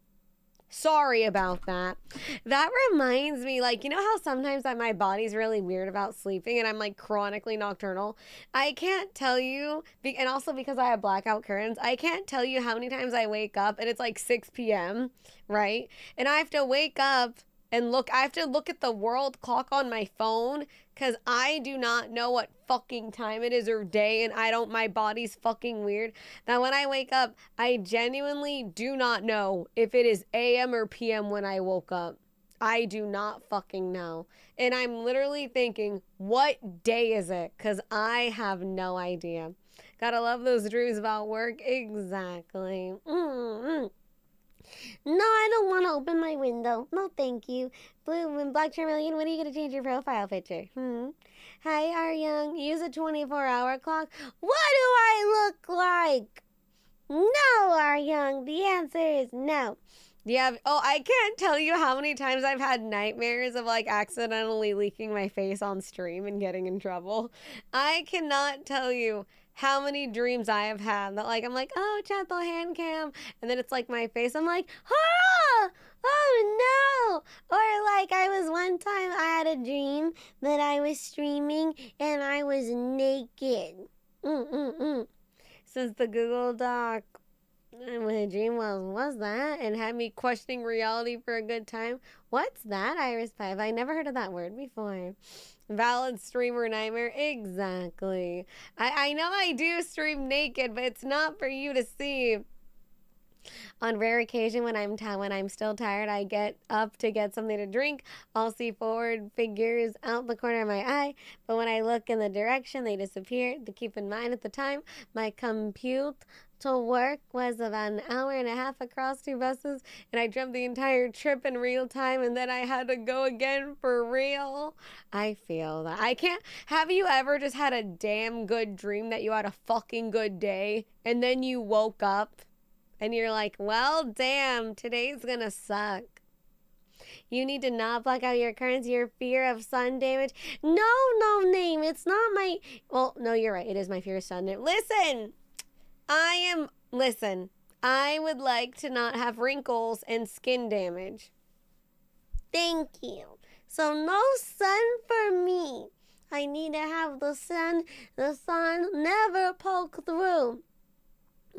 Sorry about that. That reminds me, like, you know how sometimes my body's really weird about sleeping and I'm like chronically nocturnal? I can't tell you, and also because I have blackout curtains, I can't tell you how many times I wake up and it's like 6 p.m., right? And I have to wake up and I have to look at the world clock on my phone because I do not know what fucking time it is or day, and my body's fucking weird. That when I wake up, I genuinely do not know if it is AM or PM when I woke up. I do not fucking know. And I'm literally thinking, what day is it? Because I have no idea. Gotta love those dreams about work. Exactly. No, I don't want to open my window. No, thank you. Blue and Black Charmeleon, when are you going to change your profile picture? Hi, Aryoung. Use a 24-hour clock. What do I look like? No, Aryoung. The answer is no. Yeah. Oh, I can't tell you how many times I've had nightmares of like accidentally leaking my face on stream and getting in trouble. I cannot tell you how many dreams I have had that like I'm like, oh, chat the hand cam, and then it's like my face. I'm like, ah, oh no. Or like I was one time I had a dream that I was streaming and I was naked. Since the Google Doc. And my dream was that? And had me questioning reality for a good time. What's that, Iris5? I never heard of that word before. Valid streamer nightmare. Exactly. I know I do stream naked, but it's not for you to see. On rare occasion, when I'm still tired, I get up to get something to drink. I'll see forward figures out the corner of my eye, but when I look in the direction, they disappear. To keep in mind, at the time, my compute to work was about an hour and a half across 2 buses, and I dreamt the entire trip in real time, and then I had to go again for real. I feel that. I can't. Have you ever just had a damn good dream that you had a fucking good day, and then you woke up? And you're like, well, damn, today's gonna suck. You need to not block out your currents, your fear of sun damage. No, name. It's not my... Well, no, you're right. It is my fear of sun damage. Listen, I would like to not have wrinkles and skin damage. Thank you. So no sun for me. I need to have the sun never poke through.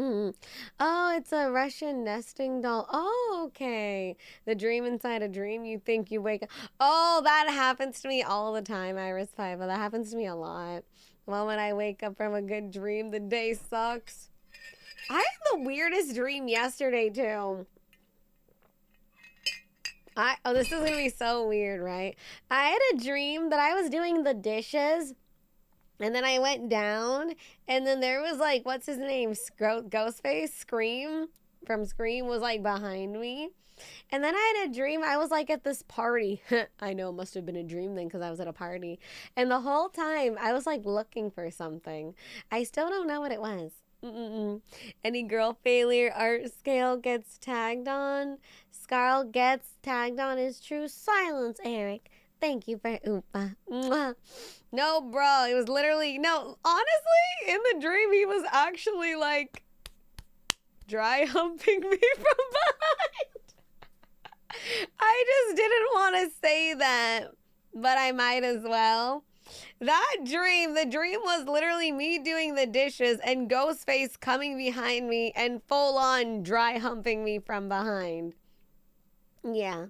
Oh, it's a Russian nesting doll. Oh, okay. The dream inside a dream. You think you wake up. Oh, that happens to me all the time, Iris5. That happens to me a lot. Well, when I wake up from a good dream, the day sucks. I had the weirdest dream yesterday, too. This is going to be so weird, right? I had a dream that I was doing the dishes. And then I went down, and then there was like, what's his name? Ghostface? Scream from Scream was like behind me. And then I had a dream. I was like at this party. I know it must have been a dream then because I was at a party. And the whole time I was like looking for something. I still don't know what it was. Any girl failure art scale gets tagged on. Scarle gets tagged on is true silence, Eric. Thank you for Oopa. Mwah. No, bro. It was literally... No, honestly, in the dream, he was actually, like, dry humping me from behind. I just didn't want to say that, but I might as well. That dream, the dream was literally me doing the dishes and Ghostface coming behind me and full-on dry humping me from behind. Yeah.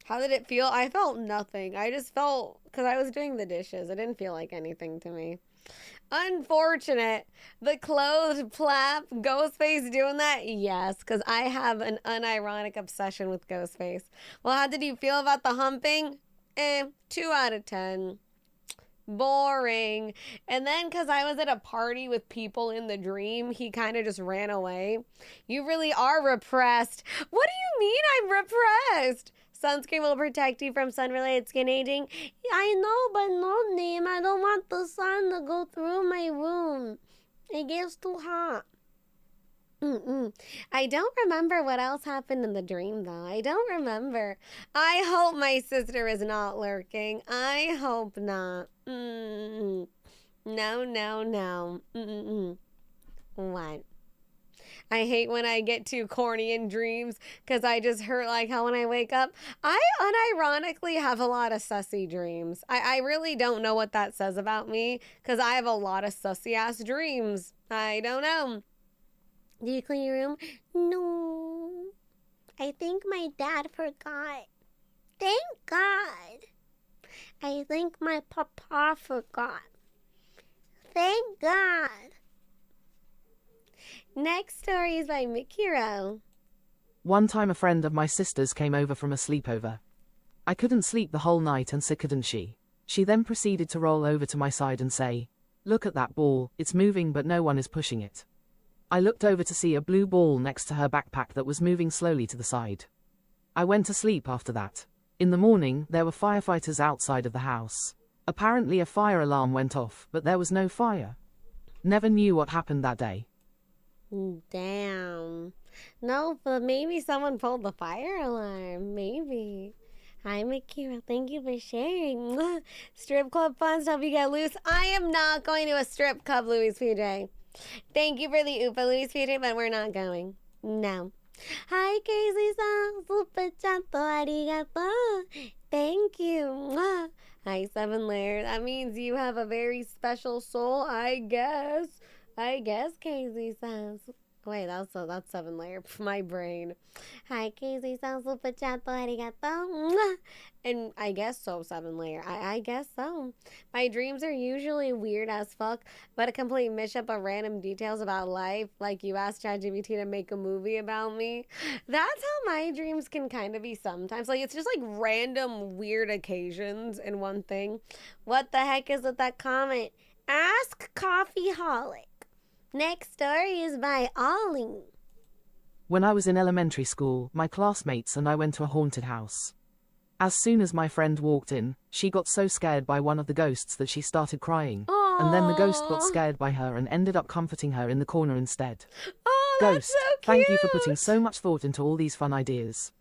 How did it feel? I felt nothing. I just felt, because I was doing the dishes, it didn't feel like anything to me. Unfortunate. The clothed plap, Ghostface doing that? Yes, because I have an unironic obsession with Ghostface. Well, how did you feel about the humping? 2 out of 10. Boring. And then because I was at a party with people in the dream, he kind of just ran away. You really are repressed. What do you mean I'm repressed? Sunscreen will protect you from sun-related skin aging. I know, but no, name. I don't want the sun to go through my room. It gets too hot. I don't remember what else happened in the dream, though. I don't remember. I hope my sister is not lurking. I hope not. No. What? I hate when I get too corny in dreams because I just hurt like how when I wake up. I unironically have a lot of sussy dreams. I really don't know what that says about me because I have a lot of sussy ass dreams. I don't know. Did you clean your room? No. I think my dad forgot. Thank God. I think my papa forgot. Thank God. Next story is by Mikiro. One time a friend of my sister's came over from a sleepover. I couldn't sleep the whole night and so couldn't she. She then proceeded to roll over to my side and say, "Look at that ball, it's moving but no one is pushing it." I looked over to see a blue ball next to her backpack that was moving slowly to the side. I went to sleep after that. In the morning, there were firefighters outside of the house. Apparently a fire alarm went off, but there was no fire. Never knew what happened that day. Damn. No, but maybe someone pulled the fire alarm. Maybe. Hi, Makira. Thank you for sharing. Mwah. Strip club fun stuff you get loose. I am not going to a strip club, Louis PJ. Thank you for the Oopa, Louis PJ, but we're not going. No. Hi, Casey-san. Super chat arigato. Thank you. Mwah. Hi, 7 Layer. That means you have a very special soul, I guess. Casey-san. Wait, that's 7 Layer. My brain. Hi, Casey-san. Super chat arigato. Mwah. And I guess so, 7 Layer. I guess so. My dreams are usually weird as fuck, but a complete mashup of random details about life. Like you asked ChatGPT to make a movie about me. That's how my dreams can kind of be sometimes. Like, it's just like random weird occasions in one thing. What the heck is with that comment? Ask Coffeeholic. Next story is by Ollie. When I was in elementary school, my classmates and I went to a haunted house. As soon as my friend walked in, she got so scared by one of the ghosts that she started crying. Aww. And then the ghost got scared by her and ended up comforting her in the corner instead. Oh, that's Ghost, so cute. thank you for putting so much thought into all these fun ideas.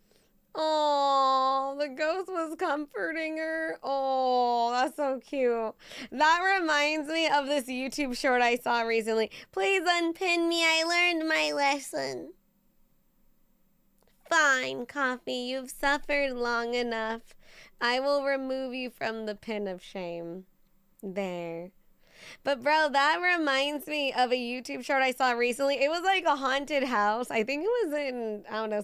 Oh, the ghost was comforting her. Oh, that's so cute. That reminds me of this YouTube short I saw recently. Please unpin me. I learned my lesson. Fine, Coffee. You've suffered long enough. I will remove you from the pin of shame. There. But bro, that reminds me of a YouTube short I saw recently. It was like a haunted house. I think it was in, I don't know,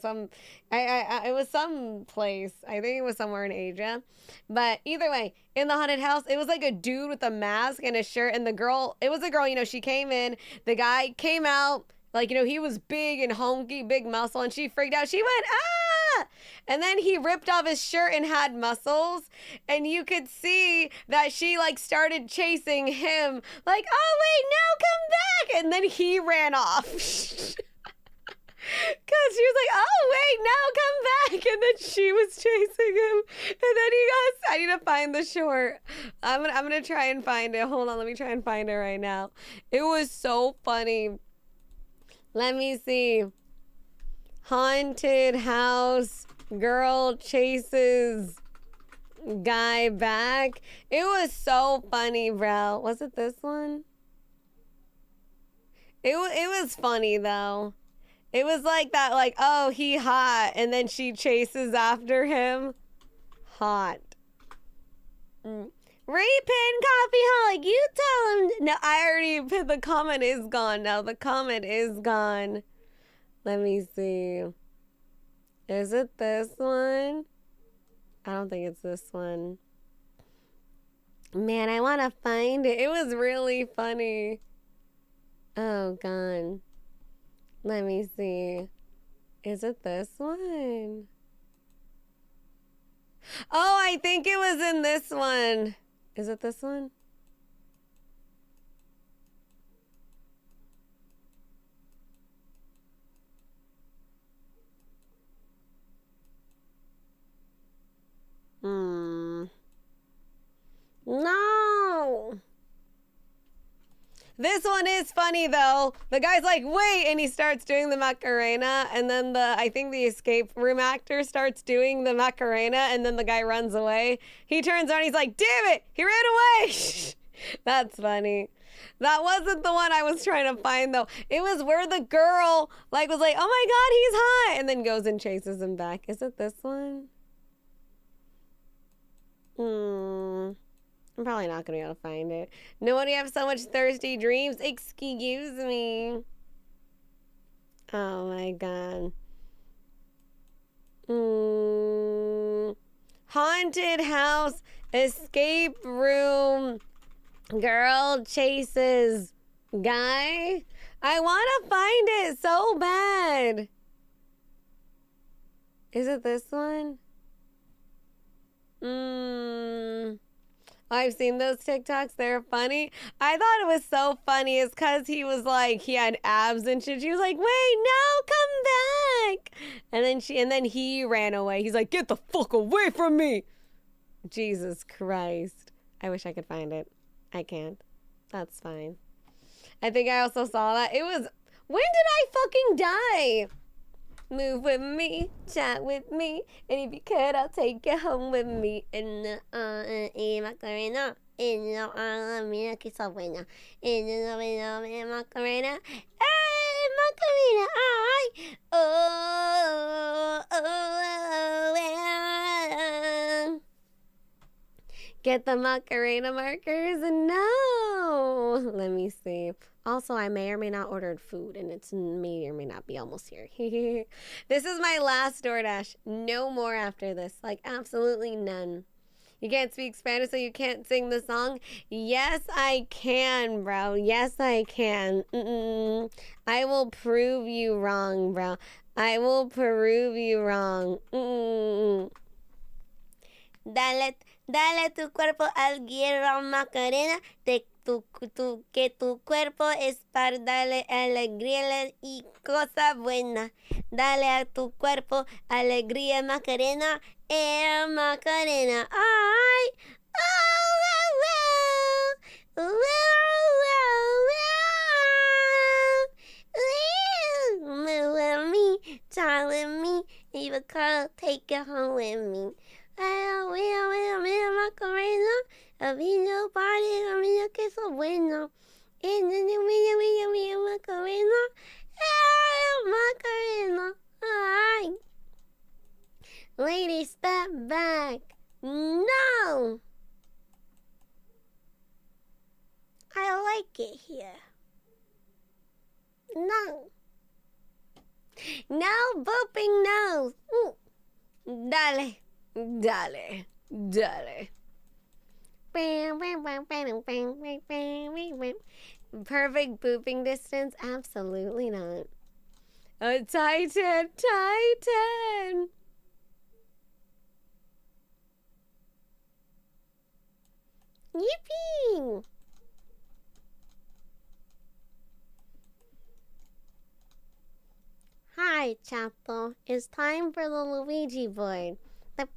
it was some place. I think it was somewhere in Asia. But either way, in the haunted house, it was like a dude with a mask and a shirt. And the girl, it was a girl, you know, she came in. The guy came out. Like, you know, he was big and hunky, big muscle, and she freaked out. She went, ah! And then he ripped off his shirt and had muscles, and you could see that she, like, started chasing him. Like, oh, wait, no, come back! And then he ran off. Because she was like, oh, wait, no, come back! And then she was chasing him. And then he goes, I need to find the short. I'm gonna try and find it. Hold on, let me try and find it right now. It was so funny. Let me see. Haunted house, girl chases guy back. It was so funny, bro. Was it this one? It was funny, though. It was like that, like, oh, he hot, and then she chases after him. Hot. Repin Coffeeholic, you tell him. No, I already put the comment is gone. Now the comment is gone. Let me see. Is it this one? I don't think it's this one. Man, I want to find it. It was really funny. Oh, gone. Let me see. Is it this one? Oh, I think it was in this one. Is it this one? No. This one is funny though. The guy's like, wait, and he starts doing the Macarena, and then I think the escape room actor starts doing the Macarena, and then the guy runs away. He turns around, he's like, damn it, he ran away. That's funny. That wasn't the one I was trying to find though. It was where the girl like was like, oh my God, he's hot, and then goes and chases him back. Is it this one? I'm probably not gonna be able to find it. No wonder you have so much thirsty dreams. Excuse me. Oh my God. Haunted house, escape room, girl chases guy. I want to find it so bad. Is it this one? I've seen those TikToks. They're funny. I thought it was so funny is because he was like, he had abs and shit. She was like, wait, no, come back. And then he ran away. He's like, get the fuck away from me. Jesus Christ. I wish I could find it. I can't. That's fine. I think I also saw that. It was, when did I fucking die? Move with me, chat with me, and if you could, I'll take you home with me. And Macarena, mira que está buena. Macarena, hey, Macarena, ay, oh, Get the Macarena markers? No. Let me see. Also, I may or may not ordered food, and it's may or may not be almost here. This is my last DoorDash. No more after this. Like, absolutely none. You can't speak Spanish, so you can't sing the song? Yes, I can, bro. Yes, I can. I will prove you wrong, bro. I will prove you wrong. Dale tu cuerpo al hierro, Macarena, que tu cuerpo es para darle alegría y cosa buena. Dale a tu cuerpo alegría, Macarena, Macarena. Ay, move with me, child with me, even Carl, take it home with me. Macarena, a vino party, a vino que es bueno. Macarena, Macarena, ay. Lady, step back. No. I like it here. No. No booping nose. Dale. Dale. Dale. Perfect booping distance? Absolutely not. A Titan. Titan. Yippee. Hi, Chapo. It's time for the Luigi board. The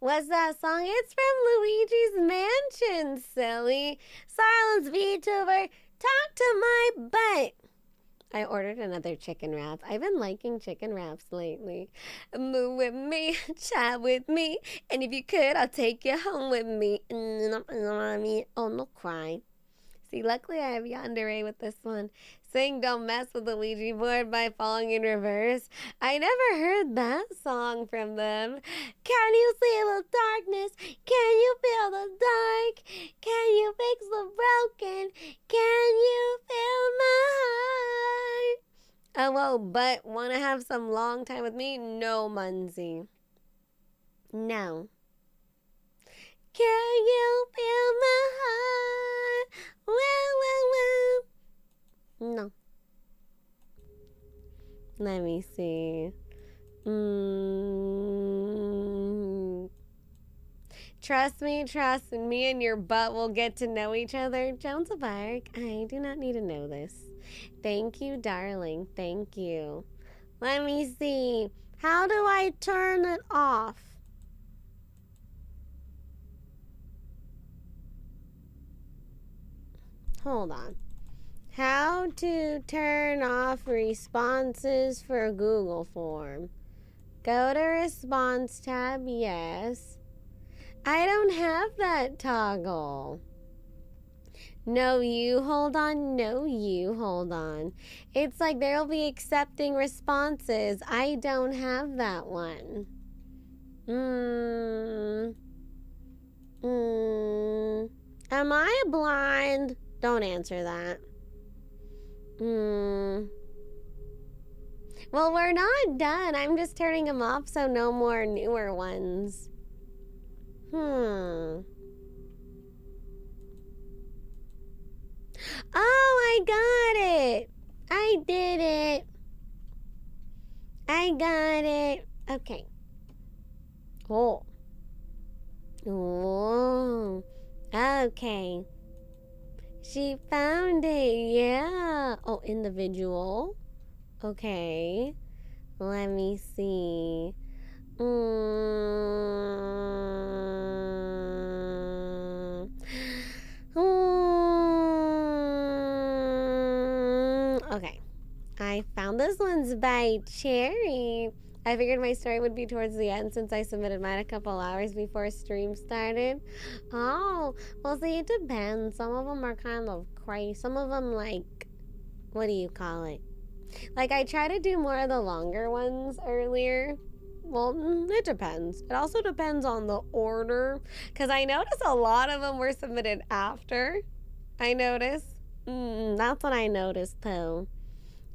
What's that song? It's from Luigi's Mansion, silly. Silence, VTuber. Talk to my butt. I ordered another chicken wrap. I've been liking chicken wraps lately. Move with me, chat with me, and if you could, I'll take you home with me. Oh, no cry. See, luckily I have Yandere with this one. Sing Don't Mess with the Ouija Board by Falling in Reverse. I never heard that song from them. Can you see the darkness? Can you feel the dark? Can you fix the broken? Can you feel my heart? Oh, well, but want to have some long time with me? No, Munzie. No. Can you feel my heart? No. Let me see. Trust me and your butt will get to know each other. Jones of Arc, I do not need to know this. Thank you, darling. Thank you. Let me see. How do I turn it off? Hold on. How to turn off responses for Google form. Go to response tab, yes. I don't have that toggle. No, you hold on. No, you hold on. It's like there'll be accepting responses. I don't have that one. Am I blind? Don't answer that. Well, we're not done. I'm just turning them off so no more newer ones. Oh, I got it. I did it. I got it. Okay. Oh. Oh. Okay. She found it. Yeah. Oh, individual. Okay. Let me see. Okay. I found this one's by Cherry. I figured my story would be towards the end since I submitted mine a couple hours before stream started. Oh, well, see, it depends. Some of them are kind of crazy. Some of them, like, what do you call it? Like, I try to do more of the longer ones earlier. Well, it depends. It also depends on the order. Because I noticed a lot of them were submitted after. I noticed. That's what I noticed, though.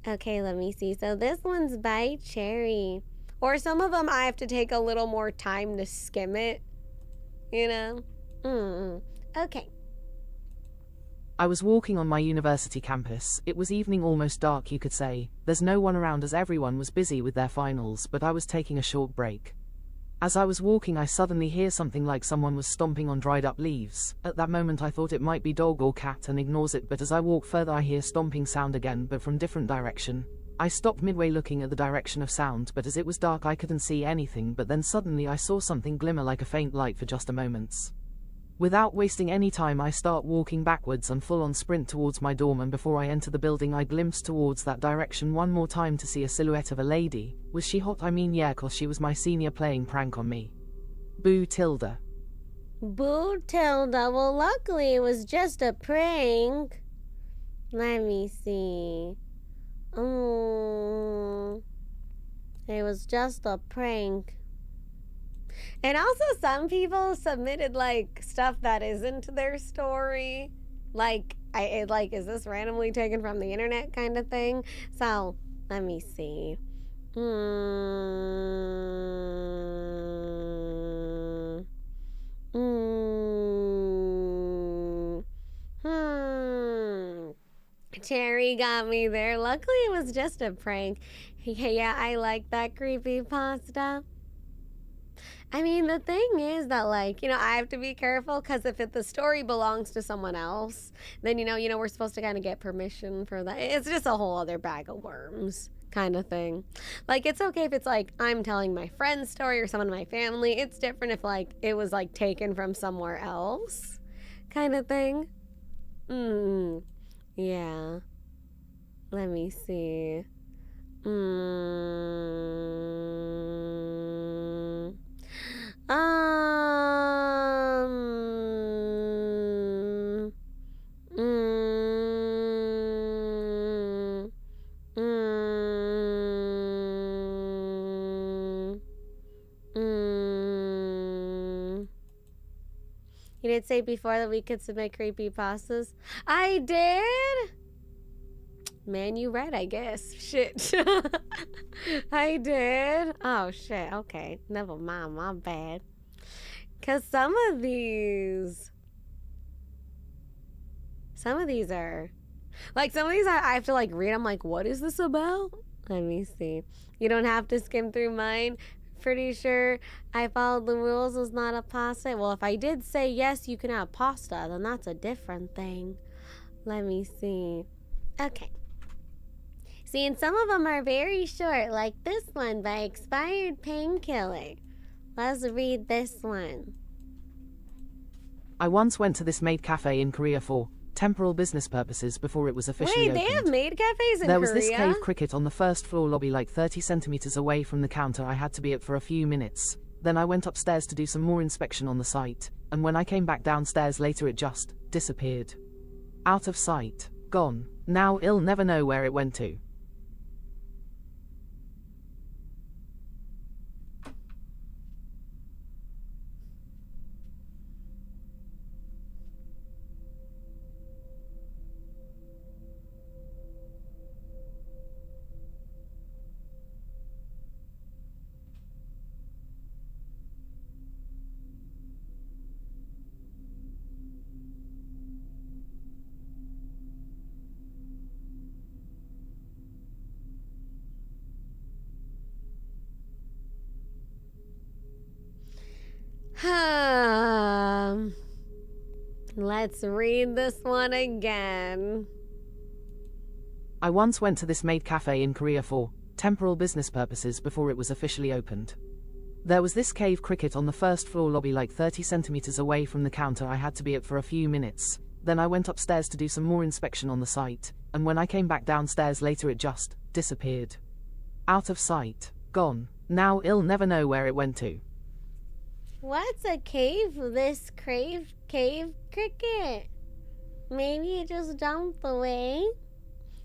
Okay, let me see. So this one's by Cherry. Or some of them I have to take a little more time to skim it. You know? Okay. I was walking on my university campus. It was evening, almost dark, you could say. There's no one around as everyone was busy with their finals, but I was taking a short break. As I was walking, I suddenly hear something like someone was stomping on dried up leaves. At that moment I thought it might be dog or cat and ignores it, but as I walk further I hear stomping sound again, but from different direction. I stopped midway looking at the direction of sound, but as it was dark I couldn't see anything, but then suddenly I saw something glimmer like a faint light for just a moment. Without wasting any time I start walking backwards and full on sprint towards my dorm, and before I enter the building I glimpsed towards that direction one more time to see a silhouette of a lady. Was she hot? I mean, yeah, 'cause she was my senior playing prank on me. Boo Tilda. Boo Tilda. Well, luckily it was just a prank. Let me see. It was just a prank. And also some people submitted like stuff that isn't their story. Like, is this randomly taken from the internet kind of thing? So, let me see. Cherry got me there. Luckily it was just a prank. Yeah, I like that creepy pasta. I mean, the thing is that, like, I have to be careful because if the story belongs to someone else, then, we're supposed to kind of get permission for that. It's just a whole other bag of worms kind of thing. Like, it's okay if it's, like, I'm telling my friend's story or someone in my family. It's different if, like, it was, like, taken from somewhere else kind of thing. Yeah. Let me see. You did say before that we could submit creepy pastas. I did? Man, you right, I guess. Shit. I did. Oh, shit. Okay. Never mind. My bad. Because some of these are... Like, some of these I have to, like, read. I'm like, what is this about? Let me see. You don't have to skim through mine. Pretty sure I followed the rules. Was not a pasta. Well, if I did say yes, you can have pasta, then that's a different thing. Let me see. Okay. See, and some of them are very short, like this one by Expired Painkiller. Let's read this one. I once went to this maid cafe in Korea for temporal business purposes before it was officially opened. Wait, they have maid cafes in Korea? There was this cave cricket on the first floor lobby, like 30 centimeters away from the counter. I had to be at for a few minutes. Then I went upstairs to do some more inspection on the site, and when I came back downstairs later it just disappeared. Out of sight. Gone. Now I'll never know where it went to. Let's read this one again. I once went to this maid cafe in Korea for temporal business purposes before it was officially opened. There was this cave cricket on the first floor lobby like 30 centimeters away from the counter. I had to be at for a few minutes. Then I went upstairs to do some more inspection on the site, and when I came back downstairs later it just disappeared. Out of sight. Gone. Now I'll never know where it went to. What's a cave? This cave cricket? Maybe it just jumped away.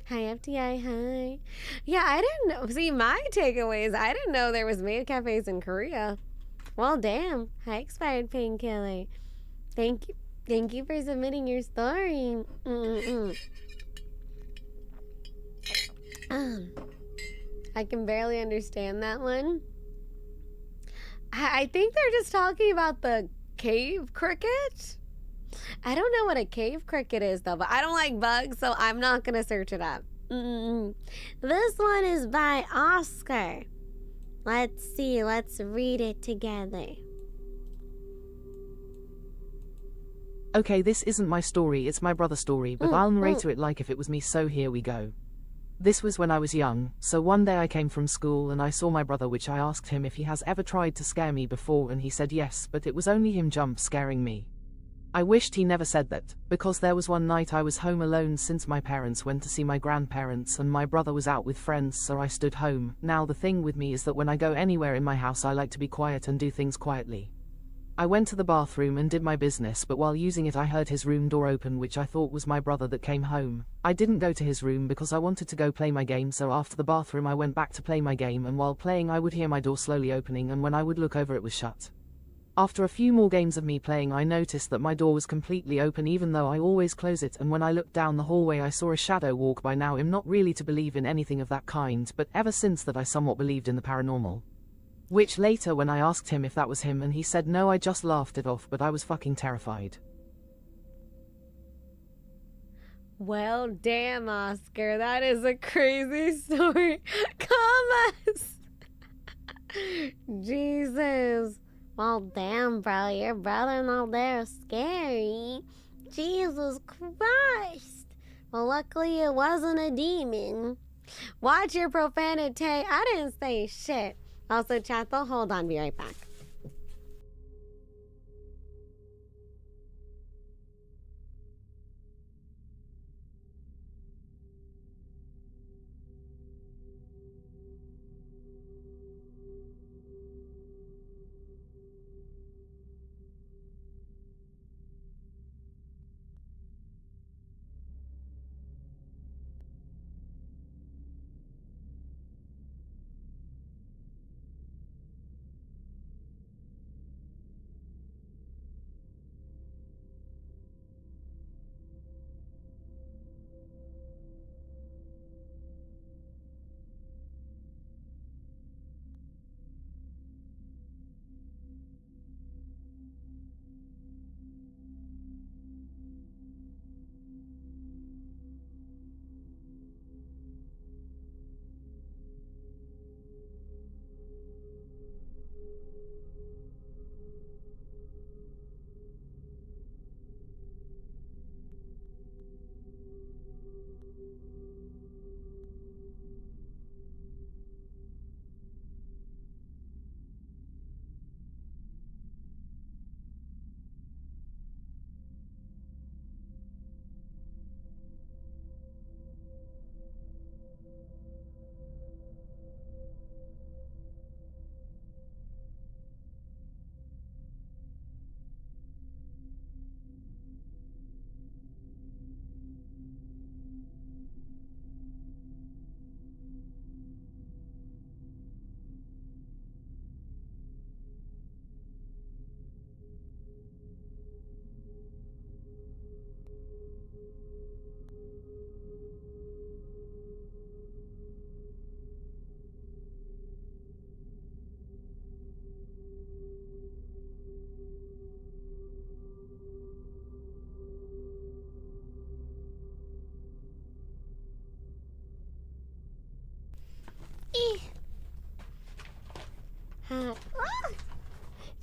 Hi, FTI, hi. Yeah, I didn't know. See, my takeaways, I didn't know there was maid cafes in Korea. Well, damn. Hi, Expired Painkiller. Thank you for submitting your story. I can barely understand that one. I think they're just talking about the cave cricket. I don't know what a cave cricket is, though, but I don't like bugs, so I'm not going to search it up. This one is by Oscar. Let's see. Let's read it together. Okay, this isn't my story, it's my brother's story, but I'll narrate it like if it was me, so here we go. This was when I was young, so one day I came from school and I saw my brother, which I asked him if he has ever tried to scare me before, and he said yes, but it was only him jump scaring me. I wished he never said that, because there was one night I was home alone since my parents went to see my grandparents and my brother was out with friends, so I stood home. Now the thing with me is that when I go anywhere in my house I like to be quiet and do things quietly. I went to the bathroom and did my business, but while using it I heard his room door open, which I thought was my brother that came home. I didn't go to his room because I wanted to go play my game, so after the bathroom I went back to play my game, and while playing I would hear my door slowly opening, and when I would look over it was shut. After a few more games of me playing I noticed that my door was completely open even though I always close it, and when I looked down the hallway I saw a shadow walk by. Now I'm not really to believe in anything of that kind, but ever since that I somewhat believed in the paranormal. Which later when I asked him if that was him and he said no, I just laughed it off, but I was fucking terrified. Well, damn, Oscar, that is a crazy story. Comments. Jesus. Well, damn, bro, your brother-in-law there is scary. Jesus Christ. Well, luckily it wasn't a demon. Watch your profanity. I didn't say shit. Also, chat, though, hold on, be right back.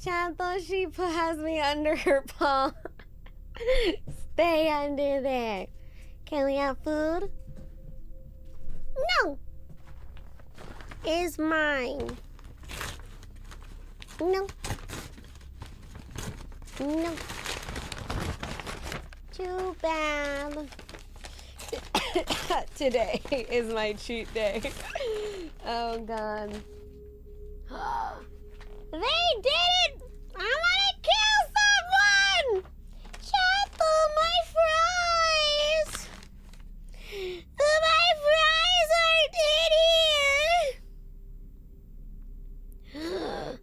Chat though, she has me under her paw. Stay under there. Can we have food? No. Is mine. No. No. Too bad. Today is my cheat day. Oh god. They did it! I'm gonna kill someone! Chapel, my fries! My fries aren't in here!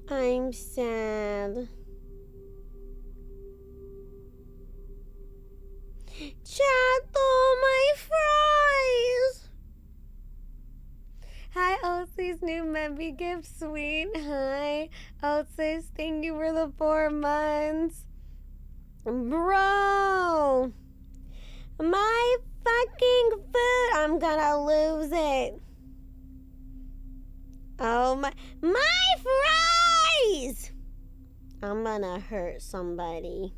I'm sad. Chapel, my fries! Hi, Oatsy's new Memby gift, sweet. Hi, Oatsis, thank you for the 4 months. Bro, my fucking food, I'm gonna lose it. Oh my fries! I'm gonna hurt somebody.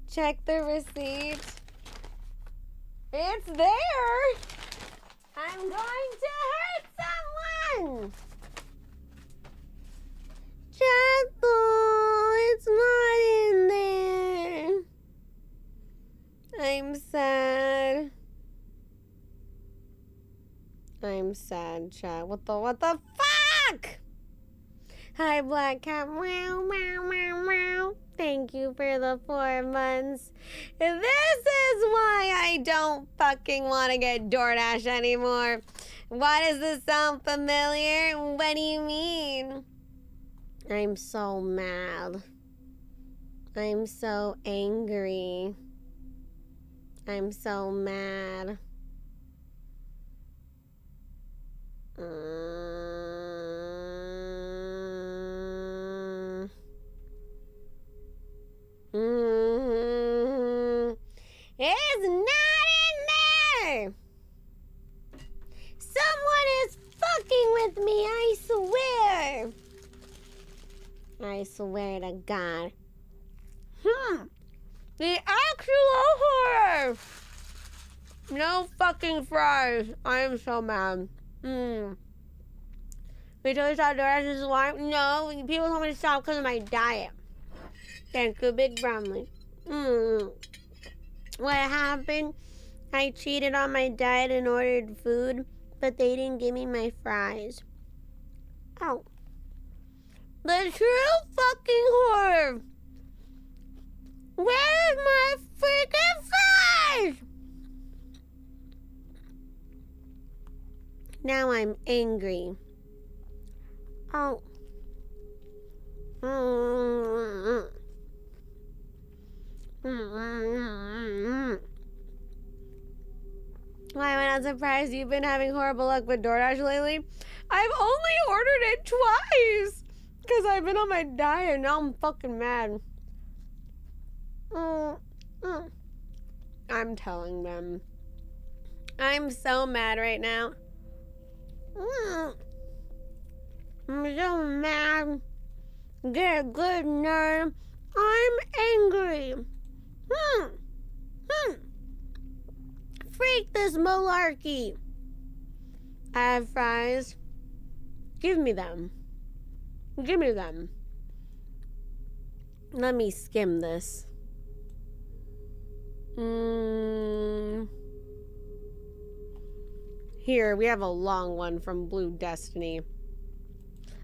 Check the receipt. It's there. I'm going to hurt someone! Chapel, it's not in there. I'm sad. I'm sad, chat. What the fuck? Hi, Black Cat. Meow, meow, meow, meow. Thank you for the 4 months. This is why I don't fucking want to get DoorDash anymore. Why does this sound familiar? What do you mean? I'm so mad. I'm so angry. I'm so mad. It's not in there! Someone is fucking with me, I swear! I swear to God. The actual horror! No fucking fries. I am so mad. We totally stopped DoorDash is why? No, people told me to stop because of my diet. Thank you, Big Bromley. What happened? I cheated on my diet and ordered food, but they didn't give me my fries. Oh. The true fucking horror. Where's my freaking fries? Now I'm angry. Oh. Why am I not surprised you've been having horrible luck with DoorDash lately? I've only ordered it twice because I've been on my diet. Now I'm fucking mad. I'm telling them. I'm so mad right now. I'm so mad. Get a good nerve. I'm angry. Freak this malarkey. I have fries. Give me them. Give me them. Let me skim this. Here, we have a long one from Blue Destiny.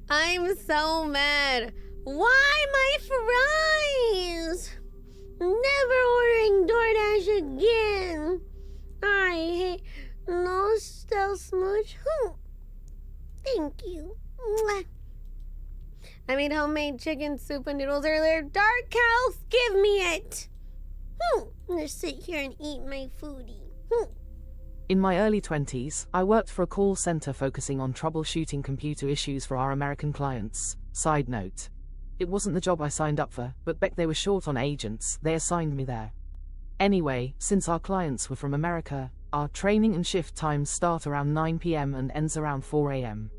I'm so mad. Why my fries? Never ordering DoorDash again. I hate no still smooch. Thank you. I made homemade chicken soup and noodles earlier. Dark cows, give me it. I'm gonna sit here and eat my foodie. In my early 20s, I worked for a call center focusing on troubleshooting computer issues for our American clients. Side note. It wasn't the job I signed up for, but beck they were short on agents, they assigned me there. Anyway, since our clients were from America, our training and shift times start around 9 p.m. and ends around 4 a.m.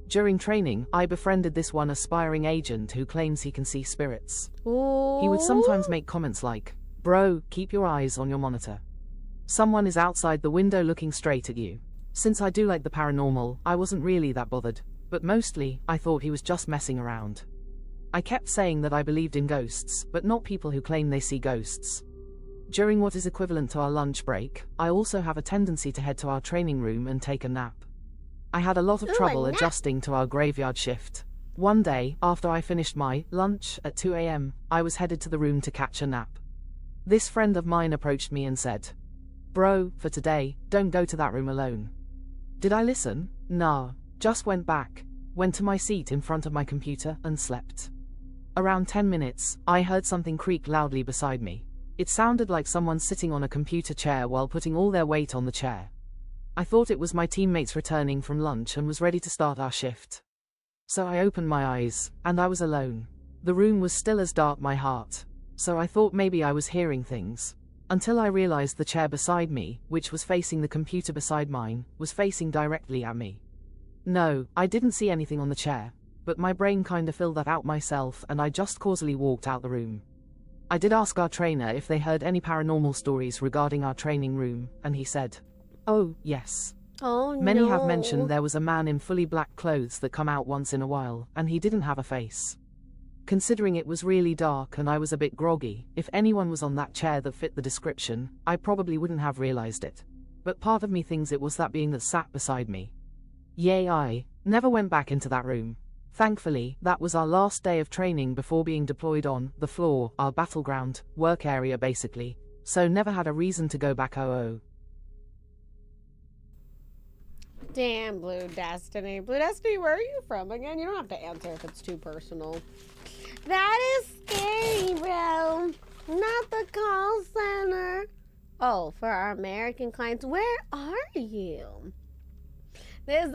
During training, I befriended this one aspiring agent who claims he can see spirits. Ooh. He would sometimes make comments like, "Bro, keep your eyes on your monitor. Someone is outside the window looking straight at you." Since I do like the paranormal, I wasn't really that bothered, but mostly, I thought he was just messing around. I kept saying that I believed in ghosts, but not people who claim they see ghosts. During what is equivalent to our lunch break, I also have a tendency to head to our training room and take a nap. I had a lot of trouble adjusting to our graveyard shift. One day, after I finished my lunch at 2 a.m., I was headed to the room to catch a nap. This friend of mine approached me and said, "Bro, for today, don't go to that room alone." Did I listen? Nah, just went back, went to my seat in front of my computer and slept. Around 10 minutes, I heard something creak loudly beside me. It sounded like someone sitting on a computer chair while putting all their weight on the chair. I thought it was my teammates returning from lunch and was ready to start our shift. So I opened my eyes, and I was alone. The room was still as dark my heart, so I thought maybe I was hearing things. Until I realized the chair beside me, which was facing the computer beside mine, was facing directly at me. No, I didn't see anything on the chair, but my brain kinda filled that out myself and I just causally walked out the room. I did ask our trainer if they heard any paranormal stories regarding our training room, and he said, "Oh, yes. Oh, Many have mentioned there was a man in fully black clothes that come out once in a while, and he didn't have a face. Considering it was really dark and I was a bit groggy, if anyone was on that chair that fit the description, I probably wouldn't have realized it. But part of me thinks it was that being that sat beside me." Yay, I never went back into that room. Thankfully, that was our last day of training before being deployed on the floor, our battleground, work area basically, so never had a reason to go back. Damn, Blue Destiny. Blue Destiny, where are you from again? You don't have to answer if it's too personal. That is scary, bro. Not the call center. Oh, for our American clients, where are you? There's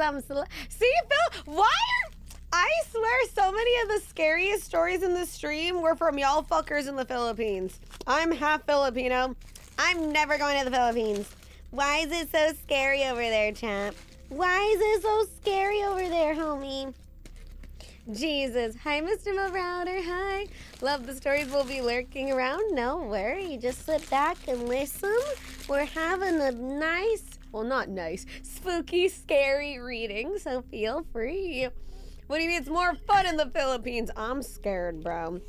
see, Phil, why are... I swear so many of the scariest stories in the stream were from y'all fuckers in the Philippines. I'm half Filipino. I'm never going to the Philippines. Why is it so scary over there, champ? Why is it so scary over there, homie? Jesus. Hi, Mr. Marauder. Hi. Love the stories. We'll be lurking around. No worry. Just sit back and listen. We're having a nice, well, not nice, spooky, scary reading, so feel free. What do you mean it's more fun in the Philippines? I'm scared, bro.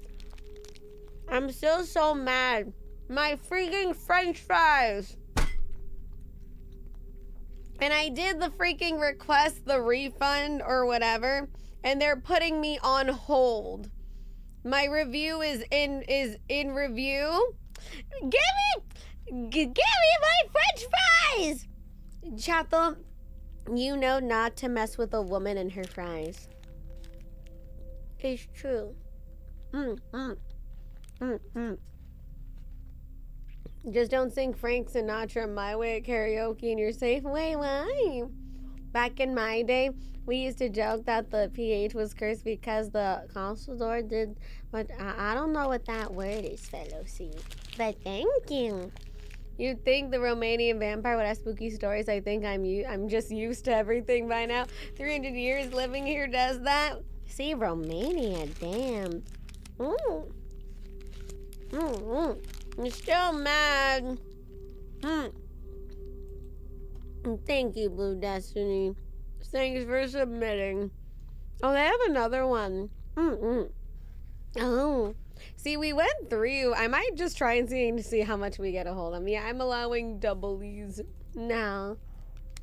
I'm still so mad. My freaking French fries. And I did the freaking request, the refund or whatever, and they're putting me on hold. My review is in review. Give me my French fries. Chato, you know not to mess with a woman and her fries. It's true. Just don't sing Frank Sinatra My Way at karaoke and you're safe. Wait, why? Back in my day, we used to joke that the PH was cursed because the consultor did, but I don't know what that word is, fellow C. But thank you. You'd think the Romanian vampire would have spooky stories. I think I'm just used to everything by now. 300 years living here does that. See, Romania, damn. I'm still mad. Thank you, Blue Destiny. Thanks for submitting. Oh, they have another one. Oh. See, we went through. I might just try and see how much we get a hold of. Yeah, I'm allowing doublies now.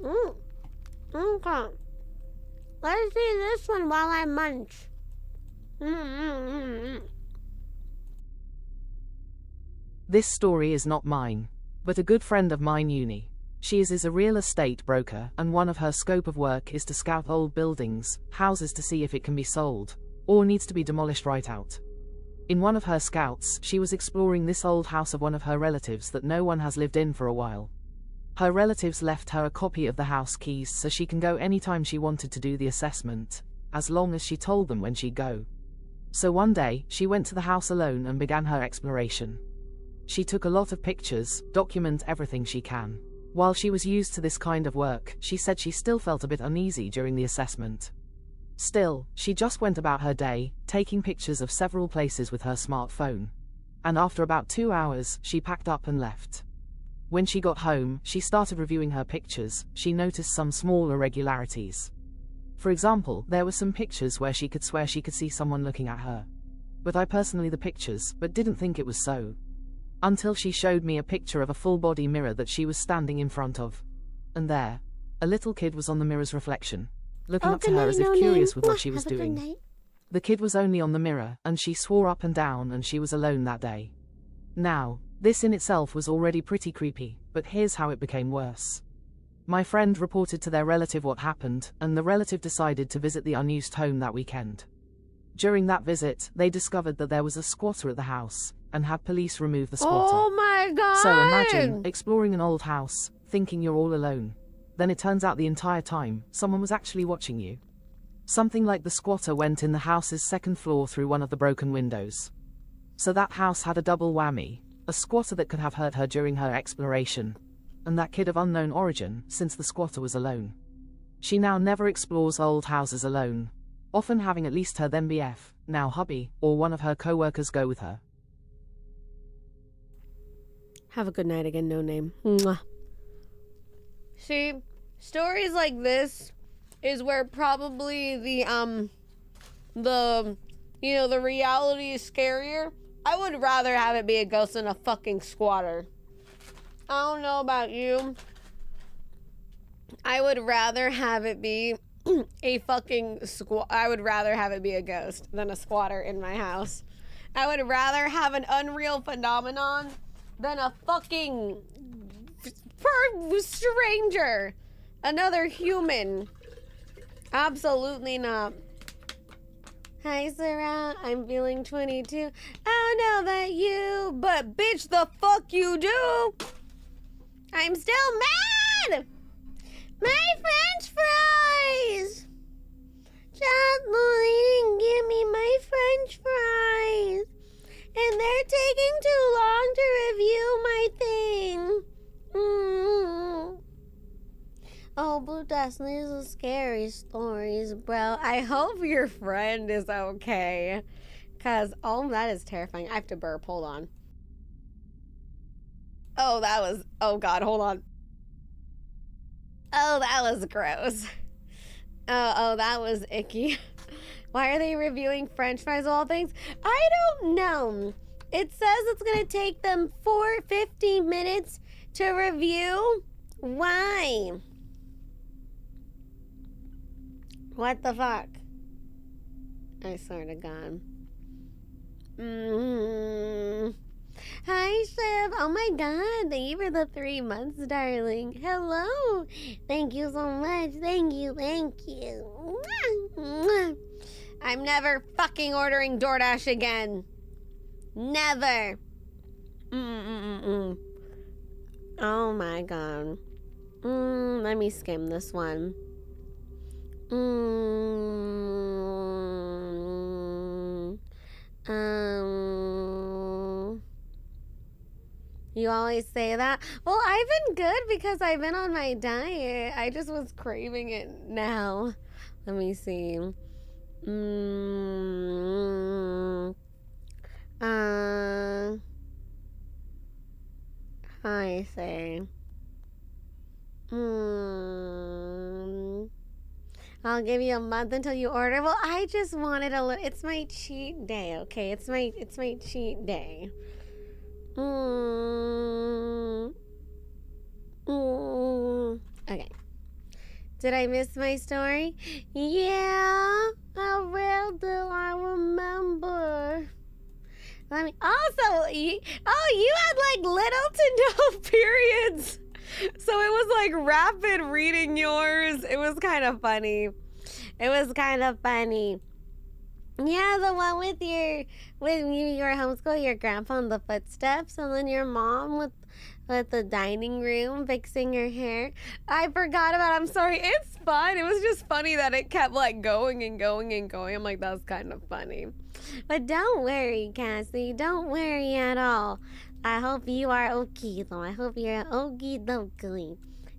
Okay. Let's see this one while I munch. This story is not mine, but a good friend of mine, Uni. She is a real estate broker, and one of her scope of work is to scout old buildings, houses to see if it can be sold, or needs to be demolished right out. In one of her scouts, she was exploring this old house of one of her relatives that no one has lived in for a while. Her relatives left her a copy of the house keys so she can go anytime she wanted to do the assessment, as long as she told them when she'd go. So one day, she went to the house alone and began her exploration. She took a lot of pictures, document everything she can. While she was used to this kind of work, she said she still felt a bit uneasy during the assessment. Still, she just went about her day, taking pictures of several places with her smartphone. And after about 2 hours, she packed up and left. When she got home, she started reviewing her pictures. She noticed some small irregularities. For example, there were some pictures where she could swear she could see someone looking at her. But I personally the pictures, but didn't think it was so. Until she showed me a picture of a full-body mirror that she was standing in front of. And there, a little kid was on the mirror's reflection, looking up to her as if curious with what she was doing. The kid was only on the mirror, and she swore up and down and she was alone that day. Now, this in itself was already pretty creepy, but here's how it became worse. My friend reported to their relative what happened, and the relative decided to visit the unused home that weekend. During that visit, they discovered that there was a squatter at the house, and had police remove the squatter. Oh my god! So imagine, exploring an old house, thinking you're all alone. Then it turns out the entire time, someone was actually watching you. Something like the squatter went in the house's second floor through one of the broken windows. So that house had a double whammy, a squatter that could have hurt her during her exploration, and that kid of unknown origin, since the squatter was alone. She now never explores old houses alone, often having at least her then BF, now hubby, or one of her co-workers go with her. Have a good night again, no name. Mwah. See, stories like this is where probably the reality is scarier. I would rather have it be a ghost than a fucking squatter. I don't know about you. I would rather have it be I would rather have it be a ghost than a squatter in my house. I would rather have an unreal phenomenon than a fucking stranger. Another human. Absolutely not. Hi, Sarah. I'm feeling 22. I know that you, but bitch, the fuck you do. I'm still mad. My French fries. They didn't give me my French fries. And they're taking too long to review my thing. Oh, Blue Destiny is a scary stories, bro. I hope your friend is okay. Cause, oh, that is terrifying. I have to burp. Hold on. Oh, God, hold on. Oh, that was gross. Oh, that was icky. Why are they reviewing French fries of all things? I don't know. It says it's gonna take them 50 minutes to review. Why? What the fuck? I swear to God. Hi, Shiv. Oh my God. Thank you for the 3 months, darling. Hello. Thank you so much. Thank you. Thank you. I'm never fucking ordering DoorDash again. Never. Oh my God. Let me skim this one. You always say that? Well, I've been good because I've been on my diet. I just was craving it now. Let me see. I say. I'll give you a month until you order. Well, I just wanted a little. It's my cheat day, okay? It's my cheat day. Okay. Did I miss my story? Yeah, how real do I remember? Let me. Also, you had like little to no periods. So it was like rapid reading yours. It was kind of funny. Yeah, the one with you were homeschool, your grandpa on the footsteps, and then your mom with the dining room fixing her hair. I forgot about it. I'm sorry. It's fun. It was just funny that it kept like going and going and going. I'm like, that was kind of funny. But don't worry, Cassie. Don't worry at all. I hope you are okay, though. I hope you're okie dokie.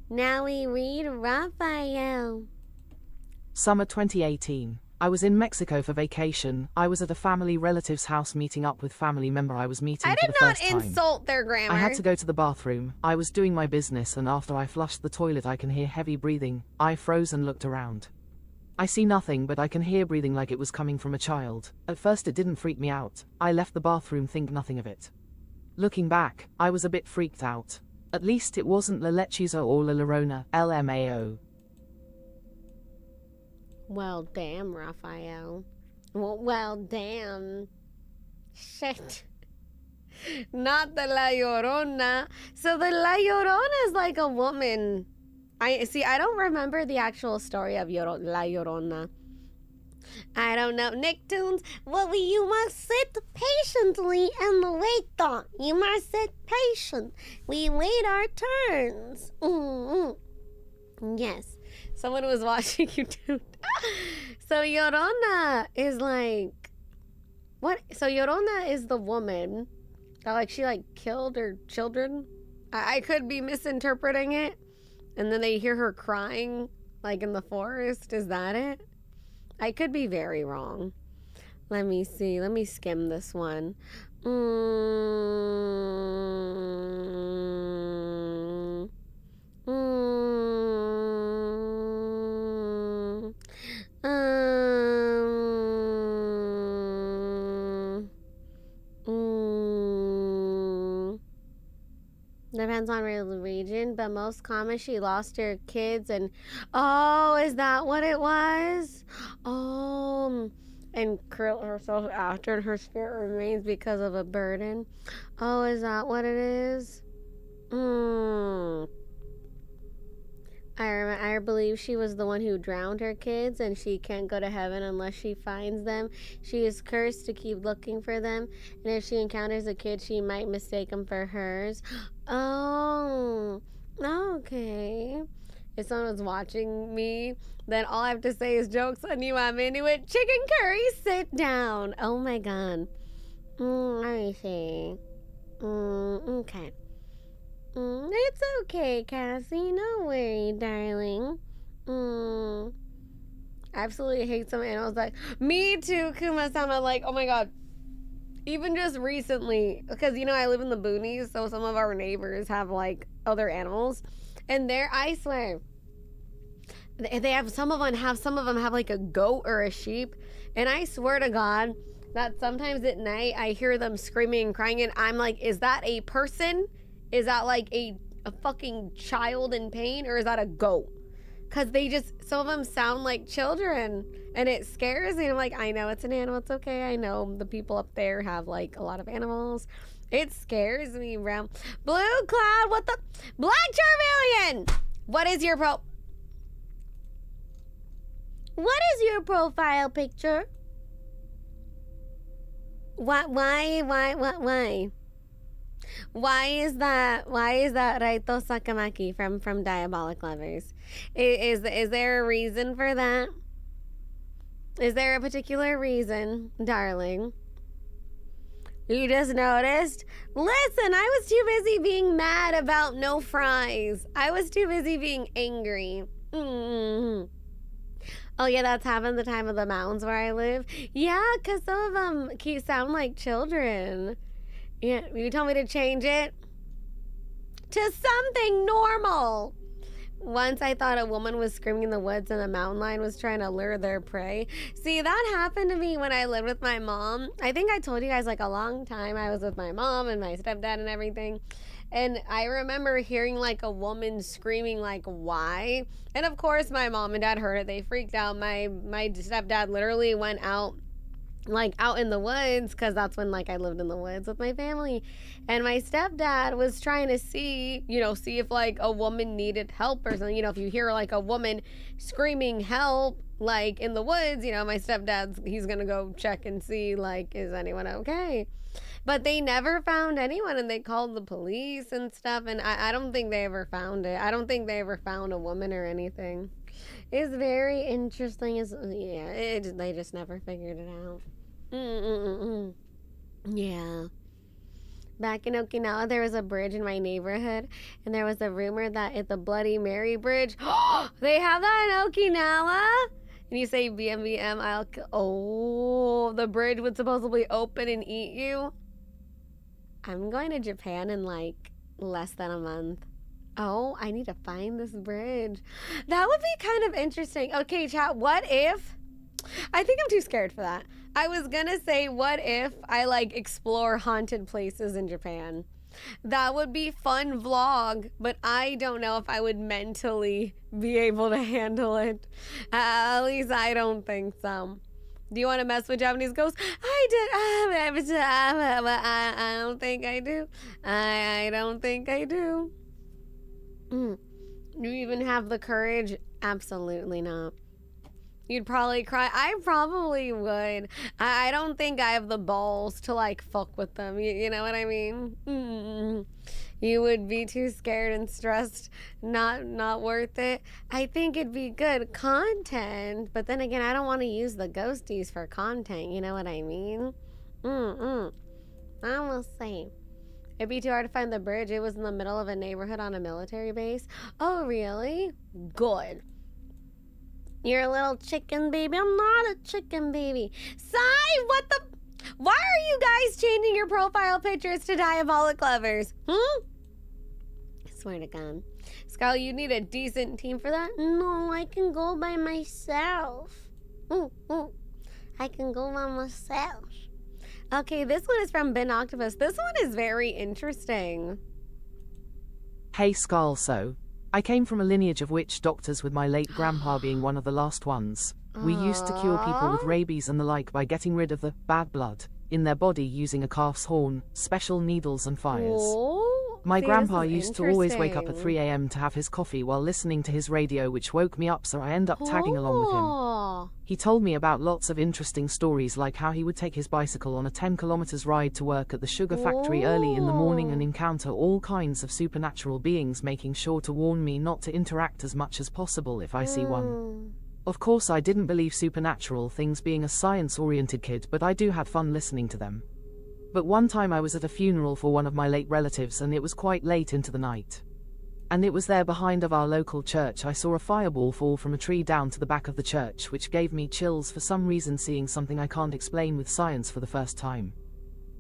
Now we read Raphael. Summer 2018. I was in Mexico for vacation. I was at a family relative's house meeting up with family member I was meeting for the first time. I did not insult their grammar. I had to go to the bathroom. I was doing my business, and after I flushed the toilet I can hear heavy breathing. I froze and looked around. I see nothing, but I can hear breathing like it was coming from a child. At first it didn't freak me out. I left the bathroom, think nothing of it. Looking back, I was a bit freaked out. At least it wasn't La Lechuza or La Llorona, LMAO. Well, damn, Raphael. Well, damn. Shit. Not the La Llorona. So the La Llorona is like a woman. I don't remember the actual story of La Llorona. I don't know. Nicktoons, well, you must sit patiently and wait. You must sit patient. We wait our turns. Yes. Someone was watching YouTube. So Llorona is like, what? So Llorona is the woman that like she like killed her children. I could be misinterpreting it. And then they hear her crying like in the forest. Is that it? I could be very wrong. Let me see. Let me skim this one. Depends on region, but most common she lost her kids and oh, is that what it was? Oh, and killed herself after her spirit remains because of a burden. Oh, is that what it is? I believe she was the one who drowned her kids and she can't go to heaven unless she finds them. She is cursed to keep looking for them, and if she encounters a kid she might mistake them for hers. Oh, okay. If someone's watching me, then all I have to say is jokes on you, I'm into it. Chicken curry, sit down. Oh my god. Let me see. Okay. It's okay, Cassie. No worry, darling. I absolutely hate some animals. Like, me too, Kuma-sama. Like, oh my god. Even just recently, because, you know, I live in the boonies, so some of our neighbors have, like, other animals. And there, I swear, they have, some of them have, like, a goat or a sheep. And I swear to God that sometimes at night I hear them screaming and crying, and I'm like, is that a person? Is that like a fucking child in pain, or is that a goat? Because they just, some of them sound like children, and it scares me. I'm like, I know it's an animal, it's okay. I know the people up there have like a lot of animals. It scares me, bro. Blue Cloud, what the? Black Charmeleon! What is your What is your profile picture? What? Why? Why is that Raito Sakamaki from Diabolic Lovers? Is there a reason for that? Is there a particular reason, darling? You just noticed? Listen, I was too busy being mad about no fries. I was too busy being angry. Oh yeah, that's having the time of the mountains where I live. Yeah, because some of them sound like children. Yeah, you told me to change it to something normal. Once I thought a woman was screaming in the woods and a mountain lion was trying to lure their prey. See, that happened to me when I lived with my mom. I think I told you guys like a long time I was with my mom and my stepdad and everything. And I remember hearing like a woman screaming like, why? And of course my mom and dad heard it. They freaked out. My stepdad literally went out in the woods, because that's when like I lived in the woods with my family, and my stepdad was trying to see if like a woman needed help or something. If you hear like a woman screaming help like in the woods, my stepdad's, he's gonna go check and see like, is anyone okay? But they never found anyone, and they called the police and stuff, and I don't think they ever found it. I don't think they ever found a woman or anything. It's very interesting. They just never figured it out. Yeah. Back in Okinawa, there was a bridge in my neighborhood, and there was a rumor that it's the Bloody Mary Bridge. They have that in Okinawa? And you say BMBM, I'll kill. Oh, the bridge would supposedly open and eat you. I'm going to Japan in like less than a month. Oh, I need to find this bridge. That would be kind of interesting. Okay, chat, what if... I think I'm too scared for that. I was gonna say, what if I like explore haunted places in Japan? That would be fun vlog, but I don't know if I would mentally be able to handle it. At least I don't think so. Do you want to mess with Japanese ghosts? I don't think I do. I don't think I do. Do you even have the courage? Absolutely not. You'd probably cry. I probably would. I don't think I have the balls to like fuck with them. You know what I mean? You would be too scared and stressed. Not worth it. I think it'd be good content, but then again, I don't want to use the ghosties for content. You know what I mean? I will say. It'd be too hard to find the bridge. It was in the middle of a neighborhood on a military base. Oh, really? Good. You're a little chicken baby. I'm not a chicken baby. Sai, what the... Why are you guys changing your profile pictures to diabolic lovers? I swear to God. Scarle, you need a decent team for that? No, I can go by myself. I can go by myself. Okay, this one is from Ben Octopus. This one is very interesting. Hey Scarle, so I came from a lineage of witch doctors, with my late grandpa being one of the last ones. We used to cure people with rabies and the like by getting rid of the bad blood in their body using a calf's horn, special needles and fires. My grandpa used to always wake up at 3 a.m. to have his coffee while listening to his radio, which woke me up, so I end up tagging along with him. He told me about lots of interesting stories, like how he would take his bicycle on a 10 kilometers ride to work at the sugar factory early in the morning and encounter all kinds of supernatural beings, making sure to warn me not to interact as much as possible if I see one. Of course, I didn't believe supernatural things, being a science-oriented kid, but I do have fun listening to them. But one time I was at a funeral for one of my late relatives, and it was quite late into the night. And it was there behind of our local church. I saw a fireball fall from a tree down to the back of the church, which gave me chills for some reason, seeing something I can't explain with science for the first time.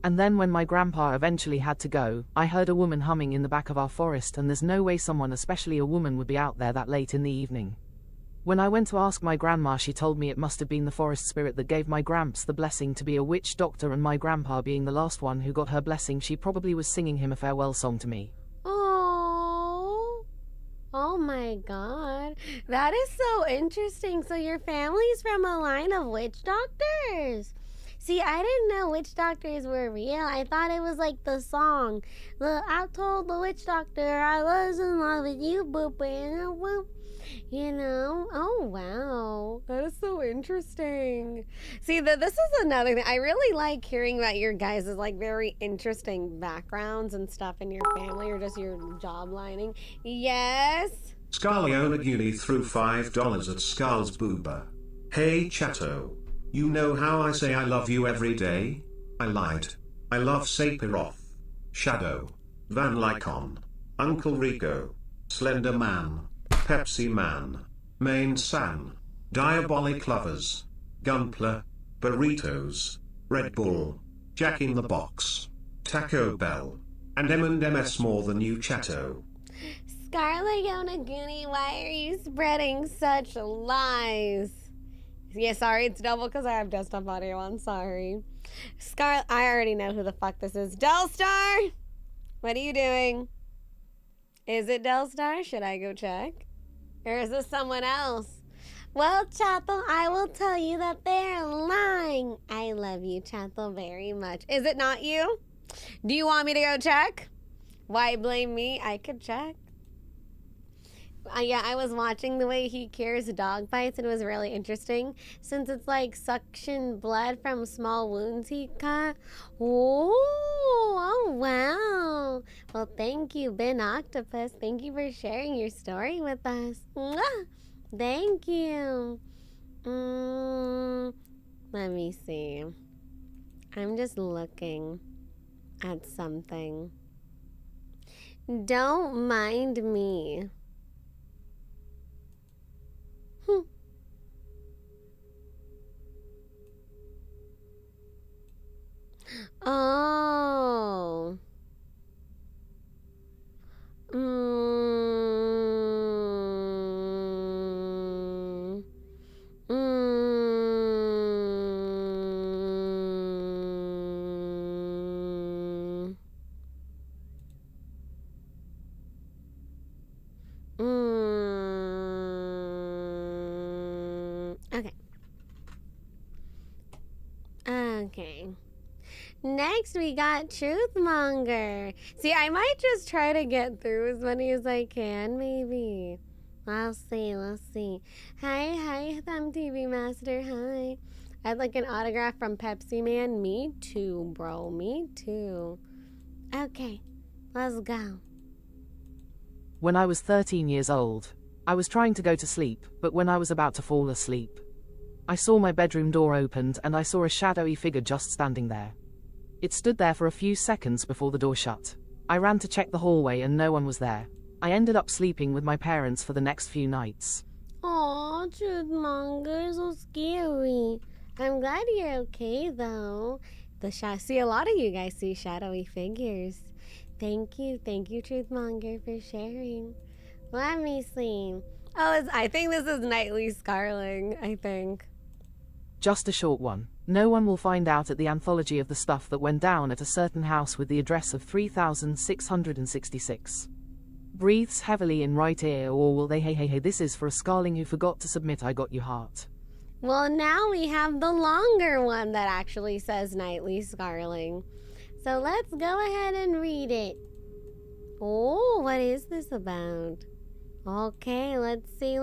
And then when my grandpa eventually had to go, I heard a woman humming in the back of our forest, and there's no way someone, especially a woman, would be out there that late in the evening. When I went to ask my grandma, she told me it must have been the forest spirit that gave my gramps the blessing to be a witch doctor, and my grandpa being the last one who got her blessing, she probably was singing him a farewell song to me. Oh my God. That is so interesting. So your family's from a line of witch doctors. See, I didn't know witch doctors were real. I thought it was like the song. I told the witch doctor I was in love with you, boop. You know? Oh, wow. That is so interesting. See, this is another thing. I really like hearing about your guys' like very interesting backgrounds and stuff in your family, or just your job lining. Yes? Scarle Yonaguni threw $5 at Scarle's Booba. Hey Chato. You know how I say I love you every day? I lied. I love Sephiroth, Shadow, Van Lycon, Uncle Rico, Slender Man, Pepsi Man, Main San, Diabolic Lovers, Gunpla, Burritos, Red Bull, Jack in the Box, Taco Bell, and M&Ms more than you, Chato. Scarle Yonaguni, why are you spreading such lies? Yeah, sorry, it's double because I have desktop audio on. Sorry. Scarle, I already know who the fuck this is. Delstar! What are you doing? Is it Delstar? Should I go check? Or is this someone else? Well, Chathel, I will tell you that they're lying. I love you, Chathel, very much. Is it not you? Do you want me to go check? Why blame me? I could check. Yeah, I was watching the way he cures dog bites, and it was really interesting, since it's like suction blood from small wounds he cut. Oh, wow. Well, thank you, Ben Octopus. Thank you for sharing your story with us. Mwah! Thank you. Let me see. I'm just looking at something. Don't mind me. Okay. Next, we got Truthmonger. See, I might just try to get through as many as I can, maybe. We'll see. Hi, Thumb TV Master. Hi. I'd like an autograph from Pepsi Man. Me too, bro. Me too. Okay, let's go. When I was 13 years old, I was trying to go to sleep, but when I was about to fall asleep, I saw my bedroom door opened and I saw a shadowy figure just standing there. It stood there for a few seconds before the door shut. I ran to check the hallway and no one was there. I ended up sleeping with my parents for the next few nights. Aw, Truthmonger, so scary. I'm glad you're okay, though. See, a lot of you guys see shadowy figures. Thank you, Truthmonger, for sharing. Let me see. Oh, I think this is Nightly Scarling, I think. Just a short one. No one will find out at the anthology of the stuff that went down at a certain house with the address of 3666. Breathes heavily in right ear, or will they? Hey, this is for a Scarling who forgot to submit I got you heart. Well, now we have the longer one that actually says Nightly Scarling. So let's go ahead and read it. Oh, what is this about? Okay, let's see.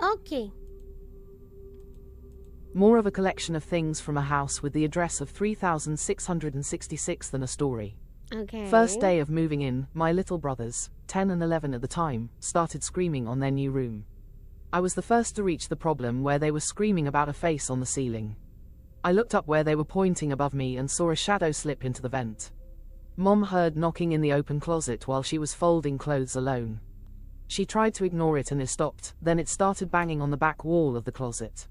Okay. More of a collection of things from a house with the address of 3666 than a story. Okay. First day of moving in, my little brothers, 10 and 11 at the time, started screaming on their new room. I was the first to reach the problem where they were screaming about a face on the ceiling. I looked up where they were pointing above me and saw a shadow slip into the vent. Mom heard knocking in the open closet while she was folding clothes alone. She tried to ignore it and it stopped, then it started banging on the back wall of the closet.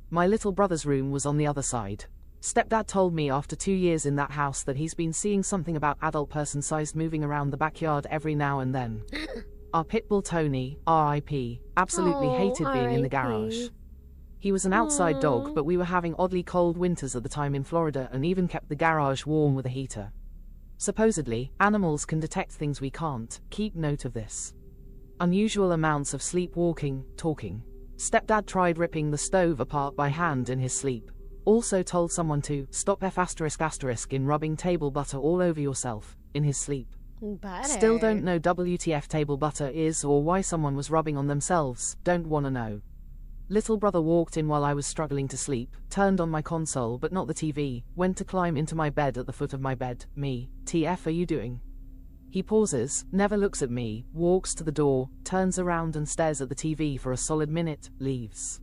My little brother's room was on the other side. Stepdad told me after 2 years in that house that he's been seeing something about adult person-sized moving around the backyard every now and then. Our pitbull Tony, R.I.P., absolutely hated being in the garage. He was an outside dog, but we were having oddly cold winters at the time in Florida and even kept the garage warm with a heater. Supposedly, animals can detect things we can't. Keep note of this. Unusual amounts of sleepwalking, talking. Stepdad tried ripping the stove apart by hand in his sleep. Also told someone to stop *** in rubbing table butter all over yourself in his sleep. Butter. Still don't know WTF table butter is or why someone was rubbing on themselves. Don't wanna know. Little brother walked in while I was struggling to sleep, turned on my console but not the TV, went to climb into my bed at the foot of my bed. Me, TF are you doing? He pauses, never looks at me, walks to the door, turns around and stares at the TV for a solid minute, leaves.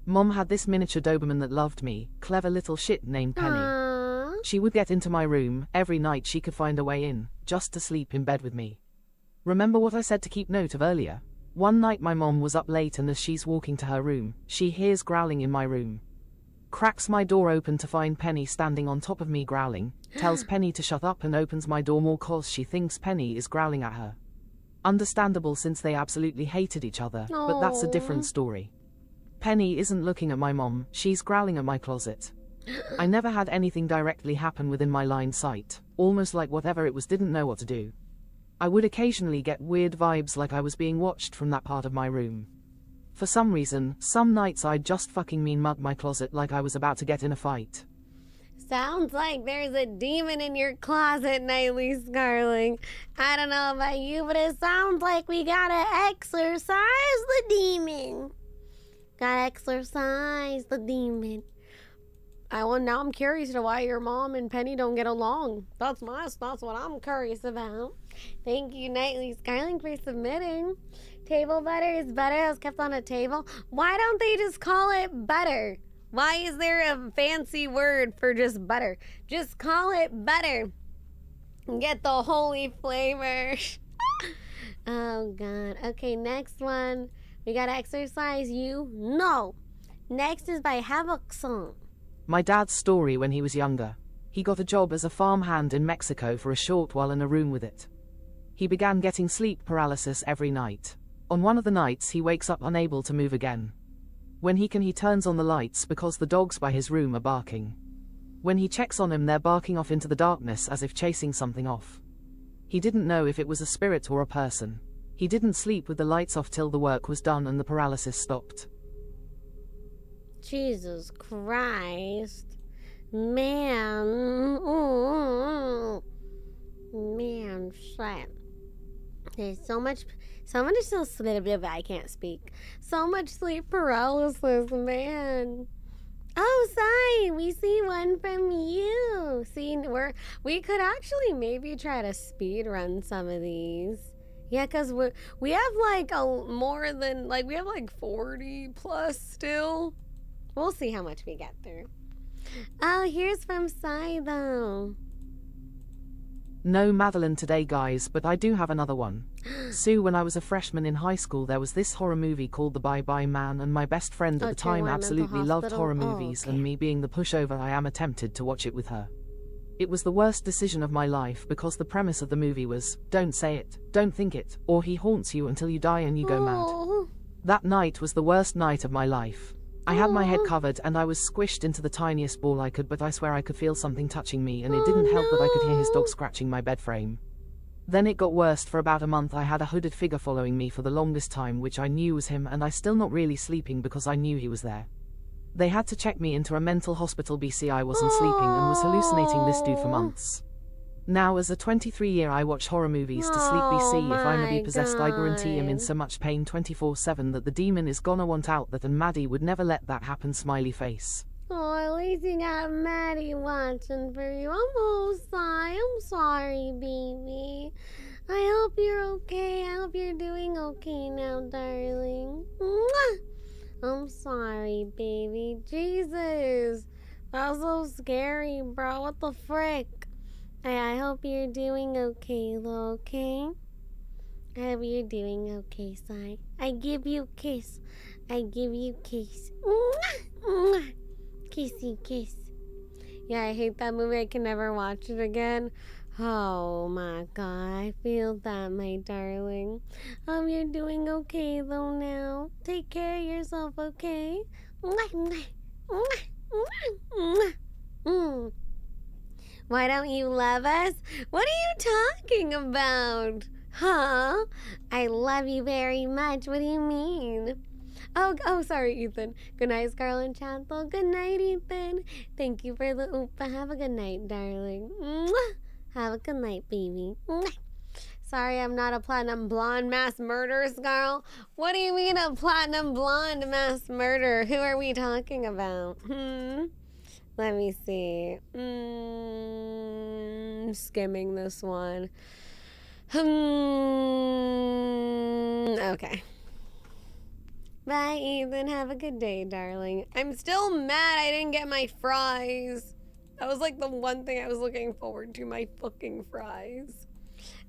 Mom had this miniature Doberman that loved me, clever little shit named Penny. Aww. She would get into my room, every night she could find a way in, just to sleep in bed with me. Remember what I said to keep note of earlier? One night my mom was up late and as she's walking to her room, she hears growling in my room. Cracks my door open to find Penny standing on top of me growling, tells Penny to shut up and opens my door more cause she thinks Penny is growling at her. Understandable since they absolutely hated each other, but that's a different story. Penny isn't looking at my mom, she's growling at my closet. I never had anything directly happen within my line sight, almost like whatever it was didn't know what to do. I would occasionally get weird vibes like I was being watched from that part of my room. For some reason, some nights I'd just fucking mean mug my closet like I was about to get in a fight. Sounds like there's a demon in your closet, Nightly Scarling. I don't know about you, but it sounds like we gotta exorcise the demon. Gotta exorcise the demon. Now I'm curious to why your mom and Penny don't get along. That's what I'm curious about. Thank you, Nightly Scarling, for submitting. Table butter is butter that was kept on a table. Why don't they just call it butter? Why is there a fancy word for just butter? Just call it butter. Get the holy flavor. Oh, God. Okay, next one. We gotta exercise you. No. Next is by Havoc Song. My dad's story when he was younger. He got a job as a farmhand in Mexico for a short while in a room with it. He began getting sleep paralysis every night. On one of the nights he wakes up unable to move again. When he can, he turns on the lights because the dogs by his room are barking. When he checks on them, they're barking off into the darkness as if chasing something off. He didn't know if it was a spirit or a person. He didn't sleep with the lights off till the work was done and the paralysis stopped. Jesus Christ. Man. Man, shit. There's so much still sleep. I can't speak. So much sleep paralysis, man. Oh, Sai, we see one from you. See, we could actually maybe try to speed run some of these. Yeah, because we have like more than, like, we have like 40 plus still. We'll see how much we get through. Oh, here's from Sai, though. No Madeline today, guys, but I do have another one. Sue, when I was a freshman in high school, there was this horror movie called The Bye Bye Man, and my best friend at the time absolutely loved horror movies, and me being the pushover I am, attempted to watch it with her. It was the worst decision of my life because the premise of the movie was, don't say it, don't think it, or he haunts you until you die and you go mad. That night was the worst night of my life. I had my head covered and I was squished into the tiniest ball I could, but I swear I could feel something touching me, and it didn't help that I could hear his dog scratching my bed frame. Then it got worse. For about a month I had a hooded figure following me for the longest time, which I knew was him, and I still not really sleeping because I knew he was there. They had to check me into a mental hospital BC. I wasn't sleeping and was hallucinating this dude for months. Now, as a 23-year, I watch horror movies to sleep BC. If I'm a be possessed, I guarantee I'm in so much pain 24/7 that the demon is gonna want out that, and Maddie would never let that happen, smiley face. Oh, at least you got Maddie watching for you. I'm sorry, baby. I hope you're okay. I hope you're doing okay now, darling. Mwah! I'm sorry, baby. Jesus. That was so scary, bro. What the frick? I hope you're doing okay, though, okay? I hope you're doing okay, Sai. I give you a kiss. I give you a kiss. Mwah! Mwah! Kissy kiss. Yeah, I hate that movie. I can never watch it again. Oh my god, I feel that, my darling. You're doing okay though now. Take care of yourself, okay? Mwah, mwah, mwah, mwah, mwah. Why don't you love us? What are you talking about? Huh? I love you very much. What do you mean? Oh, sorry, Ethan. Good night, Scarle and Chantal. Good night, Ethan. Thank you for the oopa. Have a good night, darling. Mwah! Have a good night, baby. Mwah! Sorry, I'm not a platinum blonde mass murderer, Scarle. What do you mean a platinum blonde mass murderer? Who are we talking about? Let me see. Skimming this one. Okay. Bye, Ethan. Have a good day, darling. I'm still mad I didn't get my fries. That was like the one thing I was looking forward to, my fucking fries.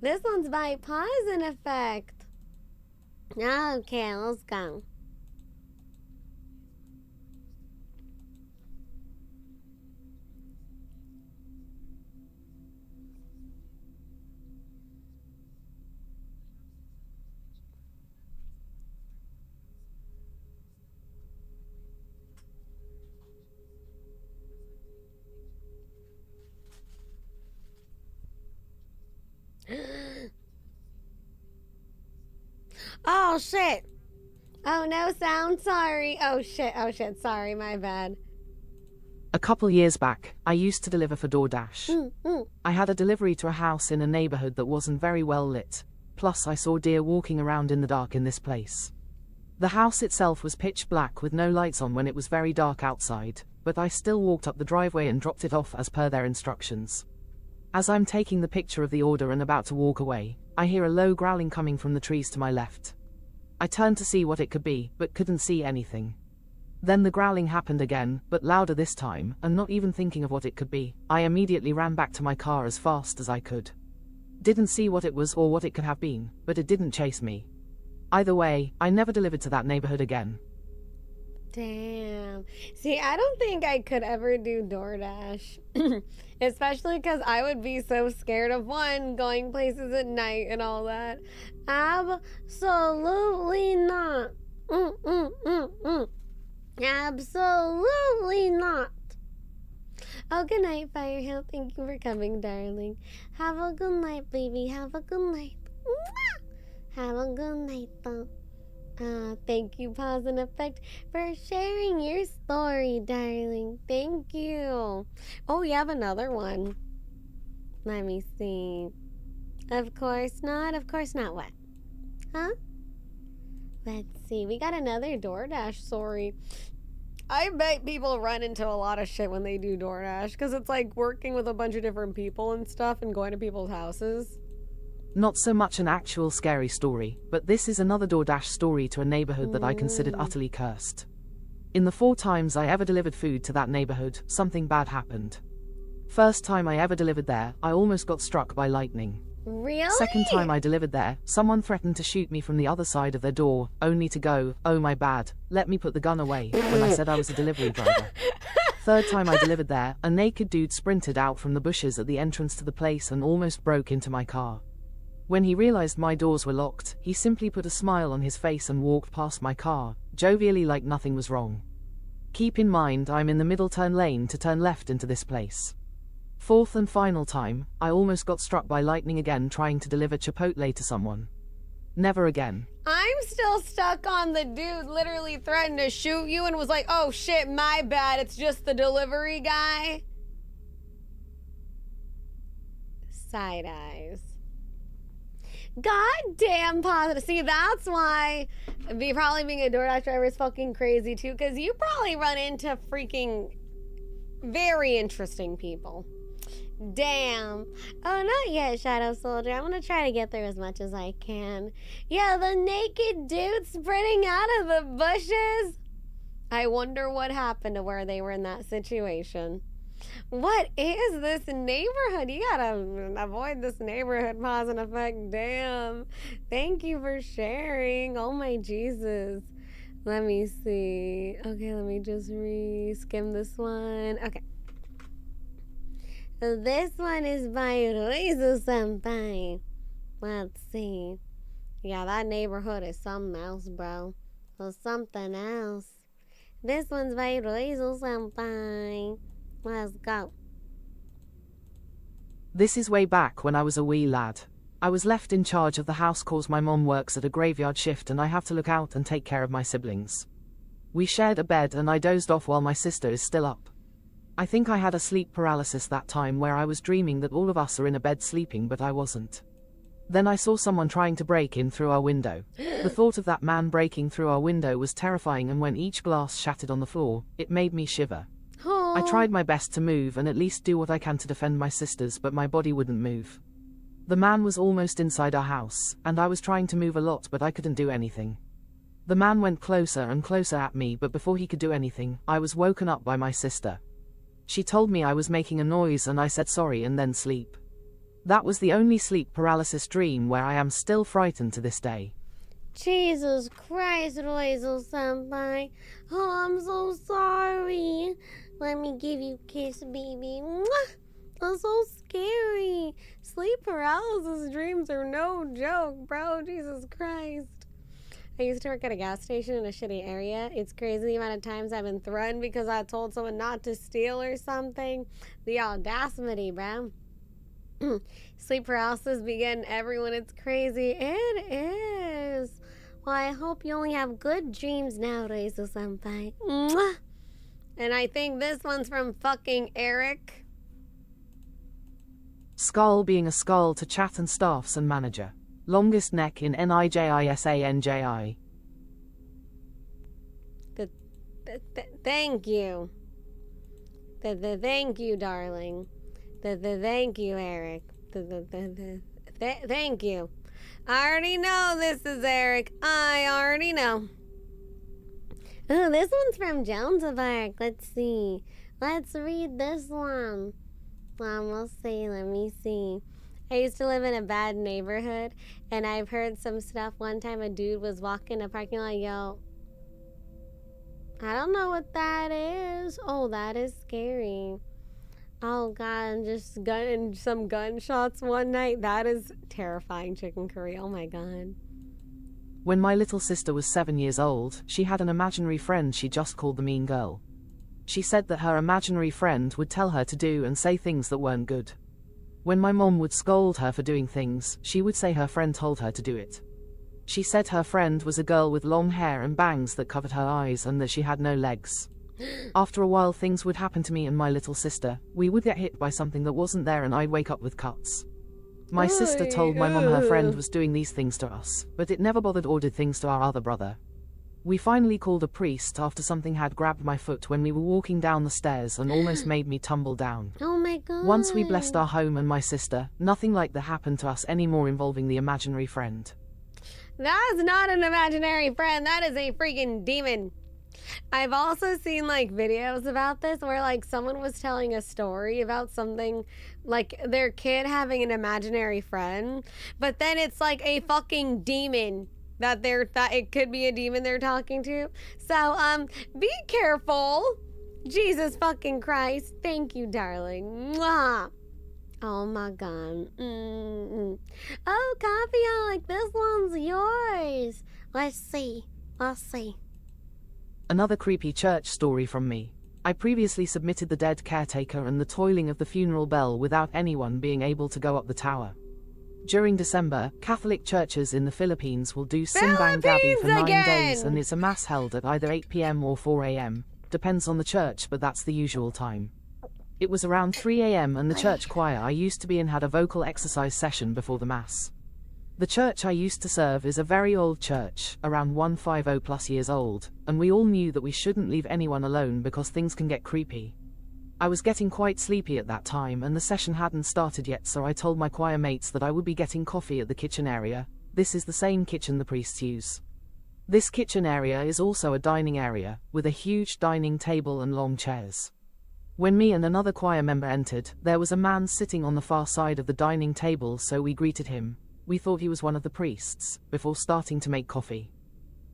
This one's by Pause in Effect. Okay, let's go. Oh shit. Oh no sound, sorry. Oh shit, sorry, my bad. A couple years back, I used to deliver for DoorDash. I had a delivery to a house in a neighborhood that wasn't very well lit. Plus I saw deer walking around in the dark in this place. The house itself was pitch black with no lights on when it was very dark outside, but I still walked up the driveway and dropped it off as per their instructions. As I'm taking the picture of the order and about to walk away, I hear a low growling coming from the trees to my left. I turned to see what it could be, but couldn't see anything. Then the growling happened again, but louder this time, and not even thinking of what it could be, I immediately ran back to my car as fast as I could. Didn't see what it was or what it could have been, but it didn't chase me. Either way, I never delivered to that neighborhood again. Damn. See, I don't think I could ever do DoorDash. Especially because I would be so scared of, one, going places at night and all that. Absolutely not. Absolutely not. Oh, good night, Firehill. Thank you for coming, darling. Have a good night, baby. Have a good night. Have a good night, though. Thank you, Pause and Effect, for sharing your story, darling. Thank you. Oh, you have another one. Let me see. Of course not. Of course not. What? Huh? Let's see. We got another DoorDash story. I bet people run into a lot of shit when they do DoorDash because it's like working with a bunch of different people and stuff and going to people's houses. Not so much an actual scary story, but this is another DoorDash story to a neighborhood that I considered utterly cursed. In the 4 times I ever delivered food to that neighborhood, something bad happened. First time I ever delivered there, I almost got struck by lightning. Really? Second time I delivered there, someone threatened to shoot me from the other side of their door, only to go, "Oh my bad, let me put the gun away," when I said I was a delivery driver. Third time I delivered there, a naked dude sprinted out from the bushes at the entrance to the place and almost broke into my car. When he realized my doors were locked, he simply put a smile on his face and walked past my car, jovially like nothing was wrong. Keep in mind I'm in the middle turn lane to turn left into this place. Fourth and final time, I almost got struck by lightning again trying to deliver Chipotle to someone. Never again. I'm still stuck on the dude literally threatened to shoot you and was like, "Oh shit, my bad, it's just the delivery guy." Side eyes. God damn positive. See, that's why probably being a DoorDash driver is fucking crazy too, because you probably run into freaking very interesting people. Damn. Oh, not yet, Shadow Soldier. I'm gonna try to get there as much as I can. Yeah, the naked dude sprinting out of the bushes. I wonder what happened to where they were in that situation. What is this neighborhood? You gotta avoid this neighborhood, Pause and Effect. Damn. Thank you for sharing. Oh my Jesus. Let me see. Okay, let me just skim this one. Okay. So this one is by Reizu-senpai. Let's see. Yeah, that neighborhood is something else, bro. So something else. This one's by Reizu-senpai. Let's go. This is way back when I was a wee lad. I was left in charge of the house cause my mom works at a graveyard shift and I have to look out and take care of my siblings. We shared a bed and I dozed off while my sister is still up. I think I had a sleep paralysis that time where I was dreaming that all of us are in a bed sleeping but I wasn't. Then I saw someone trying to break in through our window. The thought of that man breaking through our window was terrifying, and when each glass shattered on the floor, it made me shiver. I tried my best to move and at least do what I can to defend my sisters, but my body wouldn't move. The man was almost inside our house, and I was trying to move a lot but I couldn't do anything. The man went closer and closer at me, but before he could do anything, I was woken up by my sister. She told me I was making a noise and I said sorry and then sleep. That was the only sleep paralysis dream where I am still frightened to this day. Jesus Christ, Reizu-senpai. Oh, I'm so sorry. Let me give you a kiss, baby. Mwah! That's so scary. Sleep paralysis dreams are no joke, bro. Jesus Christ. I used to work at a gas station in a shitty area. It's crazy the amount of times I've been threatened because I told someone not to steal or something. The audacity, bro. Sleep paralysis be getting everyone. It's crazy. It is. Well, I hope you only have good dreams now, Reizu-senpai. Mwah! And I think this one's from fucking Eric. Scarle being a Scarle to chat and staffs and manager. Longest neck in NIJISANJI. Thank you. Thank you, darling. Thank you, Eric. Thank you. I already know this is Eric. I already know. Oh, this one's from Jonesburg. Let's see. Let's read this one. We'll see. Let me see. I used to live in a bad neighborhood, and I've heard some stuff. One time a dude was walking a parking lot. Yo, I don't know what that is. Oh, that is scary. Oh, God, just some gunshots one night. That is terrifying, chicken curry. Oh, my God. When my little sister was 7 years old, she had an imaginary friend she just called the mean girl. She said that her imaginary friend would tell her to do and say things that weren't good. When my mom would scold her for doing things, she would say her friend told her to do it. She said her friend was a girl with long hair and bangs that covered her eyes and that she had no legs. After a while things would happen to me and my little sister. We would get hit by something that wasn't there and I'd wake up with cuts. My sister told my mom her friend was doing these things to us, but it never bothered or did things to our other brother. We finally called a priest after something had grabbed my foot when we were walking down the stairs and almost made me tumble down. Oh my god. Once we blessed our home and my sister, nothing like that happened to us anymore involving the imaginary friend. That's not an imaginary friend. That is a freaking demon. I've also seen like videos about this where like someone was telling a story about something like their kid having an imaginary friend, but then it's like a fucking demon that it could be a demon they're talking to. So be careful. Jesus fucking Christ. Thank you, darling. Mwah. Oh my god. Oh, coffee, like this one's yours. Let's see. Another creepy church story from me. I previously submitted the dead caretaker and the tolling of the funeral bell without anyone being able to go up the tower. During December, Catholic churches in the Philippines will do Simbang Gabi for 9 days, and it's a mass held at either 8 p.m. or 4 a.m. Depends on the church, but that's the usual time. It was around 3 a.m. and the church choir I used to be in had a vocal exercise session before the mass. The church I used to serve is a very old church, around 150 plus years old, and we all knew that we shouldn't leave anyone alone because things can get creepy. I was getting quite sleepy at that time and the session hadn't started yet, so I told my choir mates that I would be getting coffee at the kitchen area. This is the same kitchen the priests use. This kitchen area is also a dining area, with a huge dining table and long chairs. When me and another choir member entered, there was a man sitting on the far side of the dining table, so we greeted him. We thought he was one of the priests, before starting to make coffee.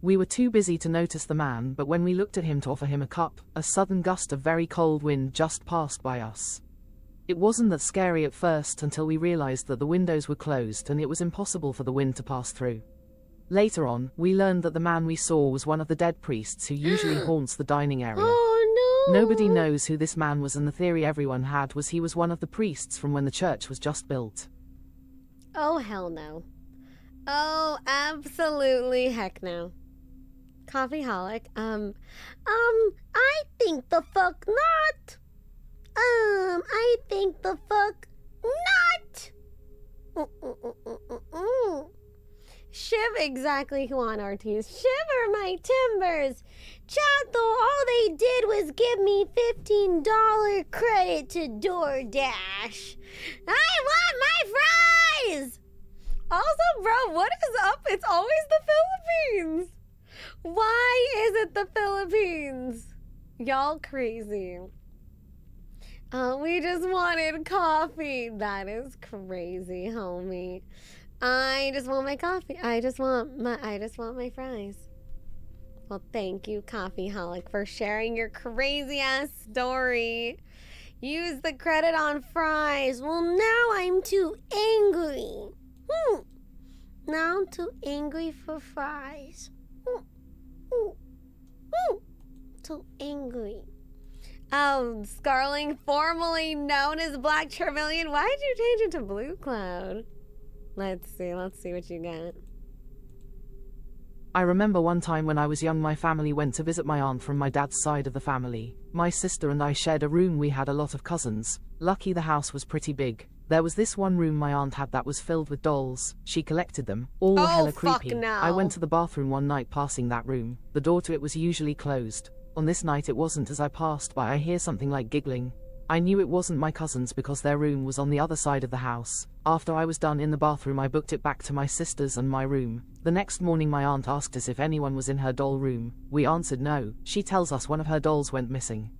We were too busy to notice the man, but when we looked at him to offer him a cup, a sudden gust of very cold wind just passed by us. It wasn't that scary at first until we realized that the windows were closed and it was impossible for the wind to pass through. Later on, we learned that the man we saw was one of the dead priests who usually haunts the dining area. Oh no! Nobody knows who this man was, and the theory everyone had was he was one of the priests from when the church was just built. Oh, hell no. Oh, absolutely heck no. Coffeeholic, I think the fuck not. I think the fuck not. Shiv exactly, Juan Ortiz. Shiver my timbers. Chato, all they did was give me $15 credit to DoorDash. I want my fries! Also, bro, what is up? It's always the Philippines. Why is it the Philippines? Y'all crazy. We just wanted coffee. That is crazy, homie. I just want my coffee. I just want my fries. Well, thank you, Coffeeholic, for sharing your crazy ass story. Use the credit on fries. Well, now I'm too angry. Now I'm too angry for fries. Too angry. Oh, Scarling, formerly known as Black Charmeleon. Why did you change it to Blue Cloud? Let's see what you got. I remember one time when I was young, my family went to visit my aunt from my dad's side of the family. My sister and I shared a room. We had a lot of cousins. Lucky the house was pretty big. There was this one room my aunt had that was filled with dolls. She collected them. All were hella creepy. No. I went to the bathroom one night passing that room. The door to it was usually closed. On this night it wasn't. As I passed by, I hear something like giggling. I knew it wasn't my cousins because their room was on the other side of the house. After I was done in the bathroom, I booked it back to my sister's and my room. The next morning my aunt asked us if anyone was in her doll room. We answered no. She tells us one of her dolls went missing.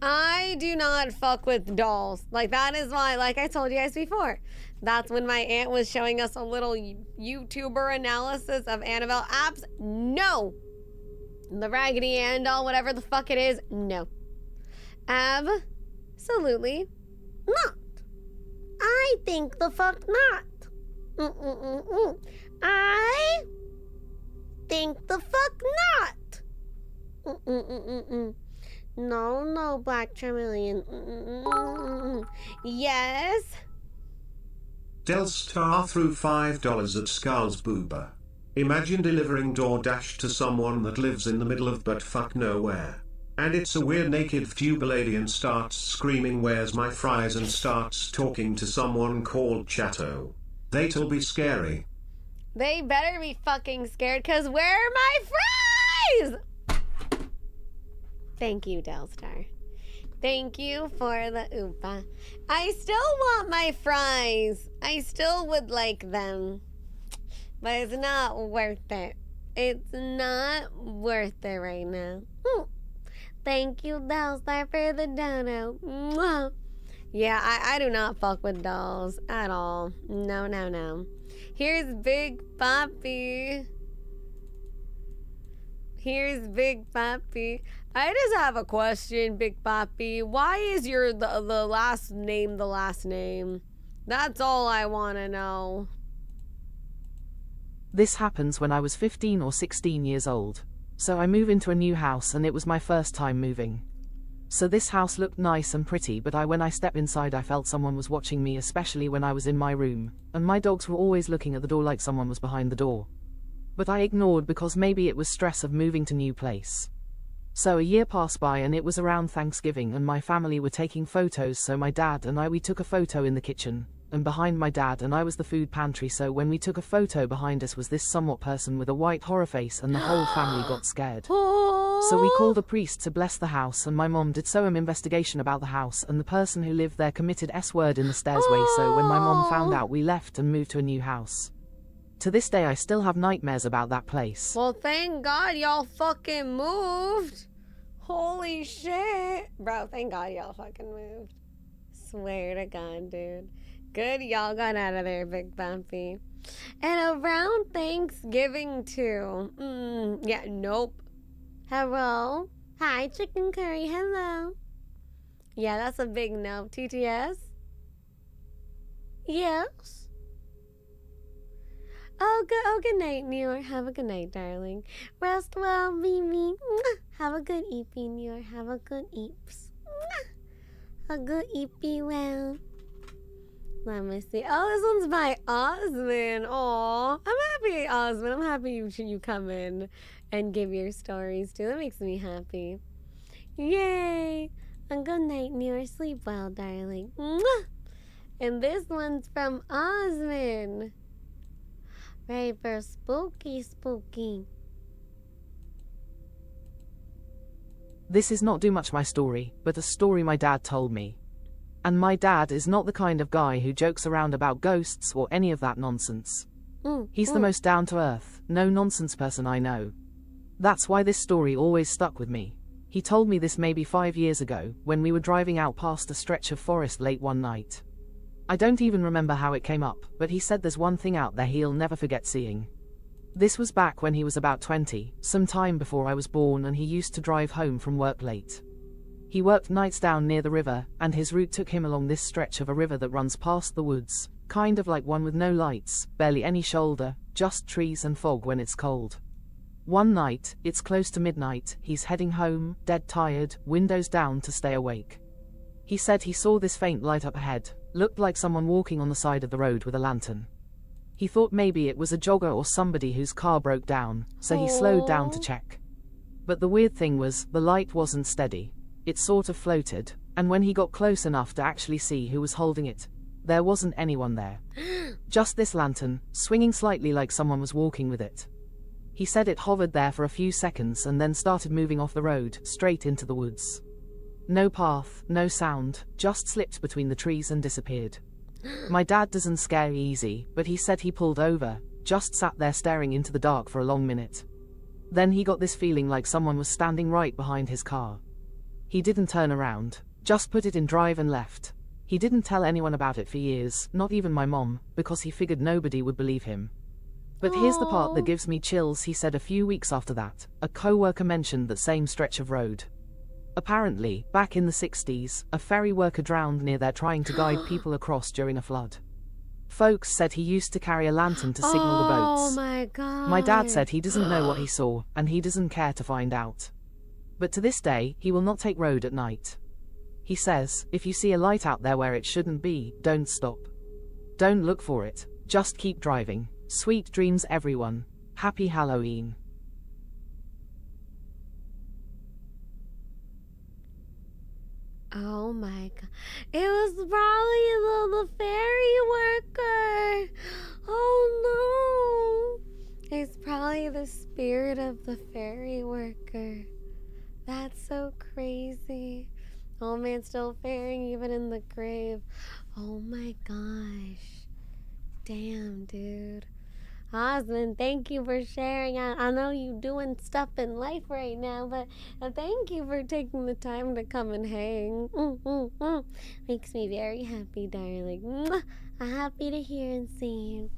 I do not fuck with dolls. Like, that is why, like I told you guys before, that's when my aunt was showing us a little YouTuber analysis of Annabelle apps. No. The Raggedy Ann doll, whatever the fuck it is, no. Absolutely not. I think the fuck not. I think the fuck not. No, Black Charmeleon. Yes. Delstar threw $5 at Scarle's boober. Imagine delivering DoorDash to someone that lives in the middle of buttfuck nowhere. And it's a weird naked Vtuber lady and starts screaming where's my fries and starts talking to someone called Chatto. They'll be scary. They better be fucking scared, cause where are my fries? Thank you, Delstar. Thank you for the oopa. I still want my fries. I still would like them. But it's not worth it. It's not worth it right now. Thank you, Delstar, for the dono. Mwah. Yeah, I do not fuck with dolls at all. No, no, no. Here's Big Papi. Here's Big Papi. I just have a question, Big Papi. Why is your the last name the last name? That's all I want to know. This happens when I was 15 or 16 years old. So I move into a new house and it was my first time moving. So this house looked nice and pretty, but when I stepped inside I felt someone was watching me, especially when I was in my room, and my dogs were always looking at the door like someone was behind the door. But I ignored because maybe it was stress of moving to new place. So a year passed by and it was around Thanksgiving and my family were taking photos, so my dad and we took a photo in the kitchen. And behind my dad and I was the food pantry, so when we took a photo behind us was this somewhat person with a white horror face and the whole family got scared. So we called the priest to bless the house and my mom did some investigation about the house and the person who lived there committed S-word in the stairsway, so when my mom found out we left and moved to a new house. To this day I still have nightmares about that place. Well, thank God y'all fucking moved. Holy shit. Bro, thank God y'all fucking moved. Swear to God, dude. Good y'all got out of there, Big Bumpy. And around Thanksgiving too. Yeah, nope. Hello? Hi, chicken curry, hello. Yeah, that's a big no. TTS? Yes? Oh, good night, New York. Have a good night, darling. Rest well, Mimi. Have a good eepy, New York. Have a good eeps. A good eepy well. Let me see. Oh, this one's by Osmond. Aw, I'm happy, Osmond. I'm happy you come in and give your stories too. That makes me happy. Yay! And good night, New York. Sleep well, darling. Mwah! And this one's from Osmond. Ready for spooky. This is not do much my story, but a story my dad told me. And my dad is not the kind of guy who jokes around about ghosts or any of that nonsense. He's the most down-to-earth, no-nonsense person I know. That's why this story always stuck with me. He told me this maybe 5 years ago, when we were driving out past a stretch of forest late one night. I don't even remember how it came up, but he said there's one thing out there he'll never forget seeing. This was back when he was about 20, some time before I was born, and he used to drive home from work late. He worked nights down near the river, and his route took him along this stretch of a river that runs past the woods, kind of like one with no lights, barely any shoulder, just trees and fog when it's cold. One night, it's close to midnight, he's heading home, dead tired, windows down to stay awake. He said he saw this faint light up ahead, looked like someone walking on the side of the road with a lantern. He thought maybe it was a jogger or somebody whose car broke down, so he slowed down to check. But the weird thing was, the light wasn't steady. It sort of floated, and when he got close enough to actually see who was holding it, there wasn't anyone there. Just this lantern, swinging slightly like someone was walking with it. He said it hovered there for a few seconds and then started moving off the road, straight into the woods. No path, no sound, just slipped between the trees and disappeared. My dad doesn't scare easy, but he said he pulled over, just sat there staring into the dark for a long minute. Then he got this feeling like someone was standing right behind his car. He didn't turn around, just put it in drive and left. He didn't tell anyone about it for years, not even my mom, because he figured nobody would believe him. But here's the part that gives me chills. He said a few weeks after that, a co-worker mentioned that same stretch of road. Apparently, back in the 60s, a ferry worker drowned near there trying to guide people across during a flood. Folks said he used to carry a lantern to signal the boats. Oh my God. My dad said he doesn't know what he saw, and he doesn't care to find out. But to this day, he will not take road at night. He says, if you see a light out there where it shouldn't be, don't stop. Don't look for it. Just keep driving. Sweet dreams, everyone. Happy Halloween. Oh my god. It was probably the fairy worker. Oh no. It's probably the spirit of the fairy worker. That's so crazy. Oh man, still faring even in the grave. Oh my gosh. Damn, dude. Osmond, thank you for sharing. I know you doing stuff in life right now, but thank you for taking the time to come and hang. Makes me very happy, darling. I'm happy to hear and see you.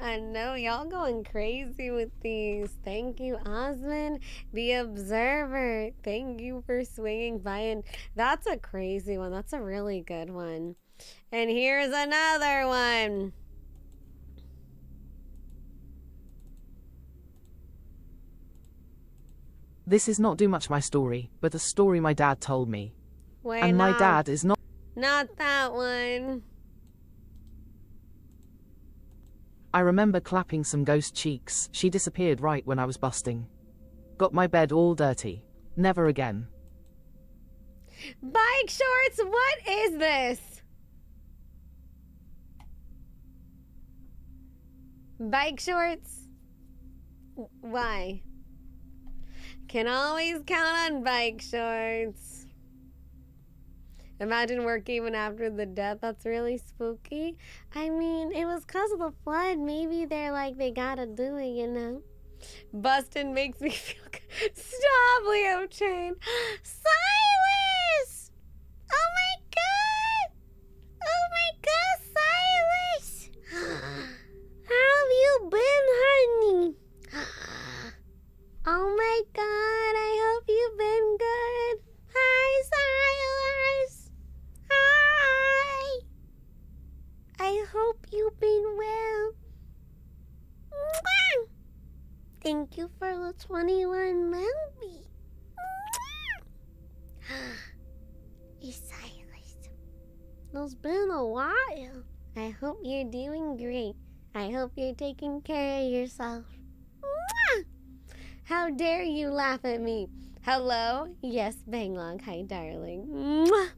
I know y'all going crazy with these. Thank you, Osmond, the observer. Thank you for swinging by, and that's a crazy one. That's a really good one. And here's another one. This is not too much my story, but a story my dad told me. Wait, And my dad is not that one. I remember clapping some ghost cheeks. She disappeared right when I was busting. Got my bed all dirty. Never again. Bike shorts, what is this? Bike shorts? Why? Can always count on bike shorts. Imagine work even after the death. That's really spooky. I mean, it was because of the flood. Maybe they're like, they gotta do it, you know? Bustin' makes me feel good. Stop, Leo Chain. Silas! Oh my god! Oh my god, Silas! How have you been, honey? Oh my god, I hope you've been good. Hi, Silas. Hi. I hope you've been well. Mwah! Thank you for the 21 Melby. Hey, Silas. It's been a while. I hope you're doing great. I hope you're taking care of yourself. Mwah! How dare you laugh at me? Hello? Yes, Banglong. Hi, darling. Mwah!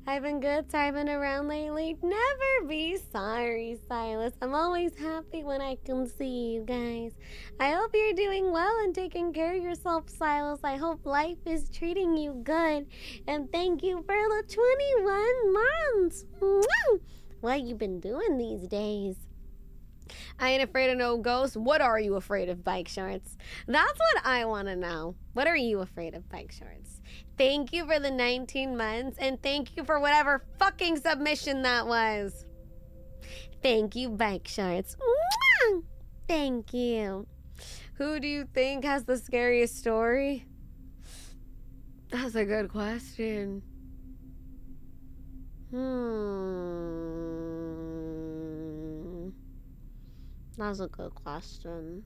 I've been good, so I've been around lately. Never be sorry, Silas. I'm always happy when I can see you guys. I hope you're doing well and taking care of yourself, Silas. I hope life is treating you good. And thank you for the 21 months. Mwah! What you been doing these days? I ain't afraid of no ghosts. What are you afraid of, bike shorts? That's what I want to know. What are you afraid of, bike shorts? Thank you for the 19 months, and thank you for whatever fucking submission that was. Thank you, bike shorts. Mwah! Thank you. Who do you think has the scariest story? That's a good question. That's a good question.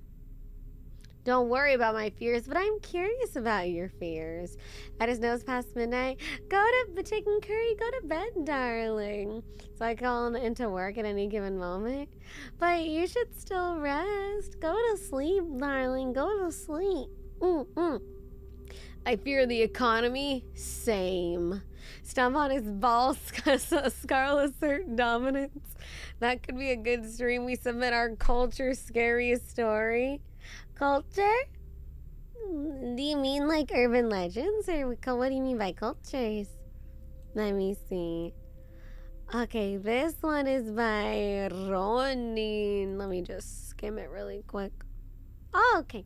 Don't worry about my fears, but I'm curious about your fears. I just know it's past midnight. Go to chicken curry, go to bed, darling. So I call into work at any given moment. But you should still rest. Go to sleep, darling. Go to sleep. I fear the economy. Same. Stomp on his balls, Scarle assert dominance. That could be a good stream. We submit our culture's scariest story. Culture? Do you mean like urban legends? Or what do you mean by cultures? Let me see. Okay, this one is by Ronin. Let me just skim it really quick. Oh, okay.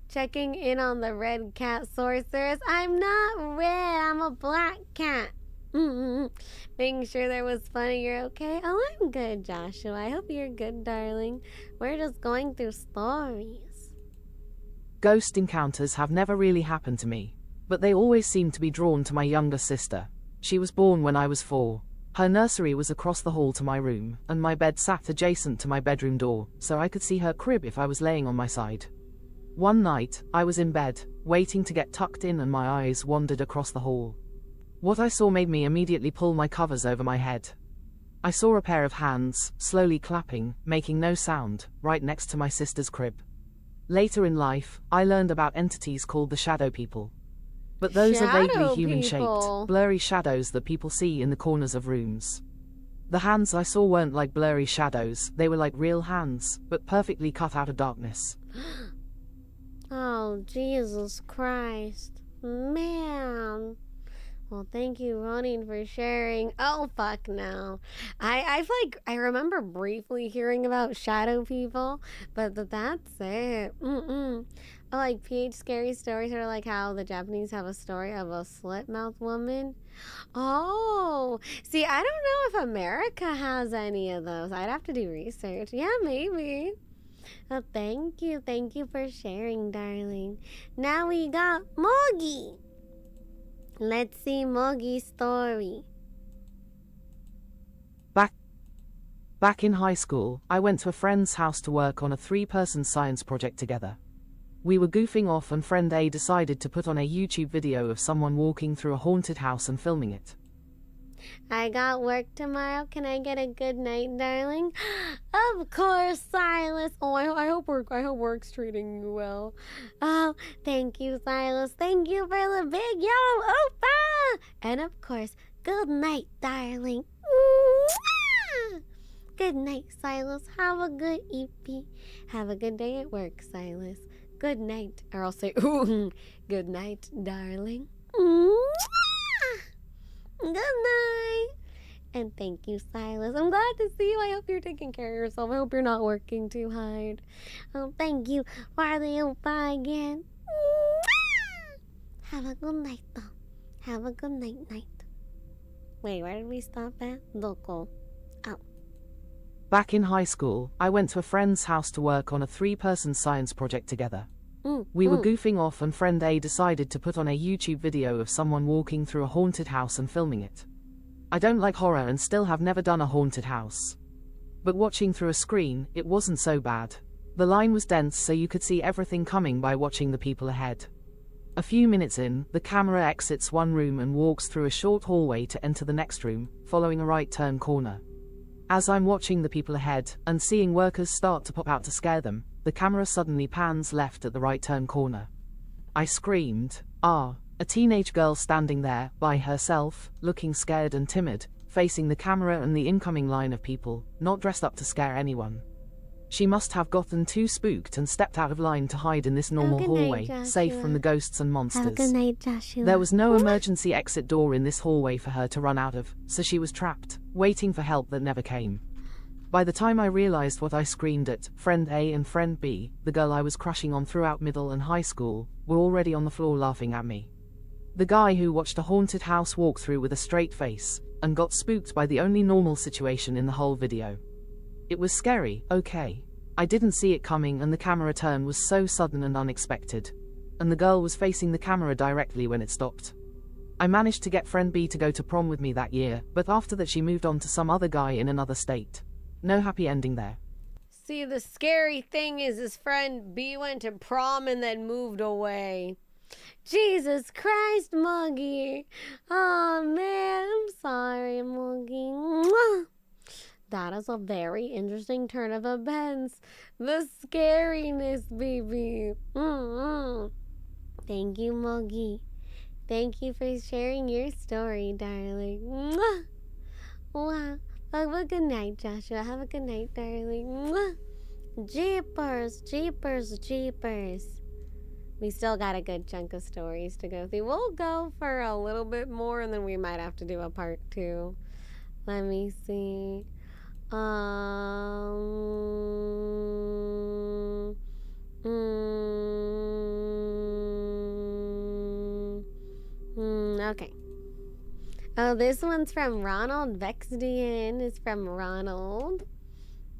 Checking in on the red cat sorceress. I'm not red, I'm a black cat. Making sure there was fun and you're okay. Oh, I'm good, Joshua. I hope you're good, darling. We're just going through stories. Ghost encounters have never really happened to me, but they always seem to be drawn to my younger sister. She was born when I was 4. Her nursery was across the hall to my room, and my bed sat adjacent to my bedroom door, so I could see her crib if I was laying on my side. One night, I was in bed, waiting to get tucked in, and my eyes wandered across the hall. What I saw made me immediately pull my covers over my head. I saw a pair of hands, slowly clapping, making no sound, right next to my sister's crib. Later in life, I learned about entities called the shadow people. But those are vaguely Shadow human-shaped, people. blurry shadows that people see in the corners of rooms. The hands I saw weren't like blurry shadows, they were like real hands, but perfectly cut out of darkness. Oh, Jesus Christ. Man. Well, thank you, Ronnie, for sharing. Oh, fuck no. I remember briefly hearing about shadow people, but that's it. Like, PH Scary Stories are like how the Japanese have a story of a slit-mouthed woman. Oh, see, I don't know if America has any of those. I'd have to do research. Yeah, maybe. Well, thank you for sharing, darling. Now we got Mogi. Let's see Mogi's story. Back in high school, I went to a friend's house to work on a 3-person science project together. We were goofing off and friend A decided to put on a YouTube video of someone walking through a haunted house and filming it. I got work tomorrow. Can I get a good night, darling? Of course, Silas. Oh, I hope work's treating you well. Oh, thank you, Silas. Thank you for the big yellow oppa. And of course, good night, darling. Mwah! Good night, Silas. Have a good EP. Have a good day at work, Silas. Good night. Or I'll say, ooh, good night, darling. Mwah! Good night. And thank you, Silas. I'm glad to see you. I hope you're taking care of yourself. I hope you're not working too hard. Thank you for the oppa again. Have a good night, though. Have a good night. Wait, where did we stop at? Local. Oh. Back in high school, I went to a friend's house to work on a 3-person science project together. We were goofing off and friend A decided to put on a YouTube video of someone walking through a haunted house and filming it. I don't like horror and still have never done a haunted house. But watching through a screen, it wasn't so bad. The line was dense so you could see everything coming by watching the people ahead. A few minutes in, the camera exits one room and walks through a short hallway to enter the next room, following a right turn corner. As I'm watching the people ahead, and seeing workers start to pop out to scare them, the camera suddenly pans left at the right turn corner. I screamed, "Ah!" A teenage girl standing there, by herself, looking scared and timid, facing the camera and the incoming line of people, not dressed up to scare anyone. She must have gotten too spooked and stepped out of line to hide in this normal hallway, safe from the ghosts and monsters. Have a good night, Joshua. There was no emergency exit door in this hallway for her to run out of, so she was trapped, waiting for help that never came. By the time I realized what I screamed at, friend A and friend B, the girl I was crushing on throughout middle and high school, were already on the floor laughing at me. The guy who watched a haunted house walk through with a straight face, and got spooked by the only normal situation in the whole video. It was scary, okay. I didn't see it coming and the camera turn was so sudden and unexpected. And the girl was facing the camera directly when it stopped. I managed to get friend B to go to prom with me that year, but after that she moved on to some other guy in another state. No happy ending there. See, the scary thing is his friend B went to prom and then moved away. Jesus Christ, Muggy. Oh, man, I'm sorry, Muggy. Mwah. That is a very interesting turn of events. The scariness, baby. Thank you, Muggy. Thank you for sharing your story, darling. Mwah. Wow. Have a good night, Joshua. Have a good night, darling. Mwah. Jeepers, jeepers, jeepers. We still got a good chunk of stories to go through. We'll go for a little bit more and then we might have to do a part 2. Let me see. Okay. Oh, this one's from Ronald. Vexdian is from Ronald.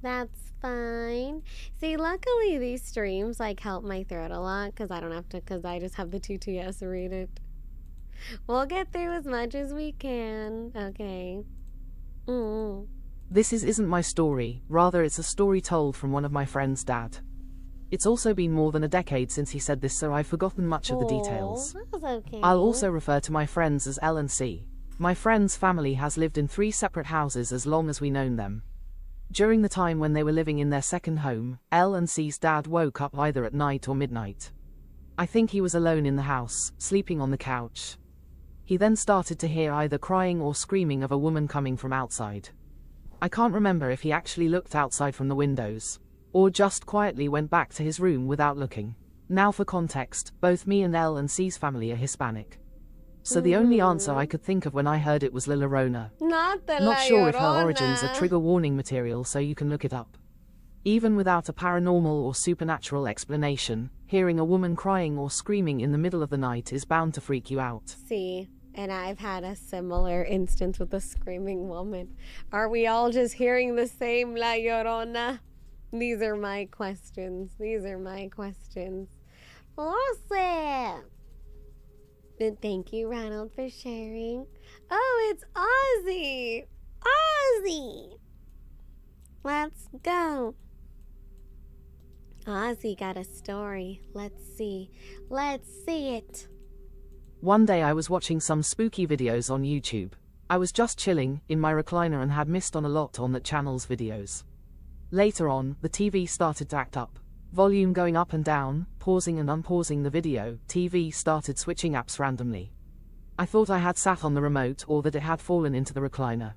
That's fine. See, luckily these streams like help my throat a lot because I don't have to, because I just have the 2TS to read it. We'll get through as much as we can. Okay. This isn't my story, rather it's a story told from one of my friend's dad. It's also been more than a decade since he said this, so I've forgotten much of the details. That's okay. I'll also refer to my friends as L and C. My friend's family has lived in 3 separate houses as long as we known them. During the time when they were living in their second home, L and C's dad woke up either at night or midnight. I think he was alone in the house, sleeping on the couch. He then started to hear either crying or screaming of a woman coming from outside. I can't remember if he actually looked outside from the windows, or just quietly went back to his room without looking. Now for context, both me and L and C's family are Hispanic. So the only answer I could think of when I heard it was La Llorona. Not sure if her origins are trigger warning material, so you can look it up. Even without a paranormal or supernatural explanation, hearing a woman crying or screaming in the middle of the night is bound to freak you out. See, and I've had a similar instance with a screaming woman. Are we all just hearing the same La Llorona? These are my questions. Awesome. And thank you, Ronald, for sharing. Oh, it's Ozzy. Let's go. Ozzy got a story. Let's see it. One day I was watching some spooky videos on YouTube. I was just chilling in my recliner and had missed on a lot on that channel's videos. Later on, the TV started to act up. Volume going up and down, pausing and unpausing the video. TV started switching apps randomly. I thought I had sat on the remote or that it had fallen into the recliner.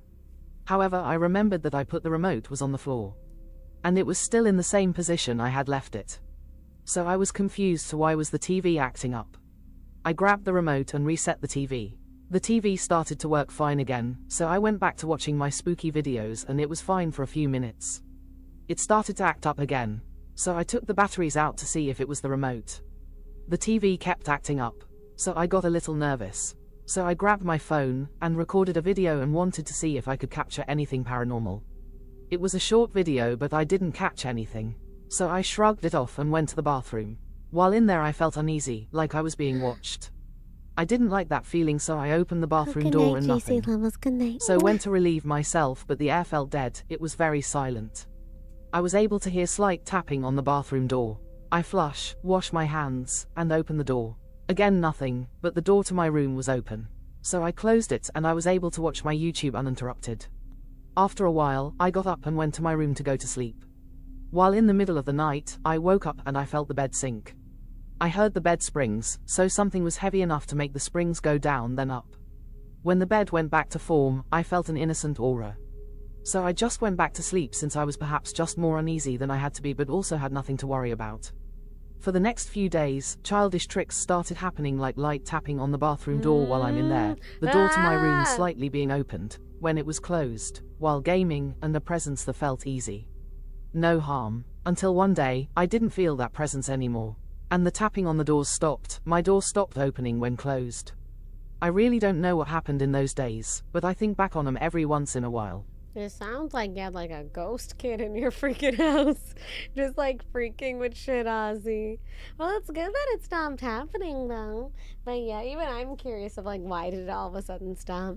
However, I remembered that I put the remote was on the floor. And it was still in the same position I had left it. So I was confused to why was the TV acting up. I grabbed the remote and reset the TV. The TV started to work fine again, so I went back to watching my spooky videos and it was fine for a few minutes. It started to act up again. So I took the batteries out to see if it was the remote. The TV kept acting up, so I got a little nervous. So I grabbed my phone and recorded a video and wanted to see if I could capture anything paranormal. It was a short video, but I didn't catch anything. So I shrugged it off and went to the bathroom. While in there I felt uneasy, like I was being watched. I didn't like that feeling, so I opened the bathroom door and nothing. So went to relieve myself, but the air felt dead. It was very silent. I was able to hear slight tapping on the bathroom door. I flush, wash my hands, and open the door. Again nothing, but the door to my room was open. So I closed it and I was able to watch my YouTube uninterrupted. After a while, I got up and went to my room to go to sleep. While in the middle of the night, I woke up and I felt the bed sink. I heard the bed springs, so something was heavy enough to make the springs go down then up. When the bed went back to form, I felt an innocent aura. So I just went back to sleep, since I was perhaps just more uneasy than I had to be, but also had nothing to worry about. For the next few days, childish tricks started happening, like light tapping on the bathroom door while I'm in there, the door to my room slightly being opened when it was closed, while gaming, and a presence that felt easy. No harm, until one day, I didn't feel that presence anymore. And the tapping on the doors stopped. My door stopped opening when closed. I really don't know what happened in those days, but I think back on them every once in a while. It sounds like you had like a ghost kid in your freaking house. Just like freaking with shit, Ozzy. Well, it's good that it stopped happening though. But yeah, even I'm curious of like, why did it all of a sudden stop?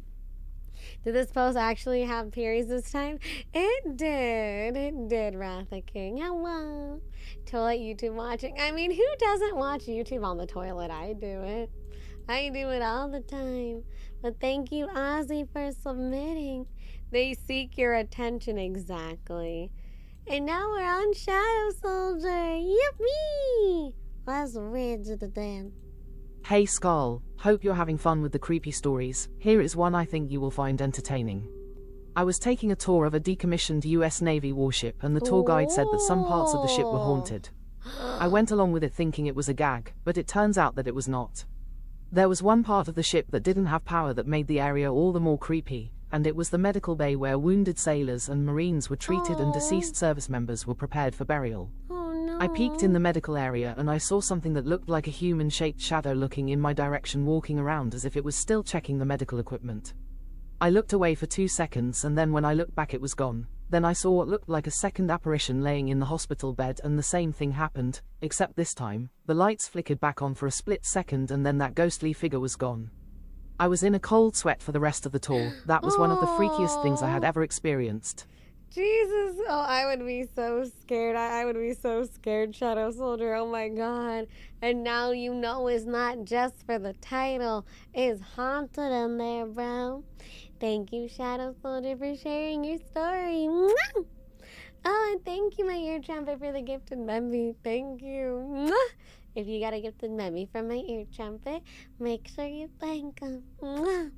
Did this post actually have periods this time? It did, Ratha King. Hello. Toilet YouTube watching. I mean, who doesn't watch YouTube on the toilet? I do it all the time. But thank you, Ozzy, for submitting. They seek your attention, exactly. And now we're on Shadow Soldier. Yippee! Let's read to the den. Hey Scarle, hope you're having fun with the creepy stories. Here is one I think you will find entertaining. I was taking a tour of a decommissioned US Navy warship, and the tour guide said that some parts of the ship were haunted. I went along with it thinking it was a gag, but it turns out that it was not. There was one part of the ship that didn't have power that made the area all the more creepy, and it was the medical bay where wounded sailors and Marines were treated and deceased service members were prepared for burial. I peeked in the medical area and I saw something that looked like a human-shaped shadow looking in my direction, walking around as if it was still checking the medical equipment. I looked away for 2 seconds, and then when I looked back it was gone. Then I saw what looked like a second apparition laying in the hospital bed, and the same thing happened, except this time, the lights flickered back on for a split second and then that ghostly figure was gone. I was in a cold sweat for the rest of the tour. That was one of the freakiest things I had ever experienced. Jesus. Oh, I would be so scared. I would be so scared, Shadow Soldier. Oh my god. And now you know it's not just for the title. It's haunted in there, bro. Thank you, Shadow Soldier, for sharing your story. Mwah! Oh, and thank you, my ear trumpet, for the gifted meme. Thank you. Mwah! If you got a gifted meme from my ear trumpet, make sure you thank him. Mwah!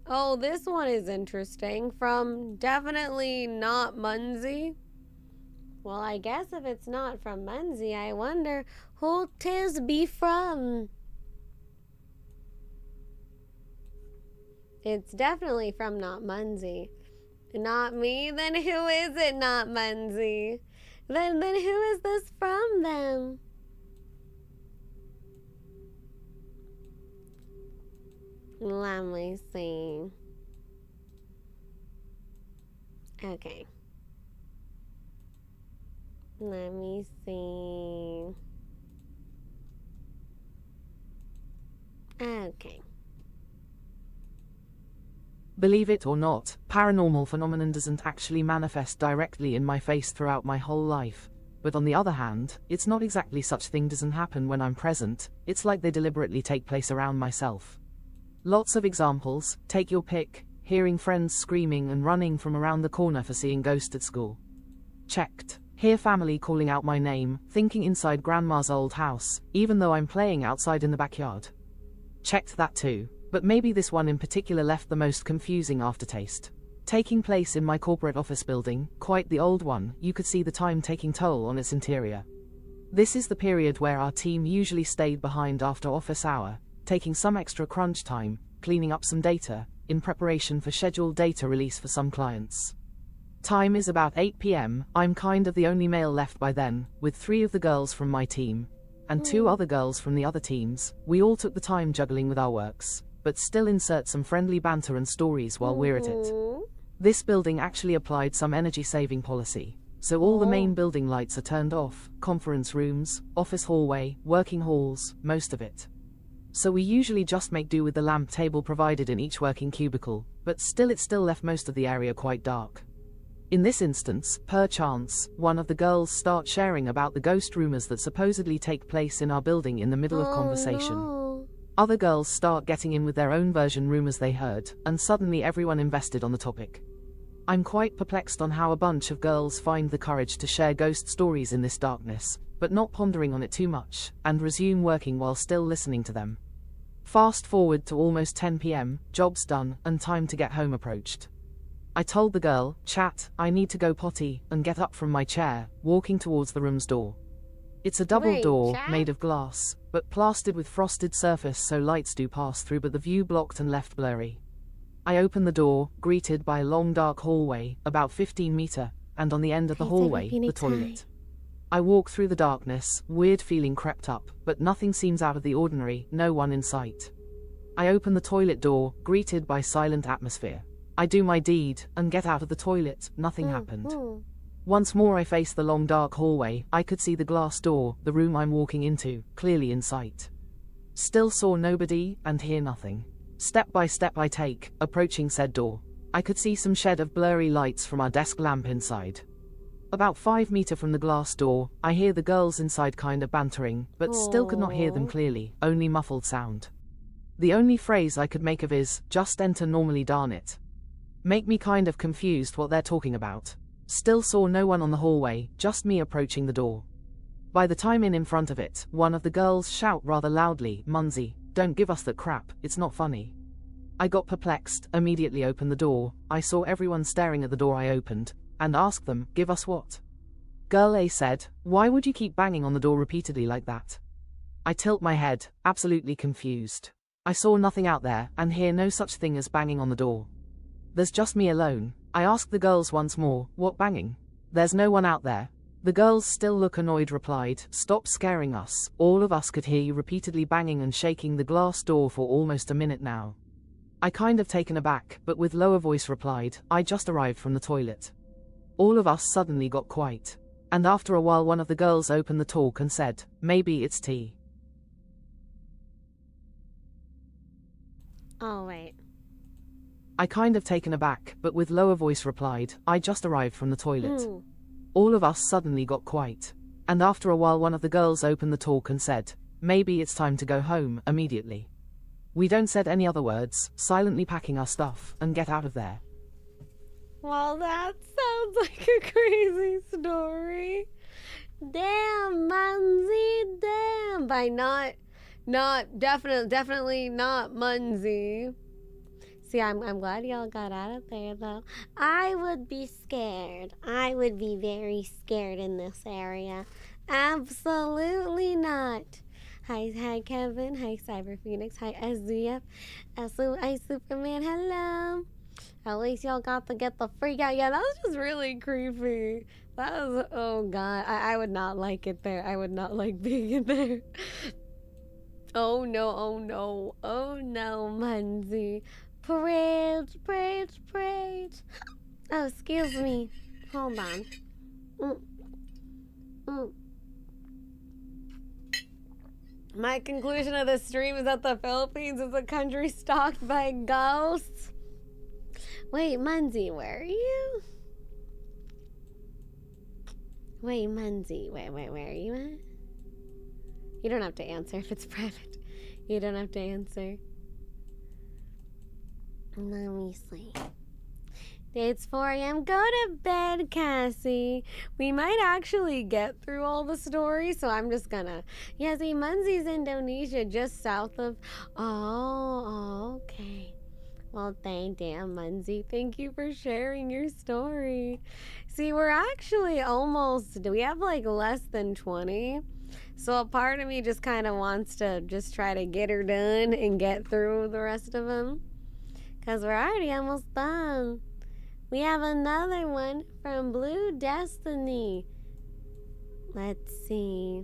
Oh, this one is interesting. From definitely not Munzie. Well, I guess if it's not from Munzie, I wonder who 'tis be from. It's definitely from not Munzie. Not me? Then who is it not Munzie? Then who is this from then? Let me see. Okay. Let me see. Okay. Believe it or not, paranormal phenomenon doesn't actually manifest directly in my face throughout my whole life. But on the other hand, it's not exactly such thing doesn't happen when I'm present, it's like they deliberately take place around myself. Lots of examples, take your pick: hearing friends screaming and running from around the corner for seeing ghosts at school. Checked. Hear family calling out my name, thinking inside grandma's old house, even though I'm playing outside in the backyard. Checked that too. But maybe this one in particular left the most confusing aftertaste. Taking place in my corporate office building, quite the old one, you could see the time taking toll on its interior. This is the period where our team usually stayed behind after office hour, taking some extra crunch time, cleaning up some data, in preparation for scheduled data release for some clients. Time is about 8 p.m, I'm kind of the only male left by then, with 3 of the girls from my team, and 2 other girls from the other teams. We all took the time juggling with our works, but still insert some friendly banter and stories while we're at it. This building actually applied some energy saving policy, so all the main building lights are turned off, conference rooms, office hallway, working halls, most of it. So we usually just make do with the lamp table provided in each working cubicle, but still it still left most of the area quite dark. In this instance, per chance, one of the girls start sharing about the ghost rumors that supposedly take place in our building in the middle of conversation. No. Other girls start getting in with their own version rumors they heard, and suddenly everyone invested on the topic. I'm quite perplexed on how a bunch of girls find the courage to share ghost stories in this darkness, but not pondering on it too much, and resume working while still listening to them. Fast forward to almost 10 p.m, job's done, and time to get home approached. I told the girl, "Chat, I need to go potty," and get up from my chair, walking towards the room's door. It's a double door, chat? made of glass, but plastered with frosted surface so lights do pass through, but the view blocked and left blurry. I open the door, greeted by a long dark hallway, about 15 meter, and on the end of the hallway, the toilet. I walk through the darkness, weird feeling crept up, but nothing seems out of the ordinary, no one in sight. I open the toilet door, greeted by silent atmosphere. I do my deed, and get out of the toilet, nothing happened. Once more I face the long dark hallway, I could see the glass door, the room I'm walking into, clearly in sight. Still saw nobody, and hear nothing. Step by step I take, approaching said door. I could see some shed of blurry lights from our desk lamp inside. About 5 meters from the glass door, I hear the girls inside kinda bantering, but still could not hear them clearly, only muffled sound. The only phrase I could make of is, "Just enter normally, darn it." Make me kind of confused what they're talking about. Still saw no one on the hallway, just me approaching the door. By the time in front of it, one of the girls shout rather loudly, "Munzie, don't give us that crap, it's not funny." I got perplexed, immediately opened the door. I saw everyone staring at the door I opened, and asked them, "Give us what?" Girl A said, "Why would you keep banging on the door repeatedly like that?" I tilt my head, absolutely confused. I saw nothing out there, and hear no such thing as banging on the door. There's just me alone. I ask the girls once more, "What banging?" "There's no one out there." The girls still look annoyed replied, "Stop scaring us. All of us could hear you repeatedly banging and shaking the glass door for almost a minute now." I kind of taken aback, but with lower voice replied, "I just arrived from the toilet." All of us suddenly got quiet. And after a while one of the girls opened the talk and said, "Maybe it's tea." Oh, wait. I kind of taken aback, but with lower voice replied, I just arrived from the toilet. Hmm. All of us suddenly got quiet. And after a while one of the girls opened the talk and said, maybe it's time to go home, immediately. We don't said any other words, silently packing our stuff, and get out of there. Well, that sounds like a crazy story. Damn, Munzie, damn. By definitely not Munzie. See, I'm glad y'all got out of there, though. I would be scared. I would be very scared in this area. Absolutely not. Hi, Kevin. Hi, Cyber Phoenix. Hi, SZF. Hi, Superman. Hello. At least y'all got to get the freak out. Yeah, that was just really creepy. That was, oh God. I would not like it there. I would not like being in there. Oh no, oh no. Oh no, Munzie. Preach. Oh, excuse me. Hold on. My conclusion of the stream is that the Philippines is a country stalked by ghosts. Wait, Munzie, where are you? Wait, Munzie, where are you at? You don't have to answer if it's private. You don't have to answer. Let me see. It's 4 a.m. Go to bed, Cassie. We might actually get through all the stories, so I'm just gonna... Yeah, see, Munzie's Indonesia, just south of... Oh, okay. Well, damn, Munzie. Thank you for sharing your story. See, we're actually almost... We have, like, less than 20. So a part of me just kind of wants to just try to get her done and get through the rest of them. Because we're already almost done. We have another one from Blue Destiny. Let's see.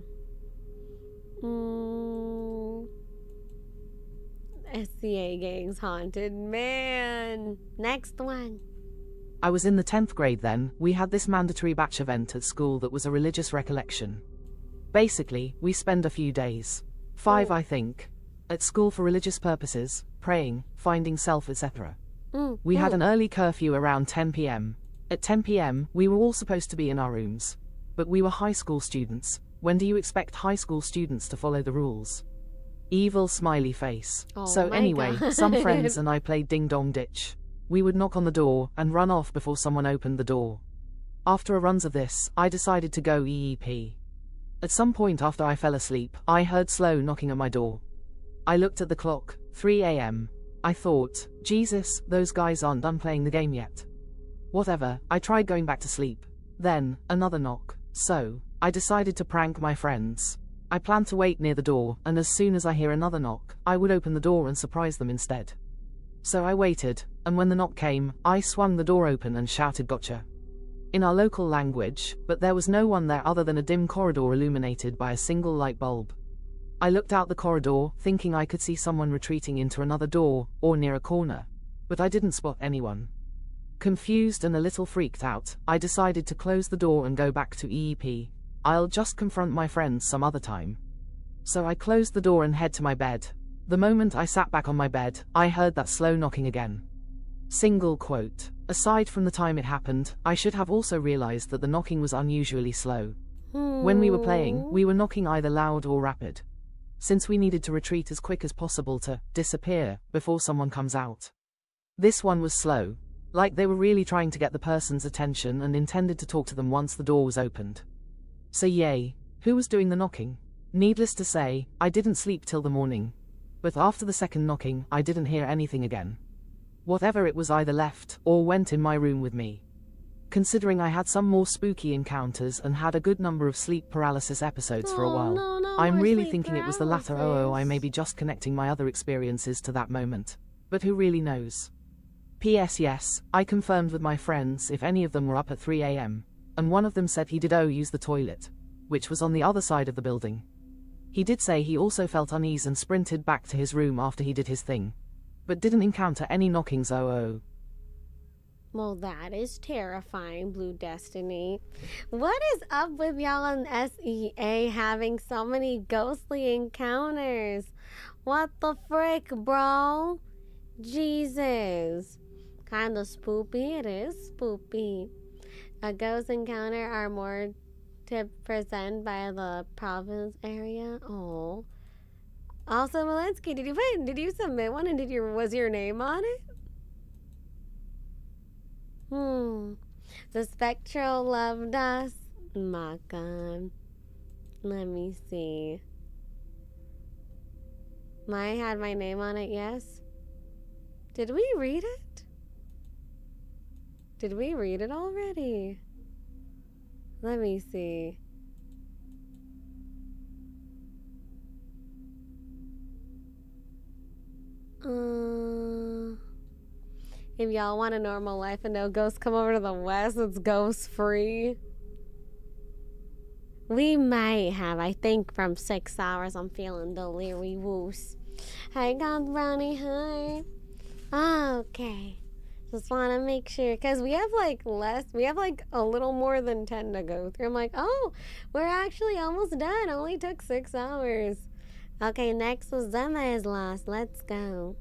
SCA Gang's Haunted. Man. Next one. I was in the 10th grade then. We had this mandatory batch event at school that was a religious recollection. Basically, we spend a few days, 5 I think, at school for religious purposes, praying, finding self, etc. We had an early curfew around 10 p.m. At 10 p.m., we were all supposed to be in our rooms. But we were high school students. When do you expect high school students to follow the rules? Evil smiley face. Oh So anyway, God. some friends and I played ding dong ditch. We would knock on the door and run off before someone opened the door. After a runs of this, I decided to go EEP. At some point after I fell asleep, I heard slow knocking at my door. I looked at the clock, 3 a.m. I thought, Jesus, those guys aren't done playing the game yet. Whatever, I tried going back to sleep. Then, another knock. So, I decided to prank my friends. I planned to wait near the door, and as soon as I hear another knock, I would open the door and surprise them instead. So I waited, and when the knock came, I swung the door open and shouted gotcha. In our local language, but there was no one there other than a dim corridor illuminated by a single light bulb. I looked out the corridor, thinking I could see someone retreating into another door, or near a corner. But I didn't spot anyone. Confused and a little freaked out, I decided to close the door and go back to EEP. I'll just confront my friends some other time. So I closed the door and head to my bed. The moment I sat back on my bed, I heard that slow knocking again. Single quote. Aside from the time it happened, I should have also realized that the knocking was unusually slow. When we were playing, we were knocking either loud or rapid, since we needed to retreat as quick as possible to disappear before someone comes out. This one was slow, like they were really trying to get the person's attention and intended to talk to them once the door was opened. So yay, who was doing the knocking? Needless to say, I didn't sleep till the morning. But after the second knocking, I didn't hear anything again. Whatever it was either left or went in my room with me. Considering I had some more spooky encounters and had a good number of sleep paralysis episodes for a while, I'm really thinking it was the latter. I may be just connecting my other experiences to that moment. But who really knows? P.S. Yes, I confirmed with my friends if any of them were up at 3 a.m. And one of them said he did use the toilet, which was on the other side of the building. He did say he also felt unease and sprinted back to his room after he did his thing, but didn't encounter any knockings. Well, that is terrifying, Blue Destiny. What is up with y'all on SEA having so many ghostly encounters? What the frick, bro? Jesus. Kind of spoopy. It is spoopy. A ghost encounter are more to present by the province area. Oh. Also, Walensky, did you submit one and was your name on it? The spectral love dust. My God. Let me see. Mine had my name on it, yes? Did we read it? Did we read it already? Let me see. If y'all want a normal life and no ghosts, come over to the west. It's ghost free. We might have, I think, from 6 hours. I'm feeling delirious. Hi, God Brownie. Hi. Okay. Just want to make sure, because we have like a little more than 10 to go through. I'm like, oh, we're actually almost done. Only took 6 hours. Okay, next was Zema is lost. Let's go.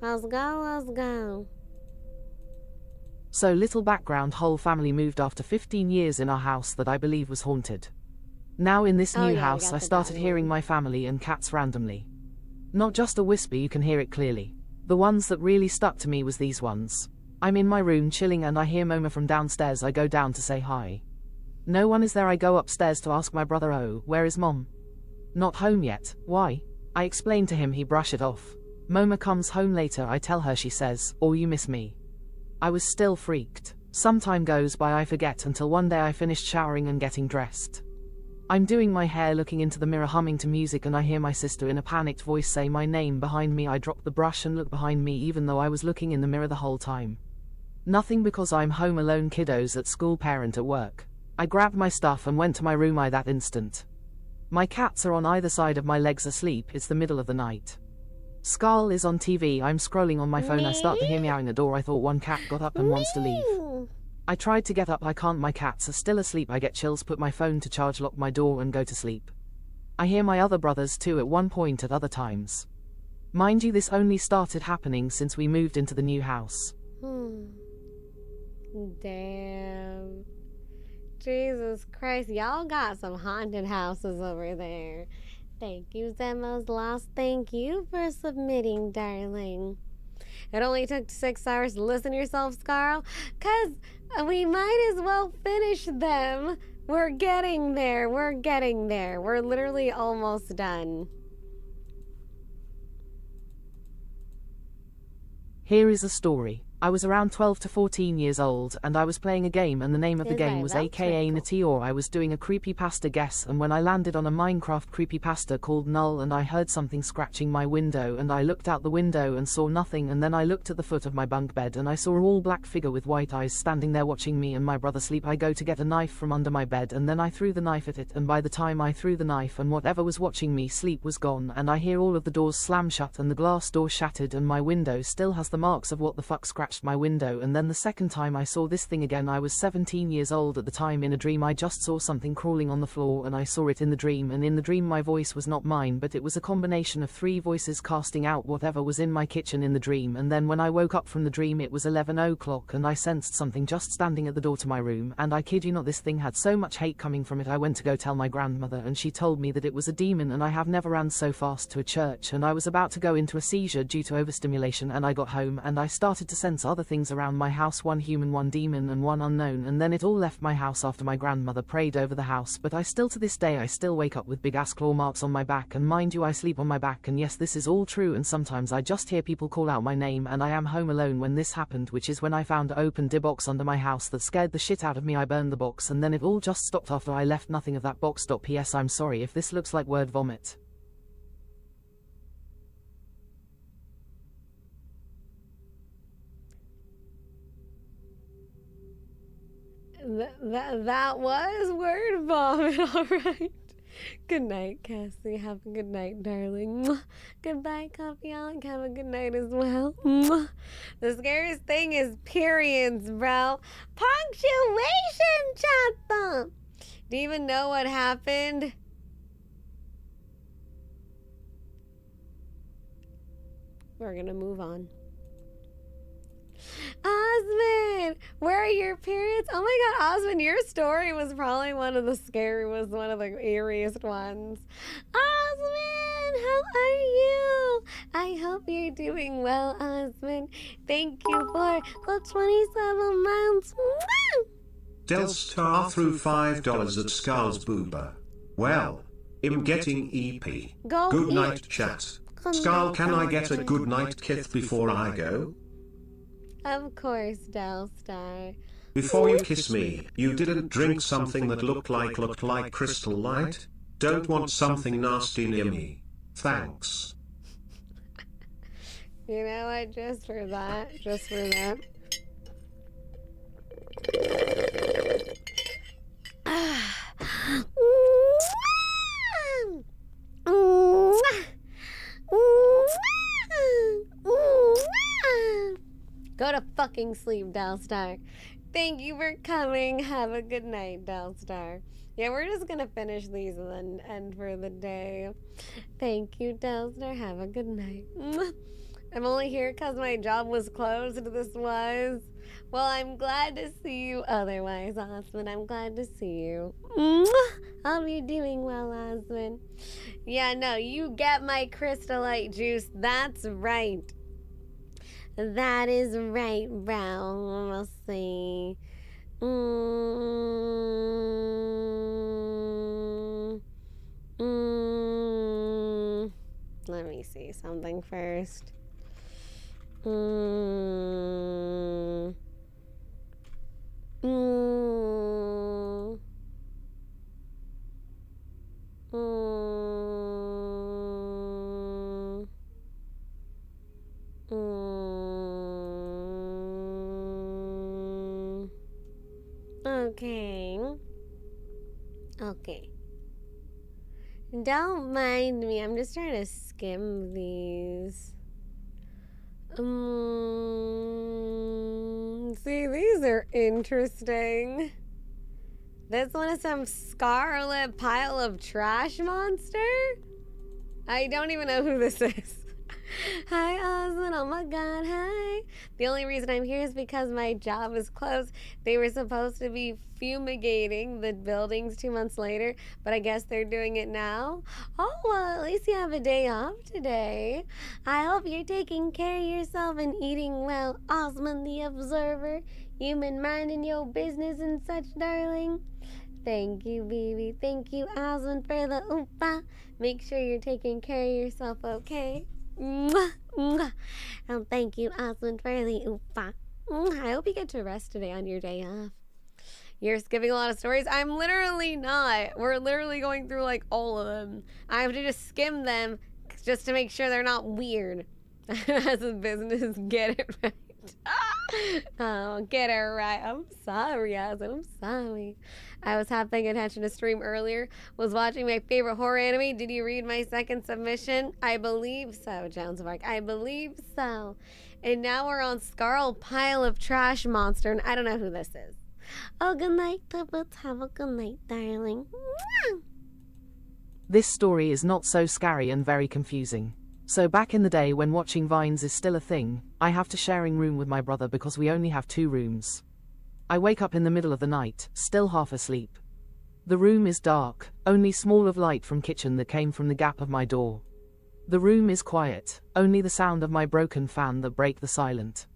Let's go. So, little background, whole family moved after 15 years in our house that I believe was haunted. Now in this new house, I started hearing my family and cats randomly. Not just a whisper, you can hear it clearly. The ones that really stuck to me was these ones. I'm in my room chilling and I hear Moma from downstairs. I go down to say hi. No one is there. I go upstairs to ask my brother, oh, where is Mom? Not home yet. Why? I explain to him, he brush it off. Moma comes home later. I tell her, she says, oh, you miss me. I was still freaked. Some time goes by, I forget, until one day I finished showering and getting dressed. I'm doing my hair, looking into the mirror, humming to music, and I hear my sister in a panicked voice say my name behind me. I drop the brush and look behind me, even though I was looking in the mirror the whole time. Nothing, because I'm home alone, kiddos at school, parent at work. I grabbed my stuff and went to my room that instant. My cats are on either side of my legs asleep. It's the middle of the night. Scarle is on TV. I'm scrolling on my phone. I start to hear meowing at the door. I thought one cat got up and wants to leave. I tried to get up. I can't. My cats are still asleep. I get chills, put my phone to charge, lock my door and go to sleep. I hear my other brothers too at one point at other times. Mind you, this only started happening since we moved into the new house. Damn. Jesus Christ. Y'all got some haunted houses over there. Thank you, Zemo's Lost. Thank you for submitting, darling. It only took 6 hours to listen to yourself, Scarle, because we might as well finish them. We're getting there. We're literally almost done. Here is a story. I was around 12 to 14 years old, and I was playing a game, and the name of the game was aka Natior. I was doing a creepypasta guess, and when I landed on a Minecraft creepypasta called Null, and I heard something scratching my window, and I looked out the window and saw nothing, and then I looked at the foot of my bunk bed, and I saw a all-black figure with white eyes standing there watching me and my brother sleep. I go to get a knife from under my bed, and then I threw the knife at it, and by the time I threw the knife and whatever was watching me sleep was gone, and I hear all of the doors slam shut and the glass door shattered, and my window still has the marks of what the fuck scratched my window. And then the second time I saw this thing again, I was 17 years old at the time. In a dream, I just saw something crawling on the floor, and I saw it in the dream, and in the dream my voice was not mine, but it was a combination of 3 voices casting out whatever was in my kitchen in the dream. And then when I woke up from the dream, it was 11 o'clock, and I sensed something just standing at the door to my room, and I kid you not, this thing had so much hate coming from it. I went to go tell my grandmother, and she told me that it was a demon, and I have never ran so fast to a church, and I was about to go into a seizure due to overstimulation. And I got home, and I started to sense other things around my house, one human, one demon, and one unknown. And then it all left my house after my grandmother prayed over the house. But I still, to this day, I still wake up with big ass claw marks on my back, and mind you, I sleep on my back, and yes, this is all true. And sometimes I just hear people call out my name, and I am home alone when this happened, which is when I found an open box under my house that scared the shit out of me. I burned the box, and then it all just stopped after I left. Nothing of that box. P.S. I'm sorry if this looks like word vomit. That was word vomit. All right. Good night, Cassie. Have a good night, darling. Mwah. Goodbye, Coffeeaholic. Have a good night as well. Mwah. The scariest thing is periods, bro. Punctuation, chatta. Do you even know what happened? We're gonna move on. fucking, where are your periods? Oh my God, Osmond, your story was probably one of the eeriest ones. Osmond, how are you? I hope you're doing well, Osmond. Thank you for the 27 months. Del Star through $5 at Scarle's Booba. Well, I'm getting EP. Go Good eat. night, chat. Scarle, can I get a good night kiss before I go? Of course, Delstar. Before you kiss me, you didn't drink something that looked like Crystal Light? Don't want something nasty near me. Thanks. You know what? Just for that. Go to fucking sleep, Delstar. Thank you for coming. Have a good night, Delstar. Yeah, we're just gonna finish these and then end for the day. Thank you, Delstar. Have a good night. I'm only here because my job was closed. This was. Well, I'm glad to see you otherwise, Osmond. I'm glad to see you. Hope you're doing well, Osmond. Yeah, no, you get my crystallite juice. That's right. That is right, bro. We'll see. Let me see something first. Okay. Don't mind me. I'm just trying to skim these. See, these are interesting. This one is some Scarlet pile of trash monster? I don't even know who this is. Hi, Osmond. Oh my God, hi. The only reason I'm here is because my job is closed. They were supposed to be fumigating the buildings 2 months later, but I guess they're doing it now. Oh, well, at least you have a day off today. I hope you're taking care of yourself and eating well, Osmond the Observer. You been minding your business and such, darling. Thank you, baby. Thank you, Osmond, for the oopa. Make sure you're taking care of yourself, okay? Mwah, mwah. And thank you, Osmond, for the oopa. I hope you get to rest today on your day off. You're skipping a lot of stories. I'm literally not. We're literally going through like all of them. I have to just skim them just to make sure they're not weird. As a business, get it right. Oh, get it right. I'm sorry, Osmond. I'm sorry. I was half paying attention to stream earlier. Was watching my favorite horror anime. Did you read my second submission? I believe so, Jones of Arc. I believe so. And now we're on Scarle Pile of Trash Monster, and I don't know who this is. Oh, good night, Tibbets. Have a good night, darling. This story is not so scary and very confusing. So back in the day when watching Vines is still a thing, I have to sharing room with my brother because we only have 2 rooms. I wake up in the middle of the night, still half asleep. The room is dark, only small of light from kitchen that came from the gap of my door. The room is quiet, only the sound of my broken fan that break the silent.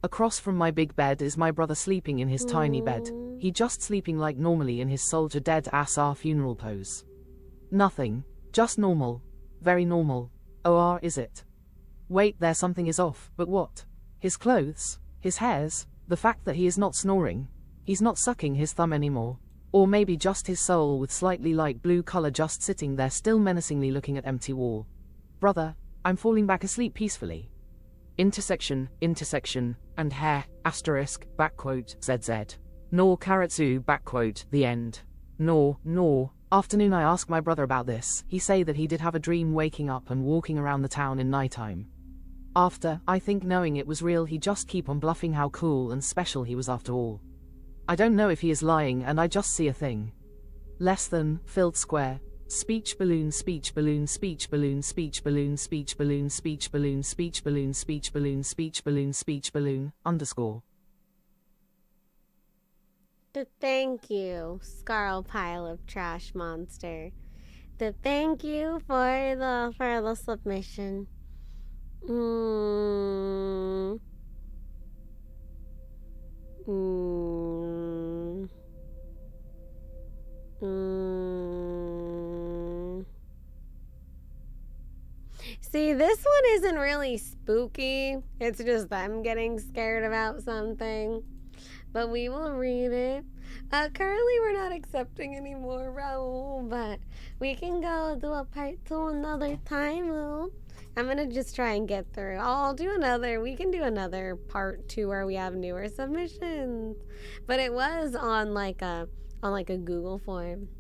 Across from my big bed is my brother sleeping in his tiny bed. He just sleeping like normally in his soldier dead ass our funeral pose. Nothing, just normal, very normal. Or is it? Wait, there something is off, but what? His clothes, his hairs, the fact that he is not snoring, he's not sucking his thumb anymore, or maybe just his soul with slightly light blue color just sitting there still menacingly looking at empty wall. Brother, I'm falling back asleep peacefully. Intersection, and hair, asterisk, backquote, ZZ. Nor karatsu, backquote, the end. Nor. Afternoon I ask my brother about this, he say that he did have a dream waking up and walking around the town in nighttime. After, I think knowing it was real he just keep on bluffing how cool and special he was after all. I don't know if he is lying and I just see a thing. Less than, filled square, speech balloon, speech balloon, speech balloon, speech balloon, speech balloon, speech balloon, speech balloon, speech balloon, speech balloon, speech balloon, underscore. To thank you, Scarle pile of trash monster. To thank you for the submission. See, this one isn't really spooky. It's just them getting scared about something. But we will read it. Currently, we're not accepting anymore, Raul, but we can go do a part 2 another time, Lou. I'm gonna just try and get through. We can do another part 2 where we have newer submissions. But it was on like a Google form.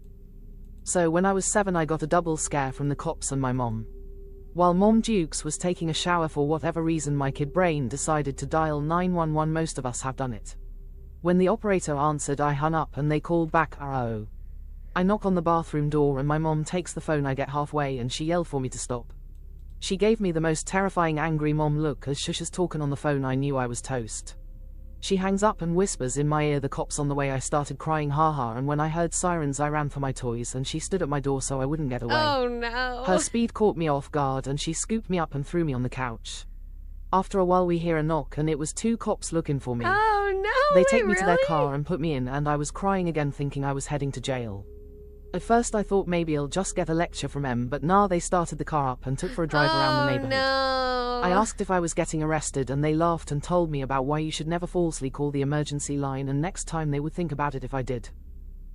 So when I was 7 I got a double scare from the cops and my mom. While Mom Dukes was taking a shower, for whatever reason my kid brain decided to dial 911. Most of us have done it. When the operator answered, I hung up and they called back. I knock on the bathroom door and my mom takes the phone. I get halfway and she yelled for me to stop. She gave me the most terrifying angry mom look as Shusha's talking on the phone. I knew I was toast. She hangs up and whispers in my ear, the cops on the way. I started crying, haha, and when I heard sirens I ran for my toys and she stood at my door so I wouldn't get away. Oh no. Her speed caught me off guard and she scooped me up and threw me on the couch. After a while we hear a knock and it was 2 cops looking for me. Oh no. They take me to their car and put me in, and I was crying again thinking I was heading to jail. At first I thought maybe I'll just get a lecture from them, but nah, they started the car up and took for a drive around the neighborhood. No. I asked if I was getting arrested and they laughed and told me about why you should never falsely call the emergency line and next time they would think about it if I did.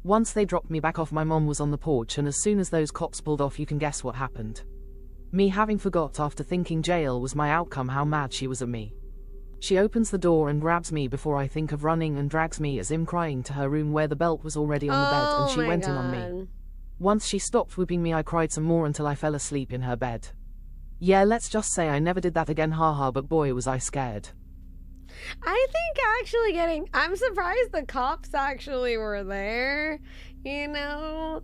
Once they dropped me back off, my mom was on the porch, and as soon as those cops pulled off, you can guess what happened. Me having forgot after thinking jail was my outcome how mad she was at me. She opens the door and grabs me before I think of running and drags me as I'm crying to her room where the belt was already on the bed, and she went in on me. Once she stopped whooping me I cried some more until I fell asleep in her bed. Yeah, let's just say I never did that again, haha, but boy was I scared. I think actually I'm surprised the cops actually were there, you know?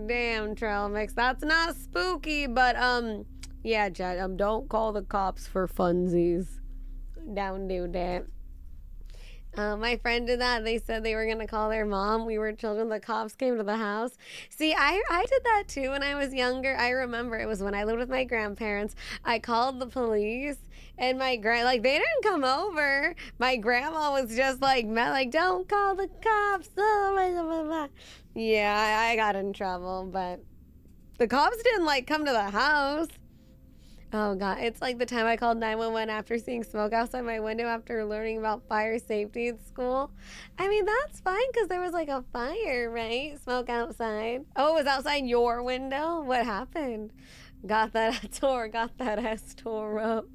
Damn, Trail Mix, that's not spooky, but yeah, Jed, don't call the cops for funsies. Don't do that. My friend did that. They said they were gonna call their mom. We were children. The cops came to the house. See, I did that too when I was younger. I remember it was when I lived with my grandparents. I called the police, and my they didn't come over. My grandma was just like, don't call the cops. Yeah, I got in trouble, but the cops didn't come to the house. Oh God, it's like the time I called 911 after seeing smoke outside my window after learning about fire safety at school. I mean, that's fine because there was a fire, right? Smoke outside. Oh, it was outside your window? What happened? Got that ass tore up.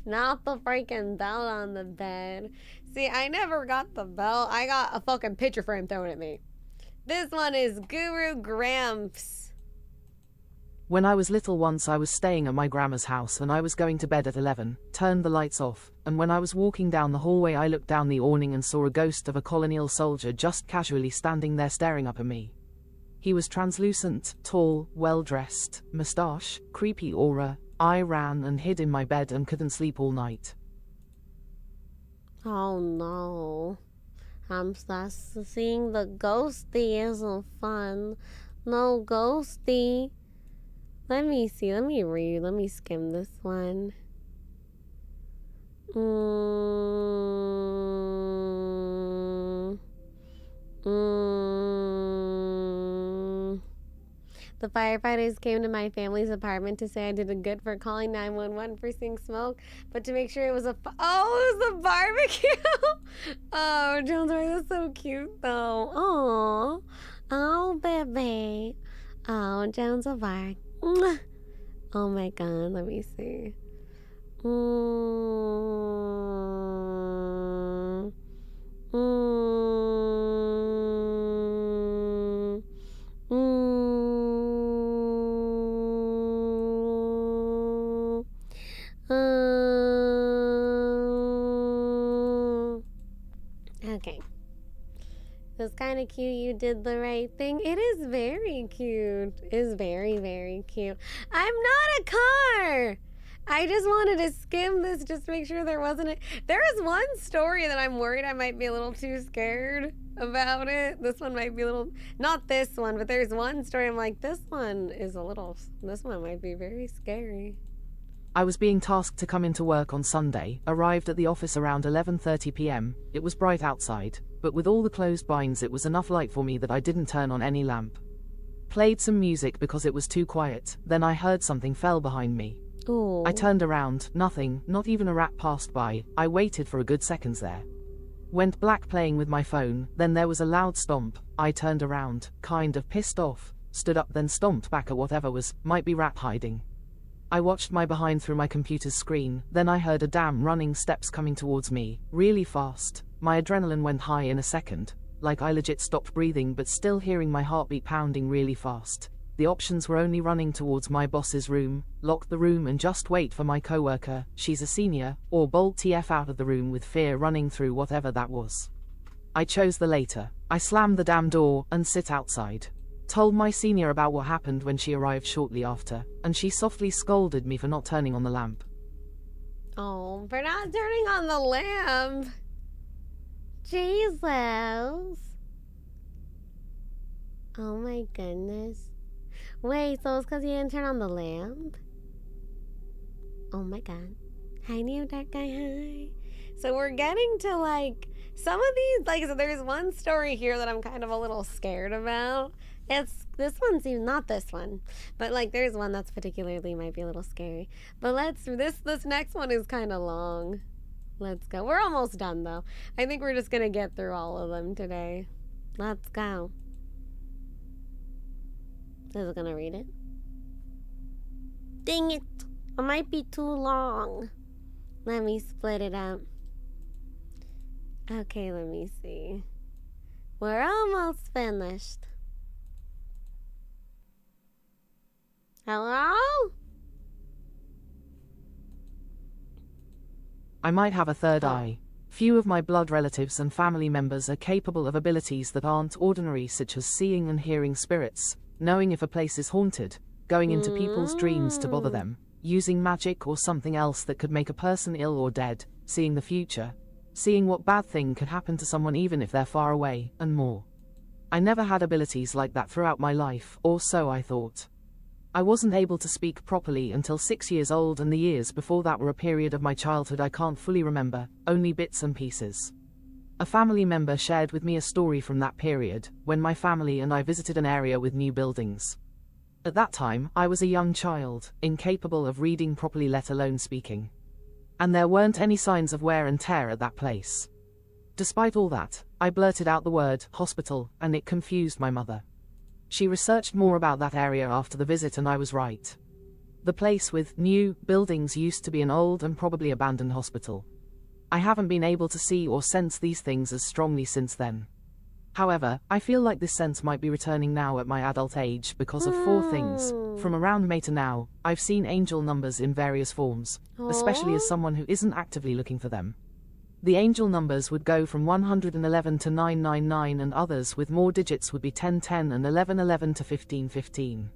Not the freaking belt on the bed. See, I never got the belt. I got a fucking picture frame thrown at me. This one is Guru Gramps. When I was little once I was staying at my grandma's house and I was going to bed at 11, turned the lights off, and when I was walking down the hallway I looked down the awning and saw a ghost of a colonial soldier just casually standing there staring up at me. He was translucent, tall, well-dressed, moustache, creepy aura. I ran and hid in my bed and couldn't sleep all night. Oh no. Seeing the ghosty isn't fun. No ghosty. Let me see. Let me read. Let me skim this one. The firefighters came to my family's apartment to say I did a good for calling 911 for seeing smoke, but to make sure it was it was a barbecue. Oh, Jones, that's so cute though. Oh, baby. Oh, Jones of Arc. Oh my God, let me see. Okay. It's kind of cute. You did the right thing. It is very cute. It's very, very cute. I'm not a car. I just wanted to skim this just to make sure there wasn't a... There is one story that I'm worried I might be a little too scared about it. This one might be a little... Not this one, but there's one story I'm like, this one might be very scary. I was being tasked to come into work on Sunday, arrived at the office around 11:30 p.m. It was bright outside, but with all the closed blinds it was enough light for me that I didn't turn on any lamp. Played some music because it was too quiet, then I heard something fell behind me. Ooh. I turned around, nothing, not even a rat passed by. I waited for a good seconds there. Went black playing with my phone, then there was a loud stomp. I turned around, kind of pissed off, stood up then stomped back at whatever might be rat hiding. I watched my behind through my computer's screen, then I heard a damn running steps coming towards me, really fast. My adrenaline went high in a second, like I legit stopped breathing but still hearing my heartbeat pounding really fast. The options were only running towards my boss's room, lock the room and just wait for my coworker, she's a senior, or bolt TF out of the room with fear running through whatever that was. I chose the later. I slammed the damn door and sit outside. Told my senior about what happened when she arrived shortly after, and she softly scolded me for not turning on the lamp. Oh, for not turning on the lamp. Jesus. Oh my goodness. Wait, so it's because you didn't turn on the lamp? Oh my god. Hi, Neo Dark Guy, hi. So we're getting to, like, some of these, like, so there's one story here that I'm kind of a little scared about. This one seems, not this one, but, like, there's one that's particularly might be a little scary. But this next one is kind of long. Let's go. We're almost done, though. I think we're just gonna get through all of them today. Let's go. Is it gonna read it? Dang it! It might be too long. Let me split it up. Okay, let me see. We're almost finished. Hello? I might have a third eye. Few of my blood relatives and family members are capable of abilities that aren't ordinary, such as seeing and hearing spirits, knowing if a place is haunted, going into people's dreams to bother them, using magic or something else that could make a person ill or dead, seeing the future, seeing what bad thing could happen to someone even if they're far away, and more. I never had abilities like that throughout my life, or so I thought. I wasn't able to speak properly until 6 years old, and the years before that were a period of my childhood I can't fully remember, only bits and pieces. A family member shared with me a story from that period, when my family and I visited an area with new buildings. At that time, I was a young child, incapable of reading properly let alone speaking. And there weren't any signs of wear and tear at that place. Despite all that, I blurted out the word hospital, and it confused my mother. She researched more about that area after the visit and I was right. The place with new buildings used to be an old and probably abandoned hospital. I haven't been able to see or sense these things as strongly since then. However, I feel like this sense might be returning now at my adult age because of 4 things. From around May to now, I've seen angel numbers in various forms, especially as someone who isn't actively looking for them. The angel numbers would go from 111 to 999, and others with more digits would be 1010 and 1111 to 1515.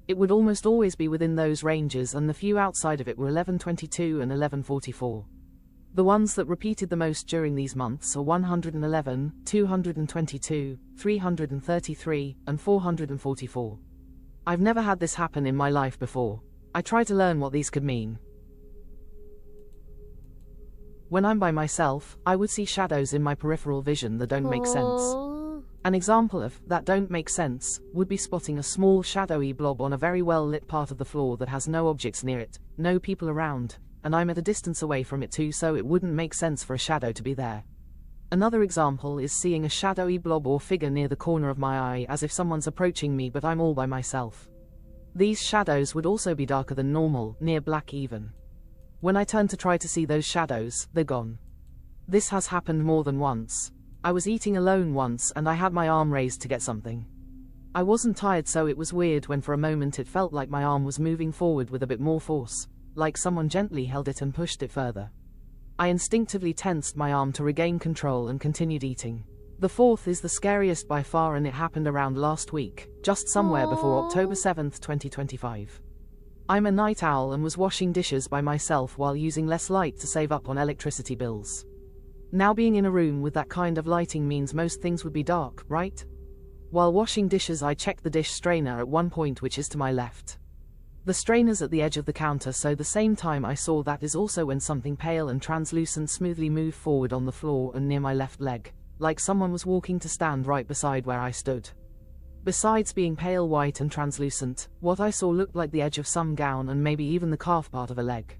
It would almost always be within those ranges, and the few outside of it were 1122 and 1144. The ones that repeated the most during these months are 111, 222, 333, and 444. I've never had this happen in my life before. I try to learn what these could mean. When I'm by myself, I would see shadows in my peripheral vision that don't make sense. An example of that don't make sense would be spotting a small shadowy blob on a very well lit part of the floor that has no objects near it, no people around, and I'm at a distance away from it too, so it wouldn't make sense for a shadow to be there. Another example is seeing a shadowy blob or figure near the corner of my eye as if someone's approaching me but I'm all by myself. These shadows would also be darker than normal, near black even. When I turn to try to see those shadows, they're gone. This has happened more than once. I was eating alone once and I had my arm raised to get something. I wasn't tired, so it was weird when for a moment it felt like my arm was moving forward with a bit more force, like someone gently held it and pushed it further. I instinctively tensed my arm to regain control and continued eating. The 4th is the scariest by far, and it happened around last week, just somewhere before October 7th, 2025. I'm a night owl and was washing dishes by myself while using less light to save up on electricity bills. Now being in a room with that kind of lighting means most things would be dark, right? While washing dishes I checked the dish strainer at one point, which is to my left. The strainer's at the edge of the counter, so the same time I saw that is also when something pale and translucent smoothly moved forward on the floor and near my left leg, like someone was walking to stand right beside where I stood. Besides being pale white and translucent, what I saw looked like the edge of some gown and maybe even the calf part of a leg.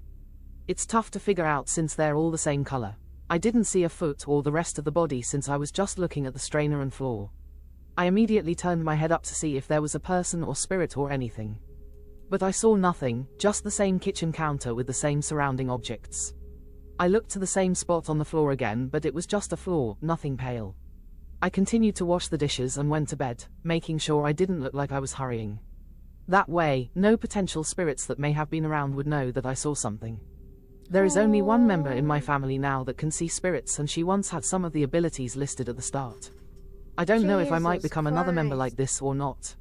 It's tough to figure out since they're all the same color. I didn't see a foot or the rest of the body since I was just looking at the strainer and floor. I immediately turned my head up to see if there was a person or spirit or anything. But I saw nothing, just the same kitchen counter with the same surrounding objects. I looked to the same spot on the floor again, but it was just a floor, nothing pale. I continued to wash the dishes and went to bed, making sure I didn't look like I was hurrying. That way, no potential spirits that may have been around would know that I saw something. There is only one member in my family now that can see spirits, and she once had some of the abilities listed at the start. I don't know if I might become another member like this or not.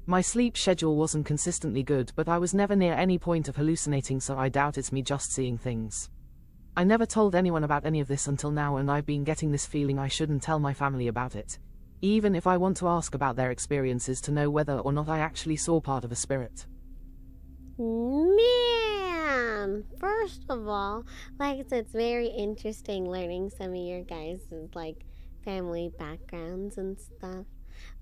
My sleep schedule wasn't consistently good, but I was never near any point of hallucinating, so I doubt it's me just seeing things. I never told anyone about any of this until now, and I've been getting this feeling I shouldn't tell my family about it, even if I want to ask about their experiences to know whether or not I actually saw part of a spirit. Man, first of all, like it's very interesting learning some of your guys' like family backgrounds and stuff.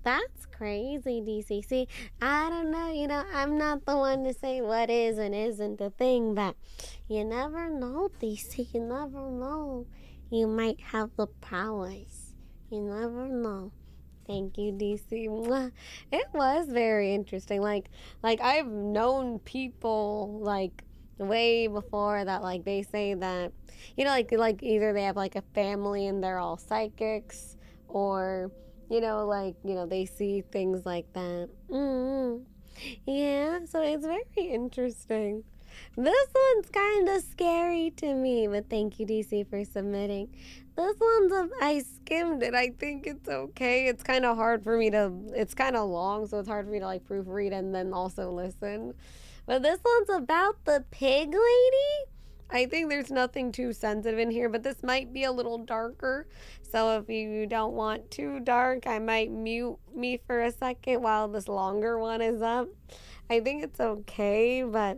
That's crazy, DC. See, I don't know, I'm not the one to say what is and isn't a thing, but you never know, DC. You never know. You might have the powers. You never know. Thank you, DC. Mwah. It was very interesting. Like I've known people like way before that, like they say that, like either they have like a family and they're all psychics, or they see things like that. Yeah, so it's very interesting. This one's kind of scary to me, but thank you, DC, for submitting. This one's, I skimmed it. I think it's okay. It's kind of hard for me to, it's kind of long, so it's hard for me to like proofread and then also listen. But this one's about the pig lady. I think there's nothing too sensitive in here, but this might be a little darker. So if you don't want too dark, I might mute me for a second while this longer one is up. I think it's okay, but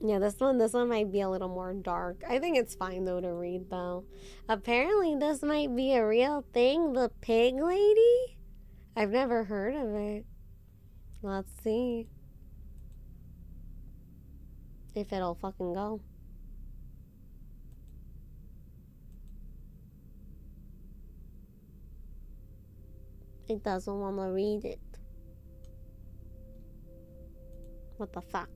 yeah, this one might be a little more dark. I think it's fine though to read though. Apparently this might be a real thing, the pig lady. I've never heard of it. Let's see if it'll fucking go. It doesn't want to read it. What the fuck?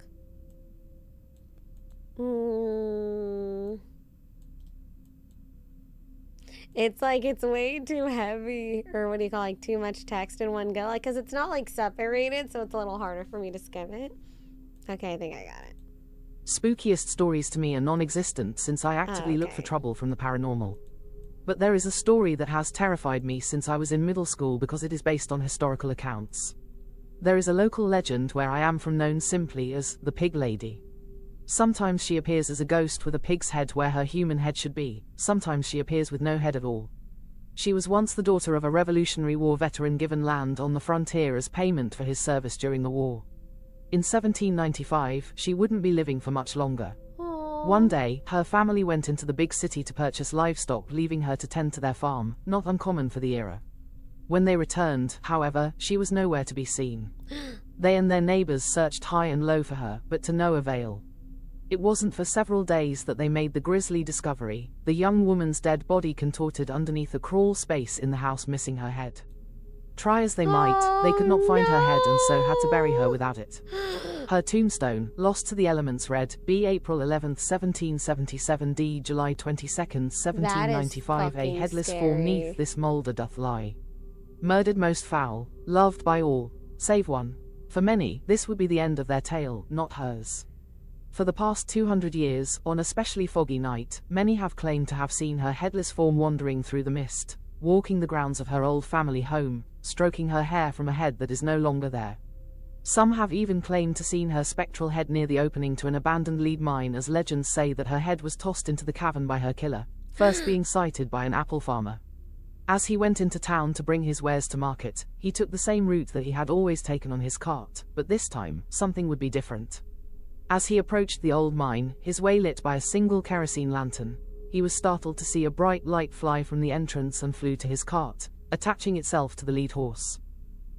It's like it's way too heavy, or what do you call, like too much text in one go, like because it's not like separated, so it's a little harder for me to skim it. Okay, I think I got it. Spookiest stories to me are non-existent since I actively look for trouble from the paranormal. But there is a story that has terrified me since I was in middle school because it is based on historical accounts. There is a local legend where I am from known simply as the Pig Lady. Sometimes she appears as a ghost with a pig's head where her human head should be, sometimes she appears with no head at all. She was once the daughter of a Revolutionary War veteran given land on the frontier as payment for his service during the war. In 1795, she wouldn't be living for much longer. One day, her family went into the big city to purchase livestock, leaving her to tend to their farm, not uncommon for the era. When they returned, however, she was nowhere to be seen. They and their neighbors searched high and low for her, but to no avail. It wasn't for several days that they made the grisly discovery: the young woman's dead body contorted underneath a crawl space in the house, missing her head. Try as they might, they could not find her head and so had to bury her without it. Her tombstone, lost to the elements, read, B. April 11th, 1777 D. July 22nd, 1795 A headless form neath this moulder doth lie. Murdered most foul, loved by all, save one. For many, this would be the end of their tale, not hers. For the past 200 years, on a especially foggy night, many have claimed to have seen her headless form wandering through the mist, walking the grounds of her old family home, stroking her hair from a head that is no longer there. Some have even claimed to seen her spectral head near the opening to an abandoned lead mine, as legends say that her head was tossed into the cavern by her killer, first being sighted by an apple farmer. As he went into town to bring his wares to market, he took the same route that he had always taken on his cart, but this time, something would be different. As he approached the old mine, his way lit by a single kerosene lantern, he was startled to see a bright light fly from the entrance and flew to his cart, attaching itself to the lead horse.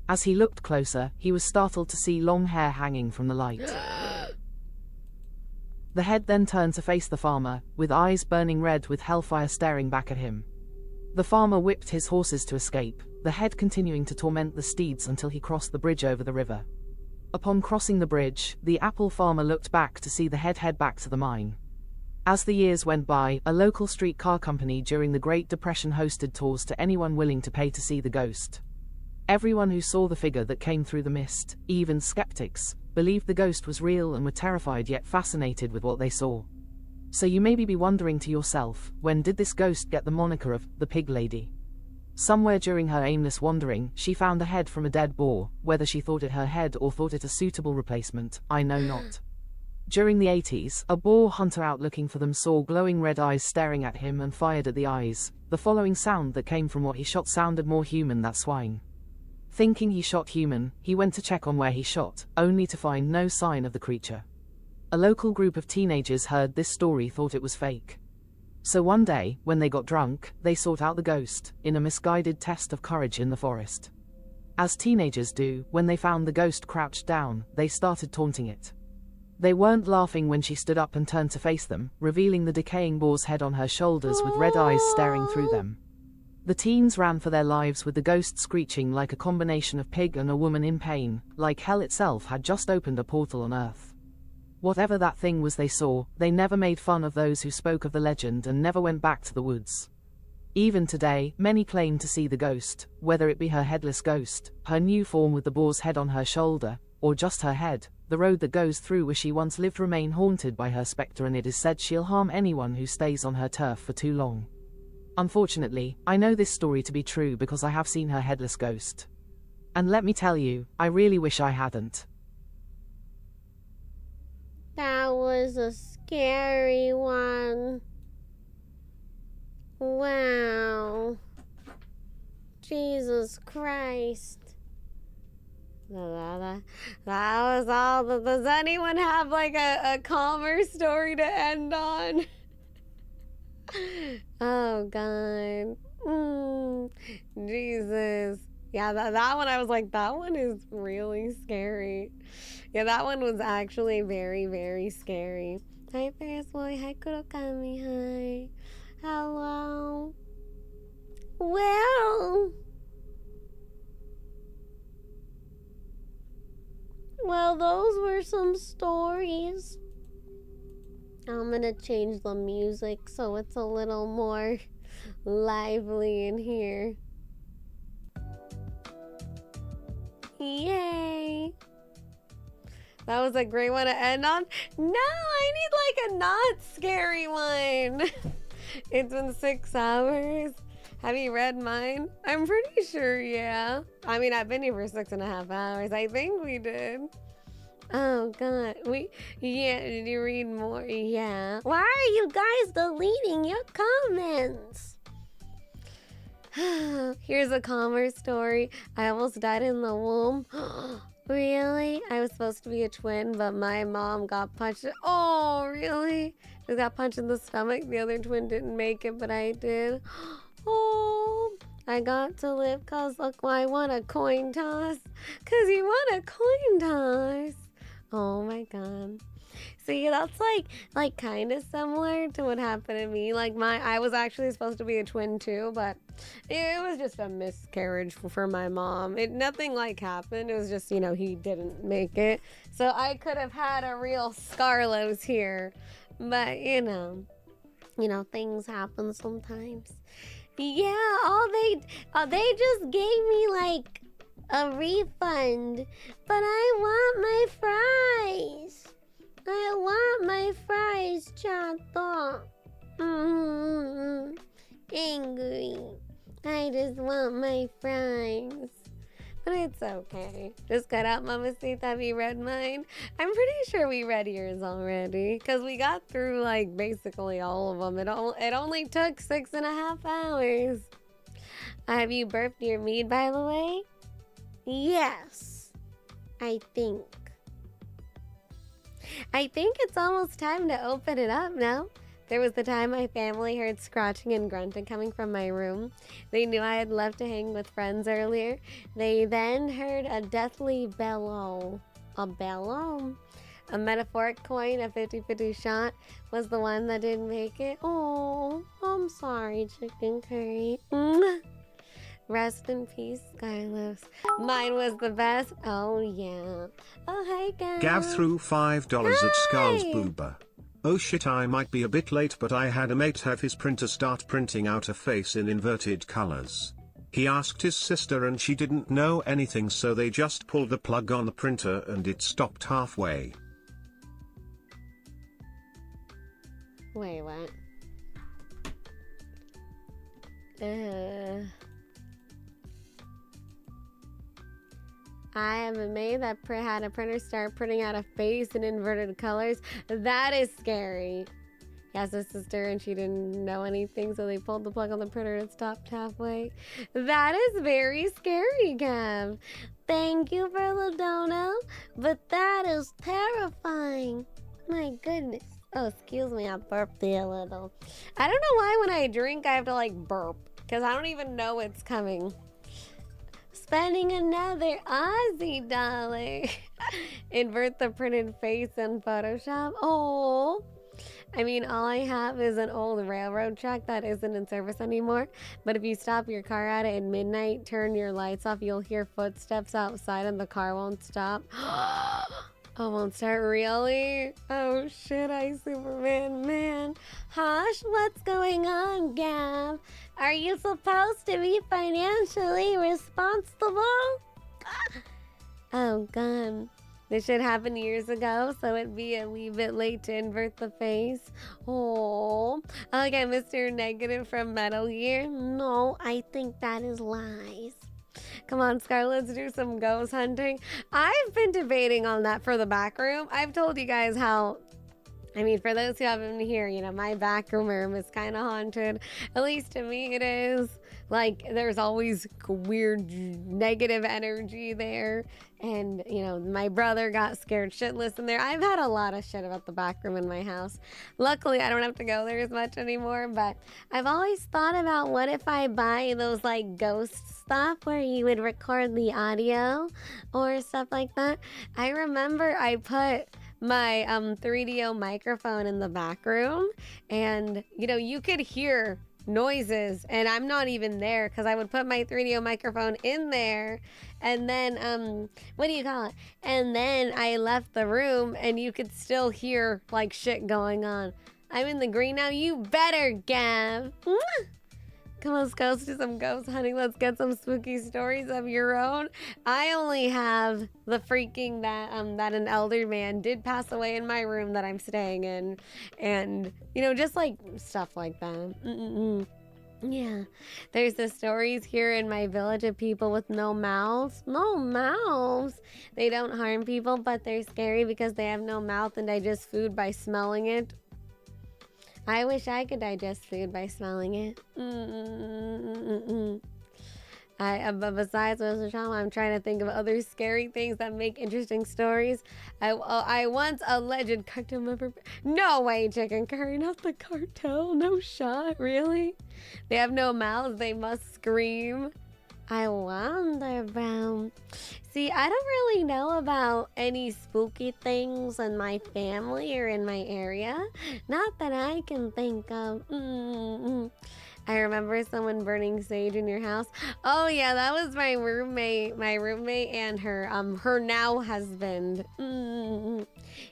As he looked closer, he was startled to see long hair hanging from the light. The head then turned to face the farmer, with eyes burning red with hellfire staring back at him. The farmer whipped his horses to escape, the head continuing to torment the steeds until he crossed the bridge over the river. Upon crossing the bridge, the apple farmer looked back to see the head back to the mine. As the years went by, a local streetcar company during the Great Depression hosted tours to anyone willing to pay to see the ghost. Everyone who saw the figure that came through the mist, even skeptics, believed the ghost was real and were terrified yet fascinated with what they saw. So you may be wondering to yourself, when did this ghost get the moniker of the Pig Lady? Somewhere during her aimless wandering, she found a head from a dead boar. Whether she thought it her head or thought it a suitable replacement, I know not. During the 80s, a boar hunter out looking for them saw glowing red eyes staring at him and fired at the eyes. The following sound that came from what he shot sounded more human than swine. Thinking he shot human, he went to check on where he shot, only to find no sign of the creature. A local group of teenagers heard this story, thought it was fake. So one day, when they got drunk, they sought out the ghost, in a misguided test of courage in the forest. As teenagers do, when they found the ghost crouched down, they started taunting it. They weren't laughing when she stood up and turned to face them, revealing the decaying boar's head on her shoulders with red eyes staring through them. The teens ran for their lives with the ghost screeching like a combination of pig and a woman in pain, like hell itself had just opened a portal on Earth. Whatever that thing was they saw, they never made fun of those who spoke of the legend and never went back to the woods. Even today, many claim to see the ghost, whether it be her headless ghost, her new form with the boar's head on her shoulder, or just her head. The road that goes through where she once lived remain haunted by her spectre, and it is said she'll harm anyone who stays on her turf for too long. Unfortunately, I know this story to be true because I have seen her headless ghost. And let me tell you, I really wish I hadn't. That was a scary one. Wow. Jesus Christ. That was all. Does anyone have like a calmer story to end on? Oh God. Jesus. Yeah, that one I was like, that one is really scary. Yeah, that one was actually very, very scary. Hi, Ferris boy. Hi, Kurokami. Hi. Hello. Well, those were some stories. I'm gonna change the music so it's a little more lively in here. Yay! That was a great one to end on. No, I need like a not scary one. It's been 6 hours. Have you read mine? I'm pretty sure, yeah. I mean, I've been here for 6.5 hours. I think we did. Oh God, yeah, did you read more? Yeah. Why are you guys deleting your comments? Here's a calmer story. I almost died in the womb. Really? I was supposed to be a twin, but my mom got punched. Oh, really? She got punched in the stomach. The other twin didn't make it, but I did. Oh, I got to live cause look, I won a coin toss. Cause you won a coin toss. Oh my God. See, that's like kind of similar to what happened to me. Like I was actually supposed to be a twin too, but it was just a miscarriage for my mom. Nothing like happened. It was just, he didn't make it. So I could have had a real Scarlos here, but things happen sometimes. Yeah, they just gave me like a refund, but I want my fries. I want my fries, chato. Angry. I just want my fries. But it's okay. Just cut out Mamacita, have you read mine? I'm pretty sure we read yours already. Because we got through, like, basically all of them. It only took 6.5 hours. Have you burped your mead, by the way? Yes. I think it's almost time to open it up now. There was the time my family heard scratching and grunting coming from my room. They knew I had left to hang with friends earlier. They then heard a deathly bellow. A bellow? A metaphoric coin, a 50-50 shot, was the one that didn't make it. Oh, I'm sorry, chicken curry. Rest in peace, Scarle. Mine was the best. Oh, yeah. Oh, hi, guys. Gav threw $5 at Scarle's booba. Oh shit, I might be a bit late, but I had a mate have his printer start printing out a face in inverted colors. He asked his sister and she didn't know anything, so they just pulled the plug on the printer and it stopped halfway. Wait, what? I am a maid that had a printer start printing out a face in inverted colors. That is scary. He asked his sister and she didn't know anything, so they pulled the plug on the printer and it stopped halfway. That is very scary, Gav. Thank you for the dono, but that is terrifying. My goodness. Oh, excuse me, I burped a little. I don't know why when I drink I have to like burp, because I don't even know it's coming. Spending another Aussie dollar. Invert the printed face in Photoshop. Oh, I mean, all I have is an old railroad track that isn't in service anymore. But if you stop your car at it at midnight, turn your lights off, you'll hear footsteps outside and the car won't stop. Oh, won't start, really? Oh shit, I Superman, man. Hosh, what's going on, Gav? Are you supposed to be financially responsible? Oh, God. This should happen years ago, so it'd be a wee bit late to invert the face. Oh, okay, Mr. Negative from Metal Gear. No, I think that is lies. Come on, Scar, let's do some ghost hunting. I've been debating on that for the back room. I've told you guys how, I mean, for those who haven't been here, you know, my back room is kind of haunted. At least to me it is. Like, there's always weird negative energy there. And, you know, my brother got scared shitless in there. I've had a lot of shit about the back room in my house. Luckily, I don't have to go there as much anymore. But I've always thought about what if I buy those, like, ghost stuff where you would record the audio or stuff like that. I remember I put my 3DO microphone in the back room. And, you know, you could hear noises and I'm not even there because I would put my 3DO microphone in there and then what do you call it, and then I left the room and you could still hear like shit going on. I'm in the green now. You better, Gav. Come on, let's do some ghost hunting. Let's get some spooky stories of your own. I only have the freaking that an elder man did pass away in my room that I'm staying in. And, you know, just like stuff like that. Yeah. There's the stories here in my village of people with no mouths. No mouths. They don't harm people, but they're scary because they have no mouth and digest food by smelling it. I wish I could digest food by smelling it. But besides Mr. Shama, I'm trying to think of other scary things that make interesting stories. I once alleged cartel member. No way, chicken curry, not the cartel. No shot, really? They have no mouths. They must scream. I wonder, bro. See, I don't really know about any spooky things in my family or in my area. Not that I can think of. I remember someone burning sage in your house. Oh yeah, that was my roommate and her now husband.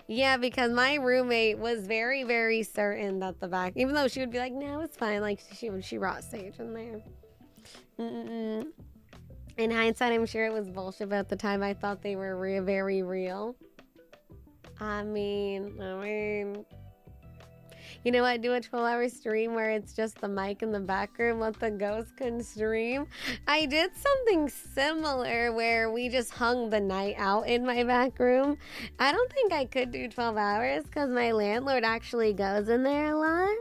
Yeah, because my roommate was very, very certain that the back, even though she would be like, no, it's fine. Like she brought sage in there. In hindsight, I'm sure it was bullshit, but at the time I thought they were very real. I mean, You know what? Do a 12-hour stream where it's just the mic in the back room, let the ghost can stream. I did something similar where we just hung the night out in my back room. I don't think I could do 12 hours because my landlord actually goes in there a lot.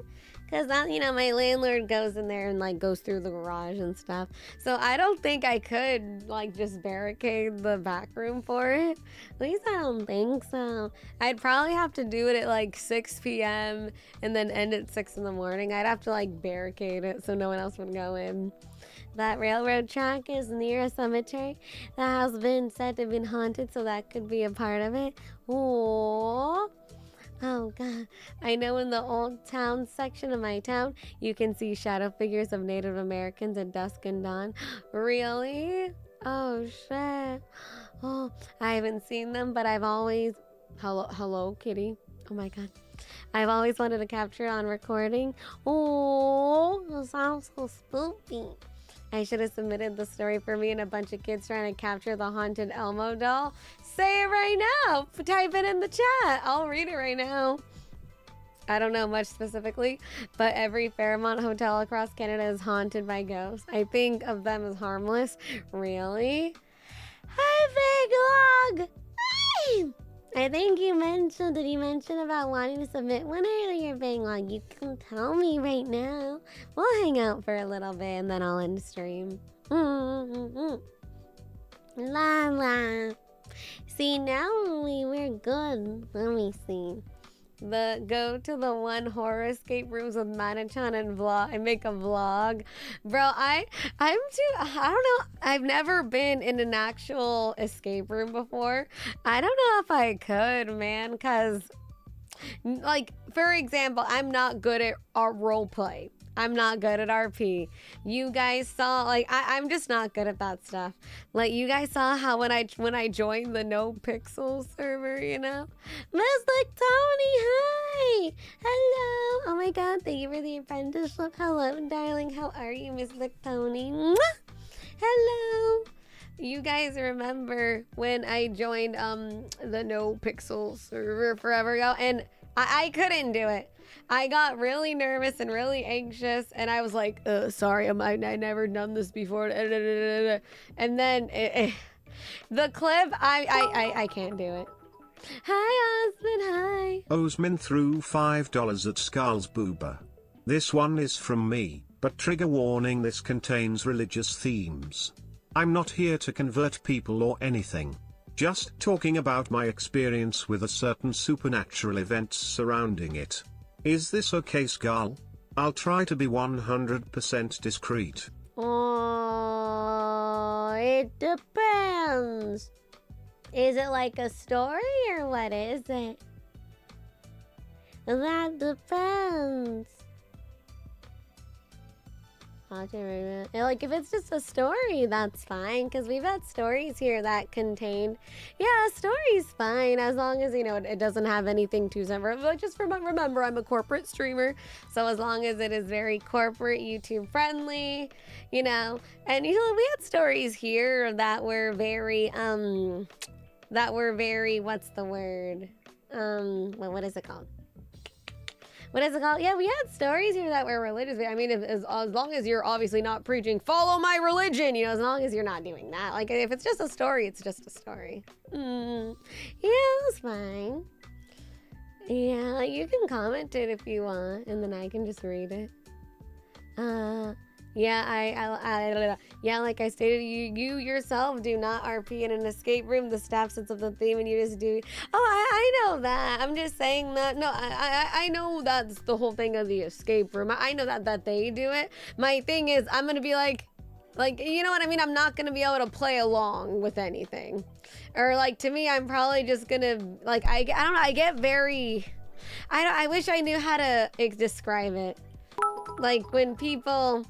Because, you know, my landlord goes in there and, like, goes through the garage and stuff. So I don't think I could, like, just barricade the back room for it. At least I don't think so. I'd probably have to do it at, like, 6 p.m. and then end at 6 in the morning. I'd have to, like, barricade it so no one else would go in. That railroad track is near a cemetery that has been said to have been haunted, so that could be a part of it. Aww. Oh god, I know in the old town section of my town, you can see shadow figures of Native Americans at dusk and dawn. Really? Oh shit. Oh, I haven't seen them, but I've always... Hello, kitty. Oh my god. I've always wanted to capture on recording. Oh, that sounds so spooky. I should have submitted the story for me and a bunch of kids trying to capture the haunted Elmo doll. Say it right now. Type it in the chat. I'll read it right now. I don't know much specifically, but every Fairmont hotel across Canada is haunted by ghosts. I think of them as harmless. Really? Hi, Big Log. Hi. I think you mentioned, did you mention about wanting to submit one earlier, Big Log? You can tell me right now. We'll hang out for a little bit and then I'll end the stream. La la. See, now we're good. Let me see. Go to the one horror escape rooms with Manachan and vlog and make a vlog. Bro, I don't know. I've never been in an actual escape room before. I don't know if I could, man, cause like, for example, I'm not good at our role play. I'm not good at RP. You guys saw, like, I'm just not good at that stuff. Like, you guys saw how when I joined the No Pixel server, you know? Mystic Tony, hi! Hello! Oh my god, thank you for the apprenticeship. Hello, darling. How are you, Mystic Tony? Mwah! Hello! You guys remember when I joined the No Pixel server forever ago? And I couldn't do it. I got really nervous and really anxious, and I was like, sorry, I never done this before. And then the clip, I can't do it. Hi, Osmond, hi. Osmin threw $5 at Scarle's boober. This one is from me, but trigger warning, this contains religious themes. I'm not here to convert people or anything. Just talking about my experience with a certain supernatural events surrounding it. Is this okay, Scarle? I'll try to be 100% discreet. Oh, it depends. Is it like a story or what is it? That depends. Like, if it's just a story, that's fine, because we've had stories here that contain, yeah, a story's fine, as long as, you know, it doesn't have anything too similar. But just remember, I'm a corporate streamer, so as long as it is very corporate, YouTube friendly, you know, and you know, we had stories here that were very, what's the word? What is it called? What is it called? Yeah, we had stories here that were religious. I mean, as long as you're obviously not preaching, follow my religion, you know, as long as you're not doing that. Like, if it's just a story, it's just a story. Yeah, it's fine. Yeah, like, you can comment it if you want, and then I can just read it. Yeah, yeah, like I stated, you yourself do not RP in an escape room. The staff sets up the theme and you just do. Oh, I know that. I'm just saying that. No, I know that's the whole thing of the escape room. I know that they do it. My thing is, I'm gonna be like, you know what I mean? I'm not gonna be able to play along with anything. Or like, to me, I'm probably just gonna, like, I don't know, I get very, I wish I knew how to describe it. Like, when people...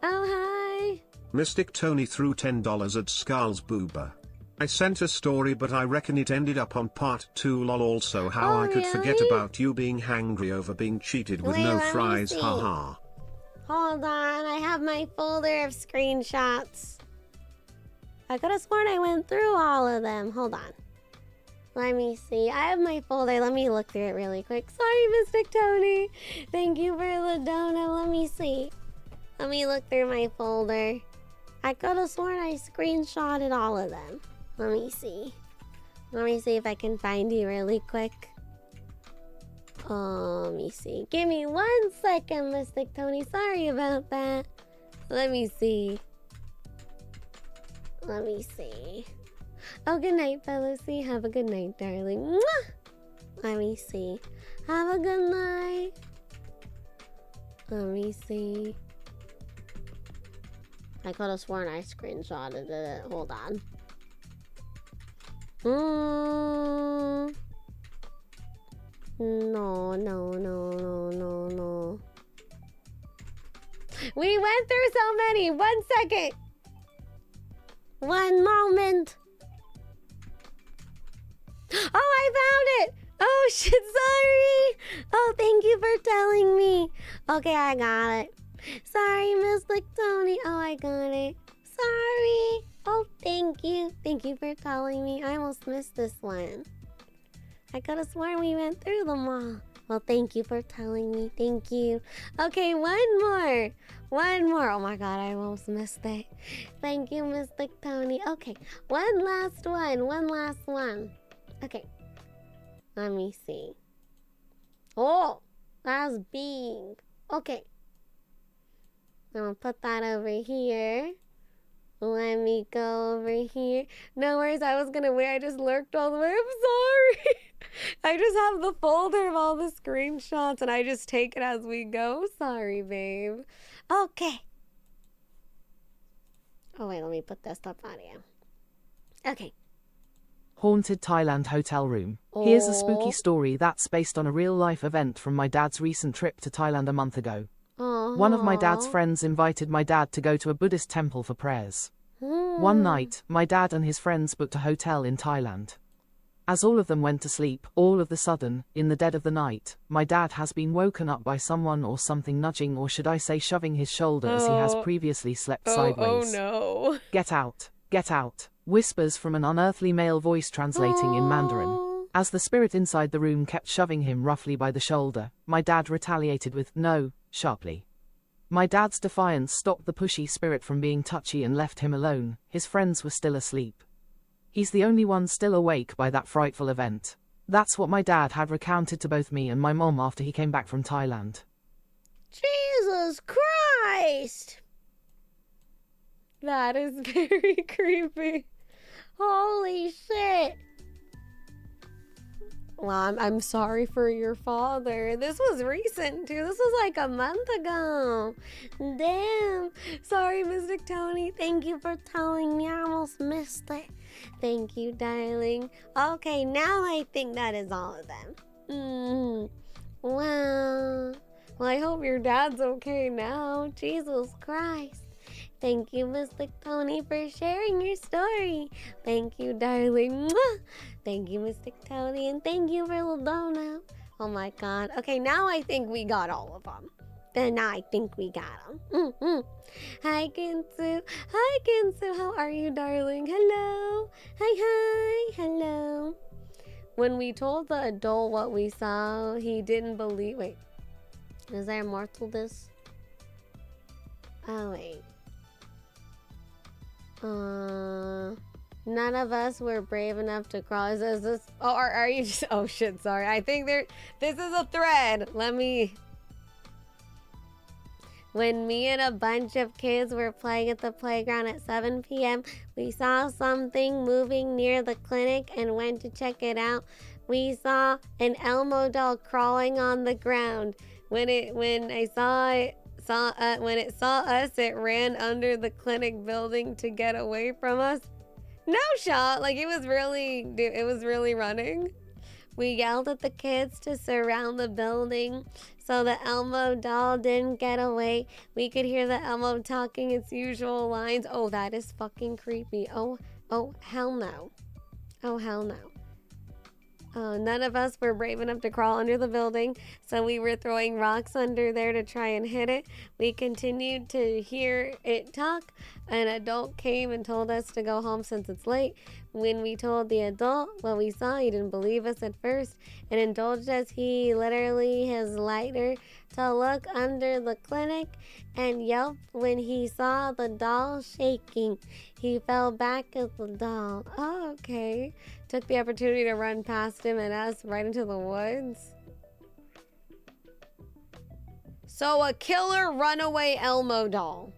Oh, hi. Mystic Tony threw $10 at Scarle's boober. I sent a story, but I reckon it ended up on part 2. Lol. Also, how I could forget about you being hangry over being cheated with no fries. Haha. Hold on, I have my folder of screenshots. I could have sworn I went through all of them. Hold on. Let me see. I have my folder. Let me look through it really quick. Sorry, Mystic Tony. Thank you for the dono. Let me see. Let me look through my folder. I could have sworn I screenshotted all of them. Let me see. Let me see if I can find you really quick. Let me see. Give me 1 second, Mystic Tony. Sorry about that. Let me see. Let me see. Oh, good night, Felicity. Have a good night, darling. Mwah! Let me see. Have a good night. Let me see. I could have sworn I screenshotted it. Hold on. No. We went through so many. 1 second. One moment. Oh, I found it. Oh, shit, sorry. Oh, thank you for telling me. Okay, I got it. Sorry, Mystic Tony. Oh, I got it. Sorry. Oh, thank you. Thank you for telling me. I almost missed this one. I could have sworn we went through them all. Well, thank you for telling me. Thank you. Okay, one more. One more. Oh my god, I almost missed it. Thank you, Mystic Tony. Okay, one last one. One last one. Okay. Let me see. Oh, that's big. Okay. I'm gonna put that over here. Let me go over here. No worries, I was gonna wait. I just lurked all the way. I'm sorry. I just have the folder of all the screenshots and I just take it as we go. Sorry, babe. Okay. Oh, wait, let me put this up on you. Okay. Haunted Thailand hotel room. Here's a spooky Oh. story that's based on a real-life event from my dad's recent trip to Thailand a month ago. Uh-huh. One of my dad's friends invited my dad to go to a Buddhist temple for prayers. One night, my dad and his friends booked a hotel in Thailand. As all of them went to sleep, all of a sudden, in the dead of the night, my dad has been woken up by someone or something nudging, or should I say shoving his shoulder, as he has previously slept sideways. Oh no. Get out, get out, whispers from an unearthly male voice translating in Mandarin. As the spirit inside the room kept shoving him roughly by the shoulder, my dad retaliated with "no" sharply. My dad's defiance stopped the pushy spirit from being touchy and left him alone. His friends were still asleep. He's the only one still awake by that frightful event. That's what my dad had recounted to both me and my mom after he came back from Thailand. Jesus Christ! That is very creepy. Holy shit. Well, I'm sorry for your father. This was recent, too. This was like a month ago. Damn. Sorry, Mystic Tony. Thank you for telling me. I almost missed it. Thank you, darling. Okay, now I think that is all of them. Well, I hope your dad's okay now. Jesus Christ. Thank you, Mystic Tony, for sharing your story. Thank you, darling. Mwah! Thank you, Mystic Tony, and thank you for the dono. Oh my god. Okay, now I think we got all of them. Then I think we got them. Hi, Kinsu. Hi, Kinsu. How are you, darling? Hello. Hi. Hello. When we told the adult what we saw, he didn't believe. Wait. Is there more to this? Oh, wait. None of us were brave enough to crawl. Is this? Oh, are you just? Oh shit! Sorry. I think this is a thread. Let me. When me and a bunch of kids were playing at the playground at 7 p.m., we saw something moving near the clinic and went to check it out. We saw an Elmo doll crawling on the ground. When it saw us, it ran under the clinic building to get away from us. No shot, like it was really running. We yelled at the kids to surround the building so the Elmo doll didn't get away. We could hear the Elmo talking its usual lines. Oh, that is fucking creepy. Oh, hell no. Oh, hell no. None of us were brave enough to crawl under the building, so we were throwing rocks under there to try and hit it. We continued to hear it talk. An adult came and told us to go home since it's late. When we told the adult what we saw, he didn't believe us at first and indulged us. He literally his lighter to look under the clinic and yelped when he saw the doll shaking. He fell back at the doll. Oh, okay. Took the opportunity to run past him and us right into the woods. So a killer runaway Elmo doll.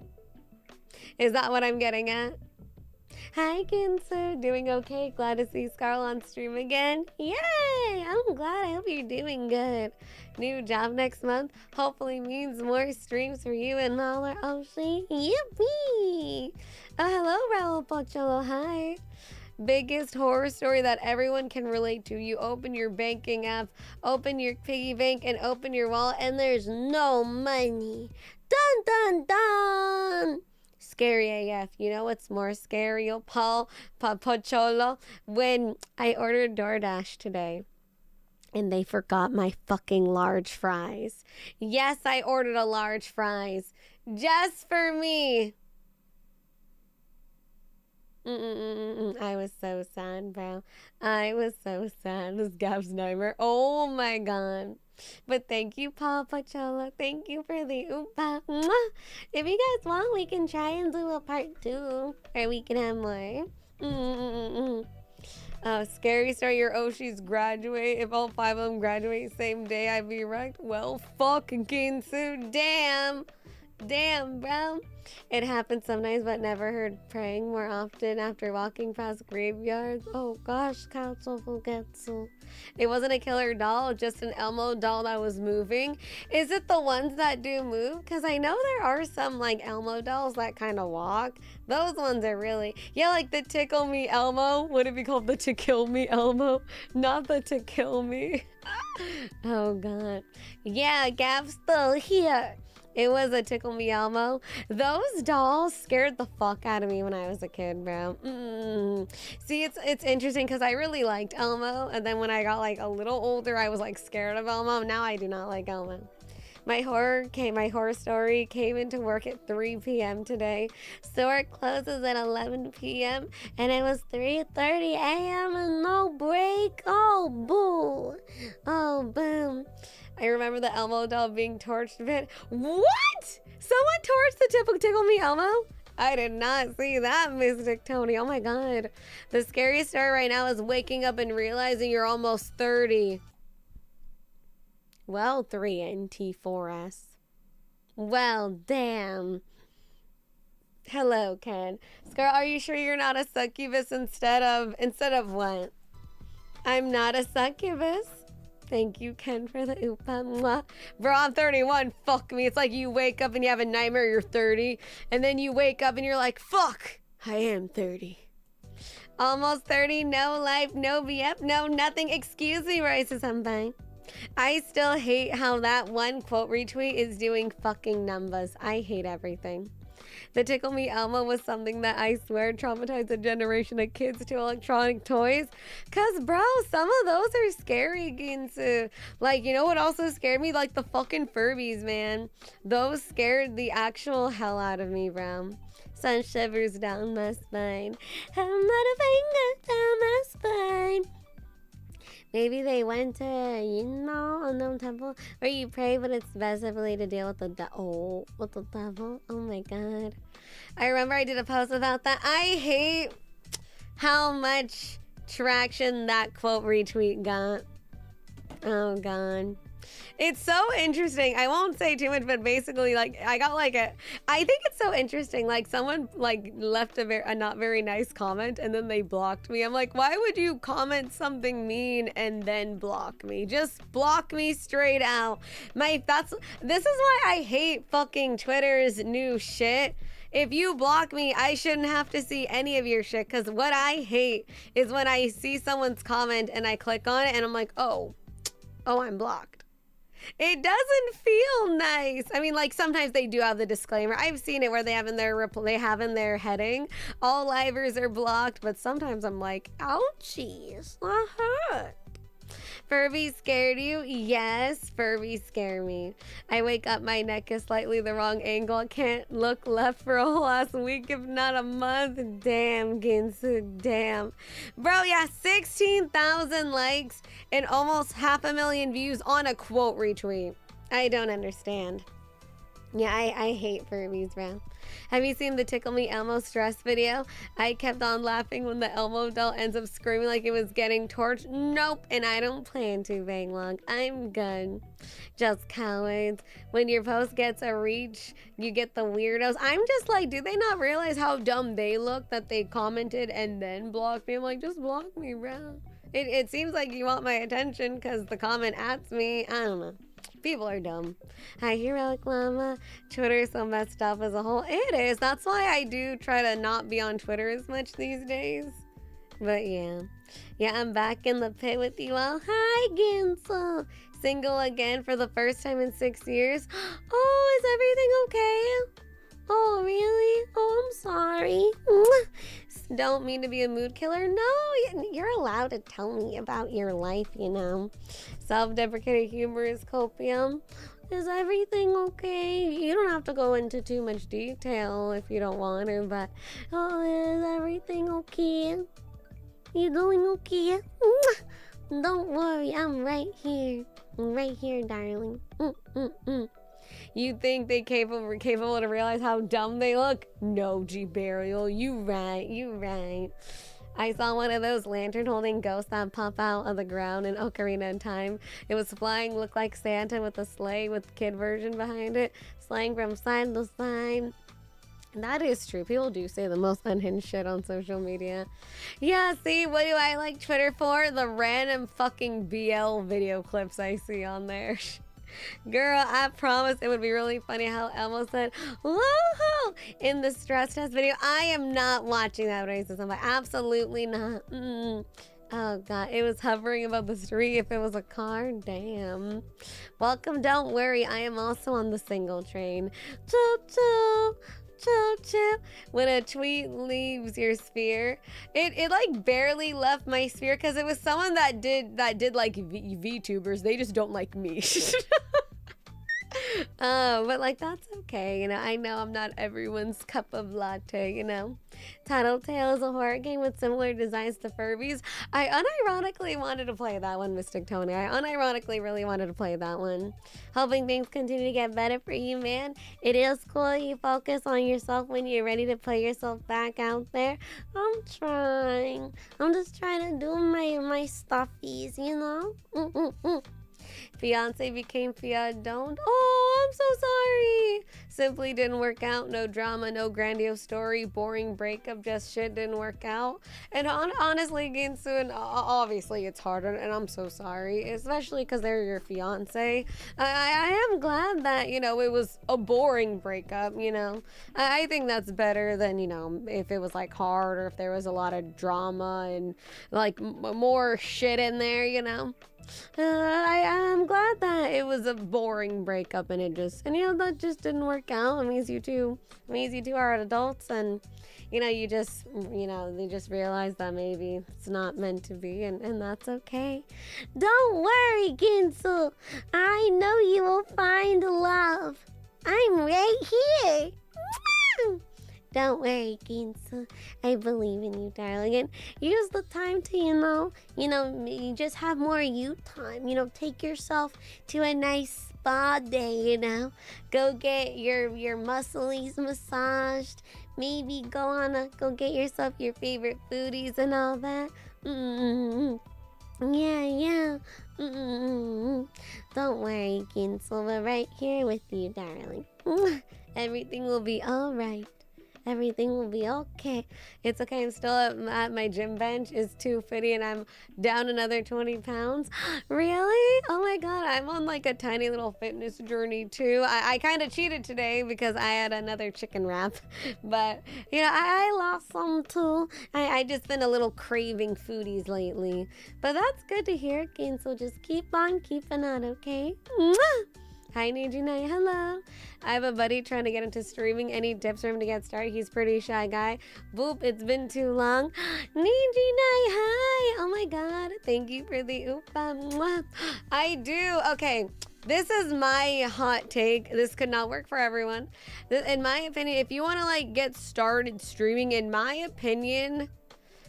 Is that what I'm getting at? Hi, Kinsu. Doing okay? Glad to see Scarle on stream again. Yay! I'm glad. I hope you're doing good. New job next month hopefully means more streams for you and Mahler Oshi. Yippee! Oh, hello, Raul Pocholo. Hi. Biggest horror story that everyone can relate to. You open your banking app, open your piggy bank, and open your wallet, and there's no money. Dun, dun, dun! Scary AF. You know what's more scary, Paul Pocholo? When I ordered DoorDash today and they forgot my fucking large fries. Yes, I ordered a large fries just for me. I was so sad, bro. I was so sad. This Gab's nightmare. Oh my god. But thank you, Paul Pocholo. Thank you for the oopa. Mwah. If you guys want, we can try and do a part 2. Or we can have more. Scary story, your Oshis graduate. If all 5 of them graduate same day, I'd be wrecked. Well, fucking Kinsu. Damn. Damn, bro. It happens sometimes, but never heard praying more often after walking past graveyards. Oh gosh, Council Fugetsu. It wasn't a killer doll, just an Elmo doll that was moving. Is it the ones that do move? Because I know there are some like Elmo dolls that kind of walk. Those ones are really, yeah, like the Tickle Me Elmo. Would it be called the To Kill Me Elmo? Not the To Kill Me. Oh god. Yeah, Gab's still here. It was a Tickle Me Elmo. Those dolls scared the fuck out of me when I was a kid, bro. See, it's interesting because I really liked Elmo, and then when I got like a little older, I was like scared of Elmo. Now I do not like Elmo. My horror story came into work at 3 p.m. today. Store closes at 11 p.m. and it was 3:30 a.m. and no break. Oh, boo. Oh, boom. I remember the Elmo doll being torched a bit. What? Someone torched the Tickle Me Elmo? I did not see that, Mystic Tony. Oh my god. The scariest story right now is waking up and realizing you're almost 30. Well, 3NT4S. Well, damn. Hello, Ken. Scar, are you sure you're not a succubus instead of what? I'm not a succubus. Thank you, Ken, for the oopa. Mwah. Bro, I'm 31. Fuck me. It's like you wake up and you have a nightmare, you're 30. And then you wake up and you're like, fuck, I am 30. Almost 30, no life, no BF, no nothing. Excuse me, Royce, I'm fine. I still hate how that one quote retweet is doing fucking numbers. I hate everything. The Tickle Me Elmo was something that I swear traumatized a generation of kids to electronic toys. Cause bro, some of those are scary, Ginsu. Like, you know what also scared me? Like the fucking Furbies, man. Those scared the actual hell out of me, bro. Sun shivers down my spine. I'm not a finger down my spine. Maybe they went to, unknown temple where you pray, but it's specifically to deal with the devil. Oh my god. I remember I did a post about that. I hate how much traction that quote retweet got. Oh god. It's so interesting. I won't say too much, but basically, like, I got like I think it's so interesting. Like, someone like left a not very nice comment and then they blocked me. I'm like, why would you comment something mean and then block me? Just block me straight out. This is why I hate fucking Twitter's new shit. If you block me, I shouldn't have to see any of your shit, because what I hate is when I see someone's comment and I click on it and I'm like, oh, I'm blocked. It doesn't feel nice. I mean, like, sometimes they do have the disclaimer. I've seen it where they have in their heading, all livers are blocked, but sometimes I'm like, ouchies, that hurt. Furby scared you? Yes, Furby scare me. I wake up, my neck is slightly the wrong angle. I can't look left for a whole last week, if not a month. Damn, Ginsu, damn. Bro, yeah, 16,000 likes and almost 500,000 views on a quote retweet. I don't understand. Yeah, I hate Furbies, bro. Have you seen the Tickle Me Elmo stress video? I kept on laughing when the Elmo doll ends up screaming like it was getting torched. Nope, and I don't plan to, Banglong. I'm good. Just cowards. When your post gets a reach, you get the weirdos. I'm just like, do they not realize how dumb they look that they commented and then blocked me? I'm like, just block me, bro. It seems like you want my attention because the comment at me. I don't know. People are dumb. Hi, Heroic Llama. Twitter is so messed up as a whole. It is. That's why I do try to not be on Twitter as much these days. But yeah. Yeah, I'm back in the pit with you all. Hi, Ginsel. Single again for the first time in 6 years. Oh, is everything okay? Oh, really? Oh, I'm sorry. Don't mean to be a mood killer. No, you're allowed to tell me about your life, you know. Self-deprecating humor is copium. Is everything okay? You don't have to go into too much detail if you don't want to, but oh, is everything okay? You doing okay? Don't worry, I'm right here. I'm right here, darling. You think they capable to realize how dumb they look? No, G Burial. You right. I saw one of those lantern holding ghosts that pop out of the ground in Ocarina of Time. It was flying, looked like Santa with a sleigh with the kid version behind it, slaying from side to side. That is true. People do say the most unhinged shit on social media. Yeah, see, what do I like Twitter for? The random fucking BL video clips I see on there. Girl, I promise it would be really funny how Elmo said, woohoo, in the stress test video. I am not watching that racism. Absolutely not. Oh, God. It was hovering above the street if it was a car. Damn. Welcome, don't worry. I am also on the single train. Choo-choo. Chip. When a tweet leaves your sphere, it like barely left my sphere because it was someone that did like VTubers. They just don't like me. But like that's okay, you know. I know I'm not everyone's cup of latte, you know. Tattletale is a horror game with similar designs to Furbies. I unironically wanted to play that one, Mystic Tony. I unironically really wanted to play that one. Hoping things continue to get better for you, man. It is cool you focus on yourself when you're ready to put yourself back out there. I'm trying. I'm just trying to do my stuffies, you know. Fiance became don't. Oh, I'm so sorry. Simply didn't work out. No drama, no grandiose story. Boring breakup, just shit didn't work out. And honestly, Ginsu, and obviously it's harder, and I'm so sorry, especially because they're your fiance. I am glad that, you know, it was a boring breakup, you know. I think that's better than, you know, if it was like hard or if there was a lot of drama and like more shit in there, you know. I'm glad that it was a boring breakup and you know, that just didn't work out. It means you two are adults and, you know, you just realize that maybe it's not meant to be and that's okay. Don't worry, Ginsu. I know you will find love. I'm right here. Don't worry, Ginsu. I believe in you, darling. And use the time to, you just have more you time. You know, take yourself to a nice spa day, you know. Go get your muscles massaged. Maybe go get yourself your favorite foodies and all that. Yeah. Don't worry, Ginsu. We're right here with you, darling. Everything will be all right. Everything will be okay. It's okay. I'm still at my gym bench is 250 and I'm down another 20 pounds. Really? Oh my God. I'm on like a tiny little fitness journey too. I kind of cheated today because I had another chicken wrap. But, you know, I lost some too. I just been a little craving foodies lately. But that's good to hear, King. So just keep on keeping on, okay? Mwah! Hi, Nijinai. Hello. I have a buddy trying to get into streaming. Any tips for him to get started? He's a pretty shy guy. Boop, it's been too long. Nijinai, hi. Oh my God. Thank you for the oopa. I do. Okay. This is my hot take. This could not work for everyone. In my opinion, if you want to like get started streaming, in my opinion,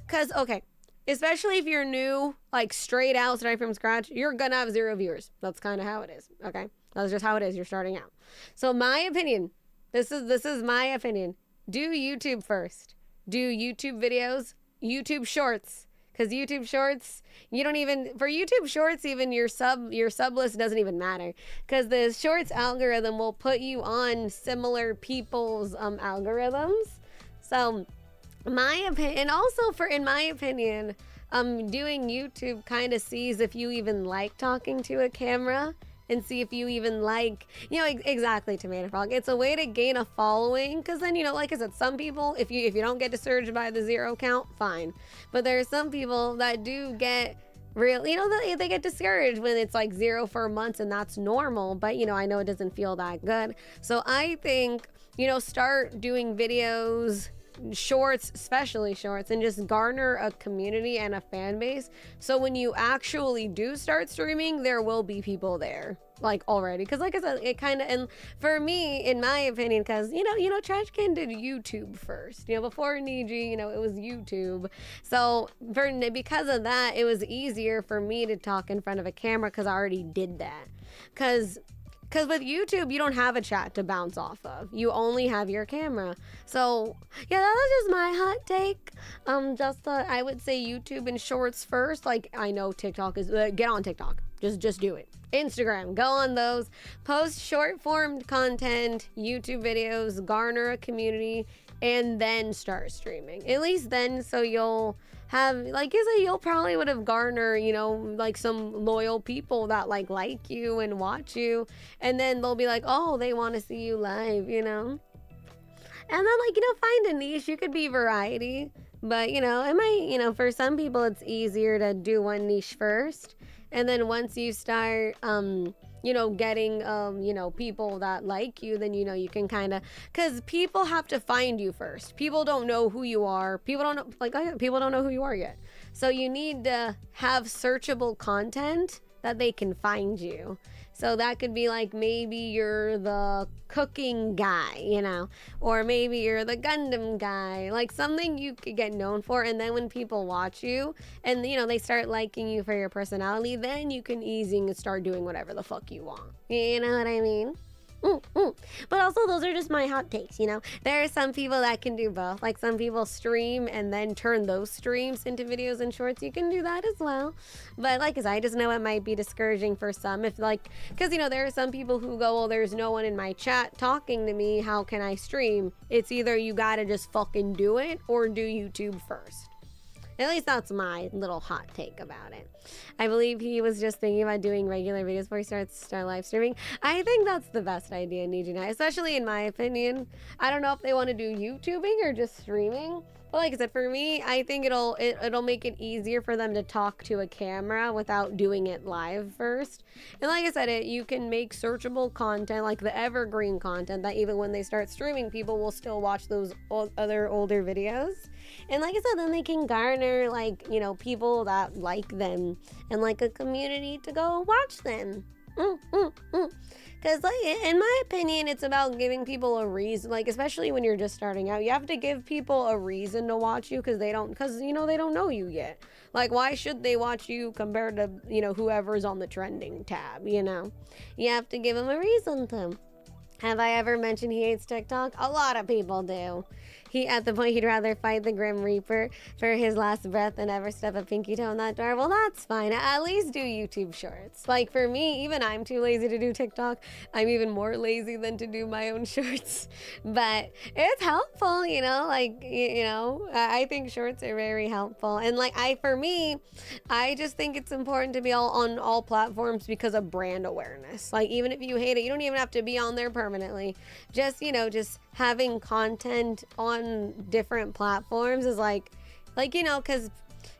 because, okay, especially if you're new, like straight out, starting from scratch, you're gonna have 0 viewers. That's kind of how it is, okay? That's just how it is. You're starting out. So my opinion, this is my opinion. Do YouTube first. Do YouTube videos, YouTube shorts. Because YouTube shorts, you don't even, for YouTube shorts, even your sub list doesn't even matter. Because the shorts algorithm will put you on similar people's algorithms. So my opinion, and also in my opinion, doing YouTube kind of sees if you even like talking to a camera and see if you even like, exactly, Tomato Frog. It's a way to gain a following, because then, like I said, some people, if you don't get discouraged by the 0 count, fine. But there are some people that do get real, they get discouraged when it's like 0 for months, and that's normal. But, I know it doesn't feel that good. So I think, start doing videos, shorts, especially shorts, and just garner a community and a fan base. So when you actually do start streaming, there will be people there, like, already. Because like I said, it kind of, and for me, in my opinion, because Trashcan did YouTube first, before Niji, it was YouTube. So because of that, it was easier for me to talk in front of a camera because I already did that. Because with YouTube, you don't have a chat to bounce off of. You only have your camera. So, yeah, that was just my hot take. I would say YouTube and shorts first. Like, I know TikTok is, get on TikTok. Just do it. Instagram, go on those. Post short form content, YouTube videos, garner a community, and then start streaming. At least then, so you'll have, like you said, you'll probably would have garnered, like some loyal people that like you and watch you, and then they'll be like, oh, they want to see you live, and then find a niche. You could be variety, but it might, for some people it's easier to do one niche first, and then once you start getting people that like you, then you can kind of, because people have to find you first. People don't know who you are. People don't know who you are yet. So you need to have searchable content that they can find you. So that could be like, maybe you're the cooking guy, or maybe you're the Gundam guy, like something you could get known for. And then when people watch you and, they start liking you for your personality, then you can easily start doing whatever the fuck you want. You know what I mean? But also, those are just my hot takes, There are some people that can do both. Like, some people stream and then turn those streams into videos and shorts. You can do that as well. But like I said, I just know it might be discouraging for some. If because, there are some people who go, well, there's no one in my chat talking to me. How can I stream? It's either you gotta just fucking do it or do YouTube first. At least that's my little hot take about it. I believe he was just thinking about doing regular videos before he start live streaming. I think that's the best idea, Nijinai, especially in my opinion. I don't know if they want to do YouTubing or just streaming. But like I said, for me, I think it'll make it easier for them to talk to a camera without doing it live first. And like I said, you can make searchable content, like the evergreen content, that even when they start streaming, people will still watch those other older videos. And like I said, then they can garner people that like them and like a community to go watch them. Because in my opinion, it's about giving people a reason, especially when you're just starting out. You have to give people a reason to watch you, because they don't know you yet. Like, why should they watch you compared to whoever's on the trending tab? You have to give them a reason to. Have I ever mentioned he hates TikTok? A lot of people do. At the point, he'd rather fight the Grim Reaper for his last breath than ever step a pinky toe in that door. Well, that's fine. At least do YouTube shorts. Like, for me, even I'm too lazy to do TikTok. I'm even more lazy than to do my own shorts. But it's helpful, I think shorts are very helpful. And for me, I just think it's important to be on all platforms because of brand awareness. Like, even if you hate it, you don't even have to be on there permanently. Just having content on different platforms is because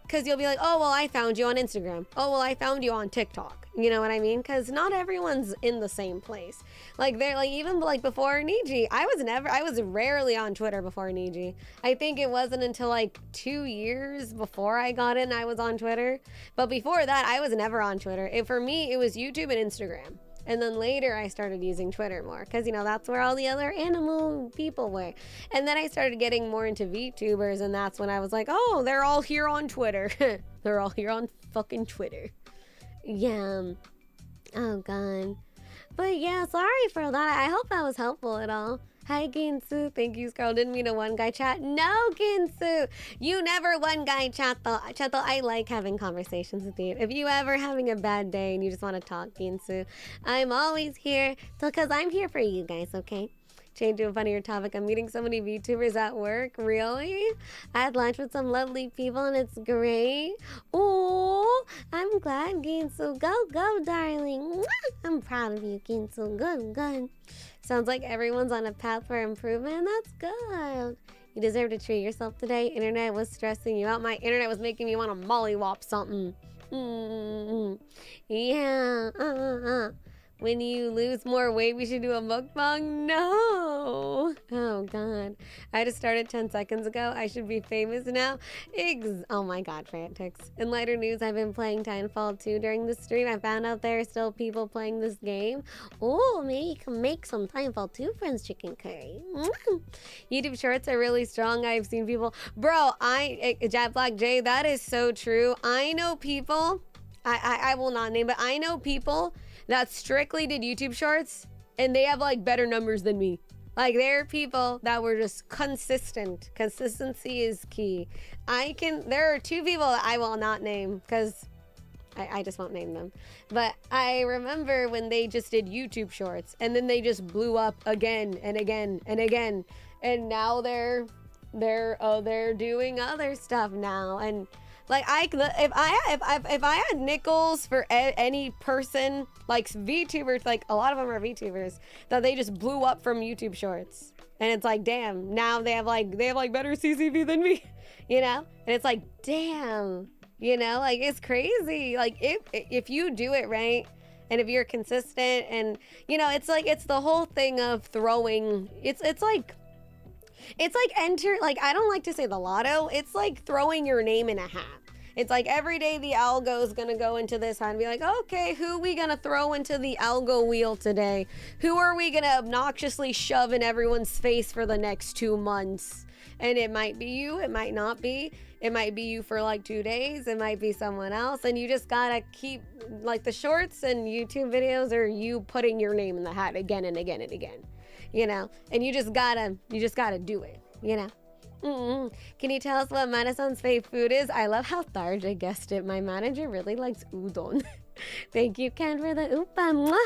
because you'll be like, oh, well, I found you on Instagram. Oh, well, I found you on TikTok. You know what I mean? Because not everyone's in the same place. Like, they're like, even like before Niji, I was rarely on Twitter before Niji. I think it wasn't until like 2 years before I got in, I was on Twitter. But before that, I was never on Twitter. For me, it was YouTube and Instagram. And then later I started using Twitter more because, you know, that's where all the other animal people were. And then I started getting more into VTubers, and that's when I was like, oh, they're all here on Twitter. They're all here on fucking Twitter. Yeah. Oh, God. But yeah, sorry for that. I hope that was helpful at all. Hi, Ginsu. Thank you, Scarle. Didn't mean a one guy chat. No, Ginsu. You never one guy chat though. I like having conversations with you. If you ever having a bad day and you just want to talk, Ginsu, I'm always here. So, because I'm here for you guys, okay? Change to a funnier topic. I'm meeting so many VTubers at work. Really? I had lunch with some lovely people and it's great. Oh, I'm glad, Ginsu. Go, go, darling. I'm proud of you, Ginsu. Good, good. Sounds like everyone's on a path for improvement. That's good. You deserve to treat yourself today. Internet was stressing you out. My internet was making me want to mollywop something. Yeah. When you lose more weight, we should do a mukbang? No. Oh, God. I just started 10 seconds ago. I should be famous now. Oh, my God, Fantics. In lighter news, I've been playing Titanfall 2 during the stream. I found out there are still people playing this game. Oh, maybe you can make some Titanfall 2 friends chicken curry. YouTube shorts are really strong. I've seen people. Bro, Jack Black J, that is so true. I know people, I will not name, but I know people that strictly did YouTube shorts and they have like better numbers than me. Like, there are people that were just consistent. Consistency is key. There are 2 people that I will not name because I just won't name them. But I remember when they just did YouTube shorts and then they just blew up again and again and again. And now they're doing other stuff now. And like, if I had nickels for any person, like VTubers, like a lot of them are VTubers, that they just blew up from YouTube shorts, and it's like, damn, now they have like better CCV than me, you know? And it's like, damn, you know, like, it's crazy. Like, if you do it right, and if you're consistent, and you know, it's like, it's the whole thing of throwing. It's like I don't like to say the lotto. It's like throwing your name in a hat. It's like every day the algo is going to go into this hat and be like, okay, who are we going to throw into the algo wheel today? Who are we going to obnoxiously shove in everyone's face for the next 2 months? And it might be you. It might not be. It might be you for like 2 days. It might be someone else. And you just got to keep, like, the shorts and YouTube videos are you putting your name in the hat again and again and again. You know, and you just gotta do it, you know. Can you tell us what Mana-san's favorite food is? I love how Tharja guessed it. My manager really likes udon. Thank you, Ken, for the upa.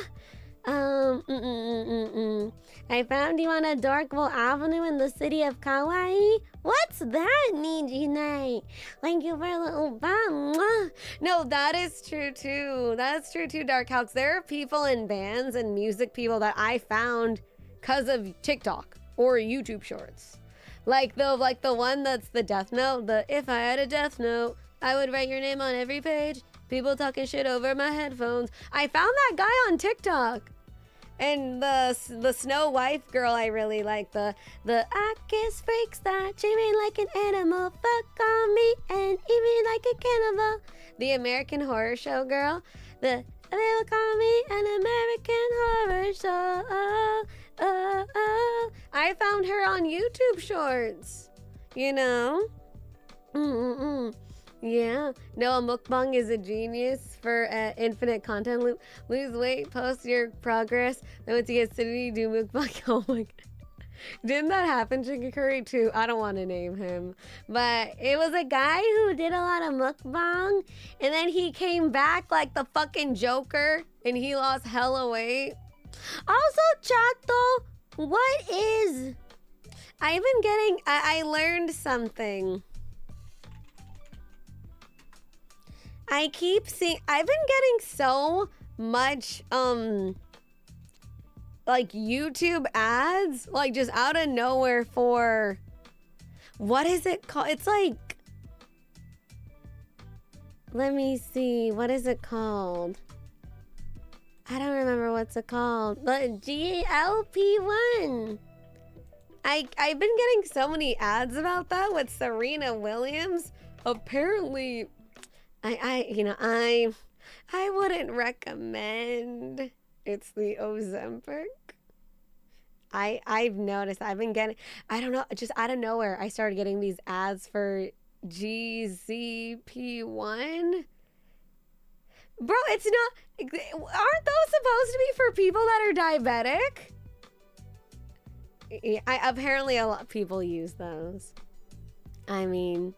I found you on Adorkville Avenue in the city of Kauai. What's that, Niji Night? Thank you for the upa. No, that is true too. That's true too, Dark Hawks. There are people in bands and music people that I found because of TikTok or YouTube shorts. Like the one that's the death note, if I had a death note, I would write your name on every page. People talking shit over my headphones. I found that guy on TikTok. And the Snow Wife girl, I really like the I kiss freaks that treat me like an animal, fuck on me and eat me like a cannibal. The American Horror Show girl, they will call me an American Horror Show. I found her on YouTube shorts, you know? Yeah. No, a mukbang is a genius for infinite content loop. Lose weight, post your progress, then once you get city, do mukbang. Oh my God. Didn't that happen to Curry too? I don't want to name him, but it was a guy who did a lot of mukbang, and then he came back like the fucking Joker, and he lost hella weight. Also, Chato, what is... I learned something. I've been getting so much, like YouTube ads, like just out of nowhere for, what is it called? It's like, Let me see. What is it called? I don't remember what's it called. But GLP-1. I've been getting so many ads about that with Serena Williams. Apparently, I wouldn't recommend. It's the Ozempic. I've noticed I've been getting, I don't know, just out of nowhere I started getting these ads for GZP-1. Bro, it's not, aren't those supposed to be for people that are diabetic? Apparently a lot of people use those. I mean,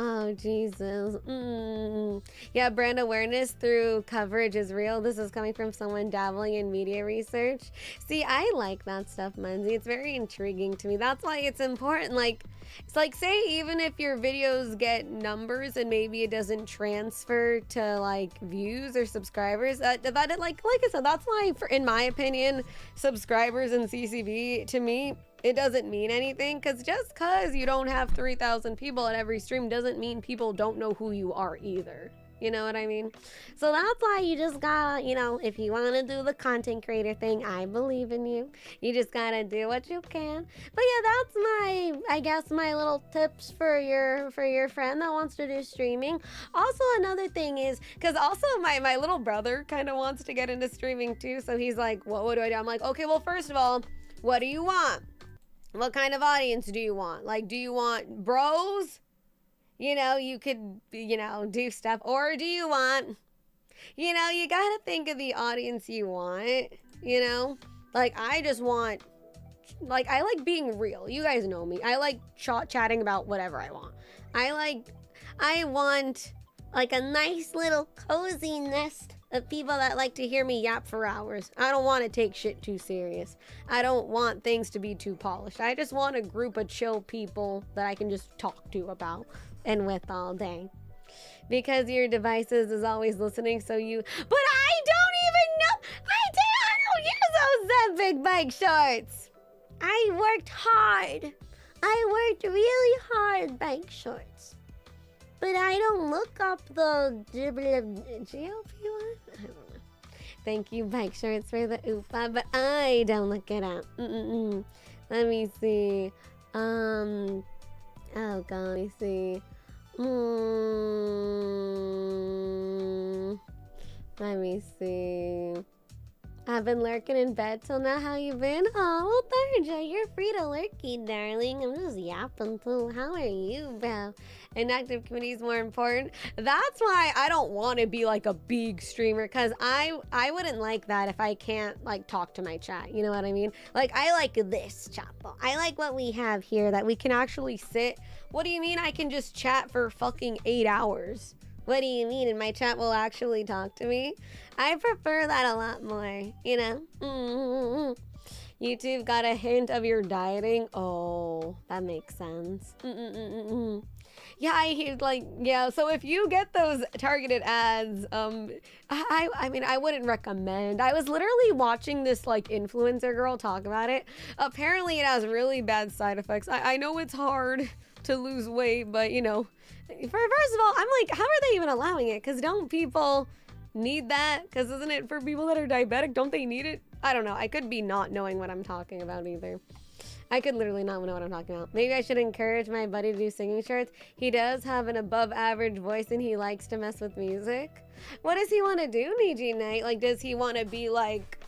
oh, Jesus. Yeah, brand awareness through coverage is real. This is coming from someone dabbling in media research. See, I like that stuff, Munzie. It's very intriguing to me. That's why it's important. Like, it's like, say, even if your videos get numbers and maybe it doesn't transfer to, like, views or subscribers, like I said, that's why, in my opinion, subscribers and CCV, to me, it doesn't mean anything, because just because you don't have 3,000 people at every stream doesn't mean people don't know who you are either. You know what I mean? So that's why you just gotta, you know, if you want to do the content creator thing, I believe in you. You just gotta do what you can. But yeah, that's I guess my little tips for your friend that wants to do streaming. Also, another thing is, because also my little brother kind of wants to get into streaming too. So he's like, what do I do? I'm like, okay, well, first of all, what do you want? What kind of audience do you want? Like, do you want bros? You know, you could, you know, do stuff. Or do you want, you know, you gotta think of the audience you want, you know? Like, I just want, like, I like being real. You guys know me. I like chatting about whatever I want. I want, like, a nice little cozy nest of people that like to hear me yap for hours. I don't want to take shit too serious. I don't want things to be too polished. I just want a group of chill people that I can just talk to about and with all day. Because your devices is always listening, so you... But I don't even know... I don't use those big bike shorts. I worked hard. I worked really hard, bike shorts. But I don't look up the GLP-1. I don't know. Thank you, bike shorts, for the oopa, but I don't look it up. Let me see. Oh God, let me see. Let me see. I've been lurking in bed till now. How you been? Oh, well, Tharja, you're free to lurky, darling. I'm just yapping too. How are you, bro? An active community is more important. That's why I don't want to be like a big streamer, because I wouldn't like that if I can't like talk to my chat. You know what I mean? Like, I like this chat. I like what we have here, that we can actually sit. What do you mean I can just chat for fucking 8 hours? What do you mean? And my chat will actually talk to me? I prefer that a lot more, you know? YouTube got a hint of your dieting. Oh, that makes sense. Yeah, I hear, like, yeah, so if you get those targeted ads, I mean, I wouldn't recommend. I was literally watching this, like, influencer girl talk about it. Apparently, it has really bad side effects. I know it's hard to lose weight, but, you know, first of all, I'm like, how are they even allowing it? Because don't people need that? Because isn't it for people that are diabetic? Don't they need it? I don't know. I could be not knowing what I'm talking about either. I could literally not know what I'm talking about. Maybe I should encourage my buddy to do singing shorts. He does have an above average voice and he likes to mess with music. What does he want to do, Niji Knight? Like, does he want to be like...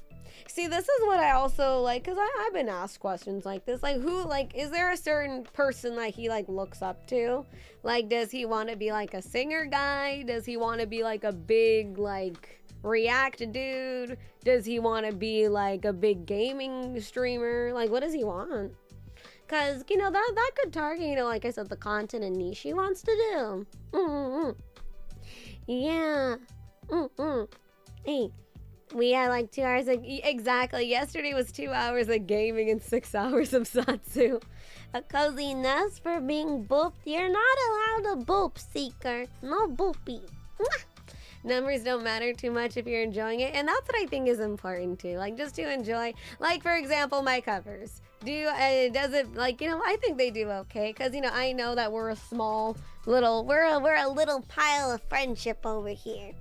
See, this is what I also like, because I've been asked questions like this. Like, who, like, is there a certain person that he, like, looks up to? Like, does he want to be, like, a singer guy? Does he want to be, like, a big, like, react dude? Does he want to be, like, a big gaming streamer? Like, what does he want? Because, you know, that could target, you know, like I said, the content and niche he wants to do. Yeah. Hey. We had like 2 hours of, exactly. Yesterday was 2 hours of gaming and 6 hours of Satsu. A cozy nest for being booped. You're not allowed to boop, seeker. No boopy. Numbers don't matter too much if you're enjoying it. And that's what I think is important too. Like, just to enjoy. Like, for example, my covers. does it, like, you know, I think they do okay, because, you know, I know that we're a small little, we're a little pile of friendship over here.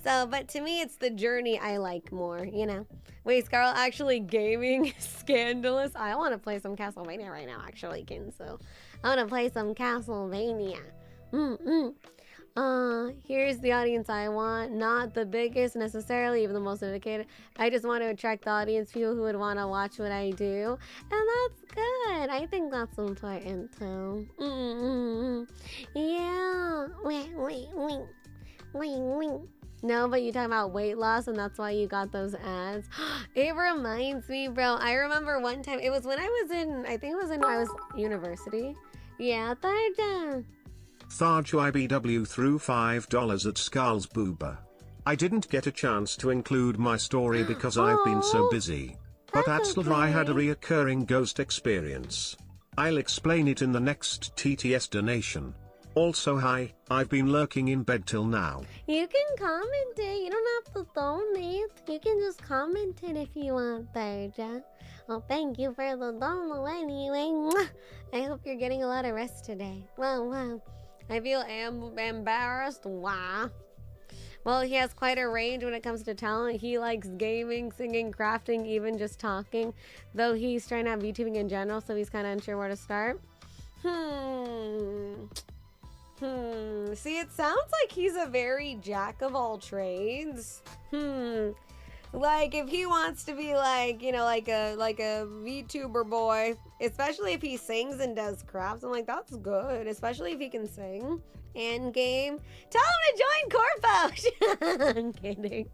So, but to me, it's the journey I like more, you know. Wait, Scarle, actually gaming scandalous? I want to play some Castlevania right now, actually, so I want to play some Castlevania. Here's the audience I want. Not the biggest necessarily, even the most dedicated. I just want to attract the audience, people who would want to watch what I do. And that's good. I think that's important too. Yeah. Wait. No, but you talking about weight loss and that's why you got those ads. It reminds me, bro. I remember one time, it was when I was in, I think it was when I was university. Yeah, third. Tharju IBW threw $5 at Scarle's booba. I didn't get a chance to include my story because I've been so busy. But at Slava I had a reoccurring ghost experience. I'll explain it in the next TTS donation. Also hi, I've been lurking in bed till now. You can comment it, you don't have to donate. You can just comment it if you want, Tharja. Well, thank you for the dono anyway. I hope you're getting a lot of rest today. Wow. I feel embarrassed. Wow. Well, he has quite a range when it comes to talent. He likes gaming, singing, crafting, even just talking. Though he's trying out VTubing in general, so he's kind of unsure where to start. See, it sounds like he's a very jack of all trades. Like, if he wants to be like, you know, like a VTuber boy, especially if he sings and does crafts, I'm like, that's good, especially if he can sing. And game, tell him to join Corpo. I'm kidding.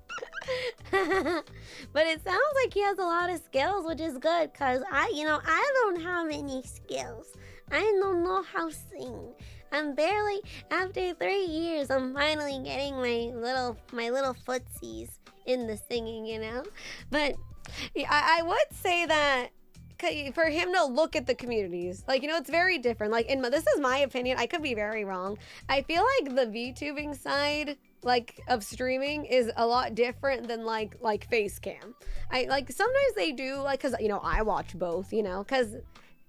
But it sounds like he has a lot of skills, which is good, because I don't have any skills. I don't know how to sing. I'm barely, after 3 years, I'm finally getting my little footsies in the singing, you know. But I would say that for him to look at the communities, like, you know, it's very different. Like, this is my opinion, I could be very wrong. I feel like the VTubing side, like, of streaming is a lot different than like face cam. I like, sometimes they do, like, because, you know, I watch both, you know, because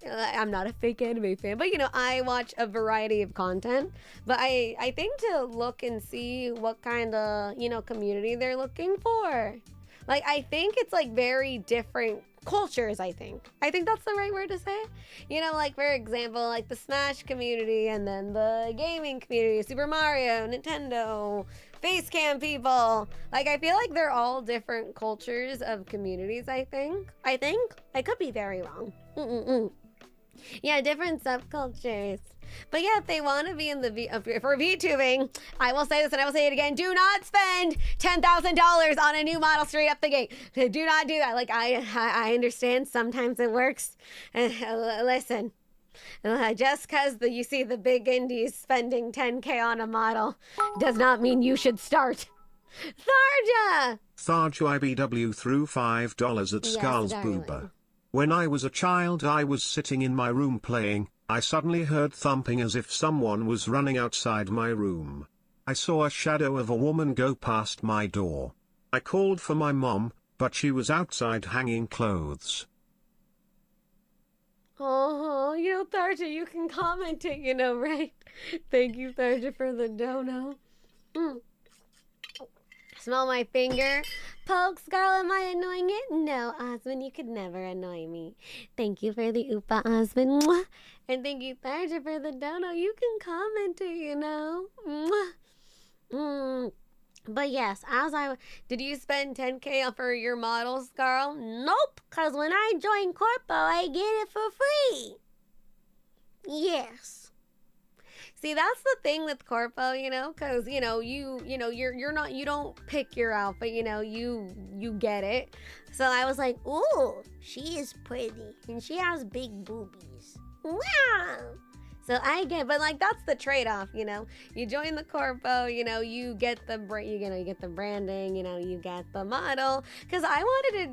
I'm not a fake anime fan, but, you know, I watch a variety of content. But I think to look and see what kind of, you know, community they're looking for. Like, I think it's, like, very different cultures, I think that's the right word to say. You know, like, for example, like the Smash community and then the gaming community, Super Mario, Nintendo, Facecam people. Like, I feel like they're all different cultures of communities, I think. I could be very wrong. Yeah, different subcultures. But yeah, if they want to be in the for VTubing, I will say this and I will say it again. Do not spend $10,000 on a new model straight up the gate. Do not do that. Like, I understand sometimes it works. Listen, just because you see the big indies spending 10K on a model does not mean you should start. Tharja IBW threw $5 at Scarle's booba. When I was a child, I was sitting in my room playing. I suddenly heard thumping as if someone was running outside my room. I saw a shadow of a woman go past my door. I called for my mom, but she was outside hanging clothes. Oh, you know, Tharja, you can comment it, you know, right? Thank you, Tharja, for the dono. Smell my finger. Poke, Scarle, am I annoying it? No, Osmond, you could never annoy me. Thank you for the Oopa, Osmond. Mwah. And thank you, Tharja, for the dono. You can comment it, you know. Mwah. But yes, did you spend 10K for your model, Scarle? Nope, because when I join Corpo, I get it for free. Yes. See, that's the thing with Corpo, you know, because, you know, you don't pick your outfit, you know, you get it. So I was like, ooh, she is pretty and she has big boobies. Wow. So I get, but like, that's the trade-off, you know. You join the Corpo, you know, you get the you get the branding, you know, you get the model. Because I wanted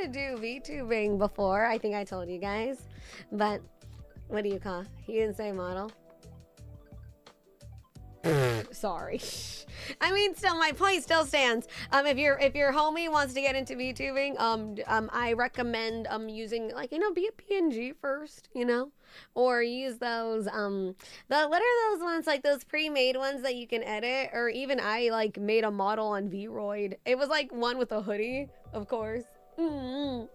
to do VTubing before. I think I told you guys, but what do you call? He didn't say model. Sorry. I mean, still, my point still stands. If your homie wants to get into VTubing, I recommend using, like, be a PNG first, or use those what are those ones, like those pre-made ones that you can edit, or even I like made a model on Vroid. It was like one with a hoodie, of course. Did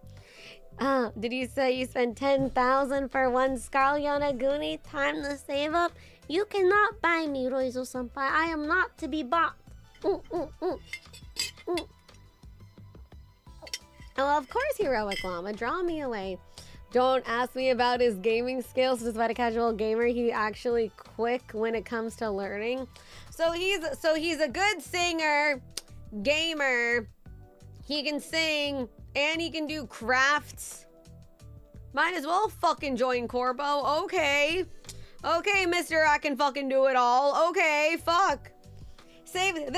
you say you spent 10,000 for one Scarle Yonaguni? Time to save up. You cannot buy me, Roizo-senpai. I am not to be bought. Oh, of course, Heroic Llama. Draw me away. Don't ask me about his gaming skills. Despite a casual gamer, he actually quick when it comes to learning. So he's a good singer, gamer. He can sing and he can do crafts. Might as well fucking join Corpo. Okay. Okay, mister, I can fucking do it all. Okay, fuck. Save some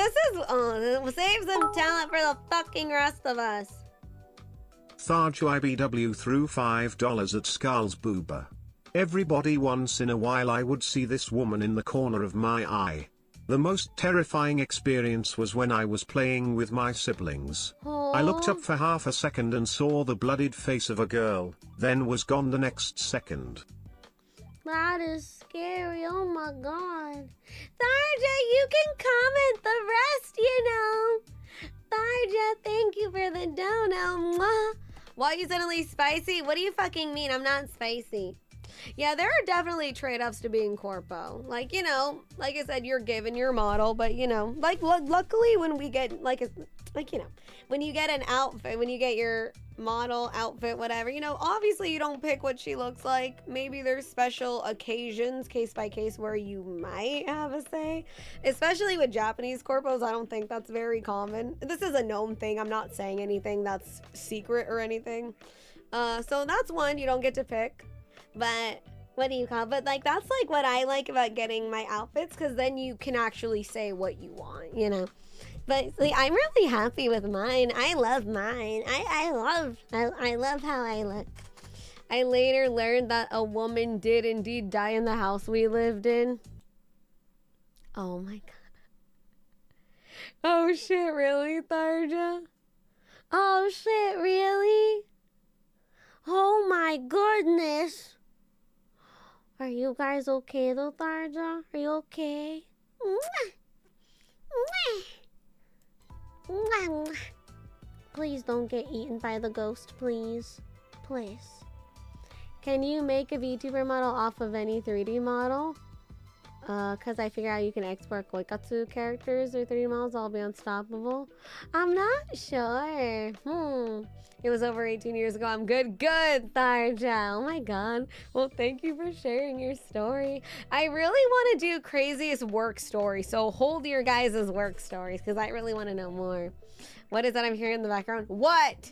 talent for the fucking rest of us. Tharju IBW threw $5 at Scarle's booba. Everybody once in a while I would see this woman in the corner of my eye. The most terrifying experience was when I was playing with my siblings. Aww. I looked up for half a second and saw the bloodied face of a girl, then was gone the next second. That is scary. Oh my god. Tharja, you can comment the rest, Tharja, thank you for the dono. Mwah. Why are you suddenly spicy? What do you fucking mean? I'm not spicy. Yeah, there are definitely trade-offs to being corpo. Like, like I said, you're given your model, but like luckily when we get when you get an outfit, when you get your model outfit, whatever, obviously you don't pick what she looks like. Maybe there's special occasions, case by case, where you might have a say. Especially with Japanese corpos, I don't think that's very common. This is a known thing. I'm not saying anything that's secret or anything. So that's one, you don't get to pick. But what do you call it? But like that's like what I like about getting my outfits, because then you can actually say what you want, But like, I'm really happy with mine. I love mine. I love how I look. I later learned that a woman did indeed die in the house we lived in. Oh my god. Oh shit, really, Tharja? Oh shit, really? Oh my goodness. Are you guys okay though, Tharja? Are you okay? Please don't get eaten by the ghost, please. Please. Can you make a VTuber model off of any 3D model? Cause I figure out you can export Goikatsu characters or 3D models, all be unstoppable. I'm not sure. It was over 18 years ago. I'm good, Tharja. Oh my god. Well, thank you for sharing your story. I really want to do craziest work stories, so hold your guys' work stories, because I really want to know more. What is that I'm hearing in the background? What?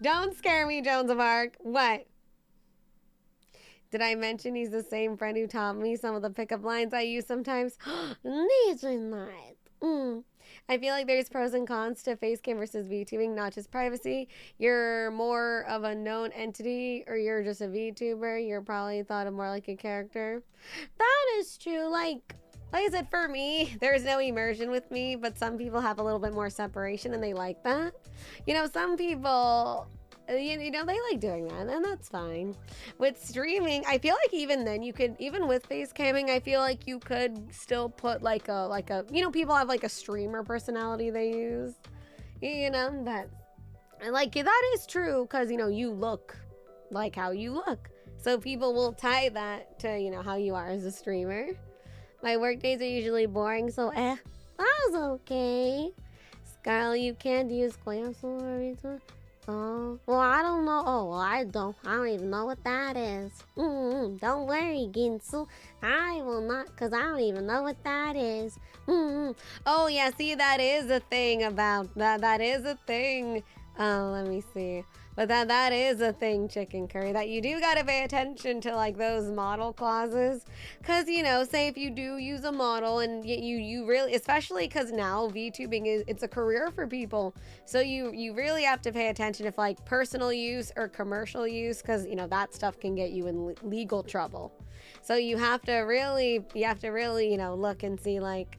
Don't scare me, Jones of Arc. What? Did I mention he's the same friend who taught me some of the pickup lines I use sometimes? I feel like there's pros and cons to facecam versus VTubing, not just privacy. You're more of a known entity, or you're just a VTuber. You're probably thought of more like a character. That is true. Like I said, for me, there's no immersion with me, but some people have a little bit more separation and they like that. Some people, they like doing that, and that's fine. With streaming, I feel like even then you could, even with face camming, I feel like you could still put like a people have like a streamer personality they use, but like that is true, because you look like how you look, so people will tie that to how you are as a streamer. My work days are usually boring, so that was okay. Scarle, you can't use Koyasu. Oh, well, I don't know. Oh, well, I don't even know what that is. Don't worry, Ginsu. I will not, because I don't even know what that is. Oh, yeah, see, that is a thing about that. That is a thing Let me see. But that is a thing, chicken curry, that you do gotta pay attention to, like, those model clauses. Cause, you know, say if you do use a model and you really, especially cause now VTubing it's a career for people. So you really have to pay attention if like personal use or commercial use, cause you know, that stuff can get you in legal trouble. So you have to really, you know, look and see like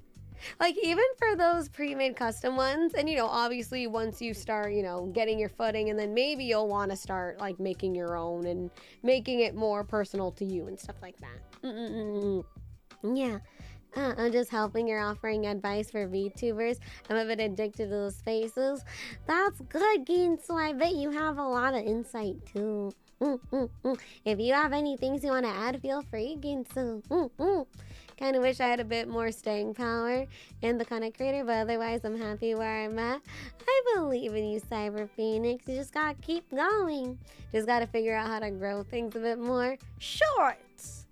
even for those pre-made custom ones, and you know, obviously once you start, you know, getting your footing, and then maybe you'll want to start like making your own and making it more personal to you and stuff like that. Yeah. I'm just helping. You're offering advice for VTubers. I'm a bit addicted to those faces. That's good, Ginsu. I bet you have a lot of insight too. If you have any things you want to add, feel free, Ginsu. Kind of wish I had a bit more staying power in the content creator, but otherwise I'm happy where I'm at. I believe in you, Cyber Phoenix. You just gotta keep going. Just gotta figure out how to grow things a bit more. Shorts!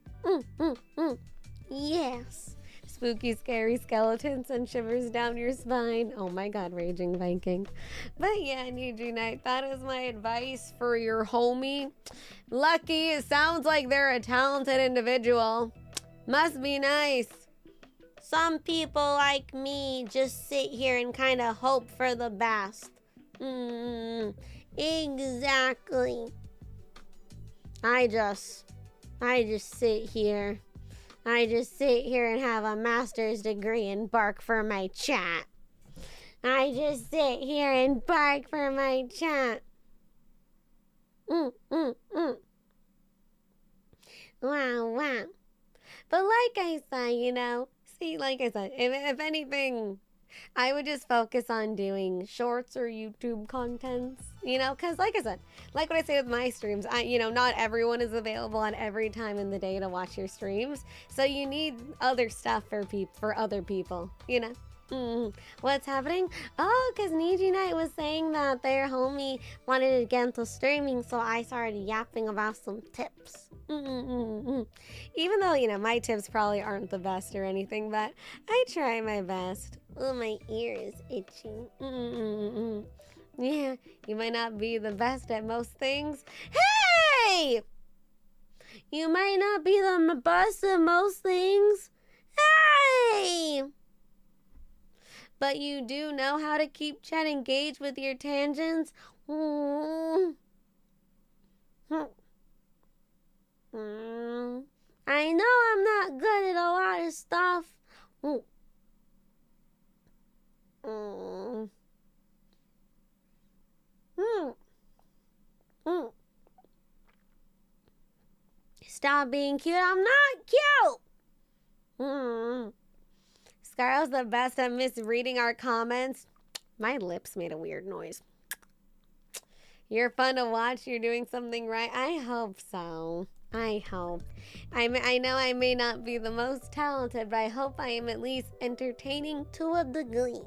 Yes. Spooky, scary skeletons and shivers down your spine. Oh my god, Raging Viking. But yeah, Niji Knight, that is my advice for your homie. Lucky, it sounds like they're a talented individual. Must be nice. Some people like me just sit here and kind of hope for the best. Exactly. I just sit here. I just sit here and have a master's degree and bark for my chat. I just sit here and bark for my chat. Wow. But like I said, you know, like I said, if anything, I would just focus on doing shorts or YouTube contents, you know, because like I said, like what I say with my streams, you know, not everyone is available at every time in the day to watch your streams. So you need other stuff for other people, you know. What's happening? Oh, because Niji Knight was saying that their homie wanted to get into streaming, so I started yapping about some tips. Even though, you know, my tips probably aren't the best or anything, but I try my best. Oh, my ear is itching. Yeah, you might not be the best at most things. Hey! You might not be the best at most things. Hey! But you do know how to keep chat engaged with your tangents. I know I'm not good at a lot of stuff. Stop being cute. I'm not cute. Scarle's the best at misreading our comments. My lips made a weird noise. You're fun to watch. You're doing something right. I hope so. I hope. I know I may not be the most talented, but I hope I am at least entertaining to a degree.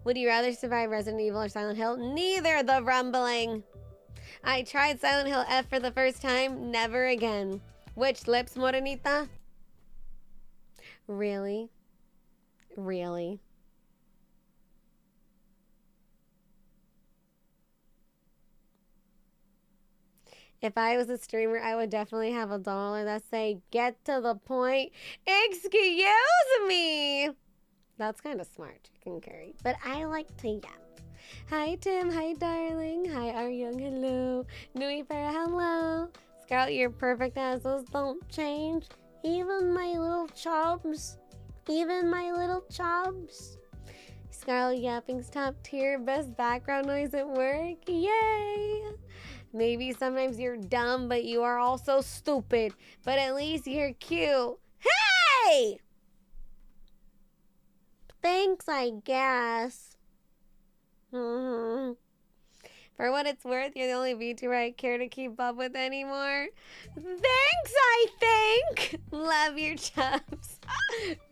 Would you rather survive Resident Evil or Silent Hill? Neither, the rumbling. I tried Silent Hill F for the first time. Never again. Which lips, Morenita? Really? Really? If I was a streamer, I would definitely have a dollar that say, get to the point. Excuse me. That's kind of smart, chicken curry. But I like to yap. Hi, Tim. Hi, darling. Hi, our young. Hello. Nui Farah. Hello. Scarle, your perfect assholes don't change. Even my little chubs. Even my little chubs. Scarle yapping's top tier. Best background noise at work. Yay. Maybe sometimes you're dumb, but you are also stupid. But at least you're cute. Hey! Thanks, I guess. For what it's worth, you're the only VTuber I care to keep up with anymore. Thanks, I think. Love your chubs.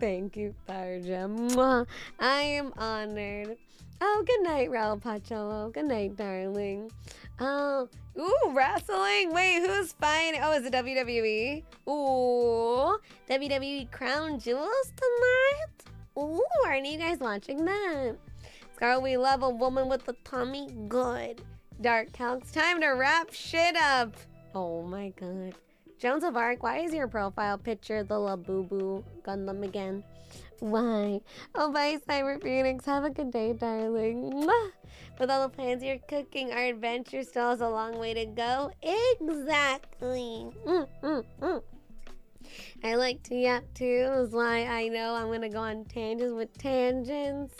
Thank you, Farja. I am honored. Oh, good night, Raul Pacholo. Good night, darling. Oh, ooh, wrestling. Wait, who's fighting? Oh, is it WWE? Ooh, WWE Crown Jewels tonight? Ooh, aren't you guys watching that? Scarle, we love a woman with a tummy. Good. Dark Calcs, time to wrap shit up. Oh my god. Jones of Arc, why is your profile picture the Labubu Gundam again? Why? Oh, bye, Cyber Phoenix. Have a good day, darling. Mwah. With all the plans you're cooking, our adventure still has a long way to go. Exactly. I like to yap too, is why I know I'm gonna go on tangents with tangents.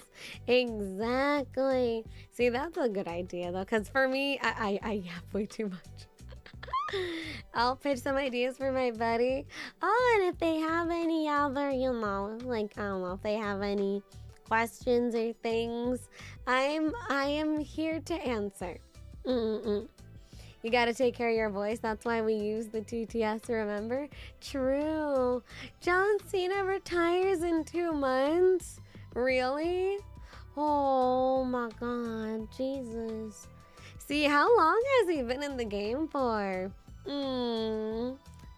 Exactly. See, that's a good idea though, because for me, I yap way too much. I'll pitch some ideas for my buddy. Oh, and if they have any other, you know, like, I don't know, if they have any questions or things, I am here to answer. You gotta take care of your voice. That's why we use the TTS, remember? True. John Cena retires in 2 months? Really? Oh my god, Jesus. See, how long has he been in the game for? Oh,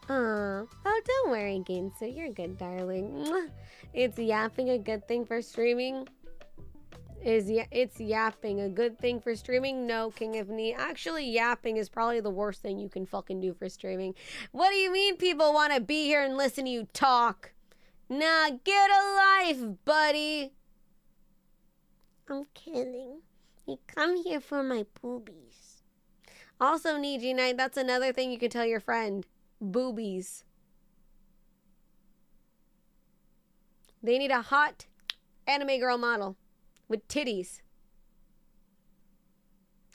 don't worry, Ginsu. You're good, darling. It's yapping a good thing for streaming? It's yapping a good thing for streaming? No, King of Knee. Actually, yapping is probably the worst thing you can fucking do for streaming. What do you mean people want to be here and listen to you talk? Nah, get a life, buddy. I'm kidding. You come here for my boobies. Also, Niji Knight, that's another thing you can tell your friend. Boobies. They need a hot anime girl model with titties.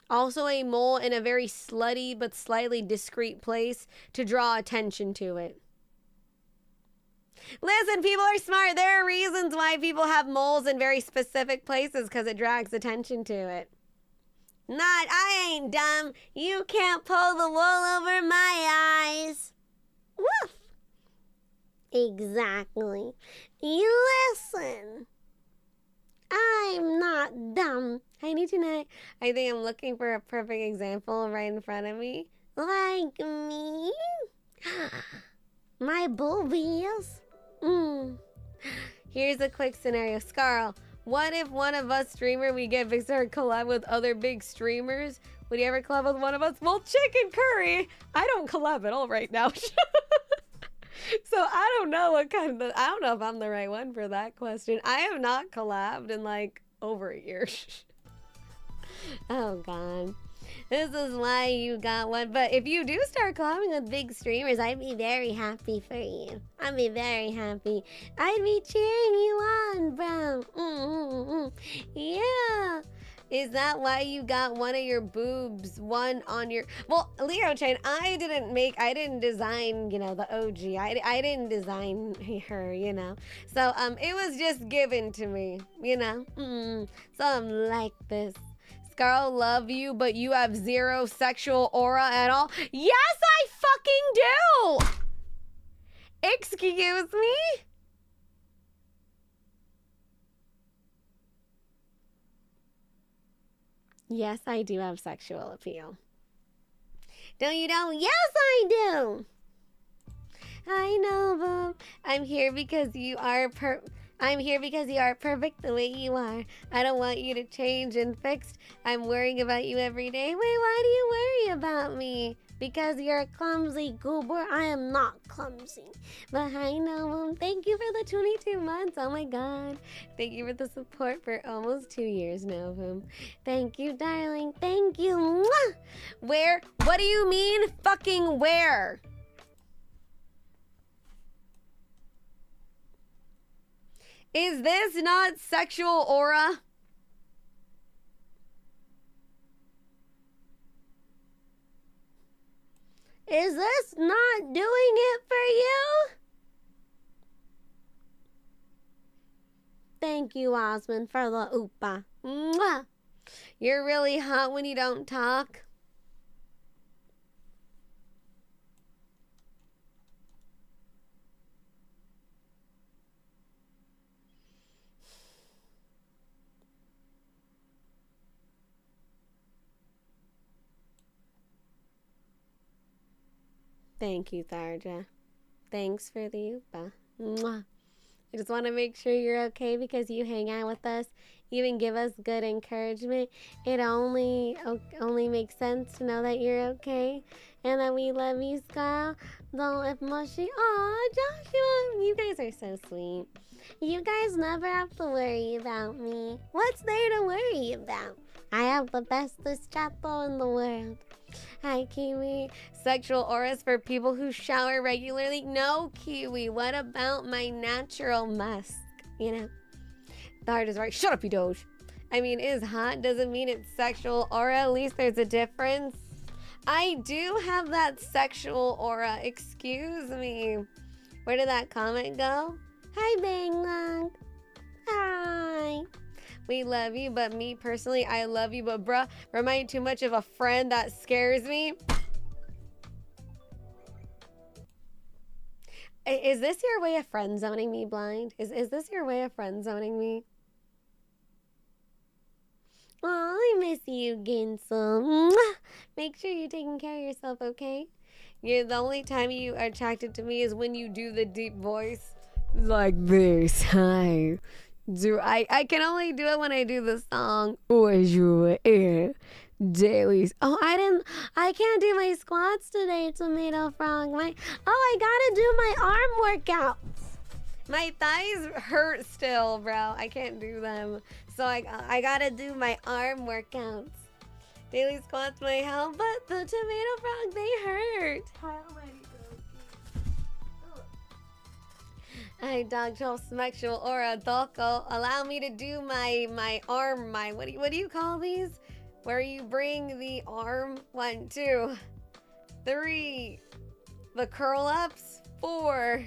Also a mole in a very slutty but slightly discreet place to draw attention to it. Listen, people are smart. There are reasons why people have moles in very specific places because it drags attention to it. I ain't dumb. You can't pull the wool over my eyes. Woof. Exactly. You listen. I'm not dumb. I need to know. I think I'm looking for a perfect example right in front of me. Like me? My boobies? Here's a quick scenario. Scarle, what if one of us streamer, we get big start collab with other big streamers? Would you ever collab with one of us? Well, chicken curry. I don't collab at all right now. So I don't know what kind of, I don't know if I'm the right one for that question. I have not collabed in like over a year. Oh God. This is why you got one. But if you do start collabing with big streamers, I'd be very happy for you. I'd be very happy. I'd be cheering you on, bro. Yeah. Is that why you got one of your boobs, one on your... Well, Leo Chen, I didn't design, you know, the OG. I didn't design her, you know. So, it was just given to me, you know. So I'm like this. Scarle, love you, but you have zero sexual aura at all. Yes, I fucking do! Excuse me? Yes, I do have sexual appeal. Don't you know? Yes, I do! I know, Bob. I'm here because you are perfect the way you are. I don't want you to change and fix. I'm worrying about you every day. Wait, why do you worry about me? Because you're a clumsy goober. I am not clumsy. But hi, Novum. Thank you for the 22 months. Oh my God. Thank you for the support for almost 2 years, Novum. Thank you, darling. Thank you. Mwah! Where? What do you mean fucking where? Is this not sexual aura? Is this not doing it for you? Thank you, Osmond, for the oopa. Mwah! You're really hot when you don't talk. Thank you, Tharja. Thanks for the Upa. Mwah. I just want to make sure you're okay because you hang out with us, even give us good encouragement. It only makes sense to know that you're okay and that we love you, Scarle. Don't emoji. Aw, Joshua, you guys are so sweet. You guys never have to worry about me. What's there to worry about? I have the bestest chato in the world. Hi, Kiwi. Sexual auras for people who shower regularly? No, Kiwi. What about my natural musk? You know? The heart is right. Shut up, you doge. I mean, is hot doesn't mean it's sexual aura. At least there's a difference. I do have that sexual aura. Excuse me. Where did that comment go? Hi, Bang Long. Hi. We love you, but me personally, I love you, but bruh, remind too much of a friend that scares me. Is this your way of friend zoning me, Blind? Is this your way of friend zoning me? Oh, I miss you, Ginsel. Make sure you're taking care of yourself, okay? Yeah, the only time you are attracted to me is when you do the deep voice. Like this. Hi. I can only do it when I do the song Bonjour Dailies. Oh, I can't do my squats today, Tomato Frog. I gotta do my arm workouts. My thighs hurt still, bro. I can't do them. So I gotta do my arm workouts. Daily squats might help, but the Tomato Frog, they hurt. I dog troll sexual aura doko. Allow me to do my arm, what do you call these? Where you bring the arm. 1, 2, 3. The curl ups. 4.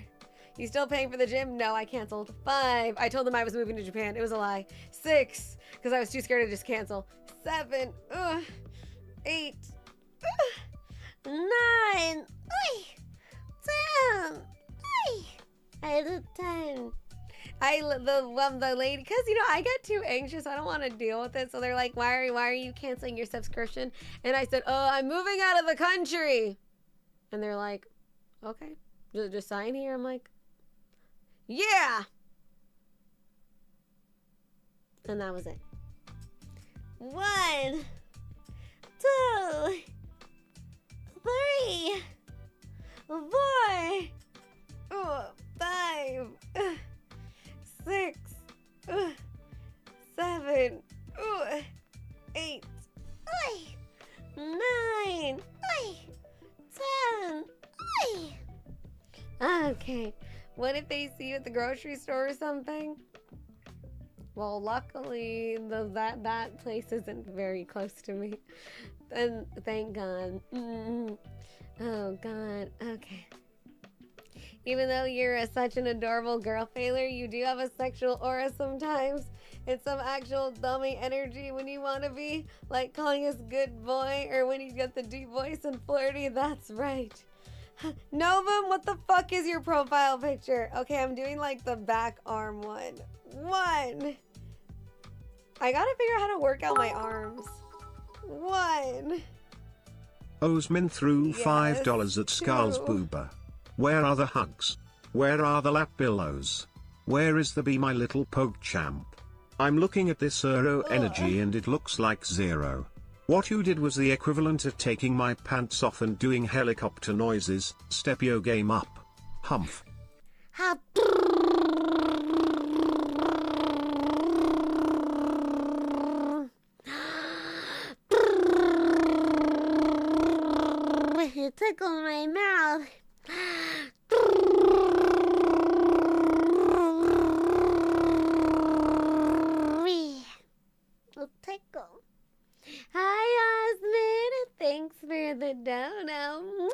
You still paying for the gym? No, I canceled. 5. I told them I was moving to Japan. It was a lie. 6. Because I was too scared to just cancel. 7. 8. 9. 10. I did 10. The lady, because I get too anxious. I don't want to deal with it. So they're like, why are you canceling your subscription? And I said, oh, I'm moving out of the country. And they're like, okay, just sign here. I'm like, yeah. And that was it. 1, 2, 3, 4. 5, 6, 7, 8, 9, 10. Okay. What if they see you at the grocery store or something? Well, luckily, that place isn't very close to me. And thank God. Oh, God. Okay. Even though you're such an adorable girl failure, you do have a sexual aura sometimes. It's some actual dummy energy when you want to be, like calling us good boy, or when you get the deep voice and flirty. That's right. Novum, what the fuck is your profile picture? Okay, I'm doing like the back arm one. I gotta figure out how to work out my arms. 1. Osmin threw Yes, $5 at Scarle's 2. booba. Where are the hugs? Where are the lap pillows? Where is the be my little poke champ? I'm looking at this Euro energy and it looks like 0. What you did was the equivalent of taking my pants off and doing helicopter noises. Step your game up. Humph. It tickled my mouth. A tickle. Hi, Osmond. Thanks for the dono.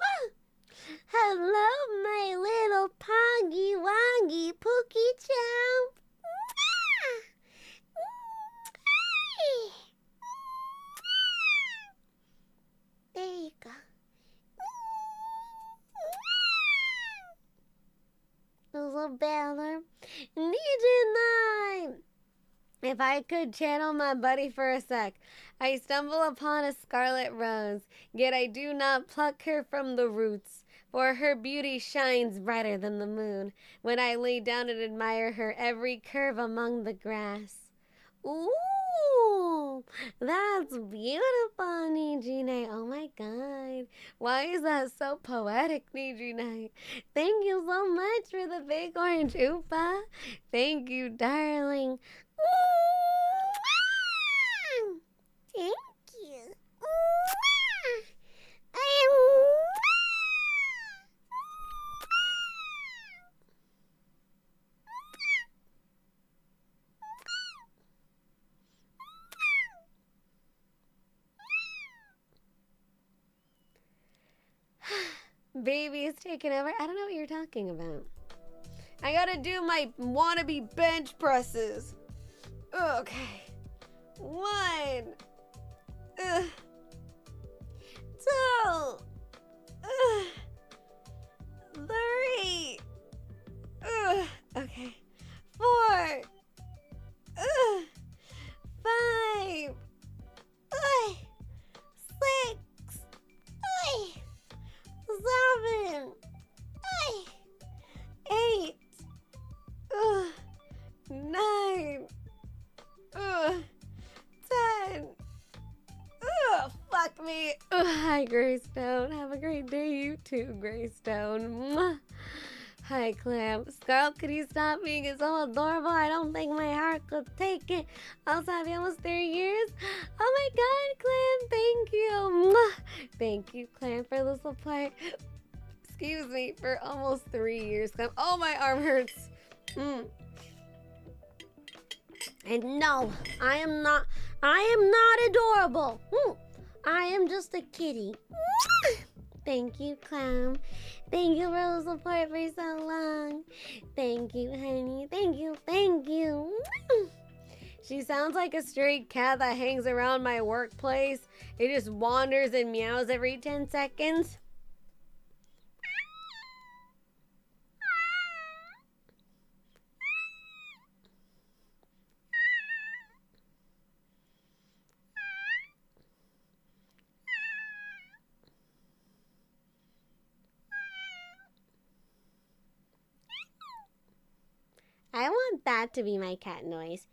Hello, my little poggy woggy pookie champ. There you go. Isabella. NIJISANJI. If I could channel my buddy for a sec, I stumble upon a scarlet rose, yet I do not pluck her from the roots. for her beauty shines brighter than the moon when I lay down and admire her every curve among the grass. Ooh, that's beautiful, Nijine. Oh my god. Why is that so poetic, Nijine? Thank you so much for the big orange oopa. Thank you, darling. Thank you. Baby is taking over. I don't know what you're talking about. I gotta do my wannabe bench presses. Okay. 1, 2, 3. Okay. 4, 5, 6, 7, 8, 9, 10. Fuck me. Hi, Greystone. Have a great day, you too, Greystone. Mwah. Hi, Clam. Scarle, could you stop being so adorable? I don't think my heart could take it. Also, have you almost 3 years? Oh my god, Clam, thank you. Mwah. Thank you, Clam, for the support. Excuse me, for almost 3 years, Clam. Oh, my arm hurts. And no, I am not adorable. I am just a kitty. Thank you, Clown. Thank you for the support for so long. Thank you, honey. Thank you, thank you. She sounds like a stray cat that hangs around my workplace. It just wanders and meows every 10 seconds. I want that to be my cat noise.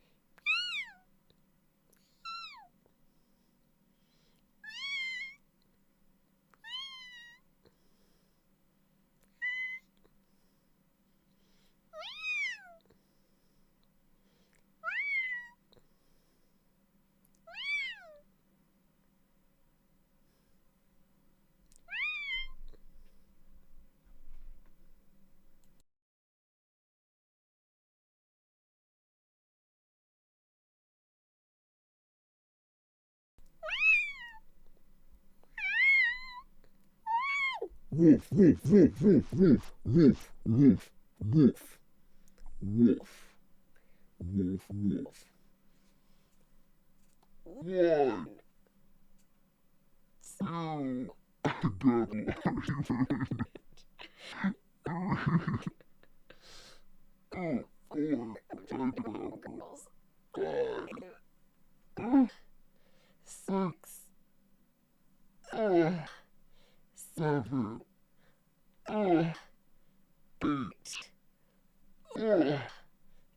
Woof, woof, woof, woof, woof, woof, woof, woof, woof, woof, woof. One. Oh, Dad, Six. 7. 8.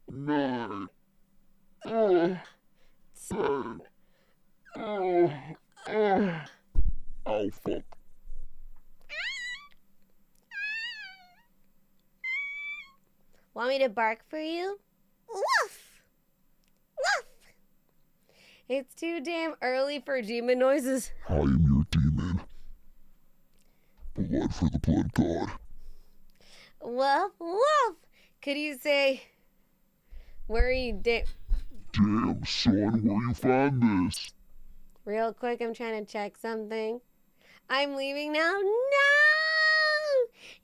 9. 10. Oh, fuck. Want me to bark for you? Woof! Woof! It's too damn early for demon noises. I am your demon. Blood for the blood god. Woof, woof! Could you say, where are you Damn, son, where you find this? Real quick, I'm trying to check something. I'm leaving now. No!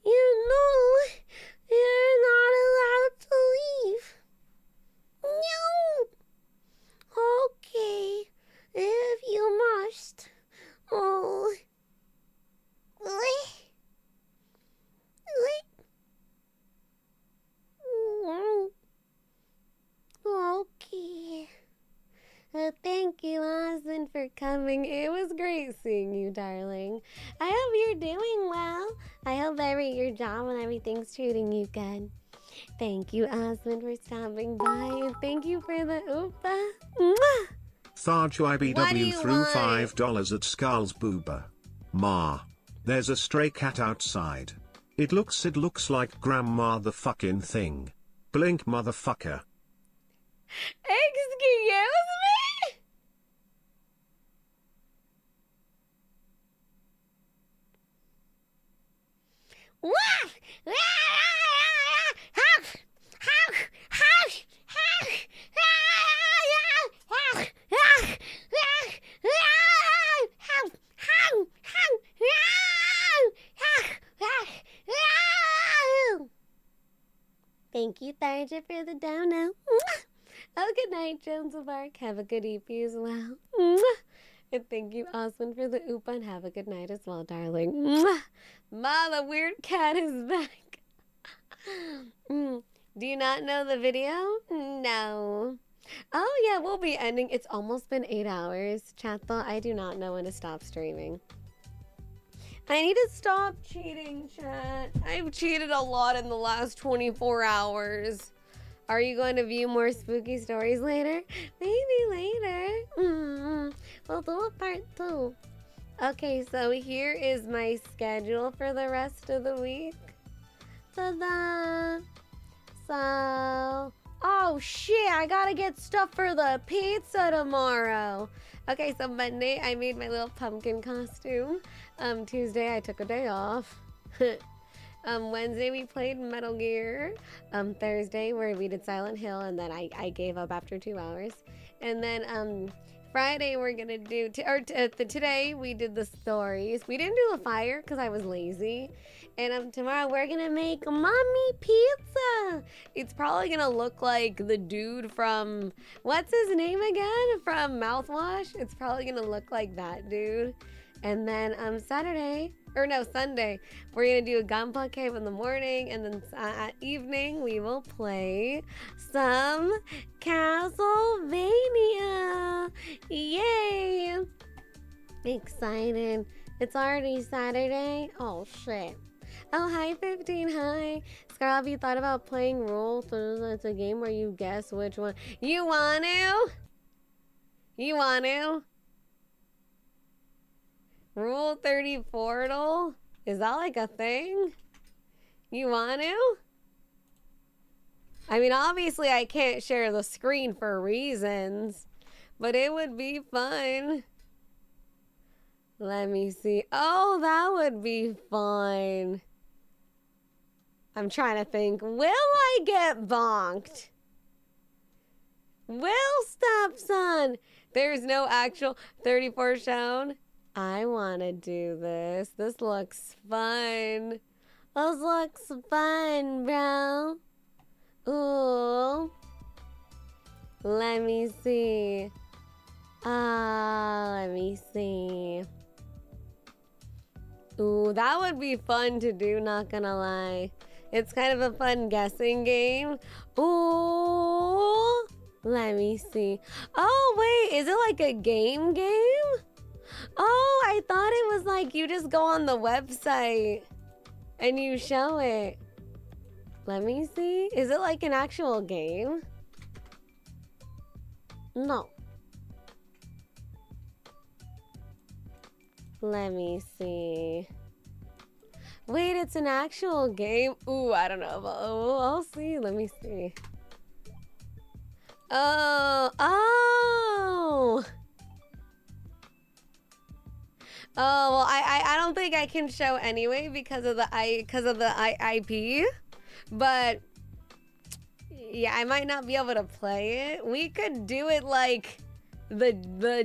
You know, you're not allowed to leave. No! Okay, if you must. Oh. Okay. Thank you, Austin, for coming. It was great great seeing you, darling. I hope you're doing well. I hope your job and everything's treating you good. Thank you, Osmond, for stopping by. And thank you for the oopa. Mwah! Tharju What do IBW you threw want? $5 at Scarle's booba. Ma. There's a stray cat outside. It looks like grandma the fucking thing. Blink motherfucker. Excuse me? What? Thank you, Tharja, for the dono. Oh, good night, Jones of Arc. Have a good EP as well. And thank you, Osmond, for the oopa, and have a good night as well, darling. Ma, the weird cat is back. Do you not know the video? No. Oh, yeah, we'll be ending. It's almost been 8 hours. Chat, though, I do not know when to stop streaming. I need to stop cheating, chat. I've cheated a lot in the last 24 hours. Are you going to view more spooky stories later? Maybe later. We'll do a part 2. Okay, so here is my schedule for the rest of the week. Ta-da! So, oh shit, I gotta get stuff for the pizza tomorrow. Okay, so Monday, I made my little pumpkin costume. Tuesday, I took a day off. Wednesday, we played Metal Gear. Thursday, where we did Silent Hill, and then I gave up after 2 hours. And then Friday, we're gonna do, today, we did the stories. We didn't do the fire because I was lazy. And tomorrow, we're gonna make mommy pizza. It's probably gonna look like the dude from, what's his name again? From Mouthwash. It's probably gonna look like that dude. And then Sunday, we're gonna do a gunpla cave in the morning, and then at evening we will play some Castlevania. Yay! Excited. It's already Saturday. Oh shit. Oh, hi 15, hi. Scarle, have you thought about playing Rule? It's a game where you guess which one. You want to? You want to? Rule 30 portal? Is that like a thing? You want to? I mean, obviously I can't share the screen for reasons, but it would be fun. Let me see. Oh, that would be fun. I'm trying to think. Will I get bonked? Will stepson? There's no actual 34 shown. I want to do this. This looks fun. This looks fun, bro. Ooh. Let me see. Let me see. Ooh, that would be fun to do, not gonna lie. It's kind of a fun guessing game. Ooh. Let me see. Oh, wait. Is it like a game? Oh, I thought it was like you just go on the website and you show it. Let me see. Is it like an actual game? No. Let me see. Wait, it's an actual game? Ooh, I don't know. I'll see. Let me see. Oh. Oh, well, I don't think I can show anyway because of the IP, but yeah, I might not be able to play it. We could do it like the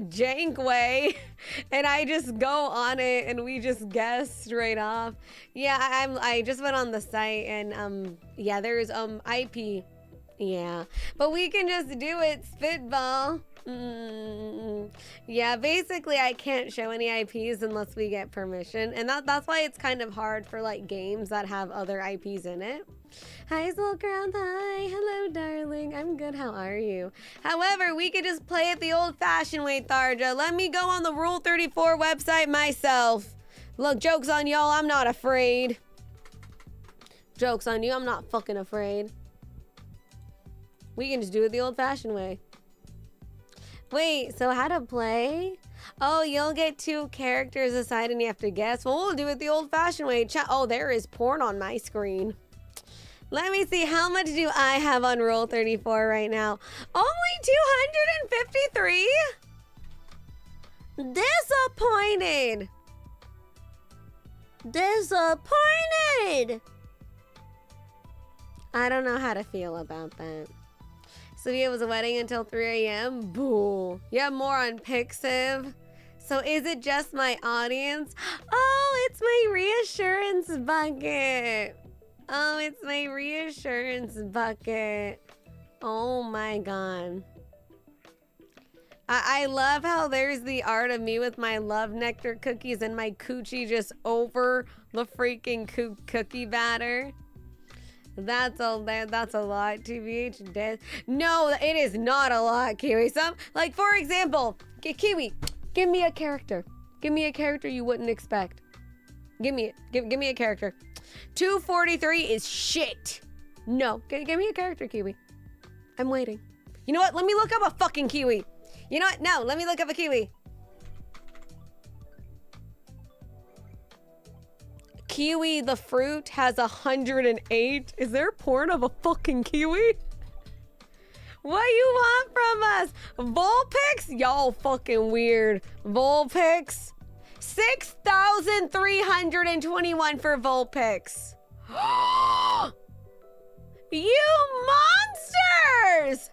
jank way, and I just go on it and we just guess straight off. Yeah, I just went on the site and yeah, there's IP. Yeah, but we can just do it spitball. Yeah, basically I can't show any IPs unless we get permission. And that's why it's kind of hard for like games that have other IPs in it. Hi, Zolground. Hi. Hello, darling. I'm good. How are you? However, we could just play it the old-fashioned way, Tharja. Let me go on the Rule 34 website myself. Look, joke's on y'all. I'm not afraid. Joke's on you. I'm not fucking afraid. We can just do it the old-fashioned way. Wait, so how to play? Oh, you'll get 2 characters aside and you have to guess. Well, we'll do it the old-fashioned way. Oh, there is porn on my screen. Let me see, how much do I have on Rule 34 right now? Only 253? Disappointed. Disappointed. I don't know how to feel about that. So it was a wedding until 3 a.m. Boo. You have more on Pixiv. So is it just my audience? Oh, it's my reassurance bucket. Oh, it's my reassurance bucket. Oh my god. I love how there's the art of me with my love nectar cookies and my coochie just over the freaking cookie batter. That's a lot, TBH dead. No, it is not a lot, Kiwi. Like, for example, Kiwi, give me a character. Give me a character you wouldn't expect. Give me a character. 243 is shit. No, give me a character, Kiwi. I'm waiting. You know what? Let me look up a fucking Kiwi. You know what? No, let me look up a Kiwi. Kiwi the fruit has 108. Is there porn of a fucking kiwi? What you want from us? Vulpix? Y'all fucking weird. Vulpix? 6,321 for Vulpix. You monsters!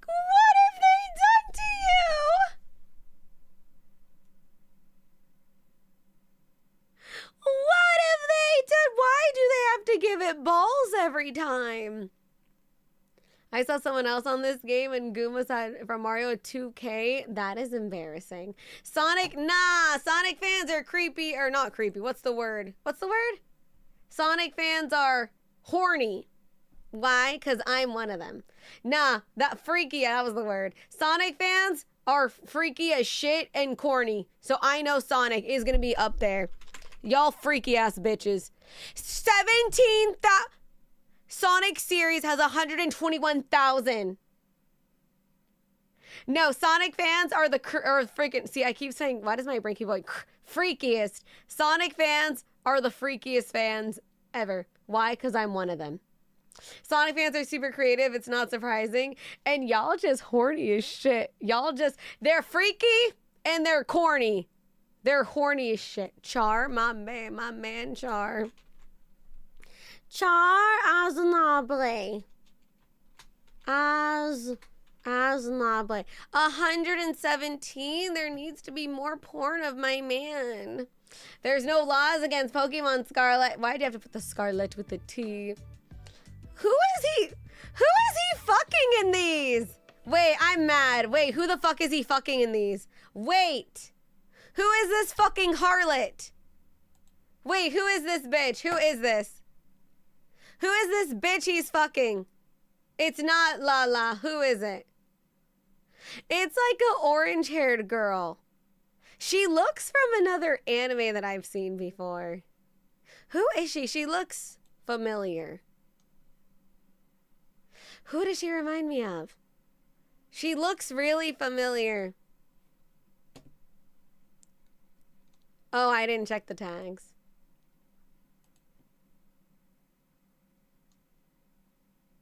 What have they done to you? What have they done? Why do they have to give it balls every time? I saw someone else on this game and Goomba said from Mario 2K. That is embarrassing. Sonic, nah. Sonic fans are creepy, or not creepy. What's the word? What's the word? Sonic fans are horny. Why? Because I'm one of them. Nah, that freaky, that was the word. Sonic fans are freaky as shit and corny. So I know Sonic is going to be up there. Y'all freaky ass bitches. 17,000. Sonic series has 121,000. No, Sonic fans are the freaking. See, I keep saying, why does my brain keep going freakiest? Sonic fans are the freakiest fans ever. Why? Because I'm one of them. Sonic fans are super creative. It's not surprising. And y'all just horny as shit. Y'all just, they're freaky and they're corny. They're horny as shit. Char, my man Char. Char Aznable. Aznable. 117. There needs to be more porn of my man. There's no laws against Pokemon Scarlet. Why do you have to put the Scarlet with the T? Who is he? Who is he fucking in these? Wait, I'm mad. Wait, who the fuck is he fucking in these? Wait. Who is this fucking harlot? Wait, who is this bitch? Who is this? Who is this bitch he's fucking? It's not Lala. Who is it? It's like an orange-haired girl. She looks from another anime that I've seen before. Who is she? She looks familiar. Who does she remind me of? She looks really familiar. Oh, I didn't check the tags.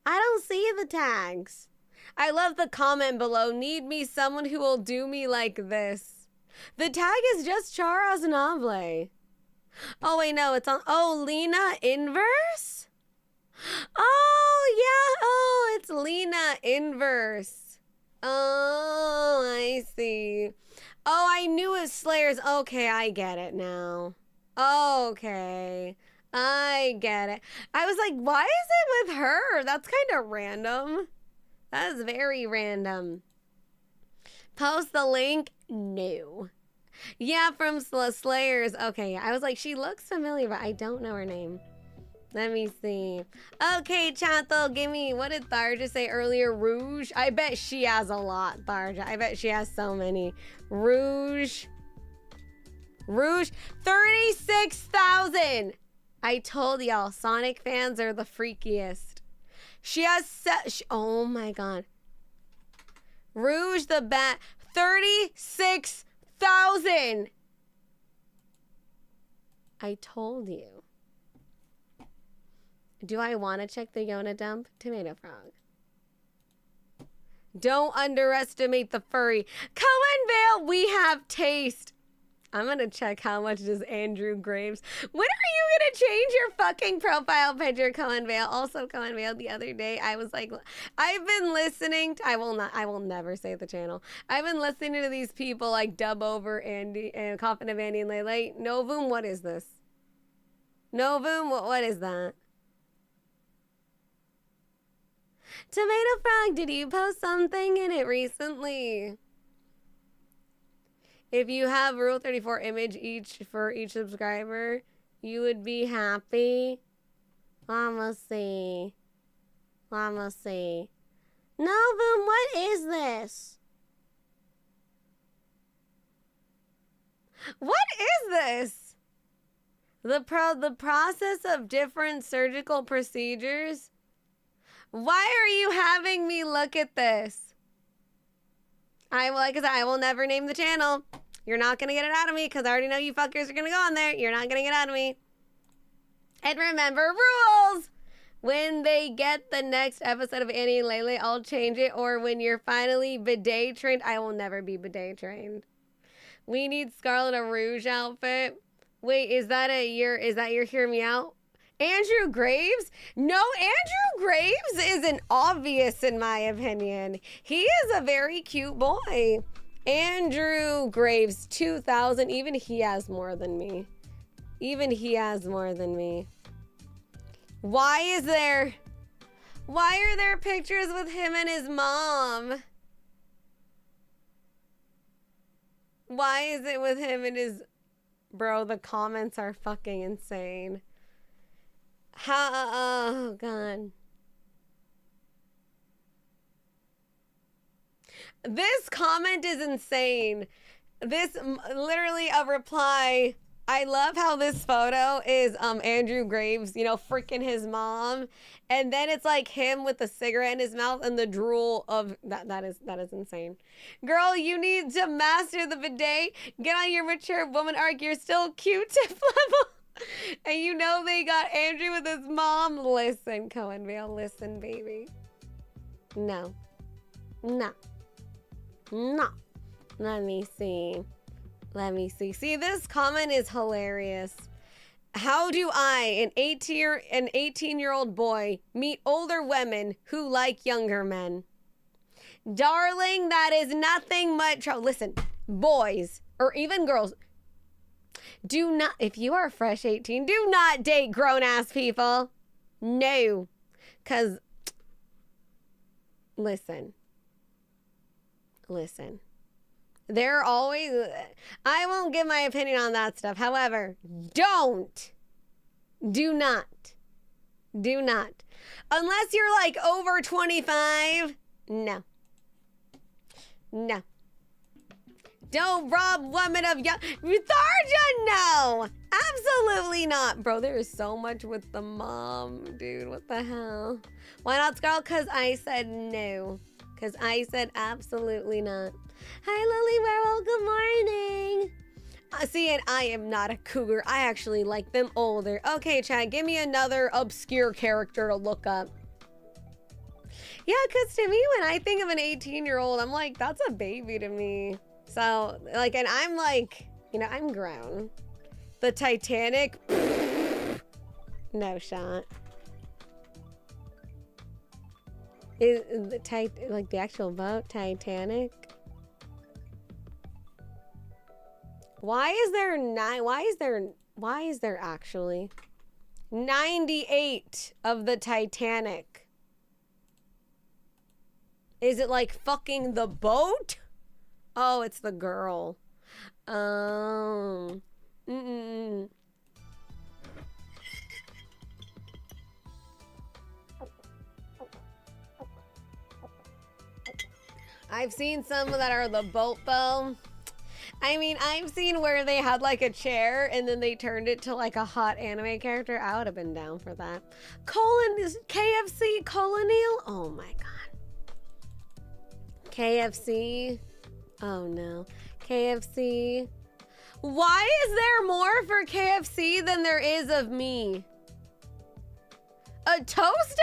I don't see the tags. I love the comment below. Need me someone who will do me like this. The tag is just Char Aznable. Oh, wait, no, it's on. Oh, Lena Inverse? Oh, yeah. Oh, it's Lena Inverse. Oh, I see. Oh, I knew it was Slayers. Okay, I get it now. Okay. I get it. I was like, why is it with her? That's kind of random. That is very random. Post the link? No. Yeah, from Slayers. Okay, I was like, she looks familiar, but I don't know her name. Let me see. Okay, Chato, give me, what did Tharja say earlier? Rouge? I bet she has a lot, Tharja. I bet she has so many. Rouge. 36,000. I told y'all, Sonic fans are the freakiest. She has oh my god. Rouge the Bat, 36,000. I told you. Do I want to check the Yona dump? Tomato Frog. Don't underestimate the furry. Cohen Vale, we have taste. I'm going to check how much does Andrew Graves. When are you going to change your fucking profile picture, Cohen Vale? Also, Cohen Vale, the other day, I was like, I've been listening to, I will never say the channel. I've been listening to these people like dub over Andy and Coffin of Andy and Lele. Novum, what is this? Novum, what is that? Tomato Frog, did you post something in it recently? If you have Rule 34 image for each subscriber, you would be happy. I'ma see. I'ma see. Novum, what is this? What is this? The process of different surgical procedures? Why are you having me look at this? Like I said, I will never name the channel. You're not going to get it out of me because I already know you fuckers are going to go on there. You're not going to get it out of me. And remember rules. When they get the next episode of Annie and Lele, I'll change it. Or when you're finally bidet trained, I will never be bidet trained. We need Scarlet a Rouge outfit. Wait, is that your hear me out? Andrew Graves? No, Andrew Graves isn't obvious in my opinion. He is a very cute boy. Andrew Graves, 2,000. Even he has more than me. Even he has more than me. Why are there pictures with him and his mom? Why is it with him and his... Bro, the comments are fucking insane. Oh, God. This comment is insane. This literally a reply. I love how this photo is Andrew Graves, you know, freaking his mom. And then it's like him with the cigarette in his mouth and the drool of that is insane. Girl, you need to master the bidet. Get on your mature woman arc. You're still cute tip level. And you know they got Andrew with his mom. Listen, Cohen Vale, listen, baby. No. No. No. Let me see. Let me see. See, this comment is hilarious. How do I, an 18-year-old boy, meet older women who like younger men? Darling, that is nothing but trouble. Listen, boys, or even girls, do not, if you are fresh 18, do not date grown-ass people. No. Because, listen. They're always, I won't give my opinion on that stuff. However, do not. Unless you're like over 25, no. Don't rob women of young, Tharja, no. Absolutely not. Bro, there is so much with the mom, dude. What the hell? Why not, Scarle? Because I said no. Because I said absolutely not. Hi, Lily Werewolf. Good morning. See, and I am not a cougar. I actually like them older. Okay, Chad, give me another obscure character to look up. Yeah, because to me, when I think of an 18-year-old, I'm like, that's a baby to me. So, like, and I'm like, you know, I'm grown. The Titanic, no shot. Is the like the actual boat Titanic? Why is there actually? 98 of the Titanic. Is it like fucking the boat? Oh, it's the girl. Oh. I've seen some that are the boat though. I mean, I've seen where they had like a chair and then they turned it to like a hot anime character. I would have been down for that. KFC Colonial? Oh my god. KFC. Oh no. KFC. Why is there more for KFC than there is of me? A toaster?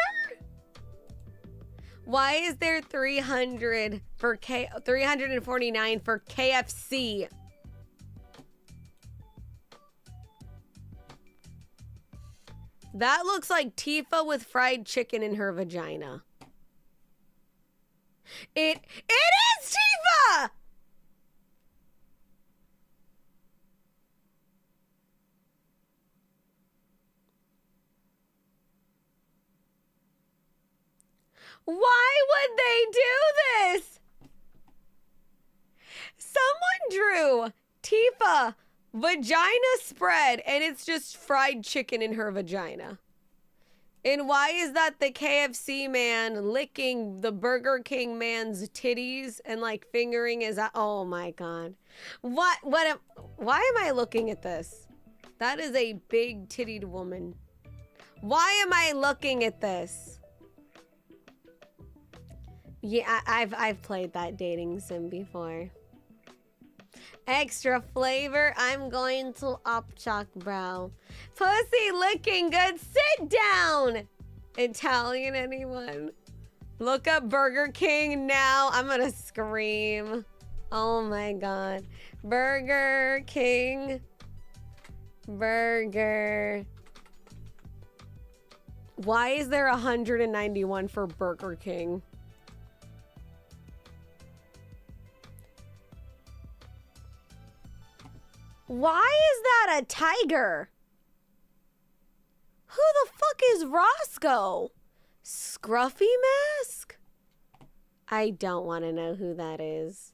Why is there 300 for 349 for KFC? That looks like Tifa with fried chicken in her vagina. It is Tifa! Why would they do this? Someone drew Tifa vagina spread and it's just fried chicken in her vagina. And why is that the KFC man licking the Burger King man's titties and like fingering his... Oh my god. Why am I looking at this? That is a big tittied woman. Why am I looking at this? Yeah, I've played that dating sim before. Extra flavor, I'm going to upchuck, bro. Pussy looking good, sit down! Italian, anyone? Look up Burger King now, I'm gonna scream. Oh my god. Burger King. Burger. Why is there 191 for Burger King? Why is that a tiger? Who the fuck is Roscoe? Scruffy Mask? I don't want to know who that is.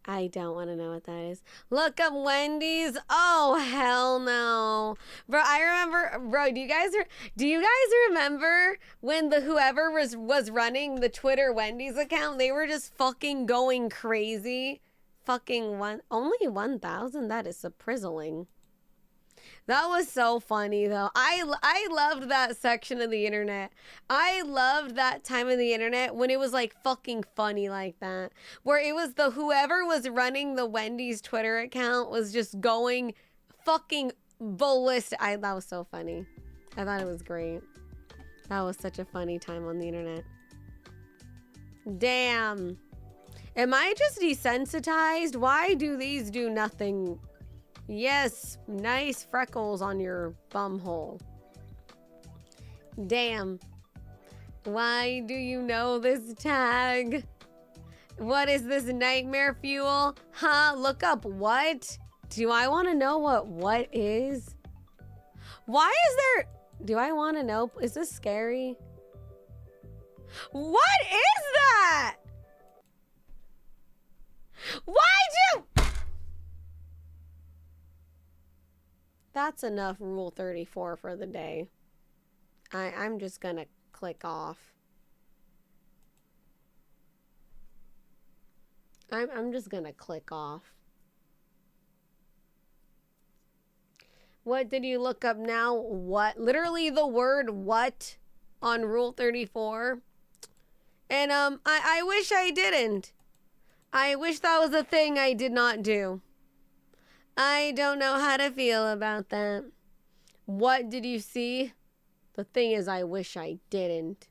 I don't want to know what that is. Look up Wendy's. Oh, hell no. Bro, I remember, bro, do you guys remember when whoever was running the Twitter Wendy's account, they were just fucking going crazy? Fucking only 1,000? That is surprising. That was so funny though. I loved that section of the internet. I loved that time of the internet when it was like fucking funny like that. Where it was whoever was running the Wendy's Twitter account was just going fucking ballistic. That was so funny. I thought it was great. That was such a funny time on the internet. Damn. Am I just desensitized? Why do these do nothing? Yes, nice freckles on your bum hole. Damn. Why do you know this tag? What is this nightmare fuel? Huh? Look up what? Do I want to know what is? Why is there... Do I want to know? Is this scary? What is that? Why'd you... That's enough Rule 34 for the day. I'm just gonna click off. I'm just gonna click off. What did you look up now? What? Literally the word what on Rule 34. And I wish I didn't. I wish that was a thing I did not do. I don't know how to feel about that. What did you see? The thing is, I wish I didn't.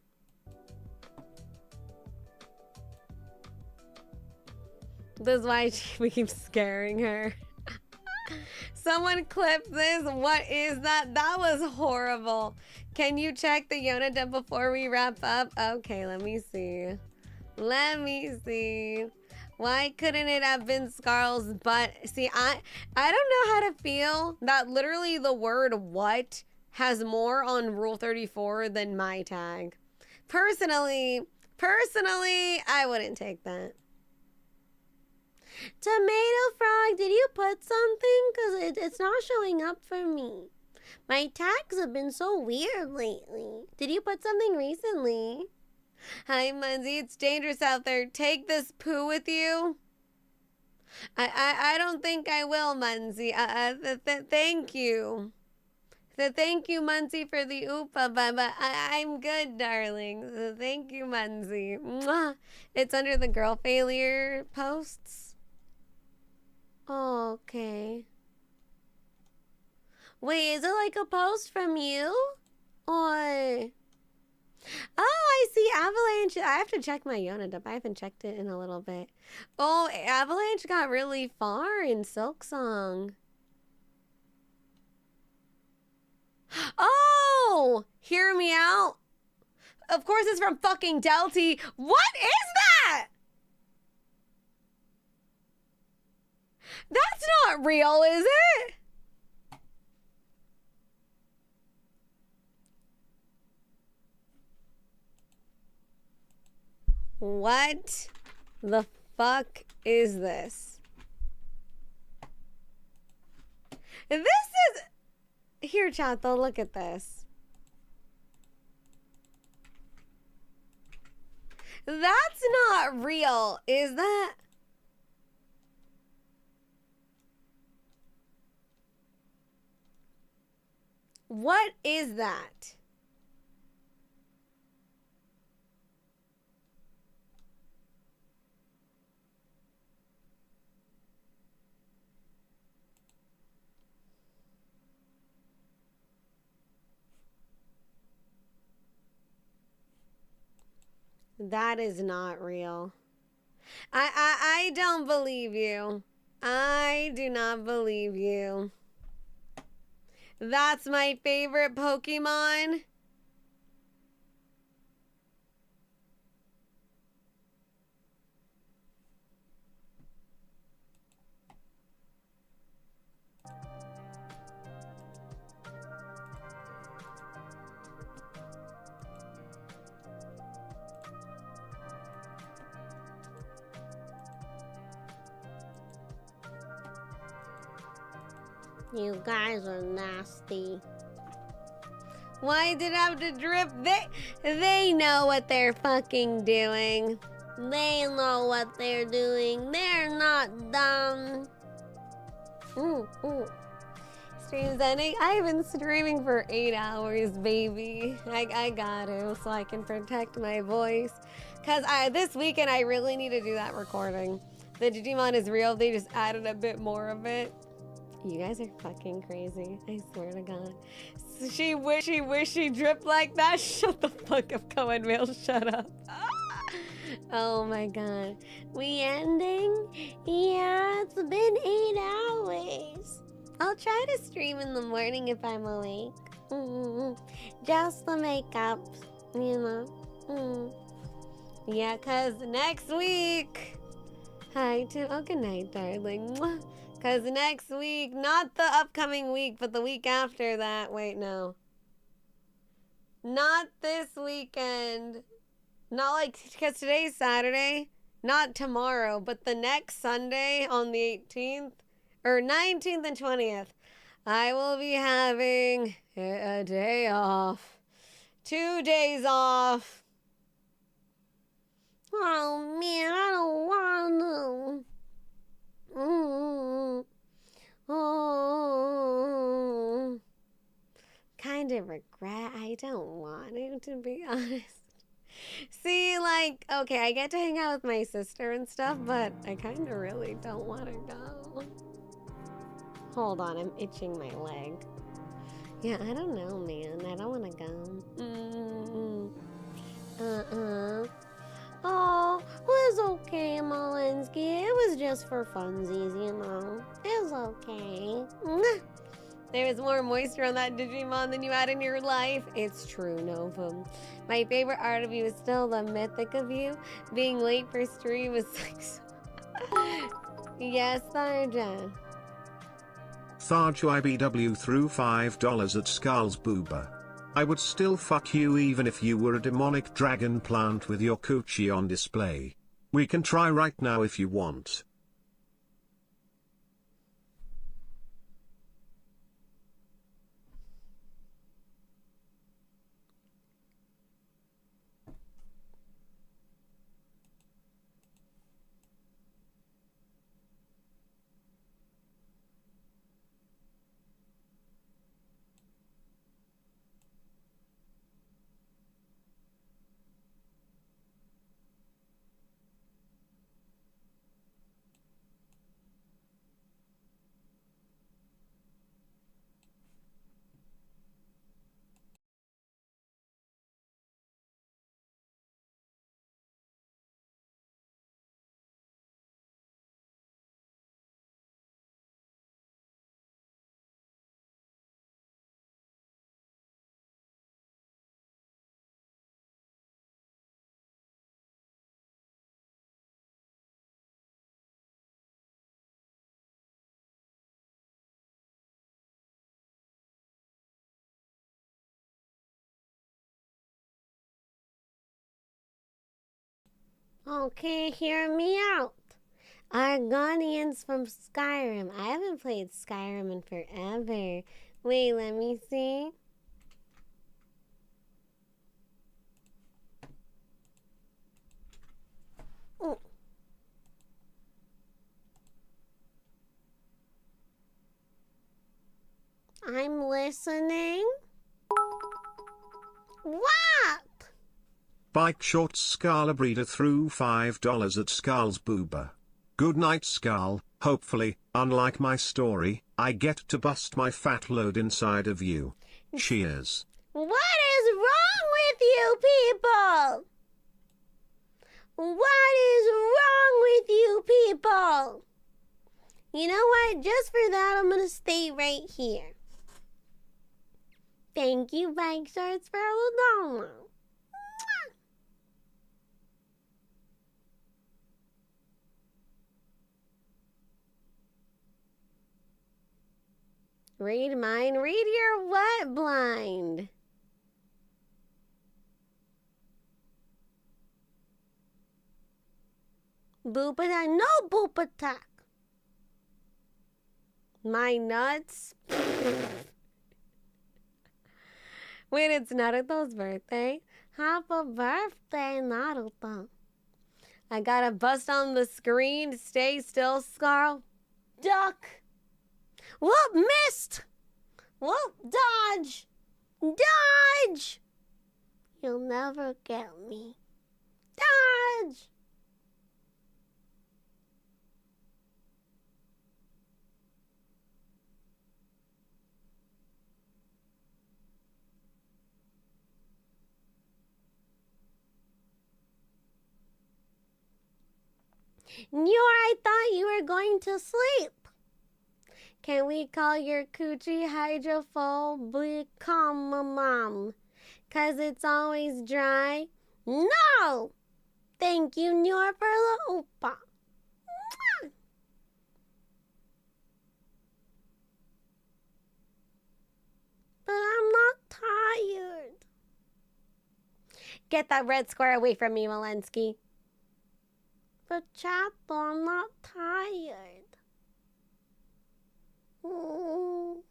This is why we keep scaring her. Someone clip this. What is that? That was horrible. Can you check the Yona dump before we wrap up? Okay, let me see. Let me see. Why couldn't it have been Scarle's butt? See, I don't know how to feel that literally the word what has more on Rule 34 than my tag. Personally, I wouldn't take that. Tomato Frog, did you put something? Because it's not showing up for me. My tags have been so weird lately. Did you put something recently? Hi, Munzie. It's dangerous out there. Take this poo with you. I don't think I will, Munzie. Thank you. Thank you, Munzie, for the oopa, but I'm good, darling. Thank you, Munzie. Mwah. It's under the girl failure posts. Oh, okay. Wait, is it like a post from you? Or... Oh, I see Avalanche. I have to check my Yonaguni. I haven't checked it in a little bit. Oh, Avalanche got really far in Silksong. Oh, hear me out. Of course it's from fucking Delty. What is that? That's not real, is it? What the fuck is this? This is... Here, chat, though, look at this. That's not real, is that? What is that? That is not real. I don't believe you. I do not believe you. That's my favorite Pokemon. You guys are nasty. Why did it have to drip? They know what they're fucking doing. They know what they're doing. They're not dumb. Streams ending. I've been streaming for 8 hours, baby. I got to, so I can protect my voice. Cause this weekend I really need to do that recording. The Digimon is real. They just added a bit more of it. You guys are fucking crazy. I swear to God. She wish she dripped like that. Shut the fuck up, Cohen Mail. Shut up. Oh my God. We ending? Yeah, it's been 8 hours. I'll try to stream in the morning if I'm awake. Just the makeup, you know. Yeah, cause next week. Hi to good night, darling. Cause next week, not the upcoming week, but the week after that. Wait, no. Not this weekend. Not like, because today's Saturday. Not tomorrow, but the next Sunday on the 18th. Or 19th and 20th. I will be having a day off. 2 days off. Oh man, I don't want to. Oh, kind of regret. I don't want to be honest. See, like, okay, I get to hang out with my sister and stuff, but I kind of really don't want to go. Hold on, I'm itching my leg. Yeah, I don't know, man. I don't want to go. Oh, it was okay, Molinsky. It was just for funsies, you know. It was okay. There was more moisture on that Digimon than you had in your life. It's true, Novum. My favorite art of you is still the mythic of you. Being late for stream was like... Yes, Sarja. Tharju IBW threw $5 at Scarle's booba. I would still fuck you even if you were a demonic dragon plant with your coochie on display. We can try right now if you want. Okay, hear me out. Argonians from Skyrim. I haven't played Skyrim in forever. Wait, let me see. Oh. I'm listening. What? Bike Shorts Scarle Breeder threw $5 at Scarle's booba. Good night Scarle, hopefully, unlike my story, I get to bust my fat load inside of you. Cheers. What is wrong with you people? What is wrong with you people? You know what? Just for that, I'm gonna stay right here. Thank you, Bike Shorts, for the dono. Read mine. Read your what, blind? Boop attack. No boop attack. My nuts. Wait, it's Naruto's birthday? Happy birthday, Naruto. I gotta bust on the screen. Stay still, Scarle. Duck. Whoop, missed. Whoop, dodge. Dodge. You'll never get me. Dodge. Nyor, I thought you were going to sleep. Can we call your coochie hydrophobic mom? 'Cause it's always dry? No! Thank you, Nyor, for the oopa. But I'm not tired. Get that red square away from me, Walensky. But Chato, I'm not tired. Oh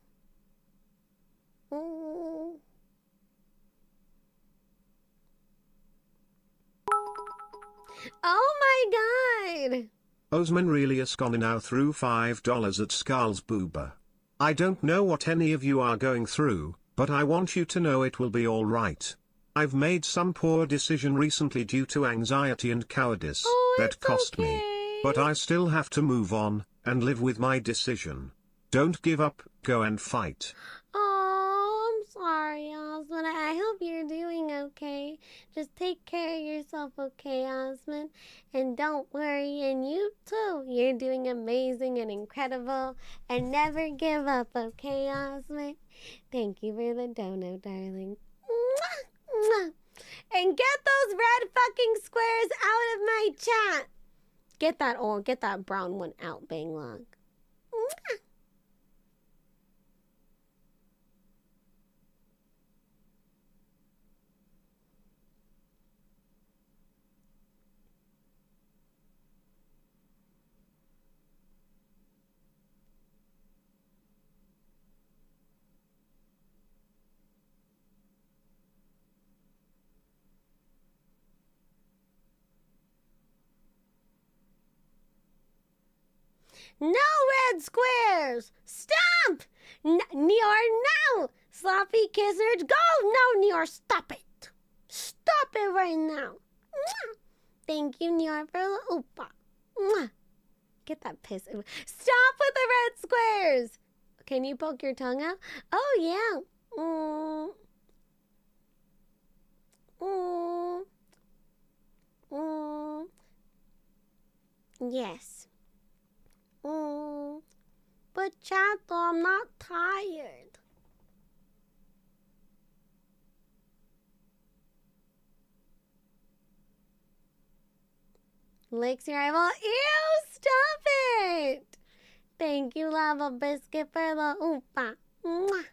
my god! Osman Relius now threw $5 at Scarle's booba. I don't know what any of you are going through, but I want you to know it will be alright. I've made some poor decision recently due to anxiety and cowardice that cost me. But I still have to move on, and live with my decision. Don't give up, go and fight. Oh, I'm sorry, Osman. I hope you're doing okay. Just take care of yourself, okay, Osman? And don't worry, and you too. You're doing amazing and incredible. And never give up, okay, Osman? Thank you for the dono, darling. Mwah, mwah. And get those red fucking squares out of my chat. Get that brown one out, Banglong. No red squares! Stomp! Nior, no! Sloppy kissers, go! No, Nior, stop it! Stop it right now! Mwah! Thank you, Nior, for the oopa. Mwah! Get that piss. Stop with the red squares! Can you poke your tongue out? Oh, yeah. Yes. But Chato, I'm not tired. Licks your eyeball. Ew, stop it! Thank you, Lava Biscuit, for the oopa. Mwah.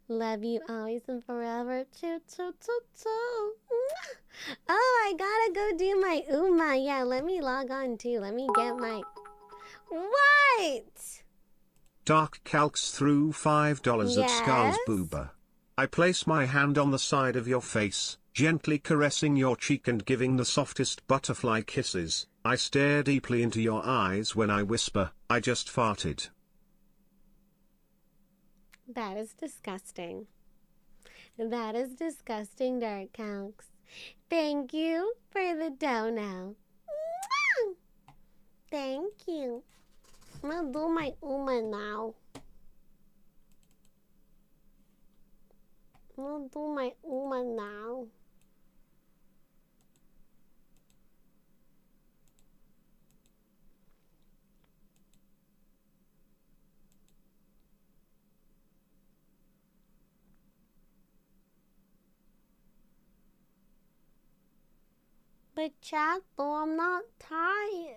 Love you always and forever. Choo, choo, choo, choo. Mwah. Oh, I gotta go do my Uma. Yeah, let me log on too. Let me get my... What? Dark Calcs threw $5 at Scarle's Yes? booba. I place my hand on the side of your face, gently caressing your cheek and giving the softest butterfly kisses. I stare deeply into your eyes when I whisper, I just farted. That is disgusting. That is disgusting, Dark Calcs. Thank you for the dono. Mwah! Thank you. I'm gonna do my Uma now. I'm gonna do my Uma now. But Chato, I'm not tired.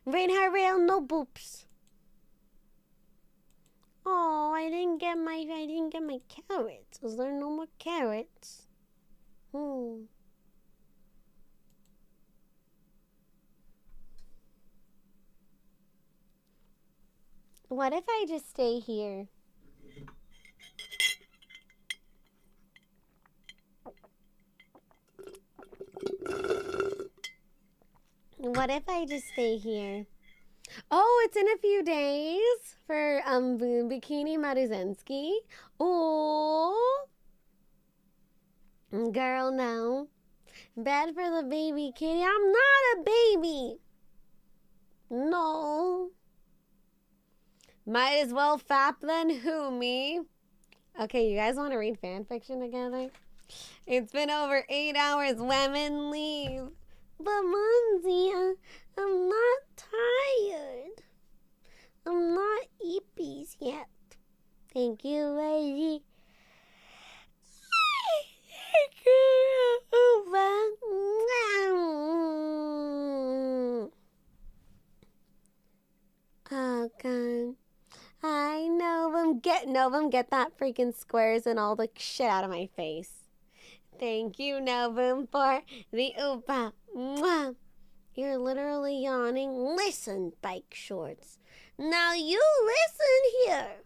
Rain her rail, no boops. Oh, I didn't get my carrots. Is there no more carrots? What if I just stay here? What if I just stay here? Oh, it's in a few days for Bikini Maruzenski. Oh, girl, no. Bad for the baby kitty. I'm not a baby. No. Might as well fap then. Who, me? Okay, you guys want to read fan fiction together? It's been over 8 hours. Women, leave. But Monzi, I'm not tired. I'm not eepies yet. Thank you, lady. Oh, God. I know them. Get that freaking squares and all the shit out of my face. Thank you, Novum, for the oopa. Mwah. You're literally yawning. Listen, bike shorts. Now you listen here.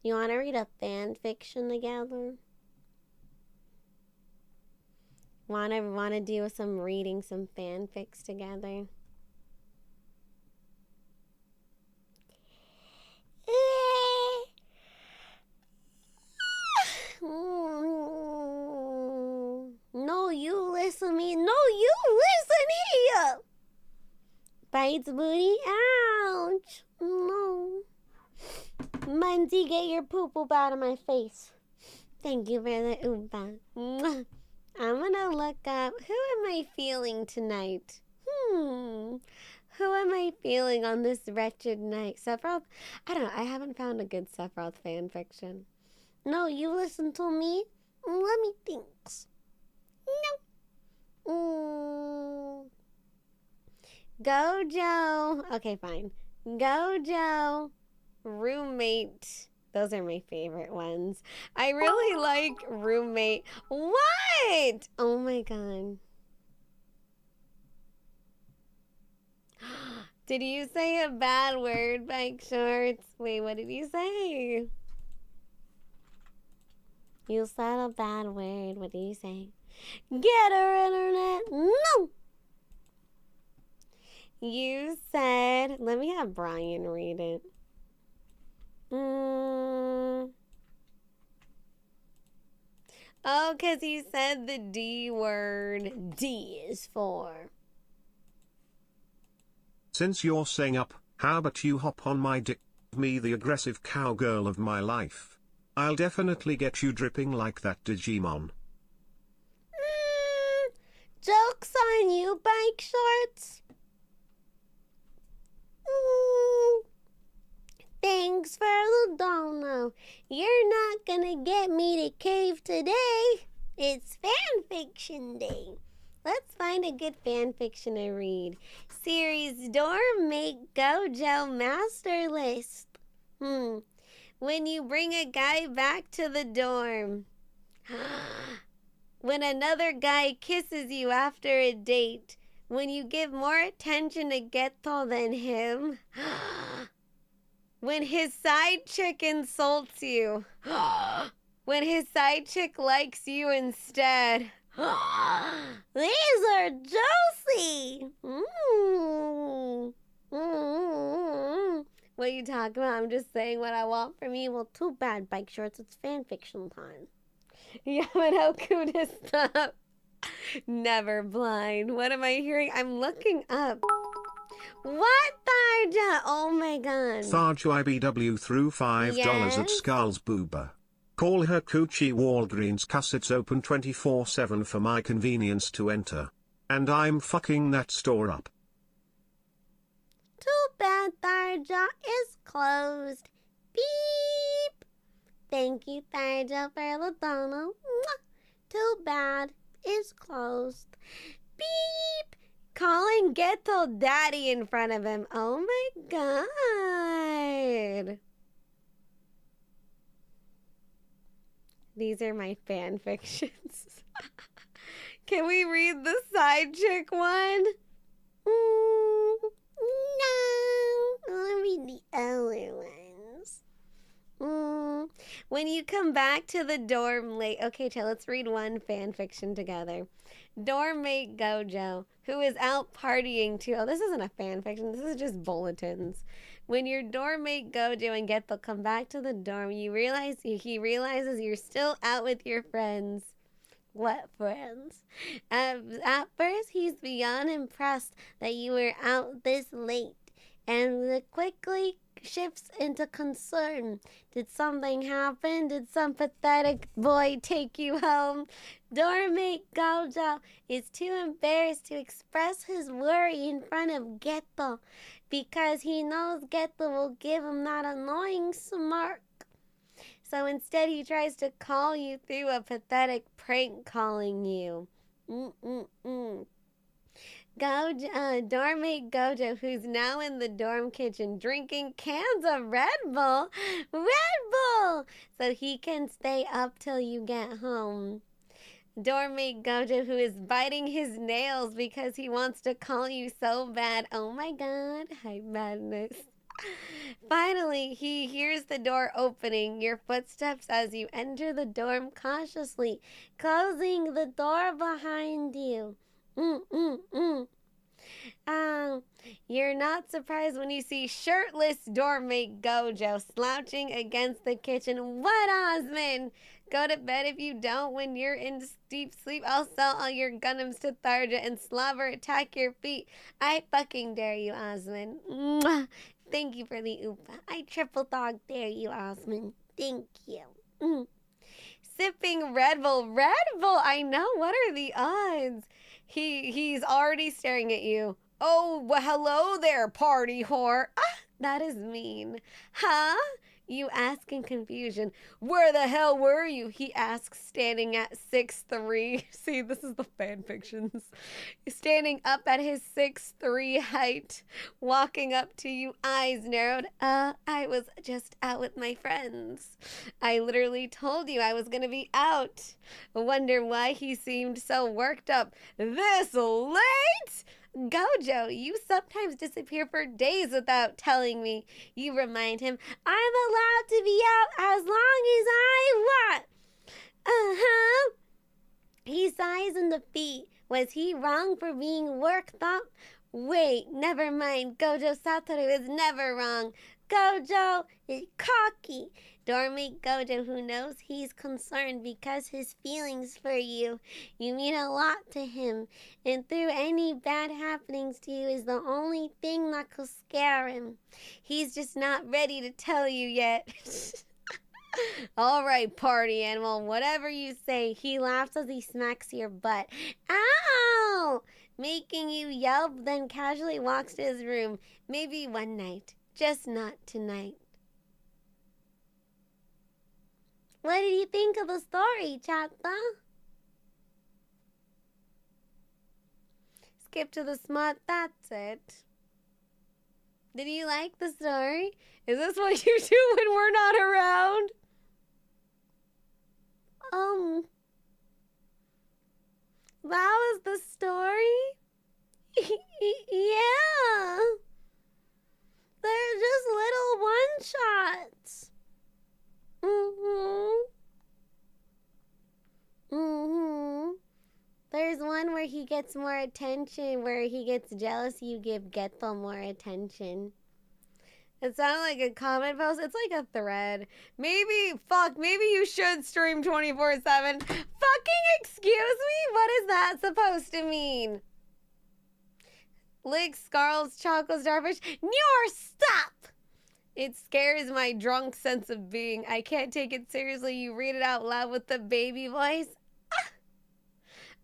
You want to read a fan fiction together? Want to do some reading, some fanfics together? No, you listen me. No, you listen here. Bites booty. Ouch. No. Munzie, get your poop out of my face. Thank you for the oopa. I'm gonna look up, who am I feeling tonight? Who am I feeling on this wretched night? Sephiroth? I don't know. I haven't found a good Sephiroth fan fiction. No, you listen to me. Let me think. No. Gojo. Okay, fine. Gojo. Roommate. Those are my favorite ones. I really like roommate. What? Oh my god. Did you say a bad word, Bike Shorts? Wait, what did you say? You said a bad word. What did you say? Get her internet. No! You said... Let me have Brian read it. Oh, because he said the D word. D is for... Since you're saying up, how about you hop on my dick, me the aggressive cowgirl of my life. I'll definitely get you dripping like that Digimon. Joke's on you, Bike Shorts. Thanks for the dono. You're not gonna get me to cave today. It's fanfiction day. Let's find a good fanfiction to read. Series Dorm Make Gojo Master List. When you bring a guy back to the dorm. When another guy kisses you after a date. When you give more attention to Geto than him. When his side chick insults you. When his side chick likes you instead. These are juicy. What are you talking about? I'm just saying what I want from you. Well, too bad, Bike Shorts. It's fanfiction time. Yamanoku to stop. Never blind. What am I hearing? I'm looking up. What, Tharja? Oh my god. Tharja IBW threw $5 at Scarle's booba. Call her Coochie Walgreens cuss, it's open 24/7 for my convenience to enter. And I'm fucking that store up. Too bad Tharja is closed. Beep. Thank you, Tharja, for the dono. Too bad is closed. Beep. Calling Geto daddy in front of him. Oh my god. These are my fan fictions. Can we read the side chick one? No. I'll read the other ones. When you come back to the dorm late. Okay, chill, let's read one fan fiction together. Dorm mate Gojo, who is out partying too. Oh, this isn't a fan fiction. This is just bulletins. When your dorm mate Gojo and Geto come back to the dorm, he realizes you're still out with your friends. What friends? At first, he's beyond impressed that you were out this late, and quickly shifts into concern. Did something happen? Did some pathetic boy take you home? Dormmate Gojo is too embarrassed to express his worry in front of Geto because he knows Geto will give him that annoying smirk. So instead he tries to call you through a pathetic prank calling you. Dormmate Gojo, who's now in the dorm kitchen drinking cans of Red Bull, so he can stay up till you get home. Dormmate Gojo, who is biting his nails because he wants to call you so bad. Oh my god, hi madness. Finally, he hears the door opening, your footsteps as you enter the dorm cautiously, closing the door behind you. You're not surprised when you see shirtless dormmate Gojo slouching against the kitchen. What, Osmond? Go to bed if you don't. When you're in deep sleep, I'll sell all your Gundams to Tharja and Slobber attack your feet. I fucking dare you, Osmond. Mwah. Thank you for the oopa. I triple dog dare you, Osmond. Thank you. Sipping Red Bull. Red Bull, I know. What are the odds? He's already staring at you. Oh, well, hello there, party whore. Ah, that is mean. Huh? You ask in confusion, "Where the hell were you?" he asks, standing at 6'3". See, this is the fan fictions. Standing up at his 6'3" height, walking up to you, eyes narrowed. I was just out with my friends. I literally told you I was gonna be out. Wonder why he seemed so worked up this late? Gojo, you sometimes disappear for days without telling me. You remind him, I'm allowed to be out as long as I want. Uh-huh. He sighs in defeat. Was he wrong for being worked up? Wait, never mind. Gojo Satoru is never wrong. Gojo is cocky. Dormant Gojo, who knows he's concerned because his feelings for you. You mean a lot to him, and through any bad happenings to you is the only thing that could scare him. He's just not ready to tell you yet. All right, party animal, whatever you say. He laughs as he smacks your butt. Ow! Making you yelp, then casually walks to his room. Maybe one night, just not tonight. What did you think of the story, Chata? Skip to the smut, that's it. Did you like the story? Is this what you do when we're not around? That was the story? Yeah. They're just little one-shots. There's one where he gets more attention, where he gets jealous you give Geto more attention. It sounded like a comment post. It's like a thread. Maybe you should stream 24/7. Fucking excuse me? What is that supposed to mean? Lick Scarle's chocolate starfish. Your stop! It scares my drunk sense of being. I can't take it seriously. You read it out loud with the baby voice.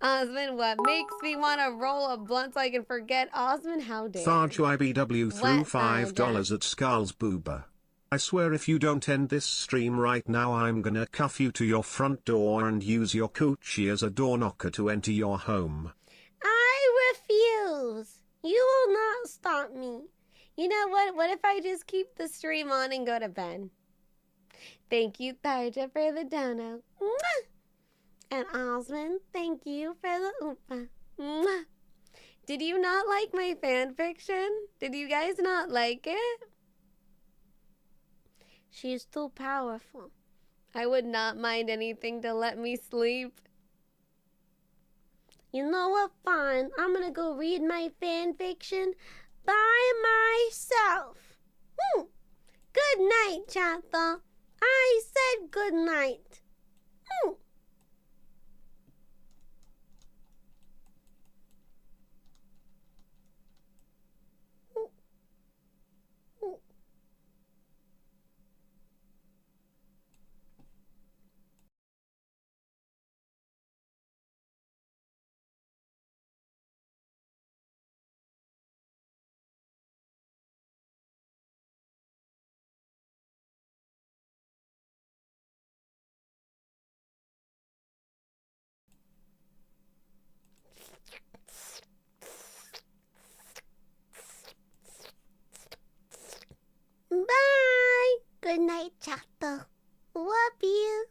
Osmond, what makes me want to roll a blunt so I can forget? Osmond, how dare Tharju IBW threw What, $5 at Scarle's boober. I swear if you don't end this stream right now I'm gonna cuff you to your front door and use your coochie as a door knocker to enter your home. I refuse. You will not stop me. You know what? What if I just keep the stream on and go to bed? Thank you, Tharja, for the dono. Mwah! And Osmond, thank you for the oopa. Mwah! Did you not like my fan fiction? Did you guys not like it? She's too powerful. I would not mind anything to let me sleep. You know what? Fine. I'm gonna go read my fan fiction by myself. Good night, Chata. I said good night. Bye. Good night, Chata. Love you.